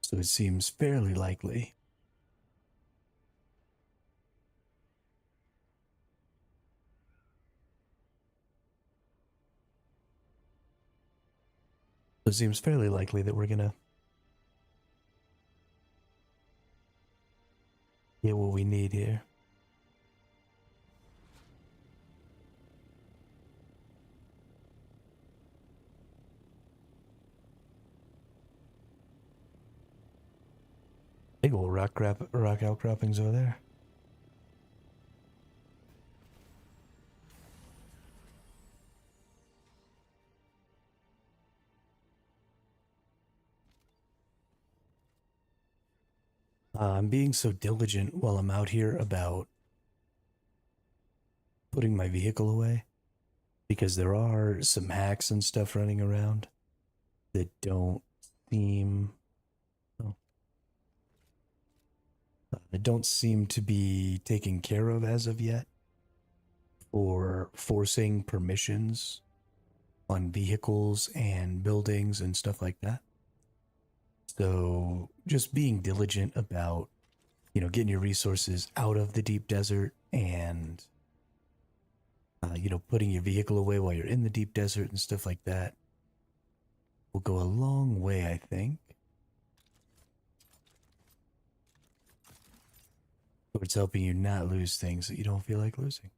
So it seems fairly likely. So it seems fairly likely that we're gonna get what we need here. Big old rock outcroppings over there. I'm being so diligent while I'm out here about putting my vehicle away because there are some hacks and stuff running around that don't seem that don't seem to be taken care of as of yet, or forcing permissions on vehicles and buildings and stuff like that. So just being diligent about, getting your resources out of the deep desert and, putting your vehicle away while you're in the deep desert and stuff like that will go a long way, I think. Towards helping you not lose things that you don't feel like losing.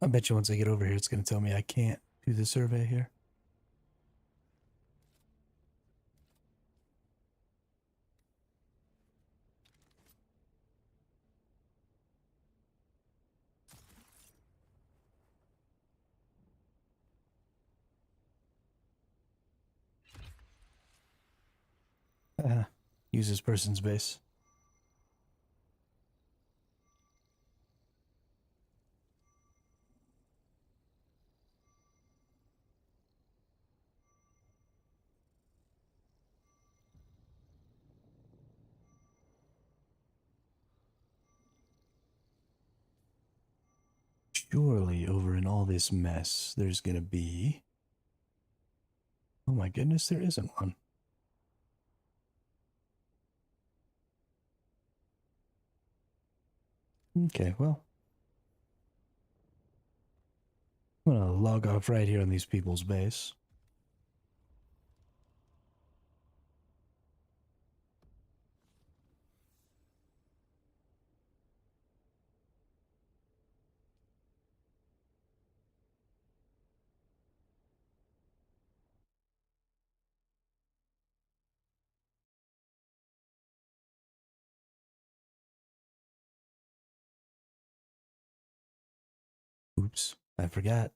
I bet you once I get over here, it's going to tell me I can't do the survey here. Use this person's base. Surely over in all this mess, there's going to be... Oh my goodness, there isn't one. Okay, well. I'm going to log off right here on these people's base. Oops, I forgot.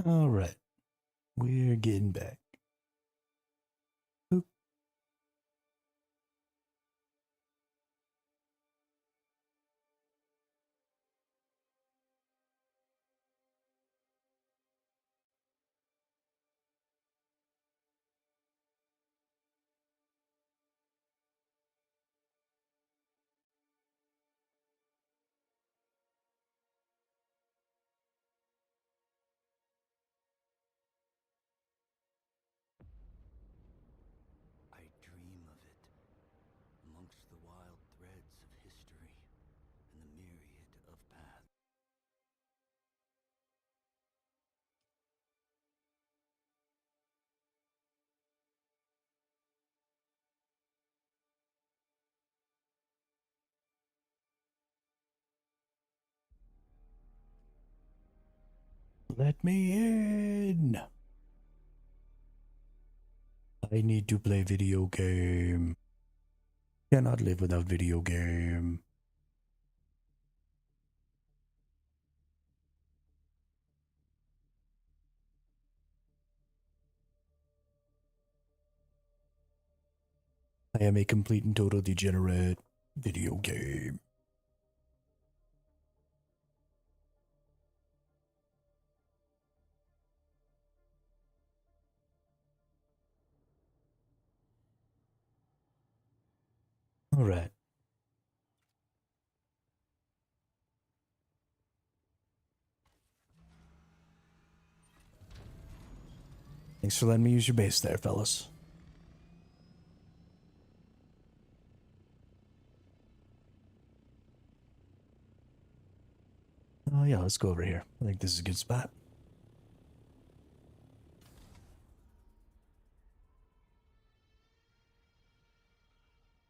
All right. We're getting back. Oop. I dream of it, amongst the wild threads of history and the myriad of paths. Let me in. I need to play video game. Cannot live without video game. I am a complete and total degenerate. Video game. All right. Thanks for letting me use your base there, fellas. Oh yeah, let's go over here. I think this is a good spot.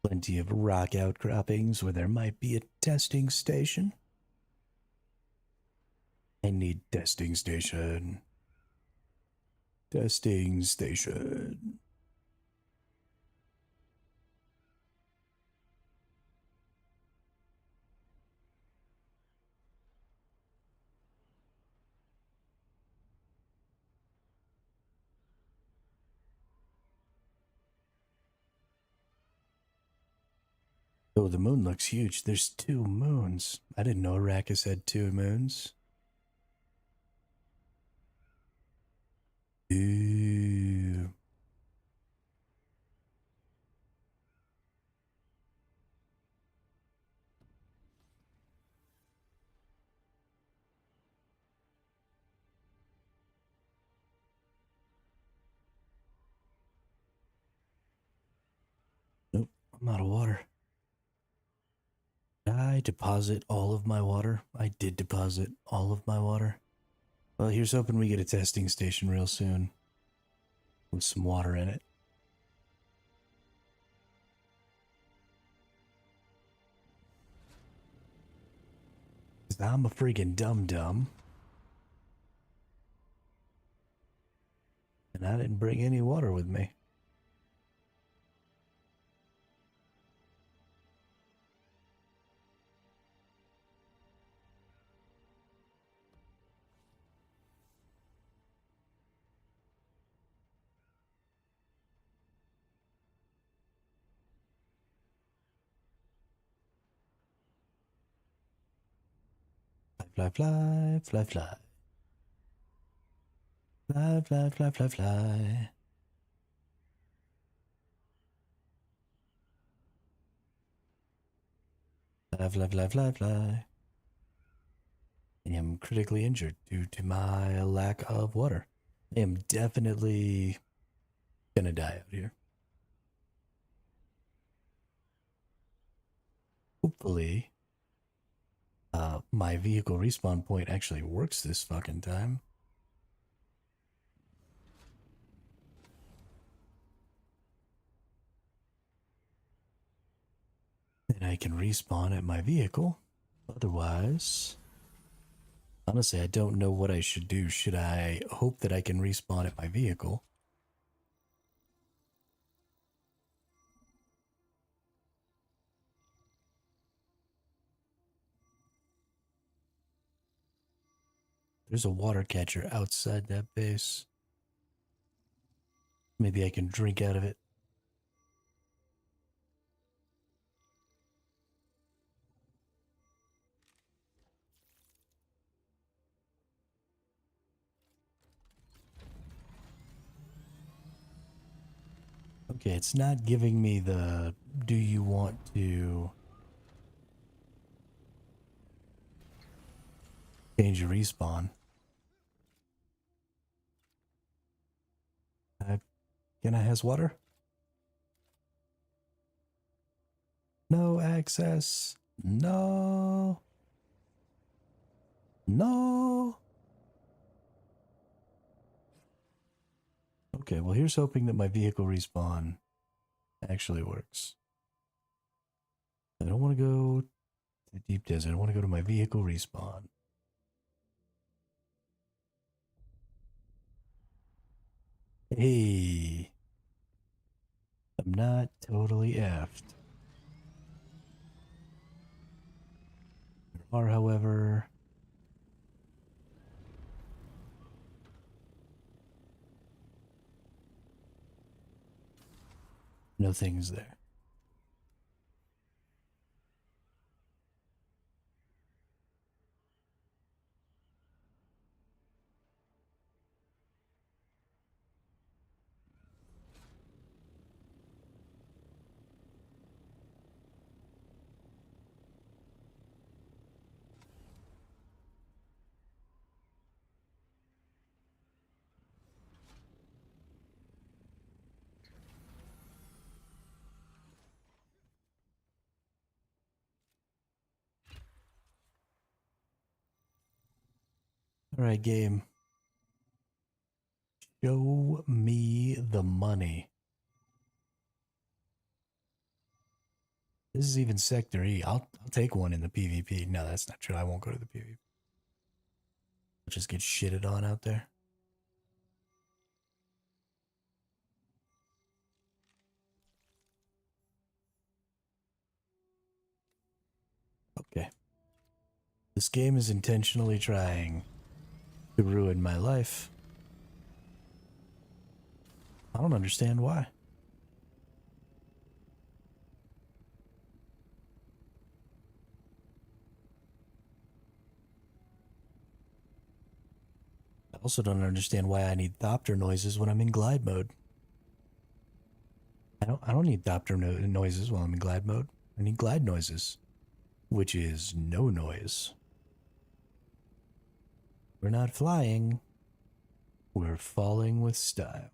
Plenty of rock outcroppings where there might be a testing station. I need testing station. Testing station. Oh, the moon looks huge. There's 2 moons. I didn't know Arrakis had 2 moons. Ooh. Nope, I'm out of water. Did I deposit all of my water? I did deposit all of my water. Well, here's hoping we get a testing station real soon. With some water in it. 'Cause I'm a freaking dum-dum. And I didn't bring any water with me. Fly, fly, fly, fly. Fly, fly, fly, fly, fly. Fly, fly, fly, fly, fly. I am critically injured due to my lack of water. I am definitely gonna die out here. Hopefully, my vehicle respawn point actually works this fucking time. And I can respawn at my vehicle. Otherwise, honestly, I don't know what I should do. Should I hope that I can respawn at my vehicle? There's a water catcher outside that base. Maybe I can drink out of it. Okay, it's not giving me the do you want to change your respawn. Can I has water? No access. No. No. Okay, well, here's hoping that my vehicle respawn actually works. I don't want to go to the deep desert. I want to go to my vehicle respawn. Hey. I'm not totally effed. There are, however, no things there. All right, game. Show me the money. This is even Sector E. I'll take one in the PvP. No, that's not true. I won't go to the PvP. I'll just get shitted on out there. Okay. This game is intentionally trying to ruin my life. I don't understand why. I also don't understand why I need thopter noises when I'm in glide mode. I don't need thopter noises while I'm in glide mode. I need glide noises, which is no noise. We're not flying. We're falling with style.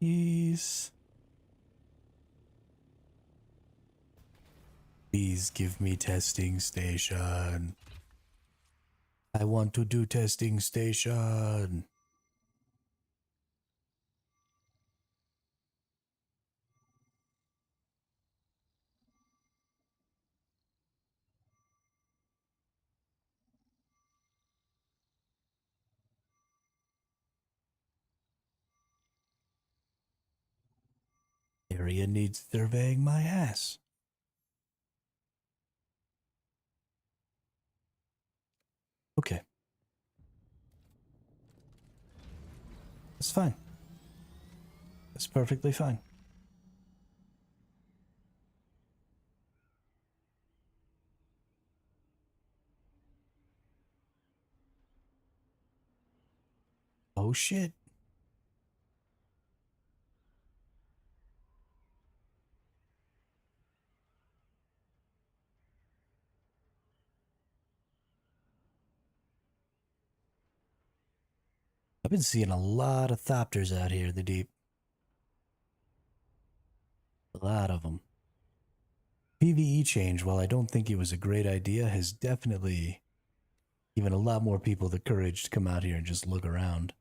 Please. Please give me testing station. I want to do testing station. Area needs surveying my ass. Okay. That's fine. That's perfectly fine. Oh shit. I've been seeing a lot of thopters out here in the deep. A lot of them. PvE change, while I don't think it was a great idea, has definitely given a lot more people the courage to come out here and just look around.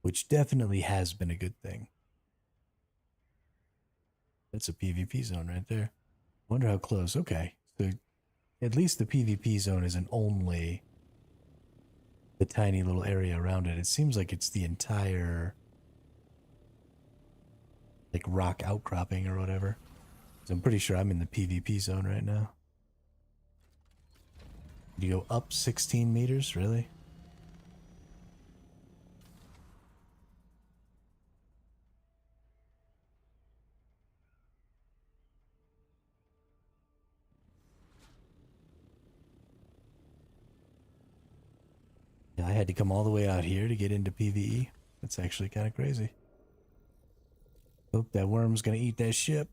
which definitely has been a good thing. That's a PvP zone right there. Wonder how close. Okay, so at least the PvP zone isn't only the tiny little area around it. It seems like it's the entire like rock outcropping or whatever. So I'm pretty sure I'm in the PvP zone right now. You go up 16 meters, really? Yeah, I had to come all the way out here to get into PvE. That's actually kind of crazy. Hope that worm's gonna eat that ship.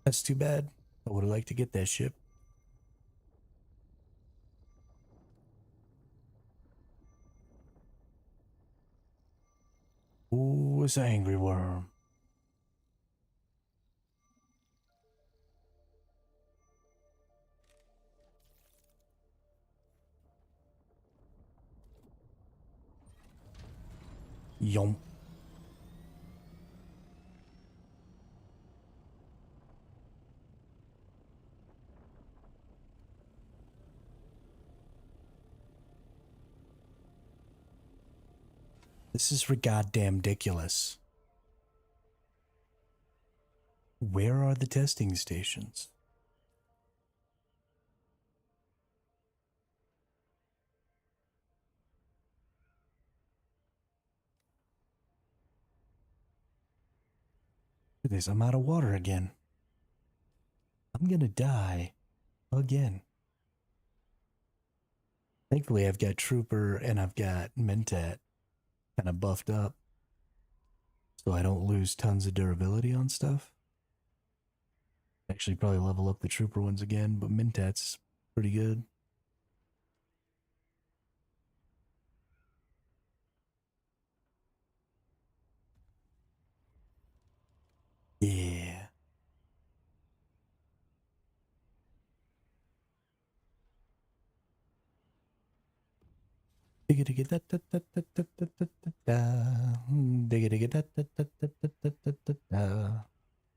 That's too bad. I would have liked to get that ship. Ooh, it's an angry worm. Yum. This is goddamn ridiculous. Where are the testing stations? Look at this, I'm out of water again. I'm gonna die again. Thankfully, I've got Trooper and I've got Mentat kind of buffed up, so I don't lose tons of durability on stuff. Actually, probably level up the Trooper ones again, but Mentat's pretty good. Yeah.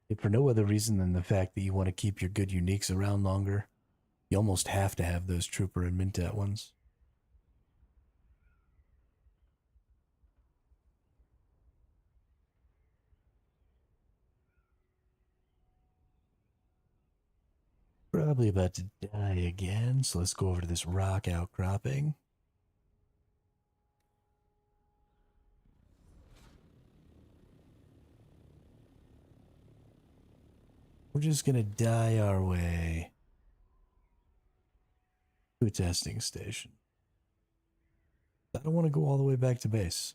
If for no other reason than the fact that you want to keep your good uniques around longer, you almost have to have those Trooper and Mentat ones. Probably about to die again, so let's go over to this rock outcropping. We're just gonna die our way to a testing station. I don't want to go all the way back to base.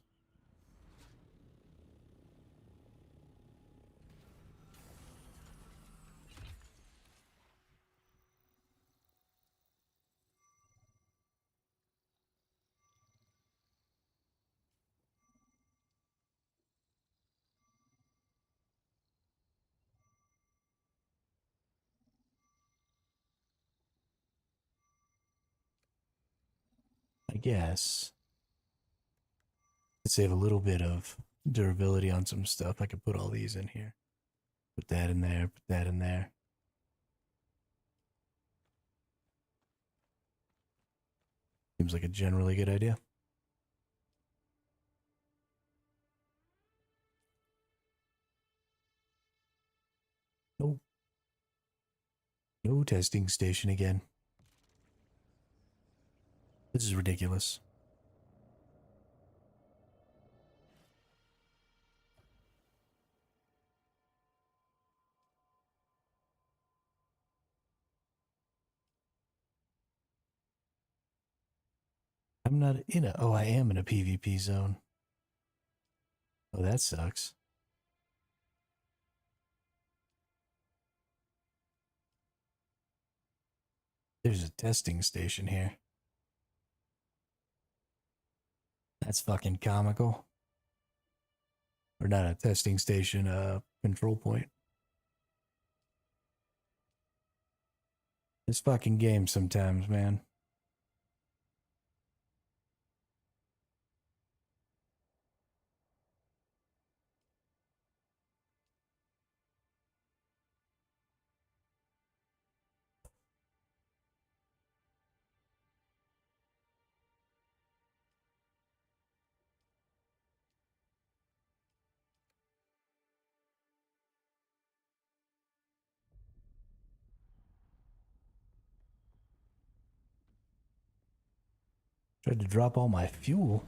I guess to save a little bit of durability on some stuff, I could put all these in here. Put that in there, put that in there. Seems like a generally good idea. Nope. No testing station again. This is ridiculous. I'm not in a... Oh, I am in a PvP zone. Oh, that sucks. There's a testing station here. That's fucking comical. Or not a testing station, a control point. This fucking game sometimes, man. Tried to drop all my fuel.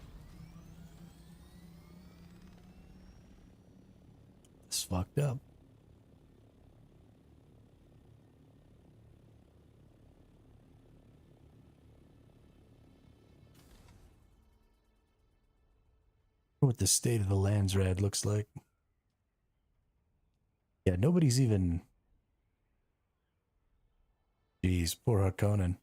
It's fucked up. What the state of the lands rad looks like. Yeah, nobody's even... Jeez, poor Harkonnen.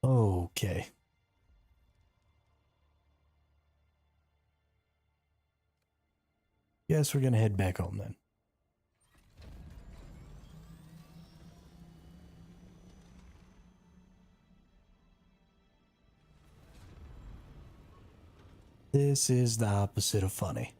Okay. Guess we're gonna head back home then. This is the opposite of funny.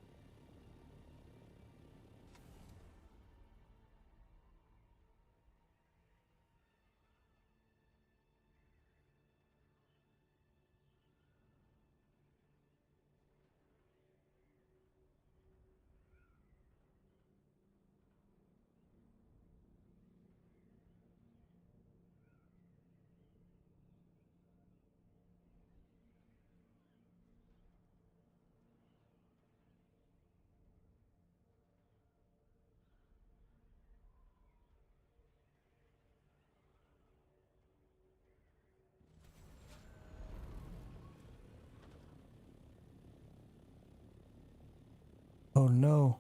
Oh no.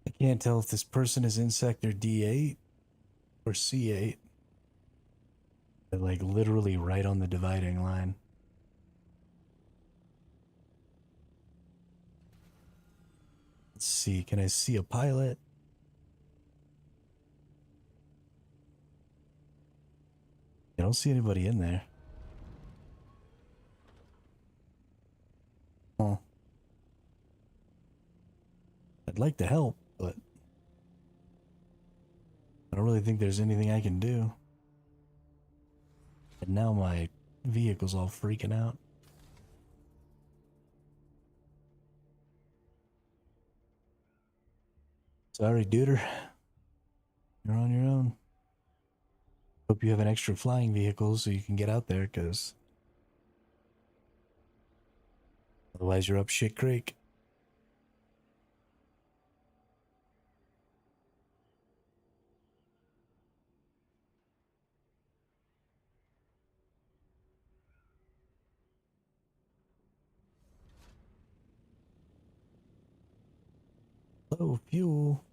I can't tell if this person is in sector D8 or C8. They're like literally right on the dividing line. Let's see, can I see a pilot? I don't see anybody in there. Oh. I'd like to help, but I don't really think there's anything I can do. And now my vehicle's all freaking out. Sorry, duder. You're on your own. Hope you have an extra flying vehicle so you can get out there, because otherwise you're up shit creek. Low fuel.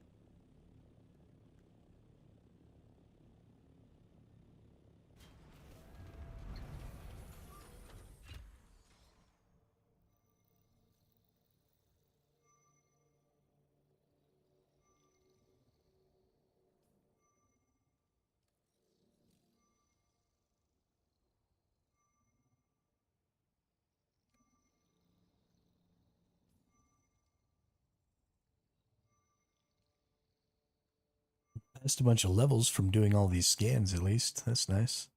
Just a bunch of levels from doing all these scans, at least. That's nice.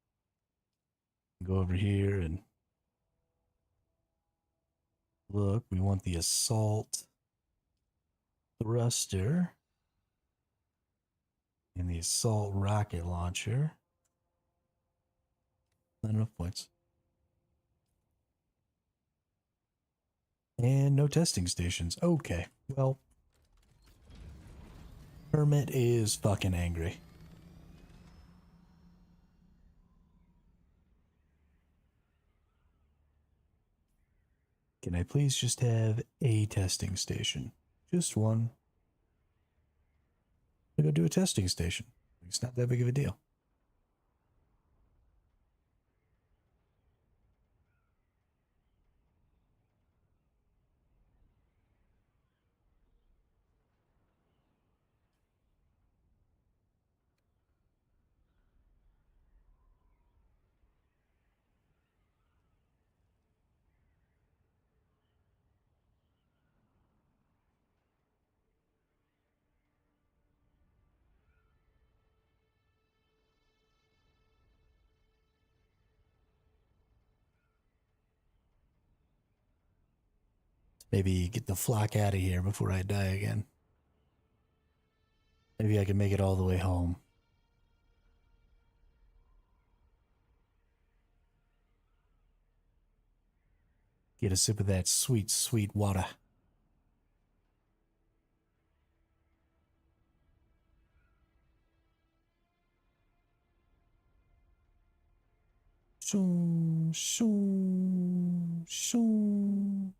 Go over here and look. We want the assault thruster and the assault rocket launcher. Not enough points. And no testing stations. Okay, well, Hermit is fucking angry. Can I please just have a testing station? Just one. I'm gonna go do a testing station. It's not that big of a deal. Maybe get the flock out of here before I die again. Maybe I can make it all the way home. Get a sip of that sweet, sweet water. Shoo, shoo, shoo.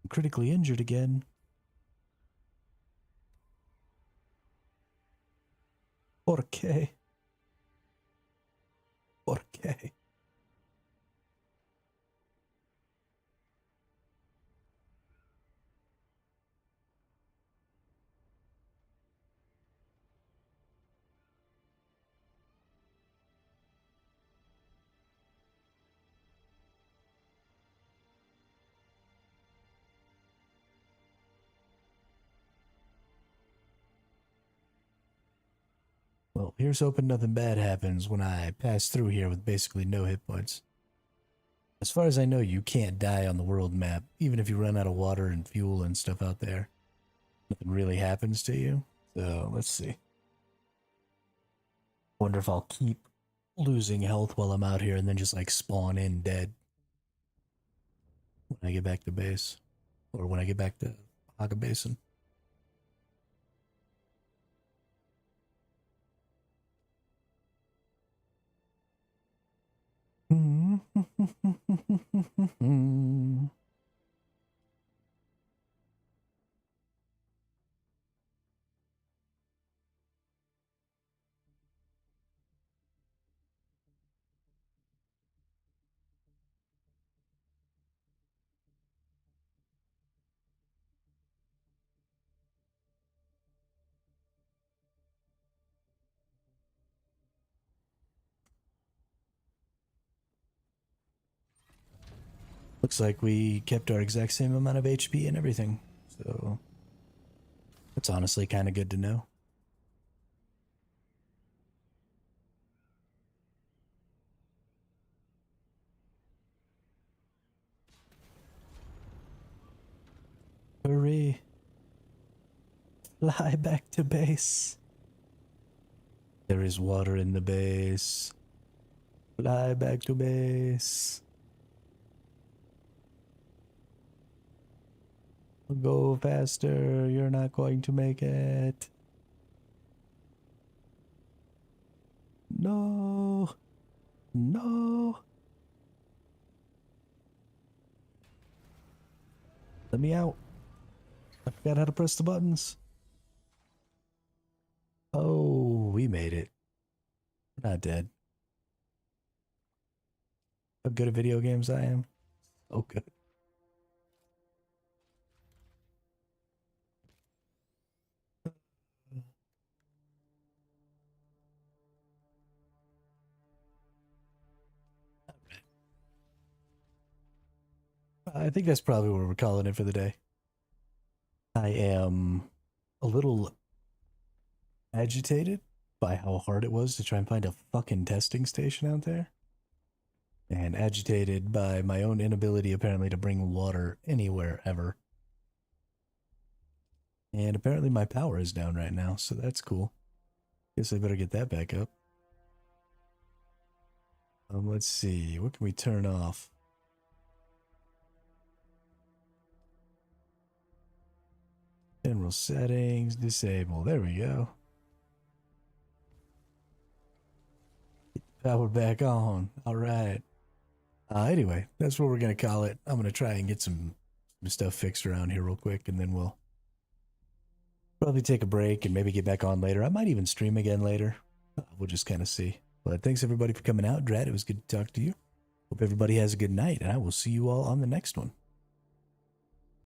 Critically injured again. ¿Por qué? ¿Por qué? Well, here's hoping nothing bad happens when I pass through here with basically no hit points. As far as I know, you can't die on the world map, even if you run out of water and fuel and stuff out there. Nothing really happens to you. So, let's see. Wonder if I'll keep losing health while I'm out here and then just like spawn in dead when I get back to base. Or when I get back to Haga Basin. Looks like we kept our exact same amount of HP and everything. So that's honestly kind of good to know. Hurry. Fly back to base. There is water in the base. Fly back to base. Go faster. You're not going to make it. No. No. Let me out. I forgot how to press the buttons. Oh, we made it. We're not dead. How good at video games I am. Oh, good. I think that's probably what we're calling it for the day. I am a little agitated by how hard it was to try and find a fucking testing station out there. And agitated by my own inability, apparently, to bring water anywhere ever. And apparently my power is down right now, so that's cool. Guess I better get that back up. Let's see. What can we turn off? General settings, disable. There we go. Get the power back on. All right. Anyway, that's what we're going to call it. I'm going to try and get some stuff fixed around here real quick, and then we'll probably take a break and maybe get back on later. I might even stream again later. We'll just kind of see. But thanks everybody for coming out. Drat, it was good to talk to you. Hope everybody has a good night, and I will see you all on the next one.